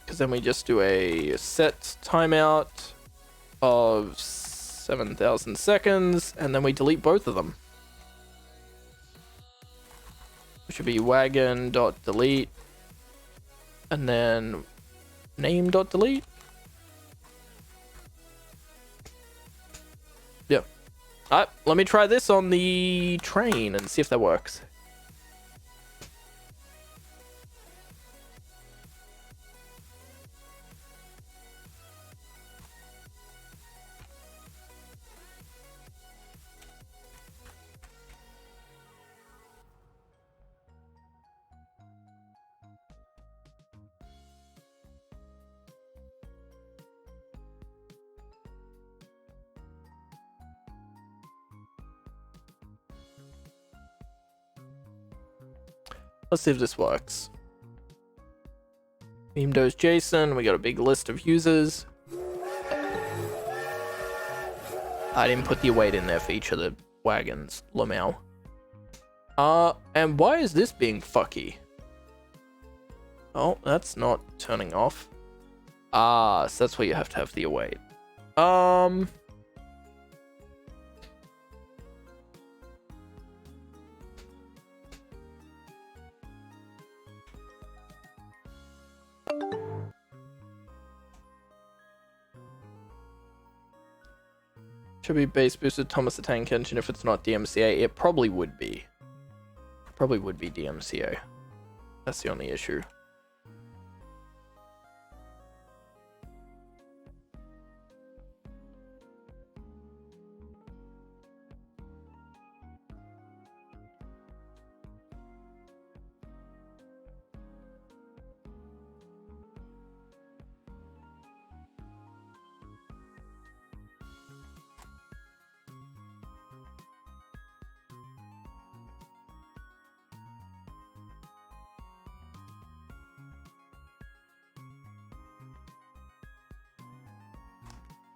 Because then we just do a set timeout of 7,000 seconds, and then we delete both of them. Which would be wagon.delete, and then name.delete. Yep. Alright, let me try this on the train and see if that works. Let's see if this works. Memedos Jason, we got a big list of users. I didn't put the weight in there for each of the wagons, Lamau. And why is this being fucky? Oh, that's not turning off. So that's why you have to have the await. Should be base boosted Thomas the Tank Engine if it's not DMCA. It probably would be. Probably would be DMCA. That's the only issue.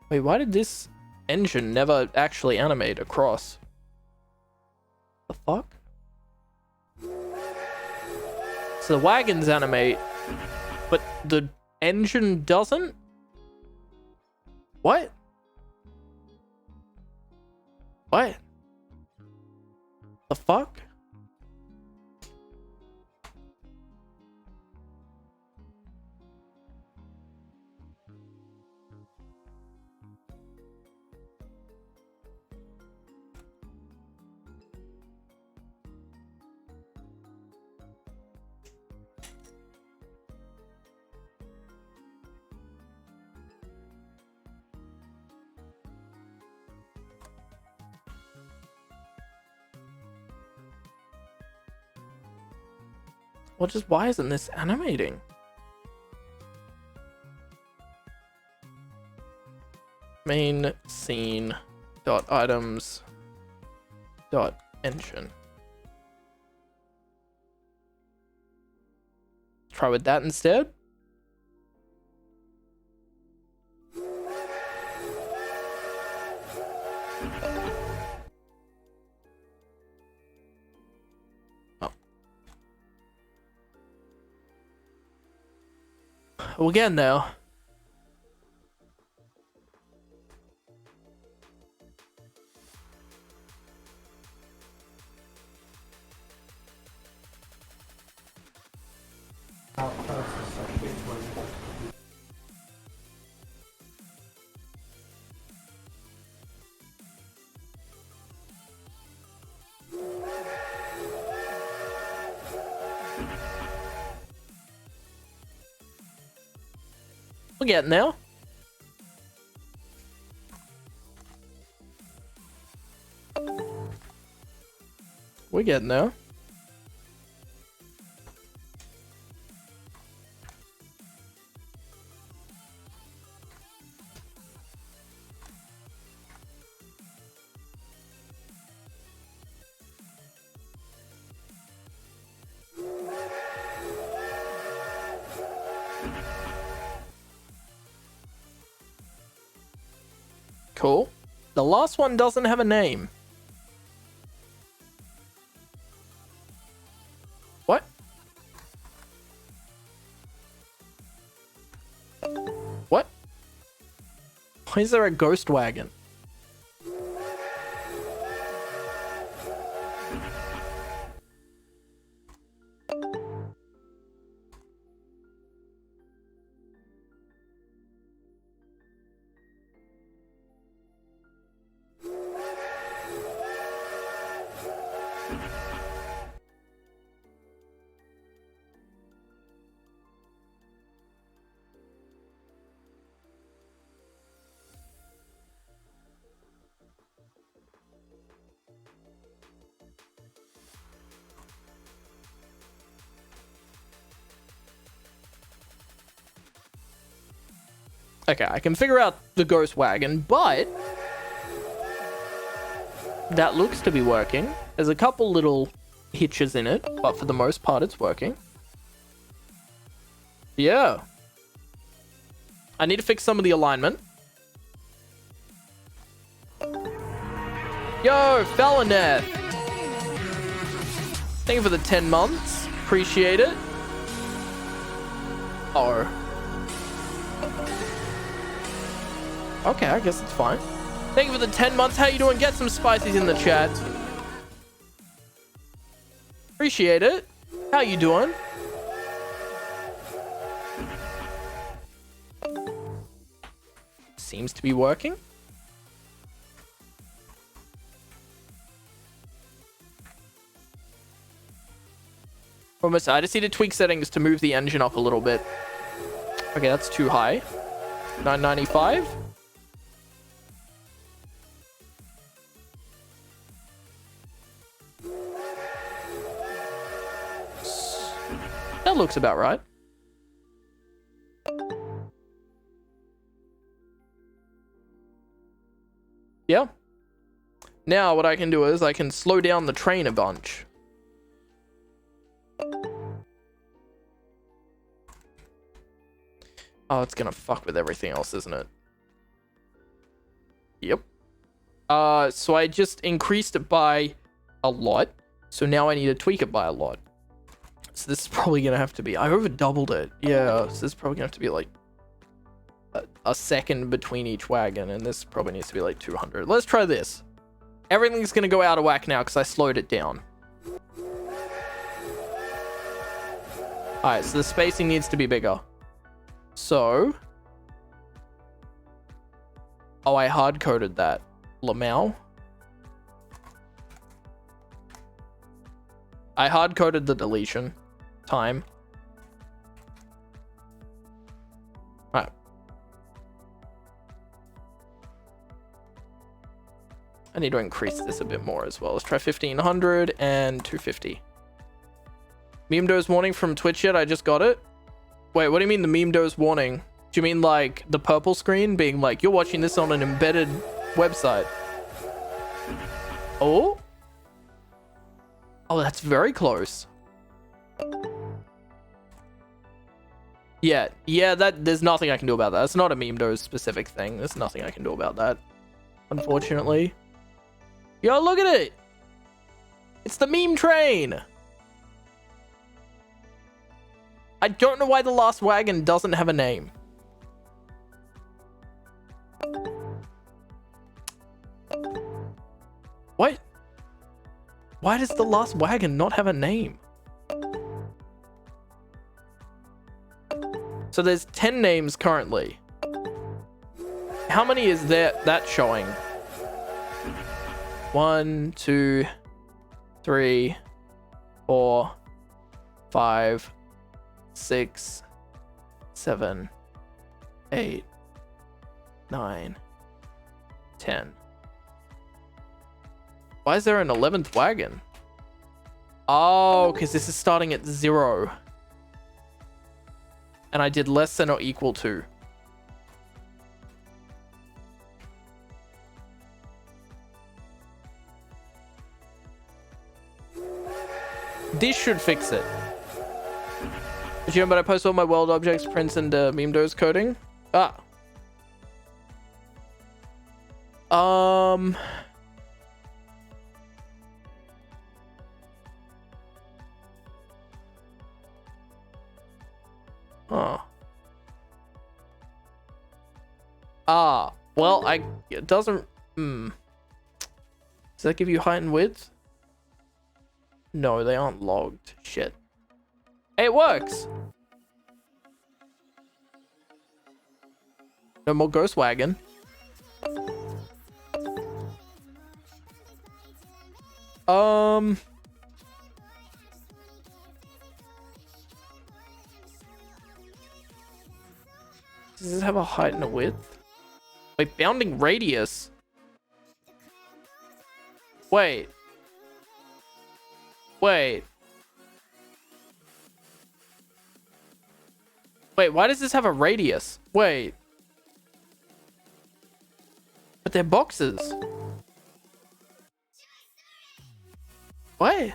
Wait, why did this engine never actually animate across? The fuck? So the wagons animate, but the engine doesn't? What? What? The fuck? Well, just why isn't this animating? Main scene dot items dot engine. Try with that instead. We're getting there. We're getting there. We're getting there. Cool. The last one doesn't have a name. What? What? Why is there a ghost wagon? Okay, I can figure out the ghost wagon, but that looks to be working. There's a couple little hitches in it, but for the most part, it's working. Yeah. I need to fix some of the alignment. Yo, Falineth! Thank you for the 10 months. Appreciate it. Oh. Okay, I guess it's fine. Thank you for the 10 months. How you doing? Get some spices in the chat. Appreciate it. How you doing? Seems to be working. Almost. I just need to tweak settings to move the engine up a little bit. Okay, that's too high. 995. That looks about right. Yeah. Now what I can do is I can slow down the train a bunch. Oh, it's gonna fuck with everything else, isn't it? Yep. So I just increased it by a lot. So now I need to tweak it by a lot. So this is probably gonna have to be, I over doubled it. Yeah, so this is probably gonna have to be like a second between each wagon, and this probably needs to be like 200. Let's try this. Everything's gonna go out of whack now because I slowed it down. Alright, so the spacing needs to be bigger. So, oh, I hard-coded that. Lamau. I hard-coded the deletion time. Alright. I need to increase this a bit more as well. Let's try 1500 and 250. Meme dose warning from Twitch yet? I just got it. Wait, what do you mean the meme dose warning? Do you mean like the purple screen being like, you're watching this on an embedded website? Oh? Oh, that's very close. Yeah, that there's nothing I can do about that. That's not a meme dose specific thing. There's nothing I can do about that, unfortunately. Yo, look at it. It's the meme train. I don't know why the last wagon doesn't have a name. What? Why does the last wagon not have a name? So there's 10 names currently. How many is that showing? 1, 2, 3, 4, 5, 6, 7, 8, 9, 10. Why is there an 11th wagon? Oh, because this is starting at 0. And I did less than or equal to. This should fix it. Did you know, but I post all my world objects, prints, and meme dose coding? Ah. Oh. Well, it doesn't. Does that give you height and width? No, they aren't logged. Shit. Hey, it works. No more Ghost Wagon. Does this have a height and a width? Wait, bounding radius. Wait. Wait, why does this have a radius? Wait. But they're boxes. What?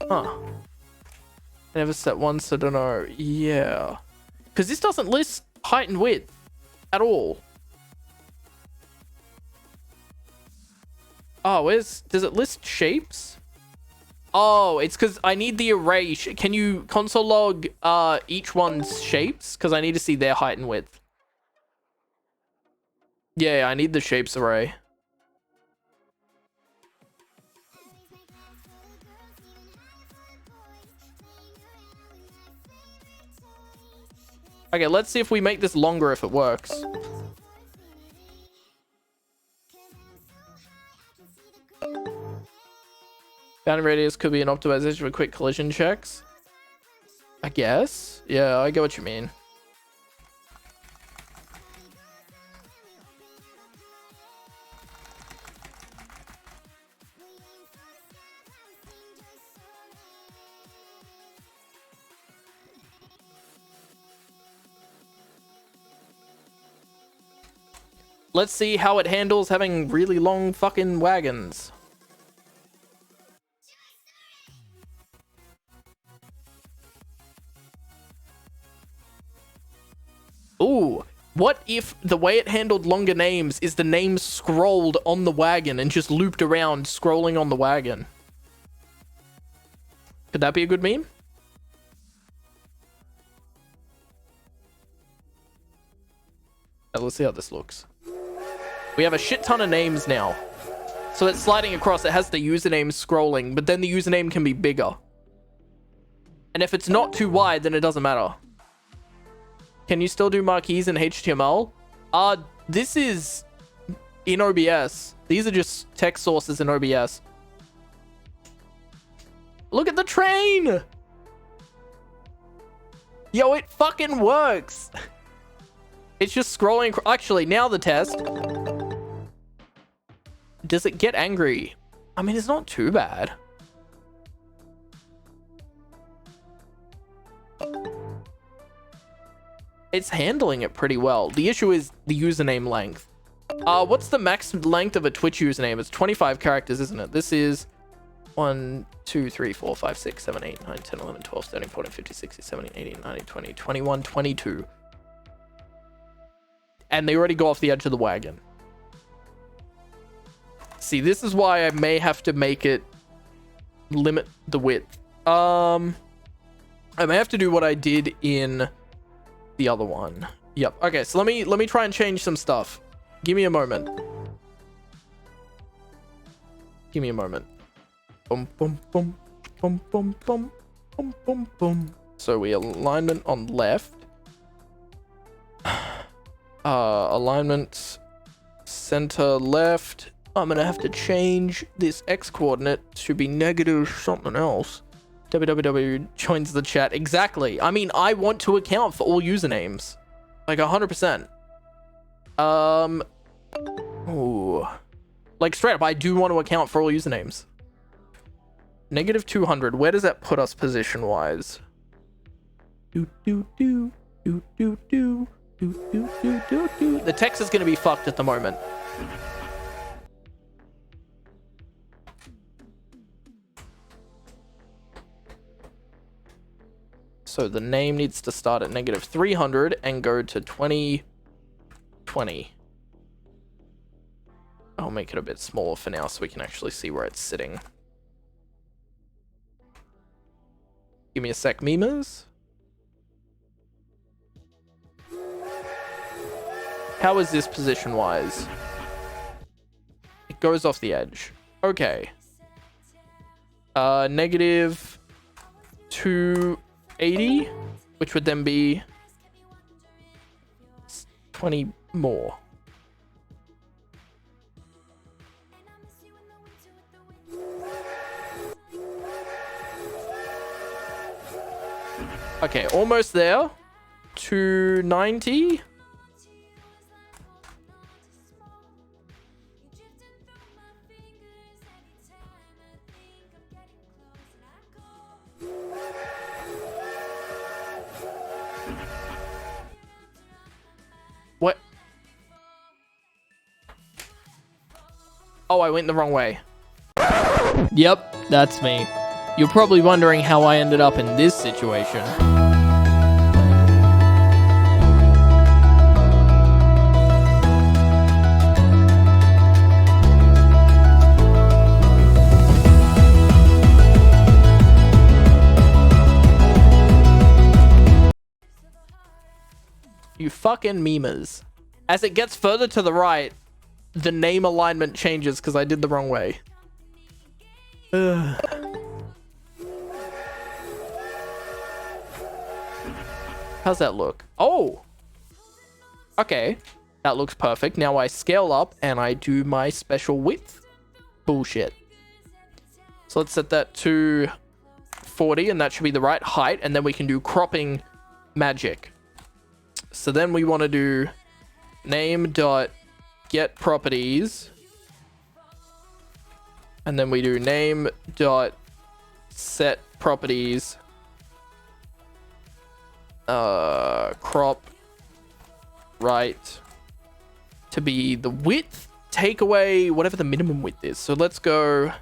Huh. I never set one, so I don't know. Yeah. Because this doesn't list height and width at all. Oh, does it list shapes? Oh, it's because I need the array. Can you console log each one's shapes? Because I need to see their height and width. Yeah, I need the shapes array. Okay, let's see if we make this longer if it works. Bounding radius could be an optimization for quick collision checks. I guess. Yeah, I get what you mean. Let's see how it handles having really long fucking wagons. Ooh, what if the way it handled longer names is the names scrolled on the wagon and just looped around scrolling on the wagon? Could that be a good meme? Now, let's see how this looks. We have a shit ton of names now. So it's sliding across, it has the username scrolling, but then the username can be bigger. And if it's not too wide, then it doesn't matter. Can you still do marquees in HTML? This is in OBS. These are just text sources in OBS. Look at the train! Yo, it fucking works! It's just scrolling. Actually, now the test. Does it get angry? I mean, it's not too bad. It's handling it pretty well. The issue is the username length. What's the max length of a Twitch username? It's 25 characters, isn't it? This is 1, 2, 3, 4, 5, 6, 7, 8, 9, 10, 11, 12, 13, 14, 15, 16, 17, 18, 19, 20, 21, 22. And they already go off the edge of the wagon. See, this is why I may have to make it limit the width. I may have to do what I did in the other one. Yep. Okay, so let me try and change some stuff. Give me a moment. Give me a moment. Boom, boom, boom, boom, boom, boom, boom, boom, boom. So we alignment on left. Alignment center left. I'm gonna have to change this X coordinate to be negative something else. www joins the chat. Exactly. I mean, I want to account for all usernames. Like 100%. Ooh. Like straight up, I do want to account for all usernames. Negative 200. Where does that put us position wise? Do do do do do do do do do do do. The text is gonna be fucked at the moment. So the name needs to start at -300 and go to 2020. I'll make it a bit smaller for now so we can actually see where it's sitting. Give me a sec, memers. How is this position-wise? It goes off the edge. Okay. -280, which would then be 20 more. Okay, almost there. 290. What? Oh, I went the wrong way. Yep, that's me. You're probably wondering how I ended up in this situation. You fucking memers. As it gets further to the right, the name alignment changes because I did the wrong way. Ugh. How's that look? Oh! Okay. That looks perfect. Now I scale up and I do my special width. Bullshit. So let's set that to 40 and that should be the right height. And then we can do cropping magic. So then we want to do name.getProperties. And then we do name.setProperties. Crop right to be the width, take away whatever the minimum width is. So let's go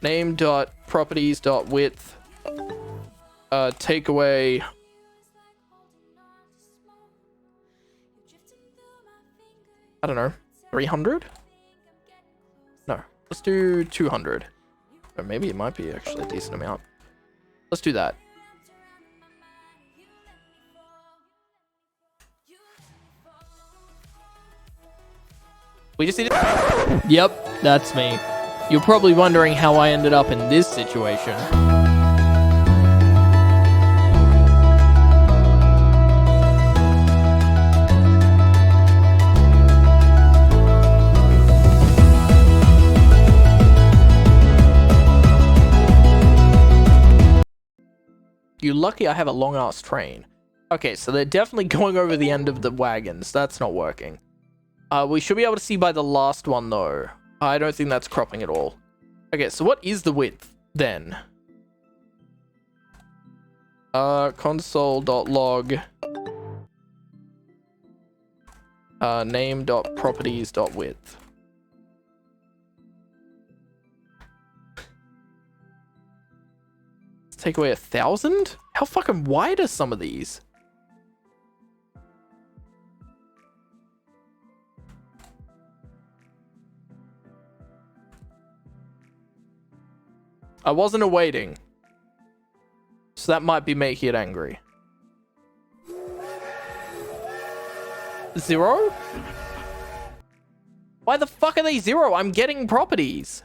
name.properties.width, take away I don't know, 300? No, let's do 200. Or maybe it might be actually a decent amount. Let's do that. We just need to... Yep, that's me. You're probably wondering how I ended up in this situation. You're lucky I have a long ass train. Okay, so they're definitely going over the end of the wagons. That's not working. We should be able to see by the last one though. I don't think that's cropping at all. Okay, so what is the width then? Console.log name.properties.width. Let's take away 1,000? How fucking wide are some of these? I wasn't awaiting. So that might be making it angry. 0? Why the fuck are they 0? I'm getting properties.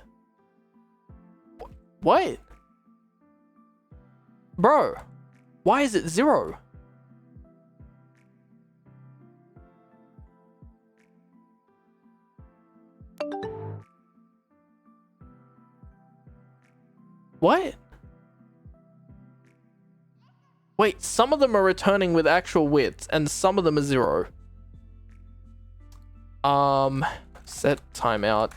What? Bro, why is it 0? What? Wait, some of them are returning with actual widths and some of them are 0. Set timeout.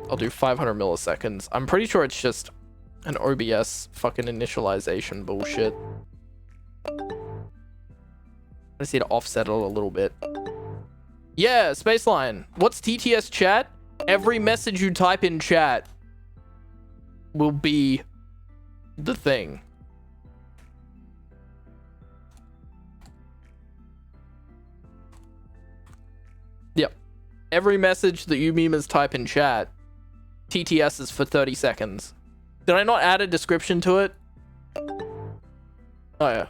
I'll do 500 milliseconds. I'm pretty sure it's just an OBS fucking initialization bullshit. I just need to offset it a little bit. Yeah, Spaceline. What's TTS chat? Every message you type in chat will be the thing. Yep. Every message that you memers type in chat, TTS is for 30 seconds. Did I not add a description to it? Oh, yeah.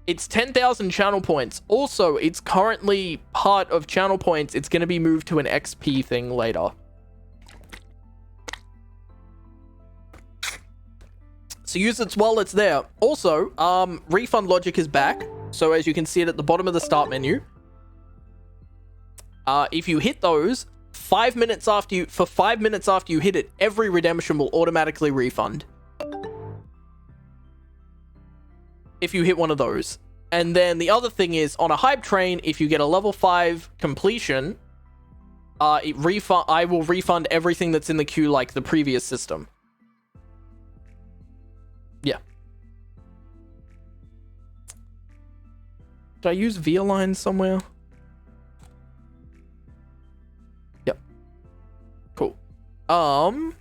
It's 10,000 channel points. Also, it's currently part of channel points. It's going to be moved to an XP thing later. So use it while it's there. Also, refund logic is back. So as you can see it at the bottom of the start menu. If you hit those, 5 minutes after you, for 5 minutes after you hit it, every redemption will automatically refund. If you hit one of those. And then the other thing is, on a hype train, if you get a level 5 completion, I will refund everything that's in the queue like the previous system. Yeah. Did I use V-Align somewhere? Yep. Cool. Why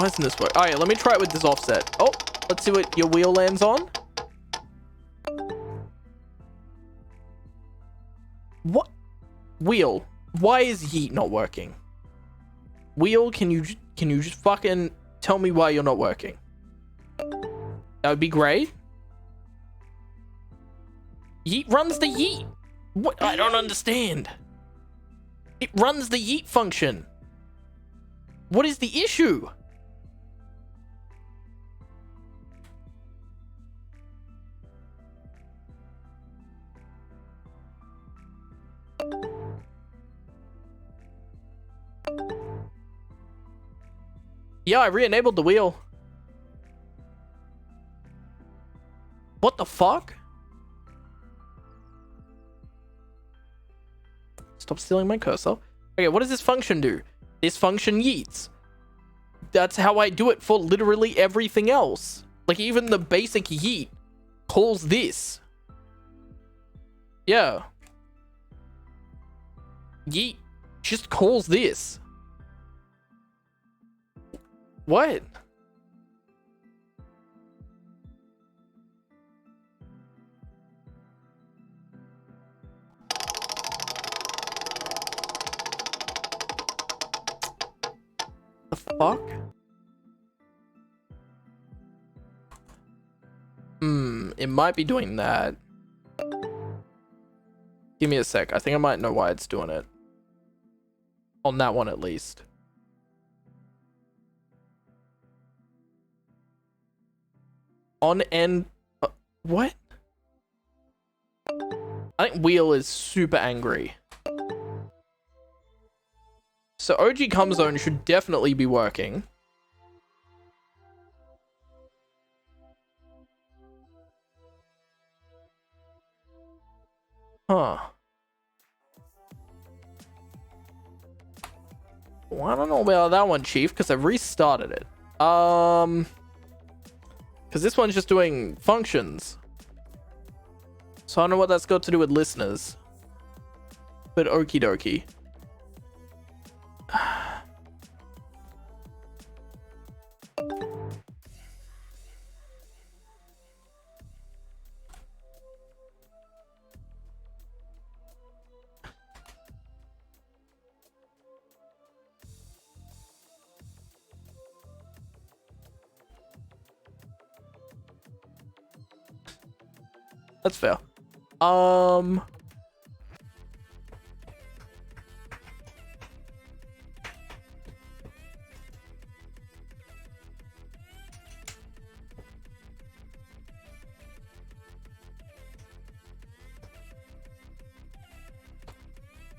isn't this work? Oh yeah, let me try it with this offset. Oh, let's see what your wheel lands on. What? Wheel. Why is Yeet not working? Wheel, can you just fucking tell me why you're not working? That would be great. Yeet runs the Yeet. What? I don't understand. It runs the Yeet function. What is the issue? Yeah, I re-enabled the wheel. What the fuck? Stop stealing my cursor. Okay, what does this function do? This function yeets. That's how I do it for literally everything else. Like, even the basic yeet calls this. Yeah. Yeet just calls this. What? The fuck? It might be doing that. Give me a sec. I think I might know why it's doing it. On that one, at least. On end... what? I think Wheel is super angry. So OG Come Zone should definitely be working. Huh. Well, I don't know about that one, Chief, because I've restarted it. Because this one's just doing functions. So I don't know what that's got to do with listeners. But okie dokie. That's fair.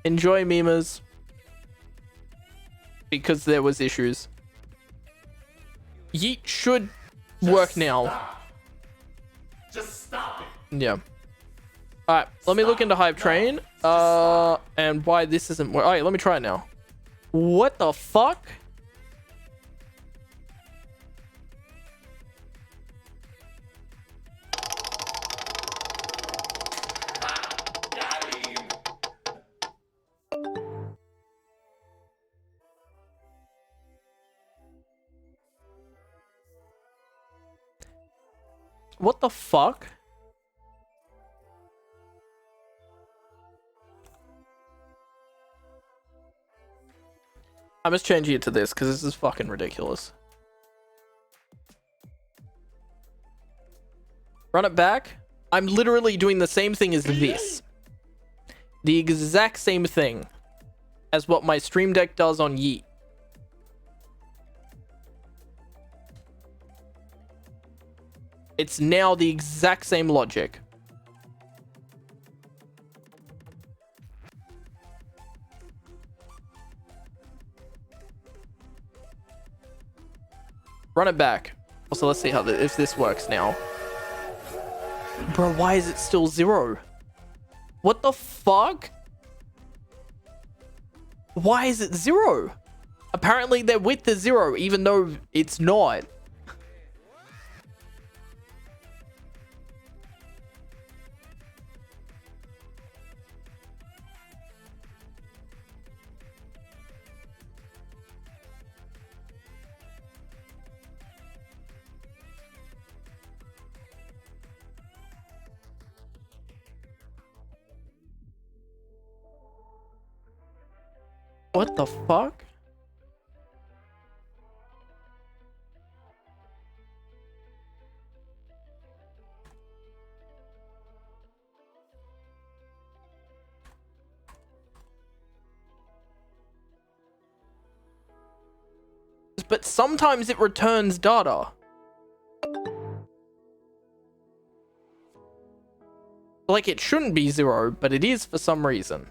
Enjoy memers. Because there was issues. Yeet should work now. Just stop it. Yeah. Alright, let me look into Hype Train. And why this isn't working. Alright, let me try it now. What the fuck? What the fuck? I must change it to this because this is fucking ridiculous. Run it back. I'm literally doing the same thing as this. The exact same thing as what my Stream Deck does on Yeet. It's now the exact same logic. Run it back. Also, let's see how if this works now. Bro, why is it still 0? What the fuck? Why is it 0? Apparently their width is 0, even though it's not. What the fuck? But sometimes it returns data. Like, it shouldn't be 0, but it is for some reason.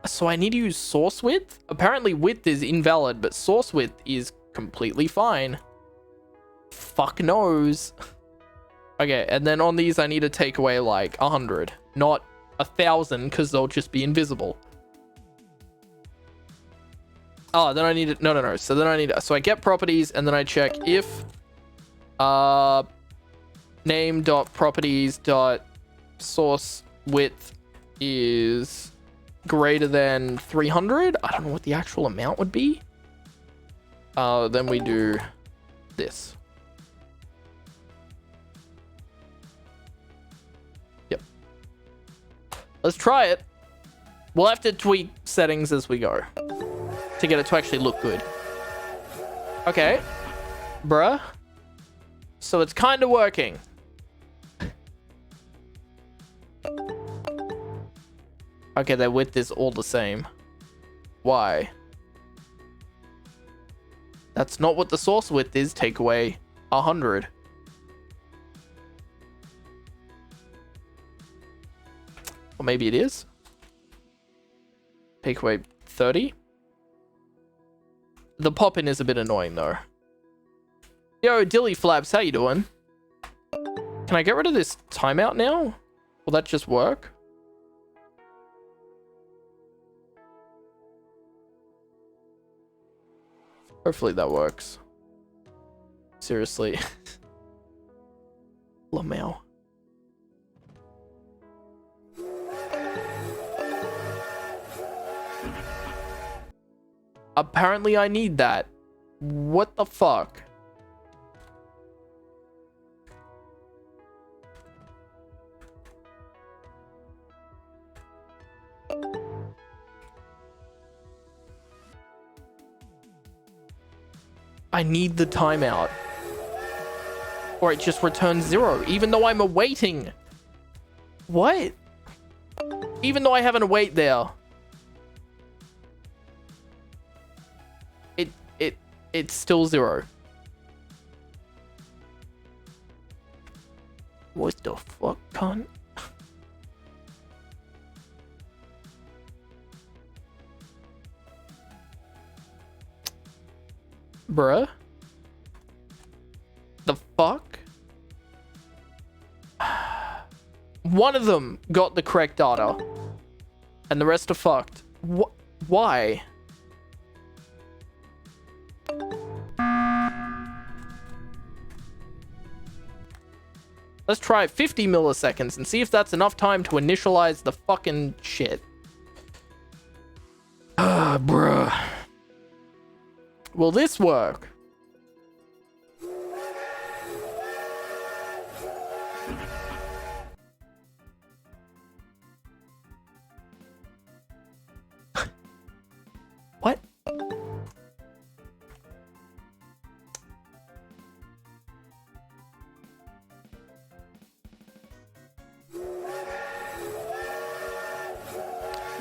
So I need to use source width? Apparently width is invalid, but source width is completely fine. Fuck knows. Okay, and then on these I need to take away like 100, not 1,000, because they'll just be invisible. Oh, then I need it. No. So then I need, so I get properties and then I check if name.properties.source width is greater than 300. I don't know what the actual amount would be. Then we do this. Yep. Let's try it. We'll have to tweak settings as we go to get it to actually look good. Okay. Bruh. So it's kind of working. Okay, their width is all the same. Why? That's not what the source width is. Take away 100. Or maybe it is. Take away 30. The pop-in is a bit annoying though. Yo, Dilly Flaps, how you doing? Can I get rid of this timeout now? Will that just work? Hopefully that works. Seriously. Lamau. Apparently I need that. What the fuck? I need the timeout. Or it just returns 0, even though I'm awaiting. What? Even though I have an await there. It's still 0. What the fuck, cunt? Bruh? The fuck? One of them got the correct data. And the rest are fucked. What? Why? Let's try 50 milliseconds and see if that's enough time to initialize the fucking shit. Bruh. Will this work? What?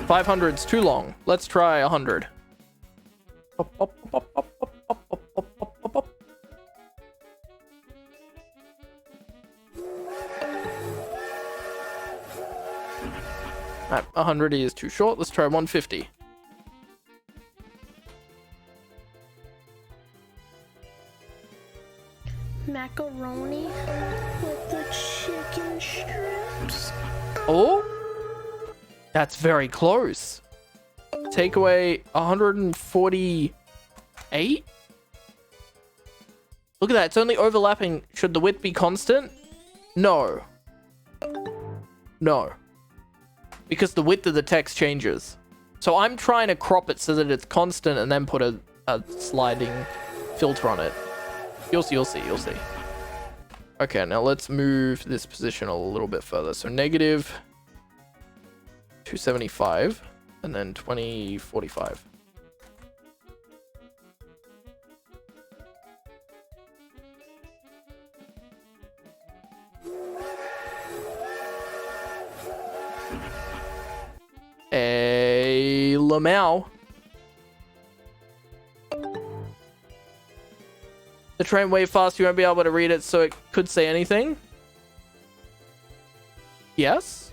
$500's too long. Let's try 100. Alright, 100 is too short. Let's try 150. Macaroni with the chicken strips. Oh, that's very close. Take away 148. Look at that. It's only overlapping. Should the width be constant? No. No. Because the width of the text changes. So I'm trying to crop it so that it's constant and then put a sliding filter on it. You'll see, you'll see, you'll see. Okay, now let's move this position a little bit further. So negative 275 and then 2045. A Lamau. The train way fast, you won't be able to read it, so it could say anything. Yes?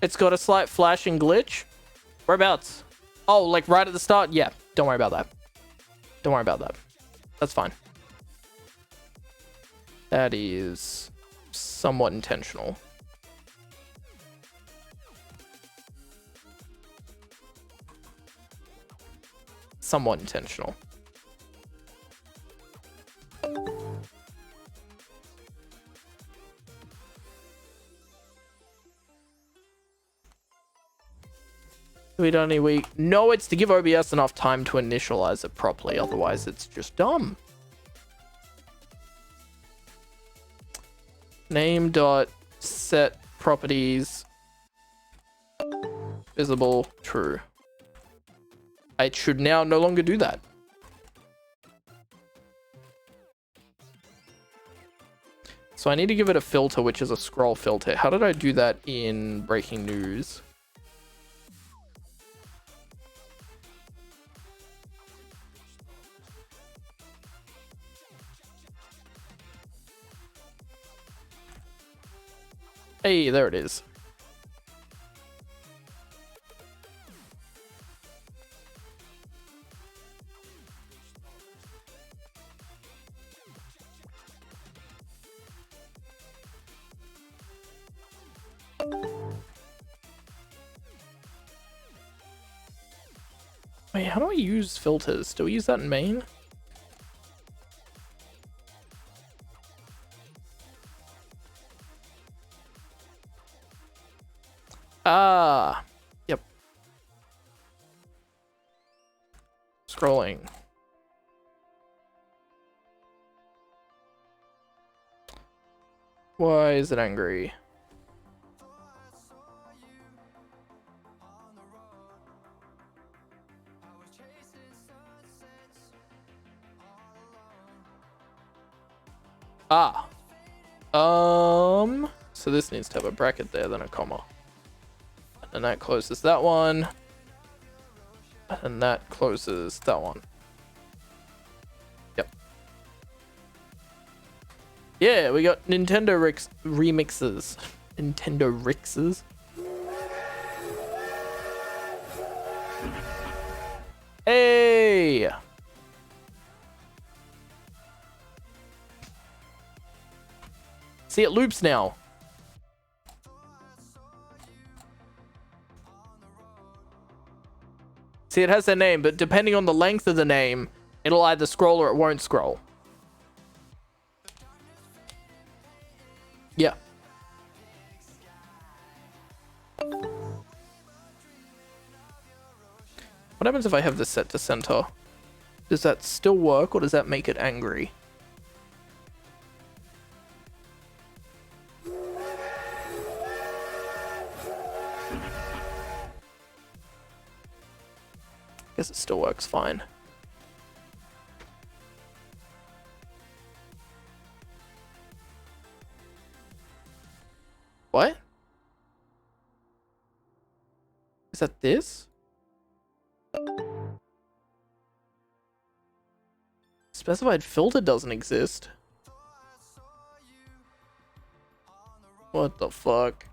It's got a slight flashing glitch. Whereabouts? Oh, like right at the start? Yeah, don't worry about that. Don't worry about that. That's fine. That is somewhat intentional. Somewhat intentional. We don't need we. No, it's to give OBS enough time to initialize it properly. Otherwise, it's just dumb. Name dot set properties visible true. I should now no longer do that. So I need to give it a filter, which is a scroll filter. How did I do that in breaking news? Hey, there it is. Wait, how do I use filters? Do we use that in main? Ah, yep. Scrolling. Why is it angry? Ah. So this needs to have a bracket there, then a comma. And that closes that one. And that closes that one. Yep. Yeah, we got Nintendo remixes. Nintendo Rixes. Hey! See, it loops now. See, it has their name, but depending on the length of the name, it'll either scroll or it won't scroll. Yeah. What happens if I have this set to center? Does that still work, or does that make it angry? Guess it still works fine. What? Is that this? Specified filter doesn't exist. What the fuck?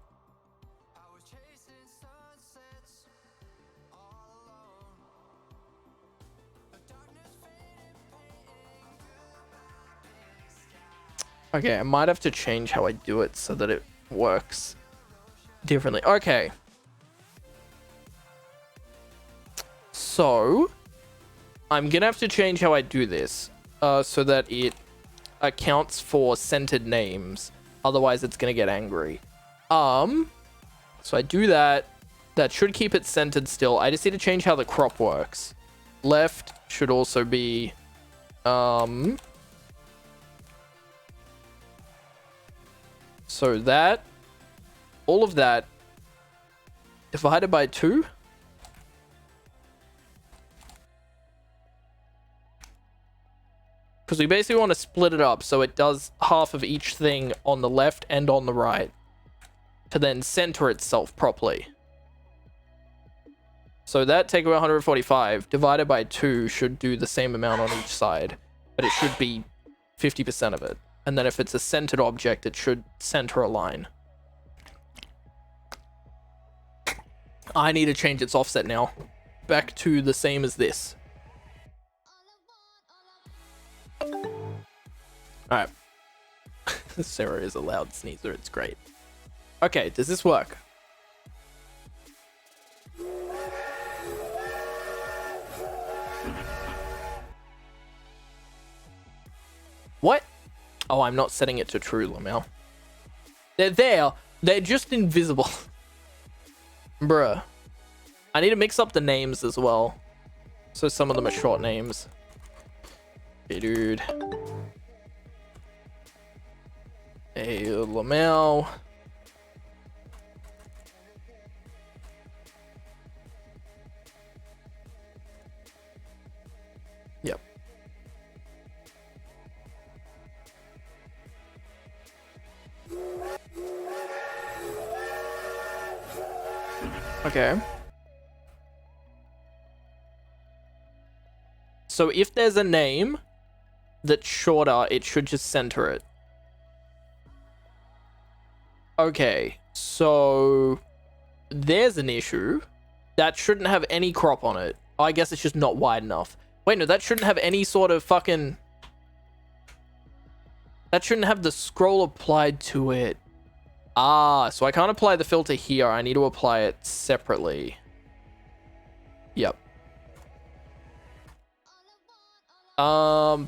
Okay, I might have to change how I do it so that it works differently. Okay. So, I'm gonna have to change how I do this so that it accounts for centered names. Otherwise, it's gonna get angry. So I do that. That should keep it centered still. I just need to change how the crop works. Left should also be so that, all of that, divided by 2. Because we basically want to split it up so it does half of each thing on the left and on the right to then center itself properly. So that take away 145 divided by 2 should do the same amount on each side, but it should be 50% of it. And then if it's a centered object, it should center a line. I need to change its offset now. Back to the same as this. Alright. Sarah is a loud sneezer, it's great. Okay, does this work? What? Oh, I'm not setting it to true, Lamel. They're there. They're just invisible. Bruh. I need to mix up the names as well. So some of them are short names. Hey, dude. Hey, Lamel. Yep. Okay. So if there's a name that's shorter, it should just center it. Okay, so there's an issue. That shouldn't have any crop on it. Oh, I guess it's just not wide enough. Wait, no, that shouldn't have any sort of fucking... That shouldn't have the scroll applied to it. Ah, so I can't apply the filter here. I need to apply it separately. Yep.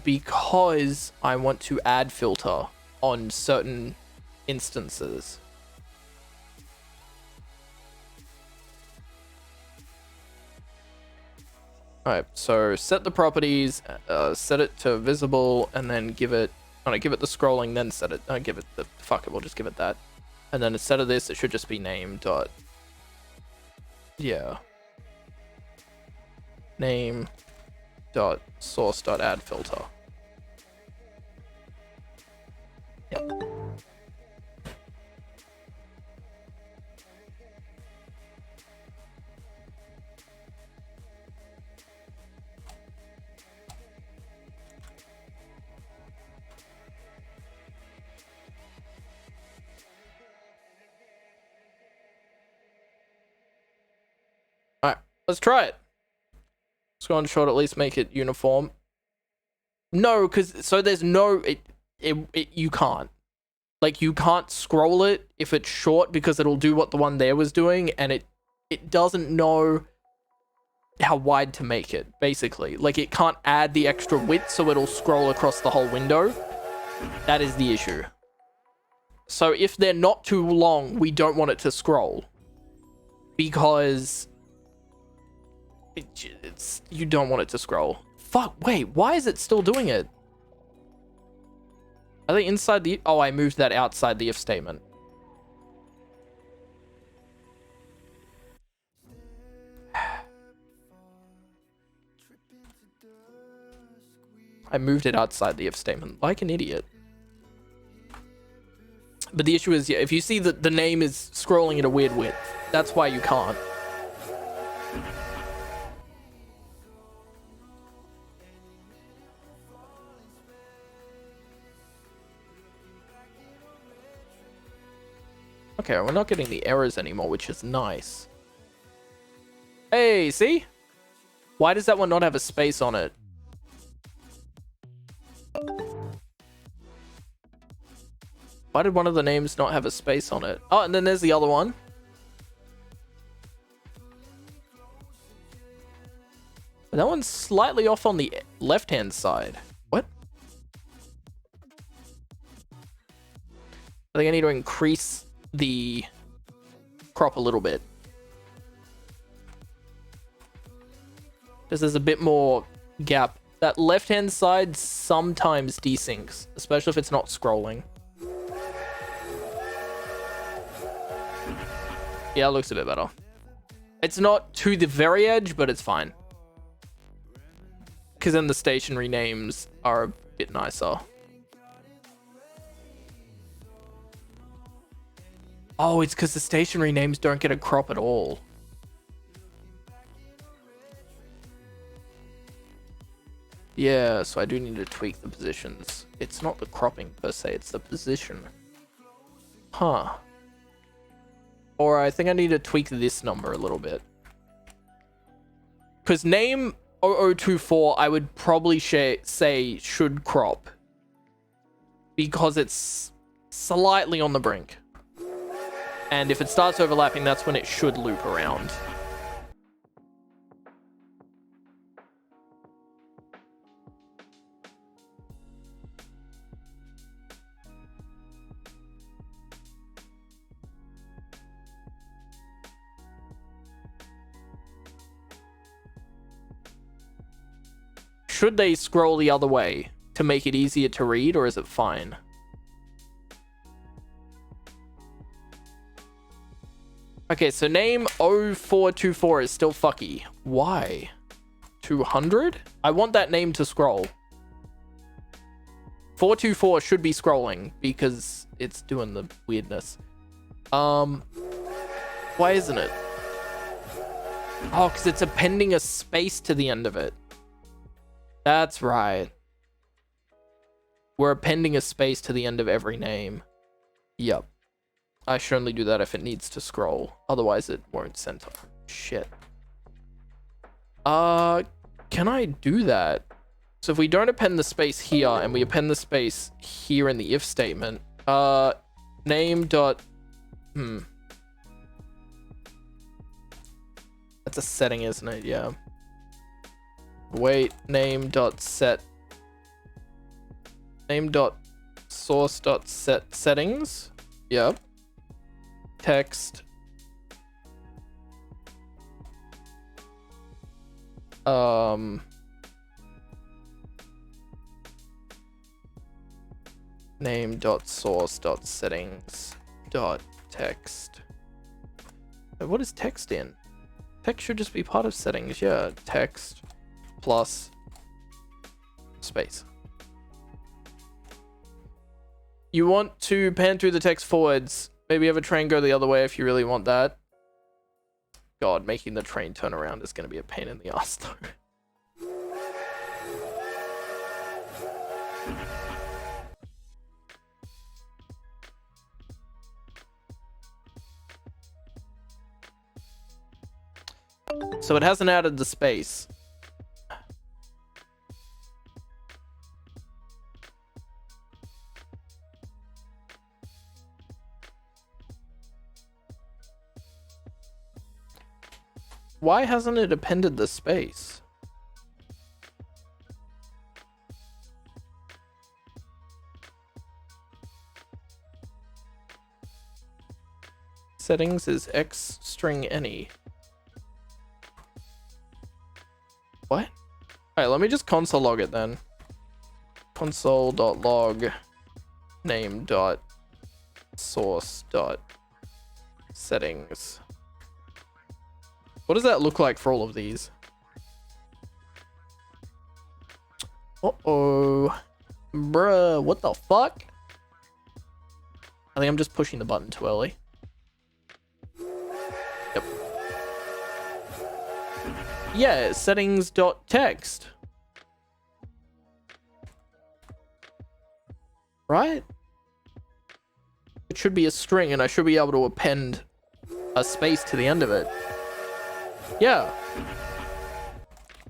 Because I want to add filter on certain instances. Alright, so set the properties, set it to visible, and then give it, give it the scrolling, then set it, give it the, fuck it, we'll just give it that. And then instead of this, it should just be name dot, yeah. Name dot source dot add filter. Yep. Let's try it. Scroll short, at least make it uniform. No, because so there's no you can't. Like you can't scroll it if it's short because it'll do what the one there was doing, and it doesn't know how wide to make it, basically. Like it can't add the extra width so it'll scroll across the whole window. That is the issue. So if they're not too long, we don't want it to scroll. Because you don't want it to scroll. Fuck, wait, why is it still doing it? Are they inside the... Oh, I moved that outside the if statement. I moved it outside the if statement like an idiot. But the issue is, yeah, if you see that the name is scrolling at a weird width, that's why you can't. Okay, we're not getting the errors anymore, which is nice. Hey, see? Why does that one not have a space on it? Why did one of the names not have a space on it? Oh, and then there's the other one. But that one's slightly off on the left-hand side. What? I think I need to increase the crop a little bit. Because there's a bit more gap. That left-hand side sometimes desyncs, especially if it's not scrolling. Yeah, it looks a bit better. It's not to the very edge, but it's fine. Because then the stationary names are a bit nicer. Oh, it's because the stationary names don't get a crop at all. Yeah, so I do need to tweak the positions. It's not the cropping per se, it's the position. Huh. Or I think I need to tweak this number a little bit. Because name 0024, I would probably say should crop. Because it's slightly on the brink. And if it starts overlapping, that's when it should loop around. Should they scroll the other way to make it easier to read, or is it fine? Okay, so name 0424 is still fucky. Why? 200? I want that name to scroll. 424 should be scrolling because it's doing the weirdness. Why isn't it? Oh, because it's appending a space to the end of it. That's right. We're appending a space to the end of every name. Yep. I should only do that if it needs to scroll. Otherwise, it won't center. Shit. Can I do that? So if we don't append the space here and we append the space here in the if statement, name dot... That's a setting, isn't it? Yeah. Wait, name dot set. Name dot source dot set settings. Yep. Text. Name dot source dot settings dot text. What is text in? Text should just be part of settings. Yeah, text plus space. You want to pan through the text forwards. Maybe have a train go the other way if you really want that. God, making the train turn around is going to be a pain in the ass though. So it hasn't added the space. Why hasn't it appended the space? Settings is X string any. What? Alright, let me just console log it then. Console.log name.source.settings. What does that look like for all of these? Uh-oh. Bruh, what the fuck? I think I'm just pushing the button too early. Yep. Yeah, settings.text. Right? It should be a string and I should be able to append a space to the end of it. Yeah.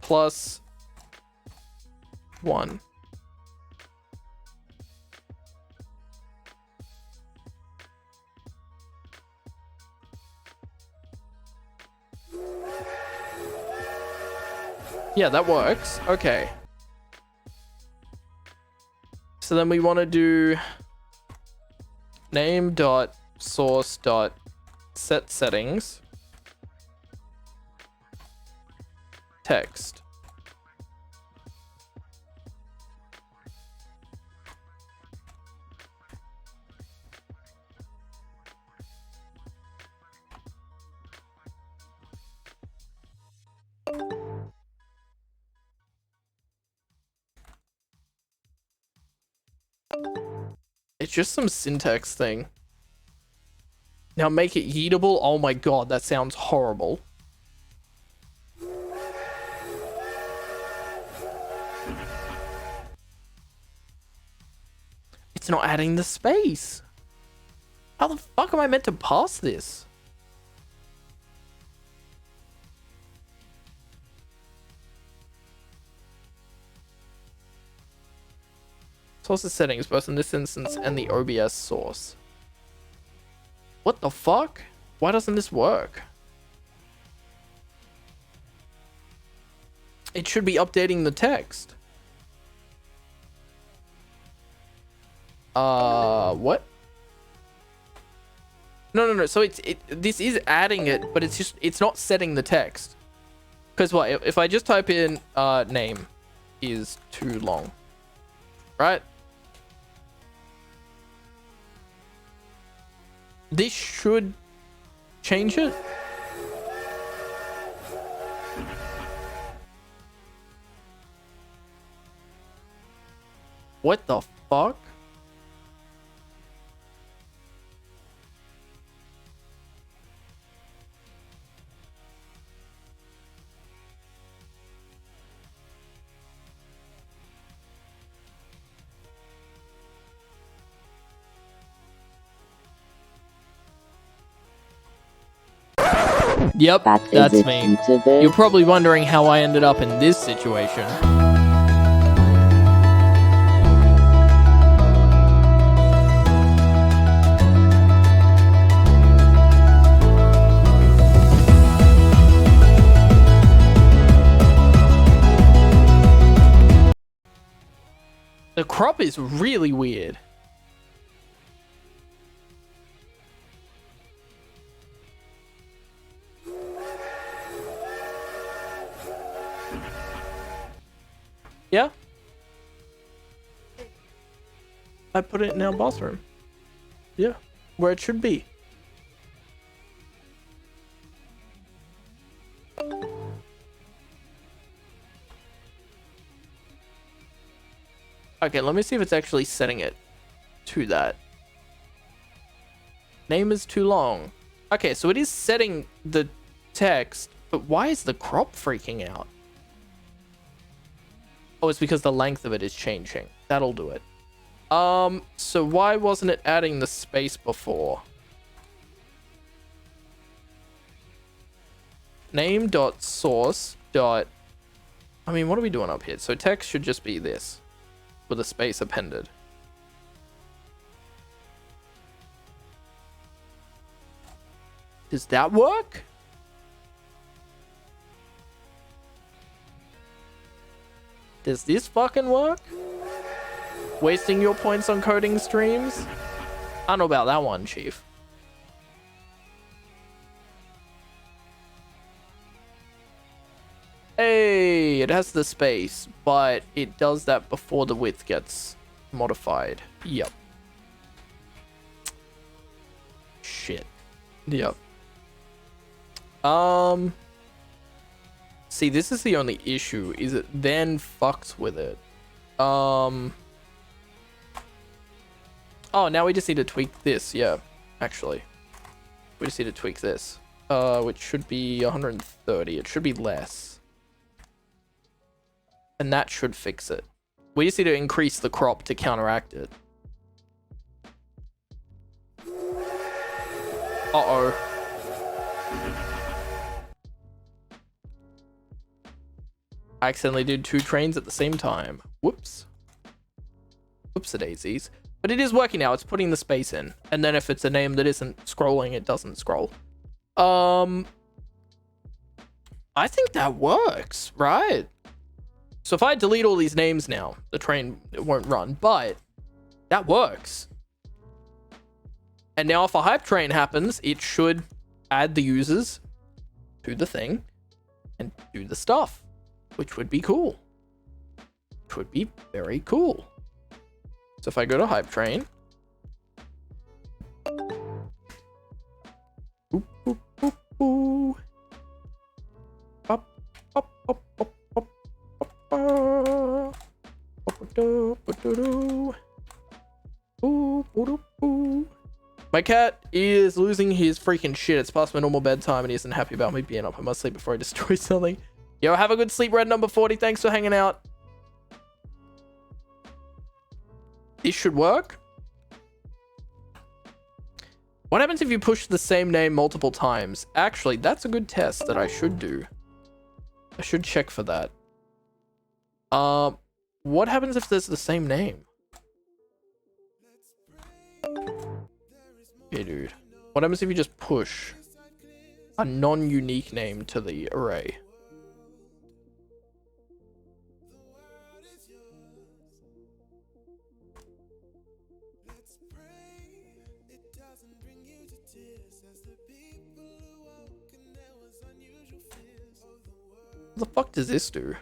Plus 1. Yeah, that works. Okay. So then we want to do name.source.set settings text. It's just some syntax thing. Now make it yeetable. Oh my god, that sounds horrible. It's not adding the space. How the fuck am I meant to pass this? Source settings, both in this instance and the OBS source. What the fuck? Why doesn't this work? It should be updating the text. What? No. So this is adding it, but it's not setting the text. Because what? If I just type in name is too long, right? This should change it. What the fuck? Yep, that's me. You're probably wondering how I ended up in this situation. The crop is really weird. Yeah. I put it in our bathroom. Yeah, where it should be. Okay, let me see if it's actually setting it to that. Name is too long. Okay, so it is setting the text, but why is the crop freaking out? Oh, it's because the length of it is changing. That'll do it. So why wasn't it adding the space before? name dot source dot. I mean, what are we doing up here? So text should just be this with a space appended. Does that work? Does this fucking work? Wasting your points on coding streams? I don't know about that one, Chief. Hey, it has the space, but it does that before the width gets modified. Yep. Shit. Yep. See, this is the only issue, is it then fucks with it. Oh, now we just need to tweak this, yeah, actually. We just need to tweak this, which should be 130. It should be less. And that should fix it. We just need to increase the crop to counteract it. Uh-oh. I accidentally did 2 trains at the same time. Whoops. Whoops-a-daisies. But it is working now. It's putting the space in. And then if it's a name that isn't scrolling, it doesn't scroll. I think that works, right? So if I delete all these names now, the train won't run, but that works. And now if a hype train happens, it should add the users to the thing and do the stuff, which would be cool. Which would be very cool. So if I go to hype train, boop, boop, boop, boop. Up, up, up, up, up, up, My cat is losing his freaking shit. It's past my normal bedtime and he isn't happy about me being up. I must sleep before I destroy something. Yo, have a good sleep, Red number 40. Thanks for hanging out. This should work. What happens if you push the same name multiple times? Actually, that's a good test that I should do. I should check for that. What happens if there's the same name? Okay, dude. What happens if you just push a non-unique name to the array? What the fuck does this do?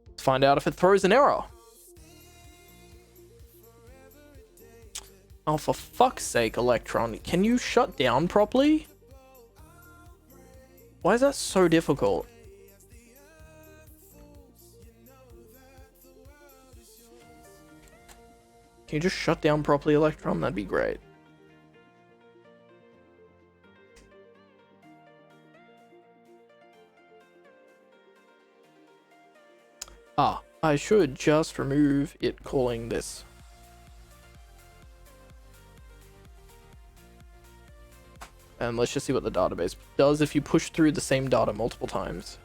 Let's find out if it throws an error. Oh, for fuck's sake, Electron. Can you shut down properly? Why is that so difficult? Can you just shut down properly, Electron? That'd be great. Ah, I should just remove it calling this. And let's just see what the database does if you push through the same data multiple times.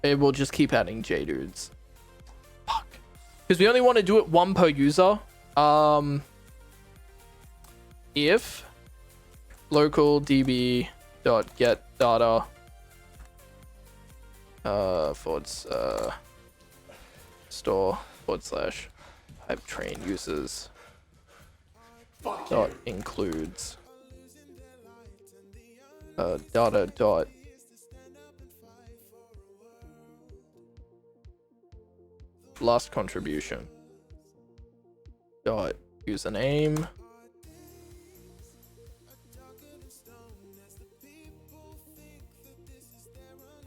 It will just keep adding JDudes. Fuck. Because we only want to do it 1 per user. If local db.get data store / hype train users dot includes data dot last contribution dot username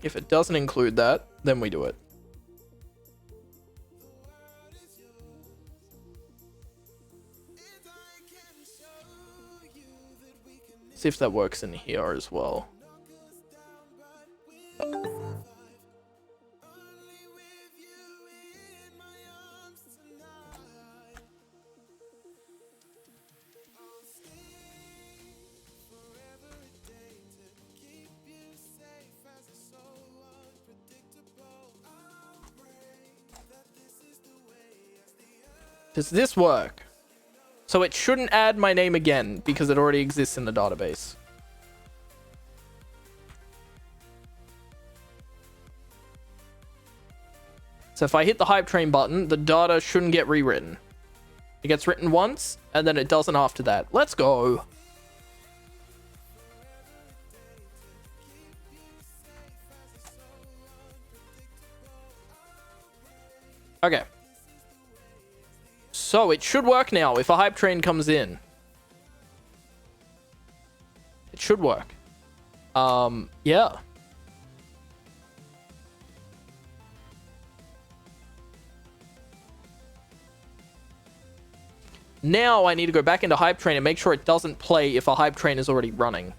if it doesn't include that, then we do it. See if that works in here as well. Does this work? So it shouldn't add my name again because it already exists in the database. So if I hit the hype train button, the data shouldn't get rewritten. It gets written once, and then it doesn't after that. Let's go. Okay. So it should work now if a hype train comes in. It should work. Yeah. Now I need to go back into hype train and make sure it doesn't play if a hype train is already running.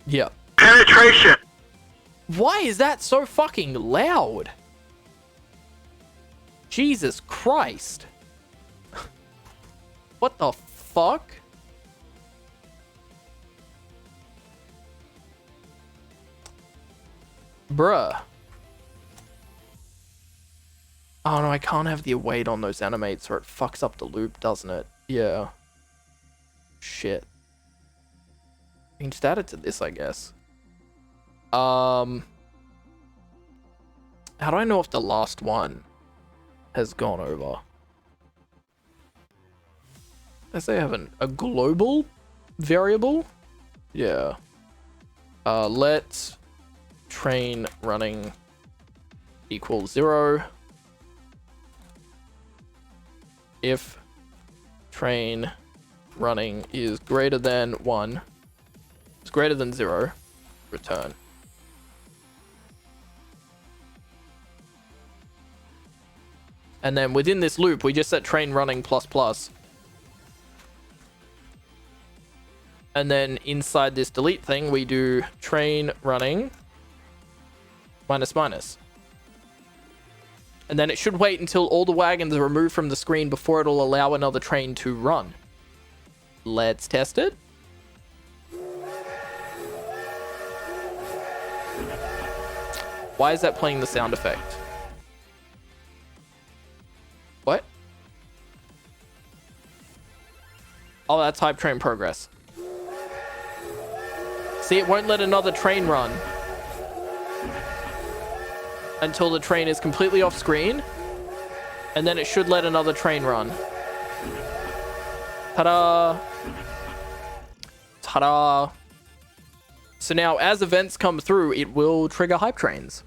Yeah. Penetration! Why is that so fucking loud? Jesus Christ. What the fuck? Bruh. Oh no, I can't have the await on those animates or it fucks up the loop, doesn't it? Yeah. Shit. I can just add it to this, I guess. How do I know if the last one has gone over? I say I have a global variable. Yeah. Let train running equals 0. If train running is greater than 1, is greater than 0, return. And then within this loop, we just set train running ++. And then inside this delete thing, we do train running ---. And then it should wait until all the wagons are removed from the screen before it'll allow another train to run. Let's test it. Why is that playing the sound effect? What? Oh, that's hype train progress. See, it won't let another train run until the train is completely off screen, and then it should let another train run. Ta-da! Ta-da! So now, as events come through, it will trigger hype trains.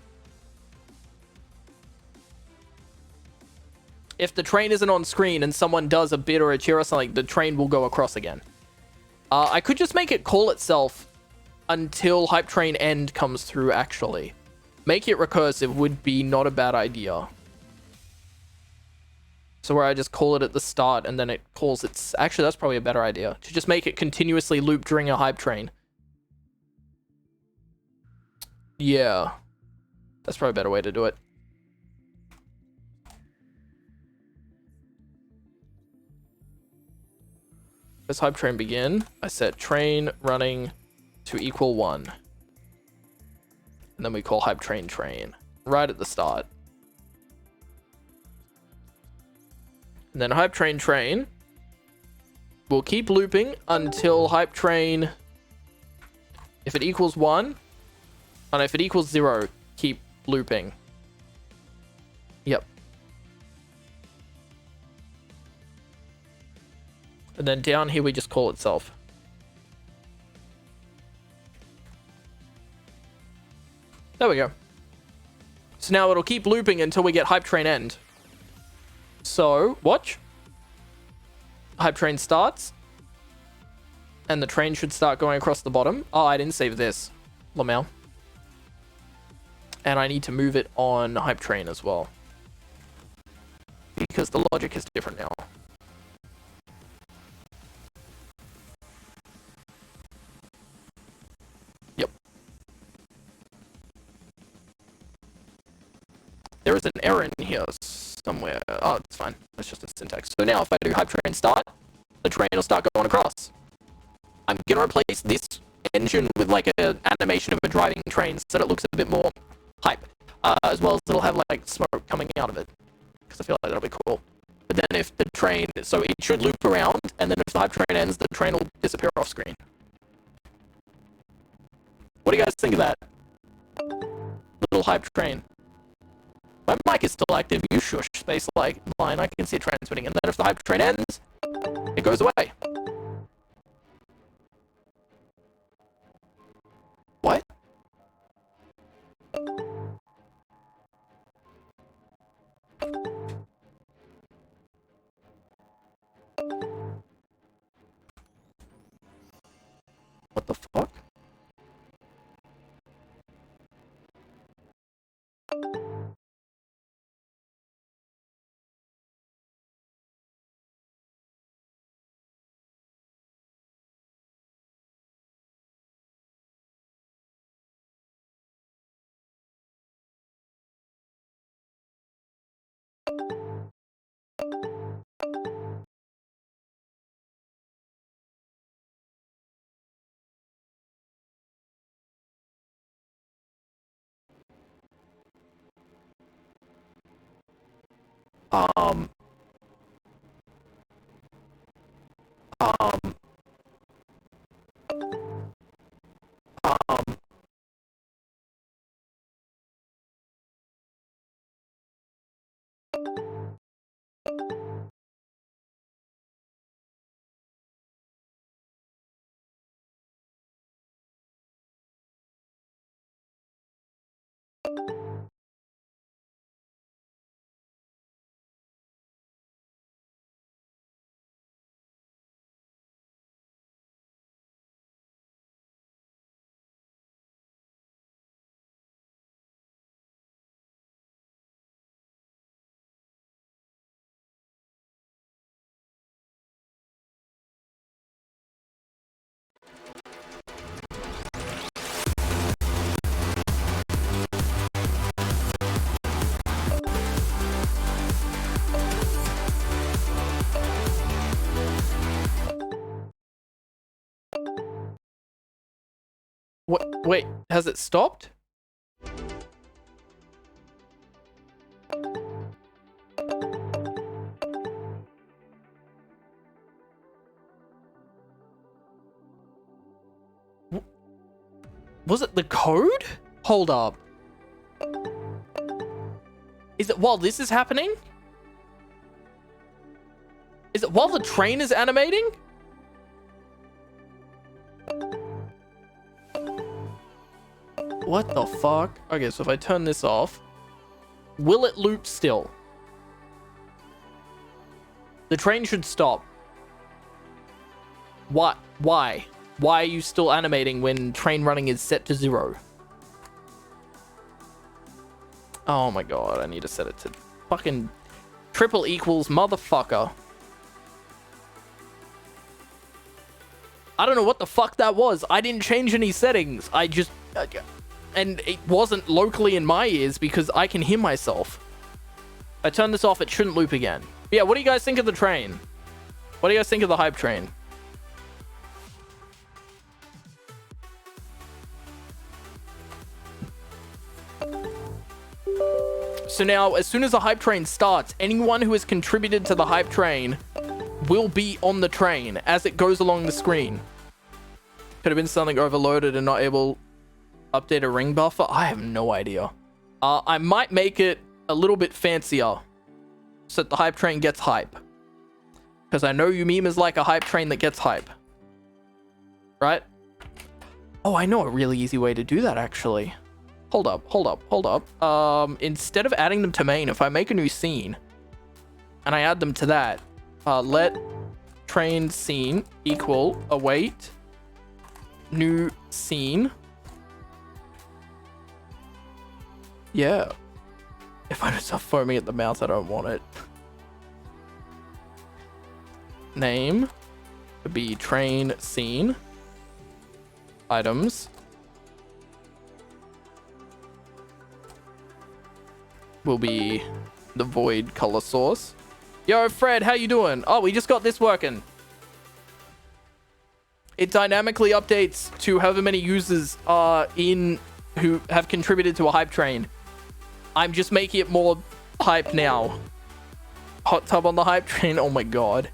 If the train isn't on screen and someone does a bid or a cheer or something, the train will go across again. I could just make it call itself until hype train end comes through, actually. Make it recursive would be not a bad idea. So where I just call it at the start and then it calls its... Actually, that's probably a better idea. To just make it continuously loop during a hype train. Yeah. That's probably a better way to do it. Does hype train begin? I set train running to equal 1. And then we call hype train train right at the start. And then hype train train will keep looping until hype train, if it equals 1, and if it equals 0, keep looping. Yep. And then down here we just call itself. There we go. So now it'll keep looping until we get hype train end. So, watch. Hype train starts. And the train should start going across the bottom. Oh, I didn't save this. Lamau. And I need to move it on hype train as well. Because the logic is different now. Yep. There is an error in here somewhere. Oh, it's fine. That's just a syntax. So now if I do hype train start, the train will start going across. I'm gonna replace this engine with like an animation of a driving train so that it looks a bit more hype. As well as it'll have like smoke coming out of it. Because I feel like that'll be cool. But then if the train, so it should loop around, and then if the hype train ends, the train will disappear off screen. What do you guys think of that? Little hype train. My mic is still active. You shush, space like line. I can see it transmitting, and then if the hype train ends, it goes away. What? What the fuck? What? Wait, has it stopped? Was it the code? Hold up. Is it while this is happening? Is it while the train is animating? What the fuck? Okay, so if I turn this off, will it loop still? The train should stop. What? Why? Why are you still animating when train running is set to 0? Oh my god, I need to set it to fucking triple equals motherfucker. I don't know what the fuck that was. I didn't change any settings. I just... and it wasn't locally in my ears because I can hear myself. If I turn this off, it shouldn't loop again. Yeah, what do you guys think of the train? What do you guys think of the hype train? So now, as soon as the hype train starts, anyone who has contributed to the hype train will be on the train as it goes along the screen. Could have been something overloaded and not able to update a ring buffer. I have no idea. I might make it a little bit fancier so that the hype train gets hype. Because I know you memers like a hype train that gets hype. Right? Oh, I know a really easy way to do that, actually. Hold up. Instead of adding them to main, if I make a new scene and I add them to that, let train scene equal await new scene. Yeah. If I just start foaming at the mouth, I don't want it. Name would be train scene. Items will be the void color source. Yo, Fred, how you doing? Oh, we just got this working. It dynamically updates to however many users are in who have contributed to a hype train. I'm just making it more hype now. Hot tub on the hype train. Oh my god.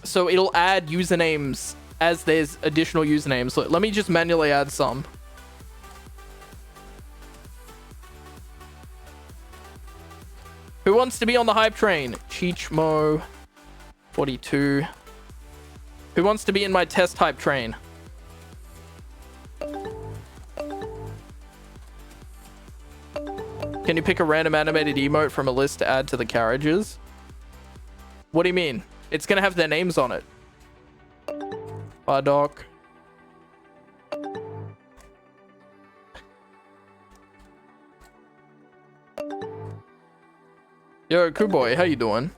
So it'll add usernames as there's additional usernames. So let me just manually add some. Who wants to be on the hype train? Cheechmo 42. Who wants to be in my test hype train? Can you pick a random animated emote from a list to add to the carriages? What do you mean? It's gonna have their names on it. Bardock. Yo, Kuboy, how you doing?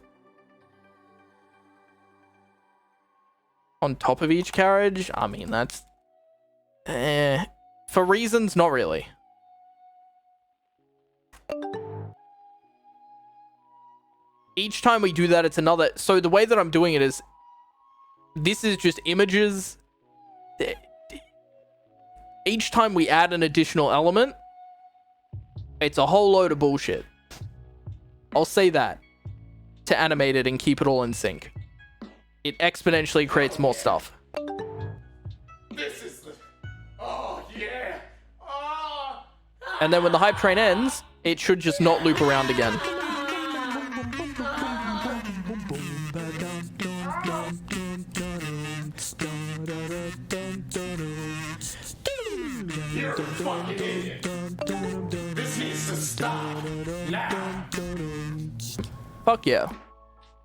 On top of each carriage? I mean, that's... For reasons, not really. Each time we do that, it's another... So the way that I'm doing it is... This is just images. Each time we add an additional element, it's a whole load of bullshit. I'll say that. To animate it and keep it all in sync. It exponentially creates more stuff. This is the... Oh, yeah. Oh. And then when the hype train ends, it should just not loop around again. You're a fucking idiot. This needs to stop now. Fuck yeah.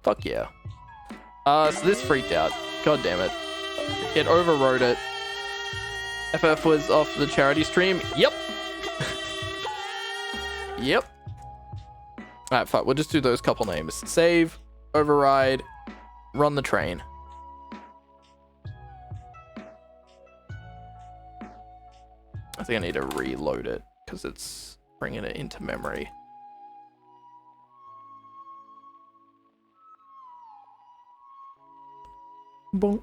Fuck yeah. So this freaked out. God damn it. It overrode it. FF was off the charity stream. Yep. Yep. Alright, fuck. We'll just do those couple names. Save, override, run the train. I think I need to reload it because it's bringing it into memory. Bonk.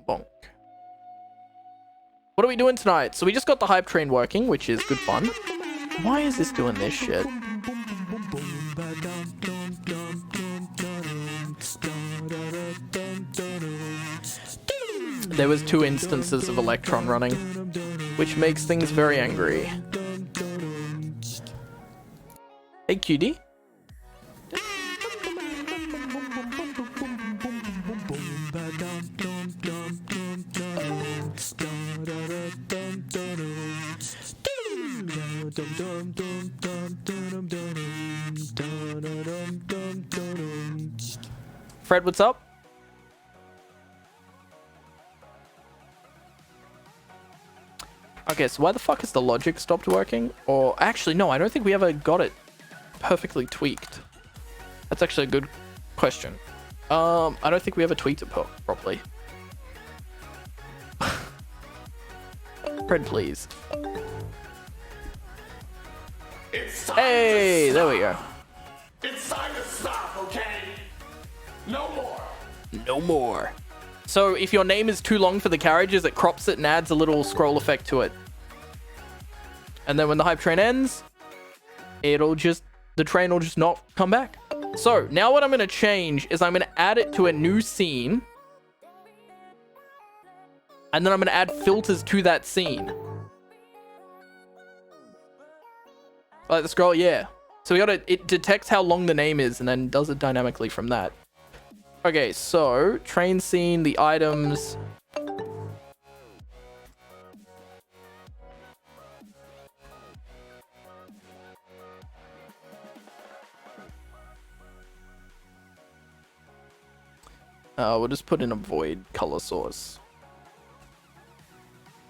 Bonk. What are we doing tonight? So we just got the hype train working, which is good fun. Why is this doing this shit? There was 2 instances of Electron running, which makes things very angry. Hey, cutie. Fred, what's up? Okay, so why the fuck has the logic stopped working? Or actually, no, I don't think we ever got it perfectly tweaked. That's actually a good question. I don't think we ever tweaked it properly. Fred, please. Hey, there we go. It's time to stop, okay? No more. No more. So if your name is too long for the carriages, it crops it and adds a little scroll effect to it. And then when the hype train ends, the train will just not come back. So now what I'm going to change is I'm going to add it to a new scene. And then I'm going to add filters to that scene. Like the scroll, yeah. So it detects how long the name is and then does it dynamically from that. Okay, so train scene, the items. We'll just put in a void color source.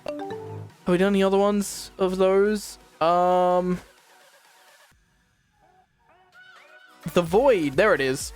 Have we done any other ones of those? The void, there it is.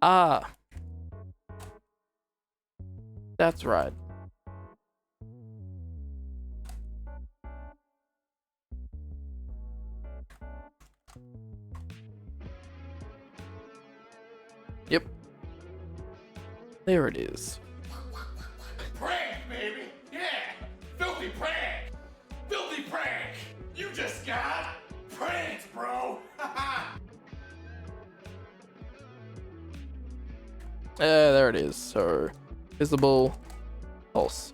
Ah. That's right. Yep. There it is. Prank, baby! Yeah! Filthy prank! Filthy prank! You just got pranked, bro! There it is. So, visible, false.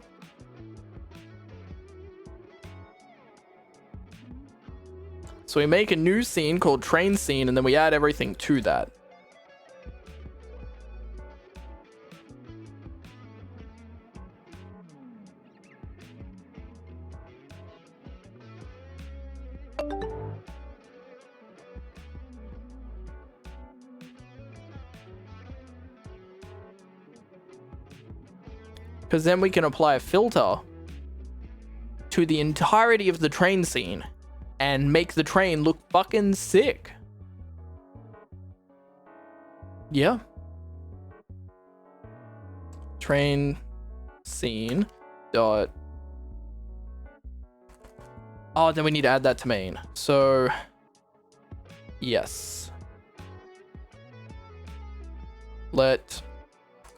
So we make a new scene called train scene, and then we add everything to that. Because then we can apply a filter to the entirety of the train scene and make the train look fucking sick. Yeah. Train scene dot. Oh, then we need to add that to main. So, yes. Let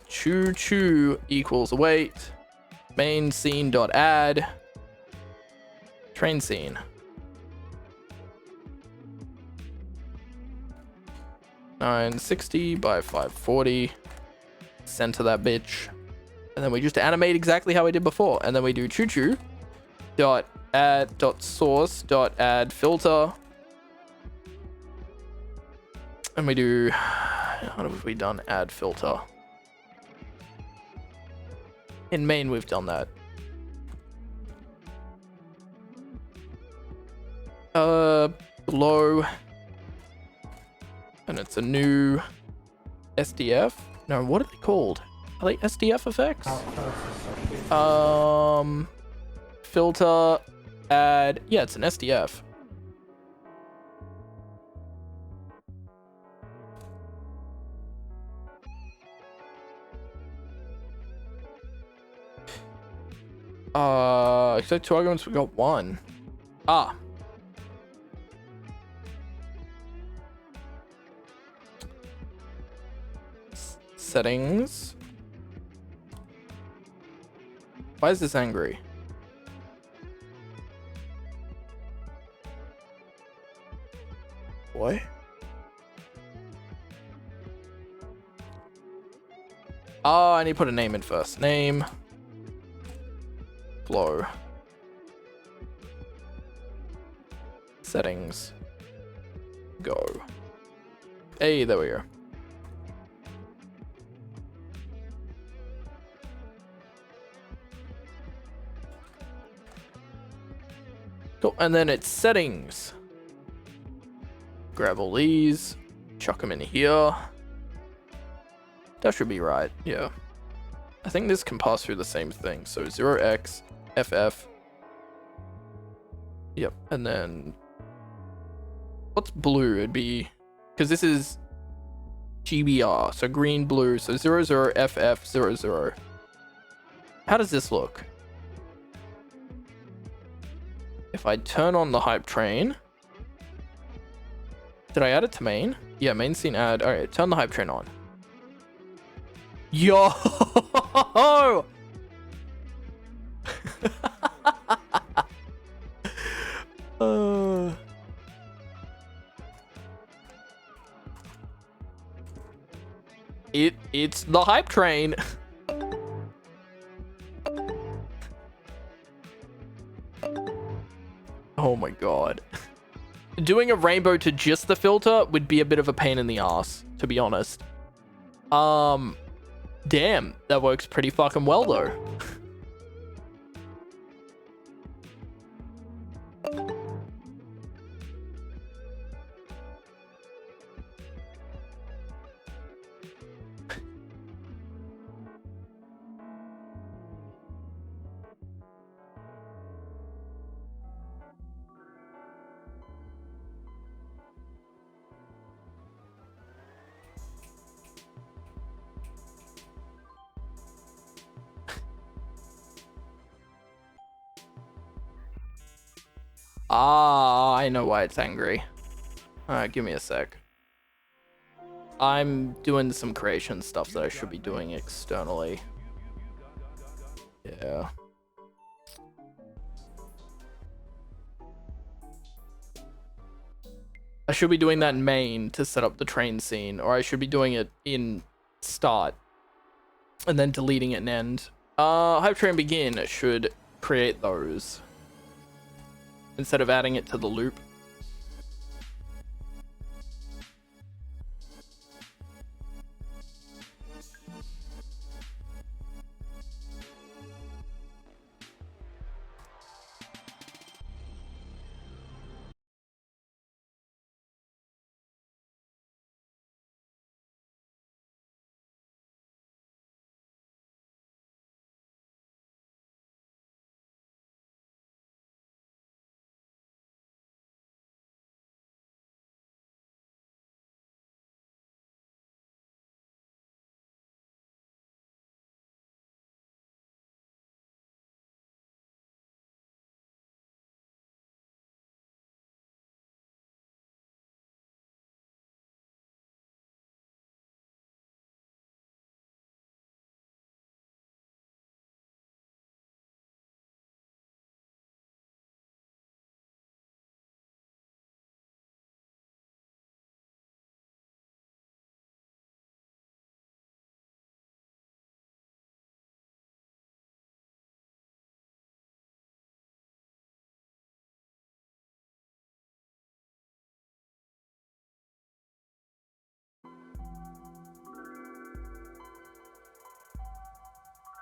choo choo equals await main scene dot add train scene. $960 by $540. Center that bitch. And then we just animate exactly how we did before. And then we do choo choo dot add dot source dot add filter. And we do, what have we done? Add filter. In main, we've done that. Below. And it's a new SDF. No, what are they called? Are they SDF effects? Filter, add. Yeah, it's an SDF. Except 2 arguments, we got 1. Ah. Settings. Why is this angry? What? Oh, I need to put a name in first. Name. Flow. Settings. Go. Hey, there we go. Cool, and then it's settings. Grab all these, chuck them in here. That should be right, yeah. I think this can pass through the same thing. So 0x, FF. Yep, and then what's blue? It'd be, because this is GBR, so green, blue, so 00, FF, 00. How does this look? If I turn on the hype train, did I add it to main? Yeah, main scene add. All right, turn the hype train on. Yo! It's the hype train. Oh my god. doing a rainbow to just the filter would be a bit of a pain in the ass, to be honest. Damn, that works pretty fucking well though. Ah, I know why it's angry. Alright, give me a sec. I'm doing some creation stuff that I should be doing externally. Yeah. I should be doing that in main to set up the train scene, or I should be doing it in start and then deleting it in end. Hype train begin should create those instead of adding it to the loop.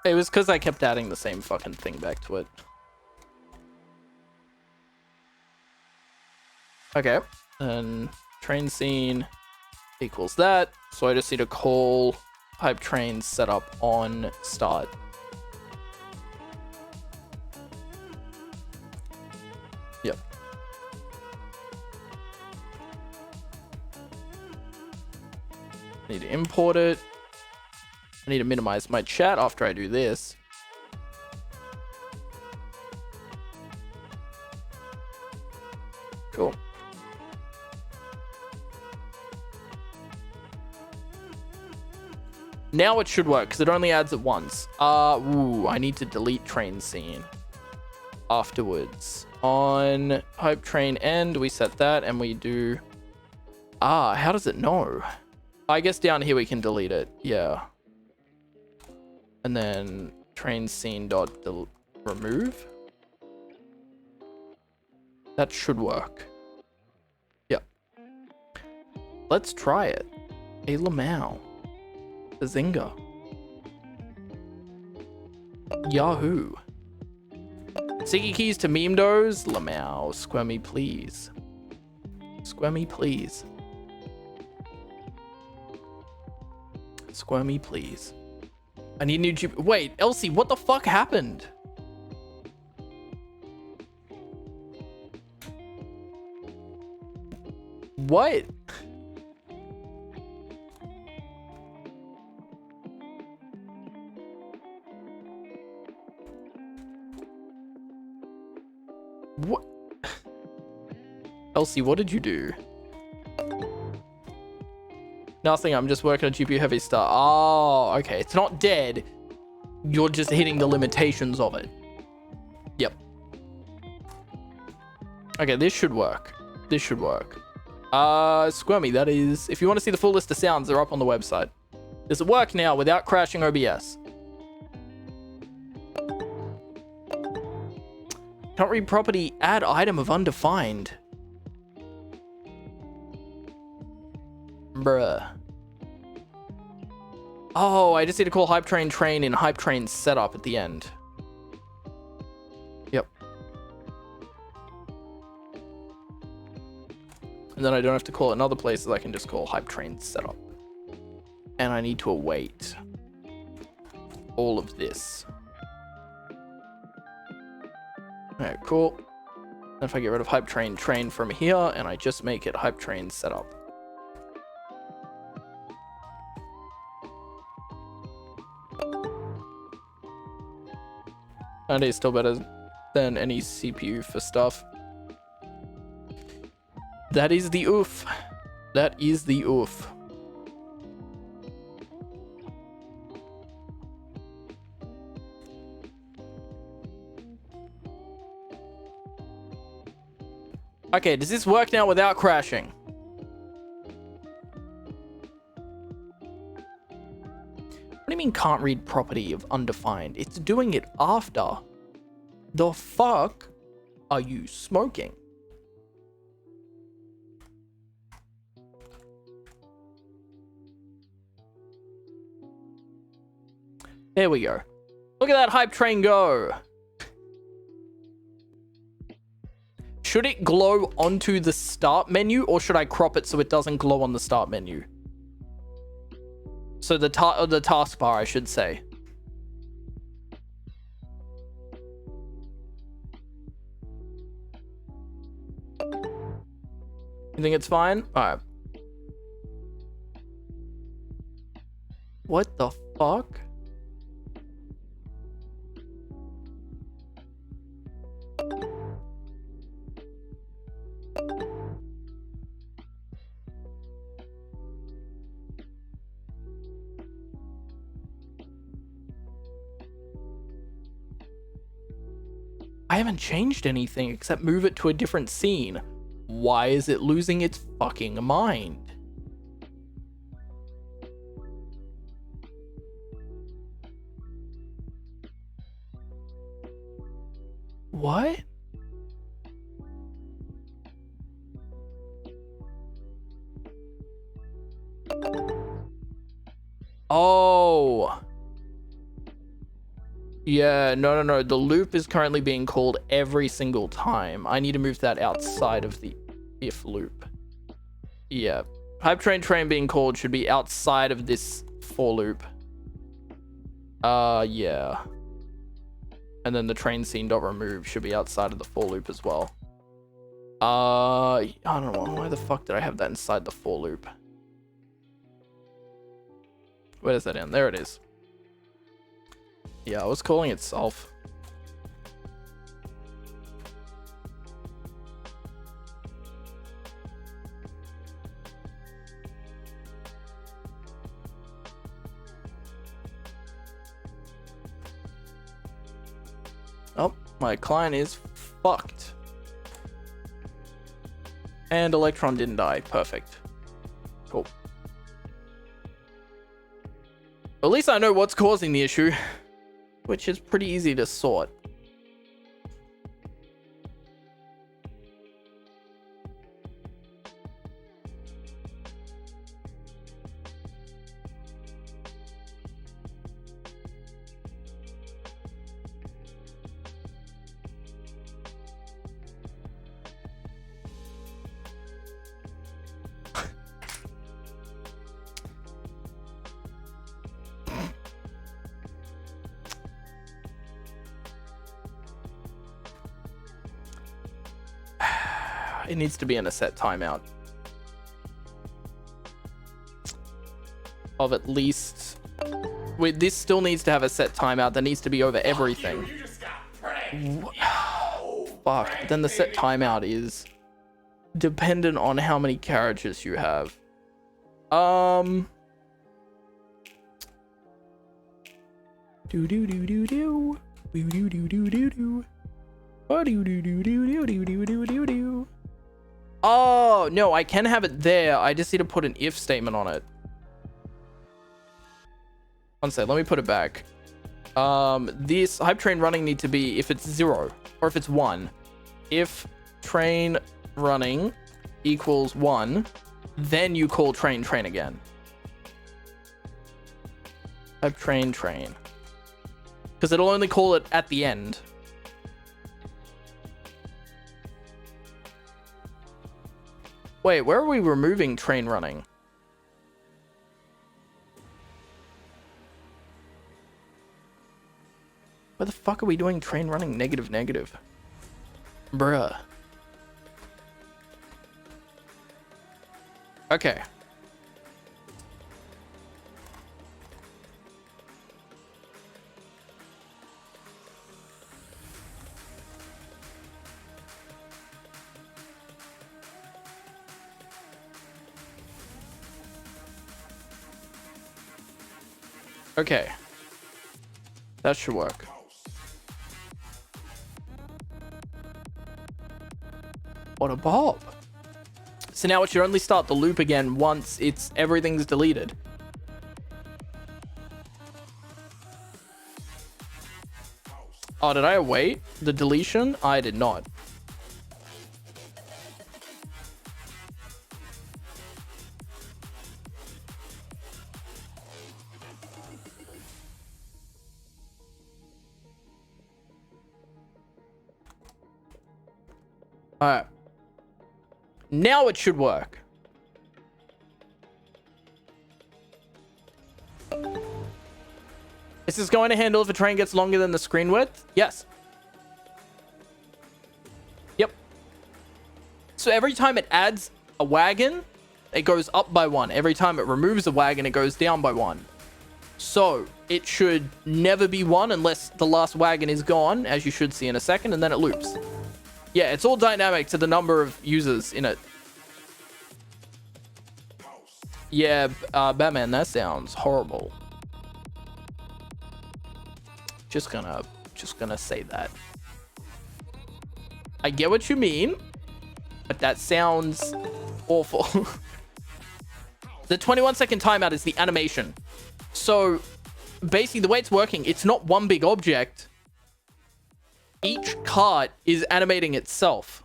It was because I kept adding the same fucking thing back to it. Okay, and train scene equals that. So I just need to call hype train setup on start. Yep. Need to import it. I need to minimize my chat after I do this. Cool. Now it should work because it only adds it once. Ooh, I need to delete train scene afterwards. On hype train end, we set that and we do... how does it know? I guess down here we can delete it. Yeah. And then train scene dot remove. That should work. Yep. Let's try it. A Lamau. Bazinga. Yahoo. Sticky keys to meme dos. Lamau. Squirmy please. Squirmy please. Squirmy please. I need new GPU. Wait, Elsie, what the fuck happened? What? What? Elsie, what did you do? Nothing, I'm just working on GPU heavy stuff. Oh, okay. It's not dead. You're just hitting the limitations of it. Yep. Okay, this should work. This should work. Squirmy, that is... If you want to see the full list of sounds, they're up on the website. Does it work now without crashing OBS? Can't read property, add item of undefined. Bruh. Oh, I just need to call hype train in hype train setup at the end. Yep. And then I don't have to call it in other places. I can just call hype train setup. And I need to await all of this. Alright, cool. And if I get rid of hype train from here and I just make it hype train setup. And it's still better than any CPU for stuff. That is the oof. That is the oof. Okay, does this work now without crashing? What do you mean can't read property of undefined? It's doing it after. The fuck are you smoking? There we go. Look at that hype train go. Should it glow onto the start menu or should I crop it so it doesn't glow on the start menu? So the taskbar, I should say. You think it's fine? Alright. What the fuck? I haven't changed anything except move it to a different scene. Why is it losing its fucking mind? What? Oh. Yeah, no. The loop is currently being called every single time. I need to move that outside of the if loop. Yeah. Hype train being called should be outside of this for loop. Yeah. And then the train scene.remove should be outside of the for loop as well. I don't know. Why the fuck did I have that inside the for loop? Where is that in? There it is. Yeah, I was calling it self. Oh, my client is fucked. And Electron didn't die. Perfect. Cool. At least I know what's causing the issue, which is pretty easy to sort. It needs to be in a set timeout of at least. Wait, this still needs to have a set timeout that needs to be over everything. You just got pranked. Fuck. But then the set timeout is dependent on how many characters you have. Do do do do do do do do do do do do. Oh, do do do do do do do do do do. Oh, no, I can have it there. I just need to put an if statement on it. One sec, let me put it back. This hype train running need to be if it's 0 or if it's 1. If train running equals 1, then you call train again. Type train. Because it'll only call it at the end. Wait, where are we removing train running? Where the fuck are we doing train running negative? Bruh. Okay. Okay. That should work. What a bob. So now it should only start the loop again once everything's deleted. Oh, did I await the deletion? I did not. Alright. Now it should work. Is this going to handle if a train gets longer than the screen width? Yes. Yep. So every time it adds a wagon, it goes up by 1. Every time it removes a wagon, it goes down by 1. So it should never be 1 unless the last wagon is gone, as you should see in a second, and then it loops. Yeah, it's all dynamic to the number of users in it. Yeah, Batman, that sounds horrible. Just gonna say that. I get what you mean, but that sounds awful. The 21-second timeout is the animation. So basically the way it's working, it's not one big object. Each cart is animating itself.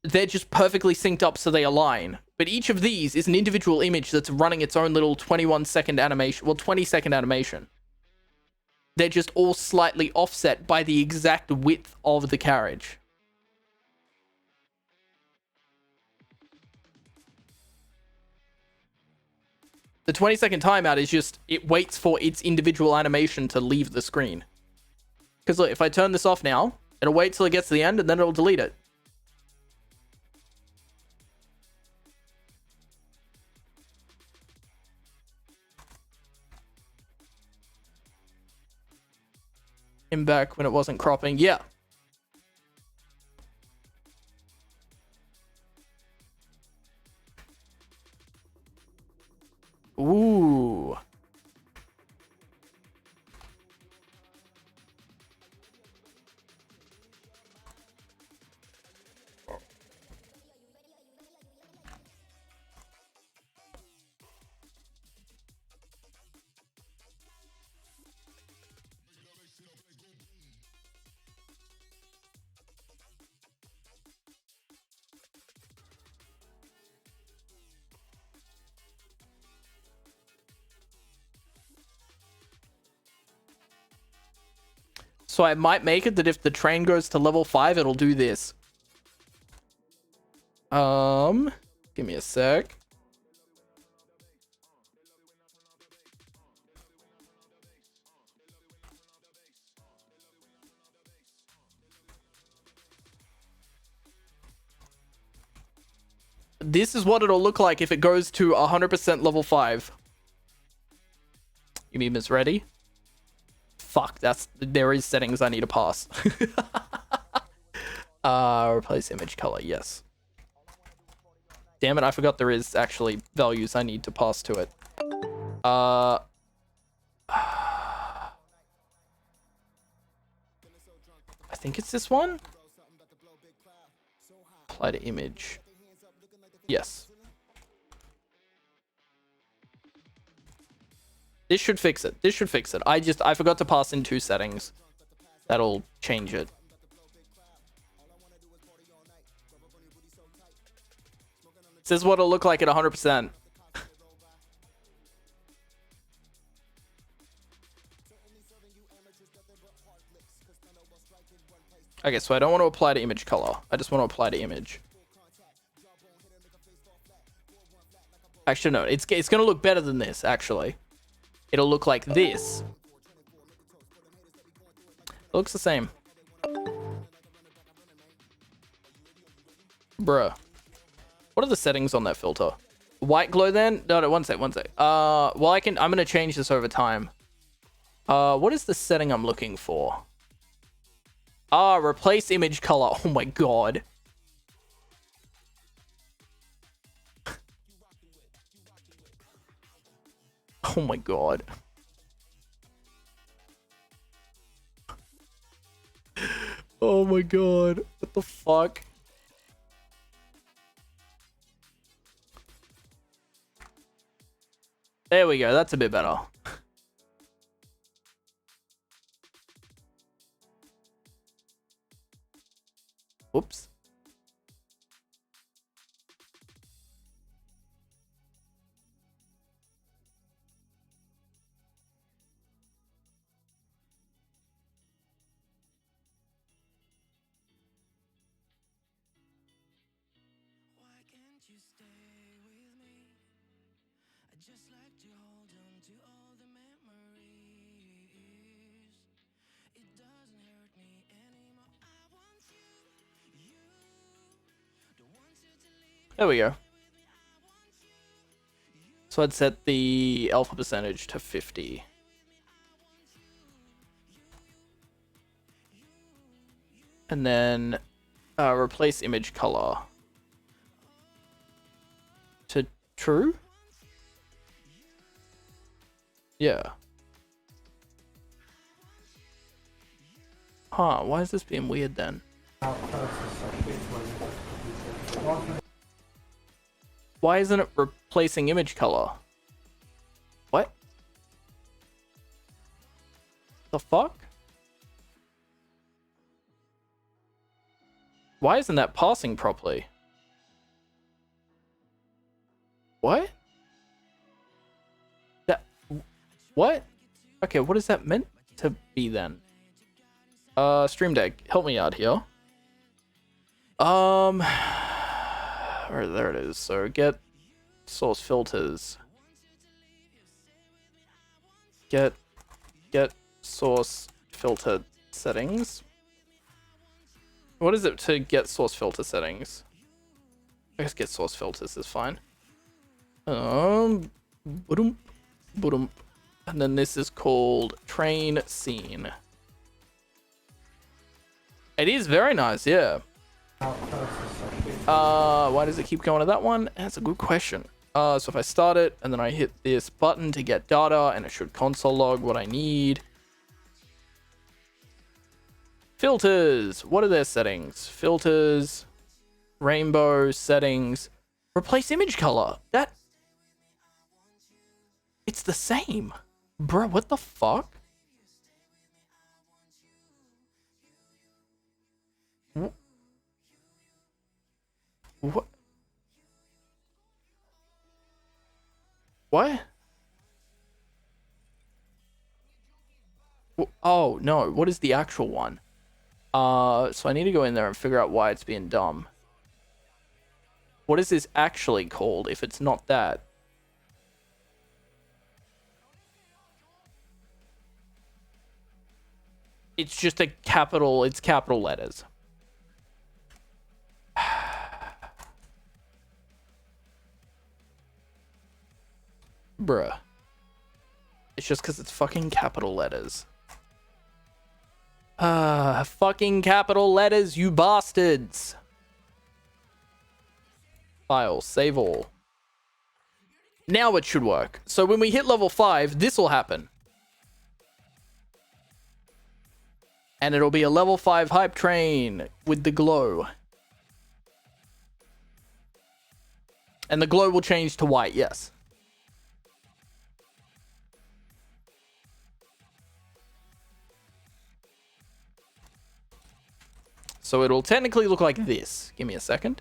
They're just perfectly synced up so they align. But each of these is an individual image that's running its own little 21-second animation. Well, 20-second animation. They're just all slightly offset by the exact width of the carriage. The 20-second timeout is just, it waits for its individual animation to leave the screen. Because look, if I turn this off now, it'll wait till it gets to the end and then it'll delete it. In back when it wasn't cropping, yeah. Ooh. So I might make it that if the train goes to level 5, it'll do this. Give me a sec. This is what it'll look like if it goes to 100% level 5. You mean Miss Ready? Fuck, there is settings I need to pass. Replace image color, yes. Damn it, I forgot there is actually values I need to pass to it. I think it's this one? Apply to image. Yes. This should fix it. This should fix it. I forgot to pass in 2 settings. That'll change it. This is what it'll look like at 100%. Okay, so I don't want to apply to image color. I just want to apply to image. Actually, no. It's going to look better than this, actually. It'll look like this. It looks the same. Bruh. What are the settings on that filter? White glow then? No, one sec. Well, I'm going to change this over time. What is the setting I'm looking for? Replace image color. Oh my god. Oh my god. Oh my god. What the fuck? There we go. That's a bit better. Whoops. There we go. So I'd set the alpha percentage to 50. And then replace image color to true? Yeah. Huh, why is this being weird then? Why isn't it replacing image color? What? The fuck? Why isn't that passing properly? What? That... What? Okay, what is that meant to be then? Stream Deck, help me out here. Or there it is. So get source filters. Get source filter settings. What is it to get source filter settings? I guess get source filters is fine. And then this is called train scene. It is very nice, yeah. Why does it keep going to that one? That's a good question. So if I start it and then I hit this button to get data and it should console log what I need. Filters. What are their settings? Filters, rainbow settings, replace image color. It's the same. Bro, what the fuck? What? What? Oh, no. What is the actual one? So I need to go in there and figure out why it's being dumb. What is this actually called if it's not that? It's just a capital, it's capital letters. Bruh. It's just because it's fucking capital letters. Fucking capital letters, you bastards. File, save all. Now it should work. So when we hit level 5, this will happen. And it'll be a level 5 hype train with the glow. And the glow will change to white, yes. So it'll technically look like this. Give me a second.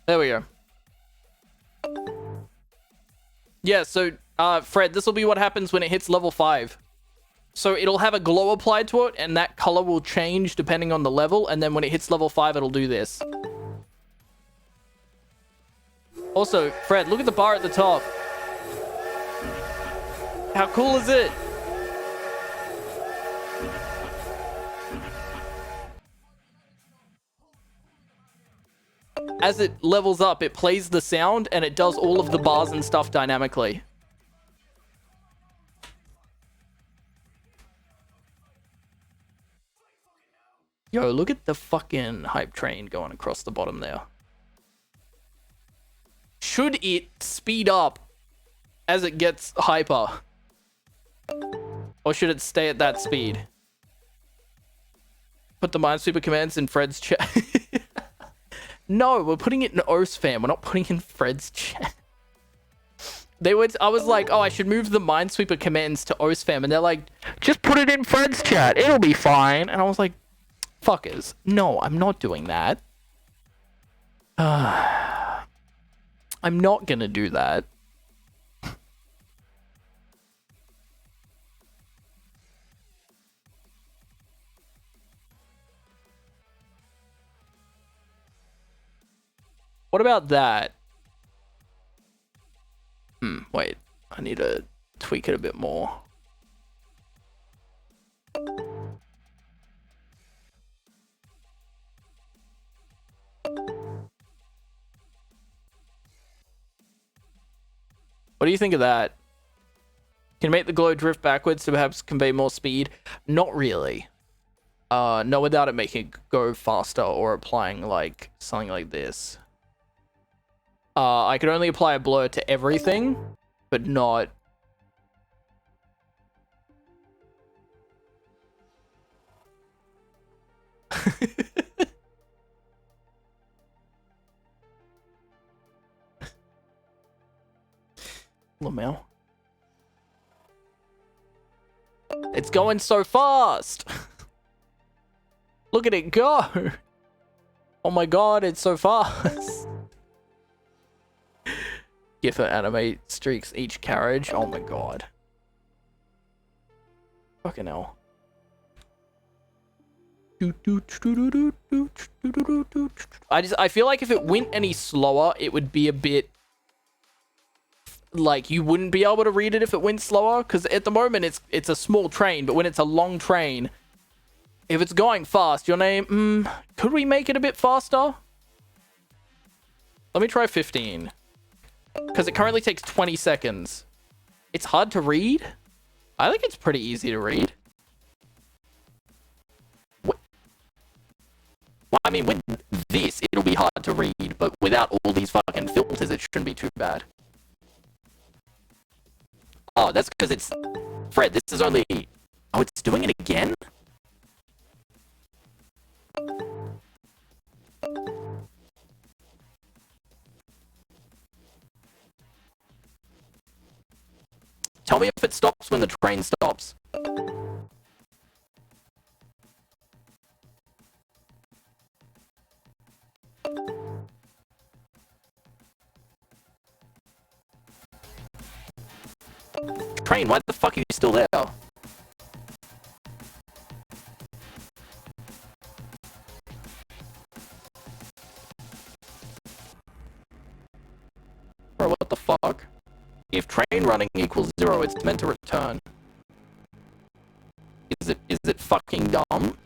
There we go. Yeah, so, Fred, this will be what happens when it hits level 5. So it'll have a glow applied to it, and that color will change depending on the level, and then when it hits level 5, it'll do this. Also, Fred, look at the bar at the top. How cool is it? As it levels up, it plays the sound, and it does all of the bars and stuff dynamically. Yo, look at the fucking hype train going across the bottom there. Should it speed up as it gets hyper? Or should it stay at that speed? Put the Minesweeper commands in Fred's chat. No, we're putting it in OSFam. We're not putting it in Fred's chat. I was like, oh, I should move the Minesweeper commands to OSFam. And they're like, just put it in Fred's chat. It'll be fine. And I was like, fuckers. No, I'm not doing that. I'm not gonna do that. What about that? Wait. I need to tweak it a bit more. What do you think of that? Can make the glow drift backwards to perhaps convey more speed? Not really. No, without it making it go faster or applying like something like this. I could only apply a blur to everything, but not... Lamel. It's going so fast! Look at it go! Oh my god, it's so fast! Gif animate streaks each carriage. Oh my god. Fucking hell. I feel like if it went any slower, it would be a bit... like, you wouldn't be able to read it if it went slower, because at the moment it's a small train, but when it's a long train, if it's going fast, your name, could we make it a bit faster? Let me try 15. Because it currently takes 20 seconds. It's hard to read? I think it's pretty easy to read. Well, I mean, with this, it'll be hard to read, but without all these fucking filters, it shouldn't be too bad. Oh, that's because it's... Fred, this is only... Oh, it's doing it again? Tell me if it stops when the train stops. Train, why the fuck are you still there? Bro, what the fuck? If train running equals 0, it's meant to return. Is it fucking dumb?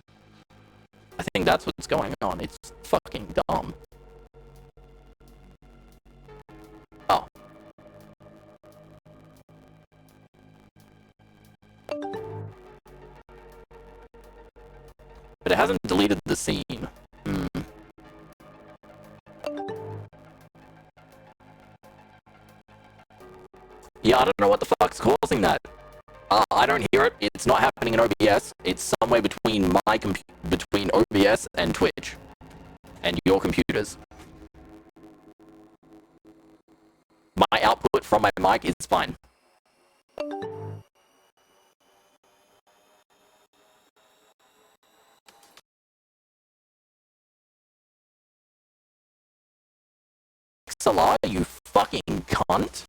I think that's what's going on. It's fucking dumb. Oh. But it hasn't deleted the scene. Yeah, I don't know what the fuck's causing that. I don't hear it. It's not happening in OBS. It's somewhere between between OBS and Twitch. And your computers. My output from my mic is fine. XLR, you fucking cunt.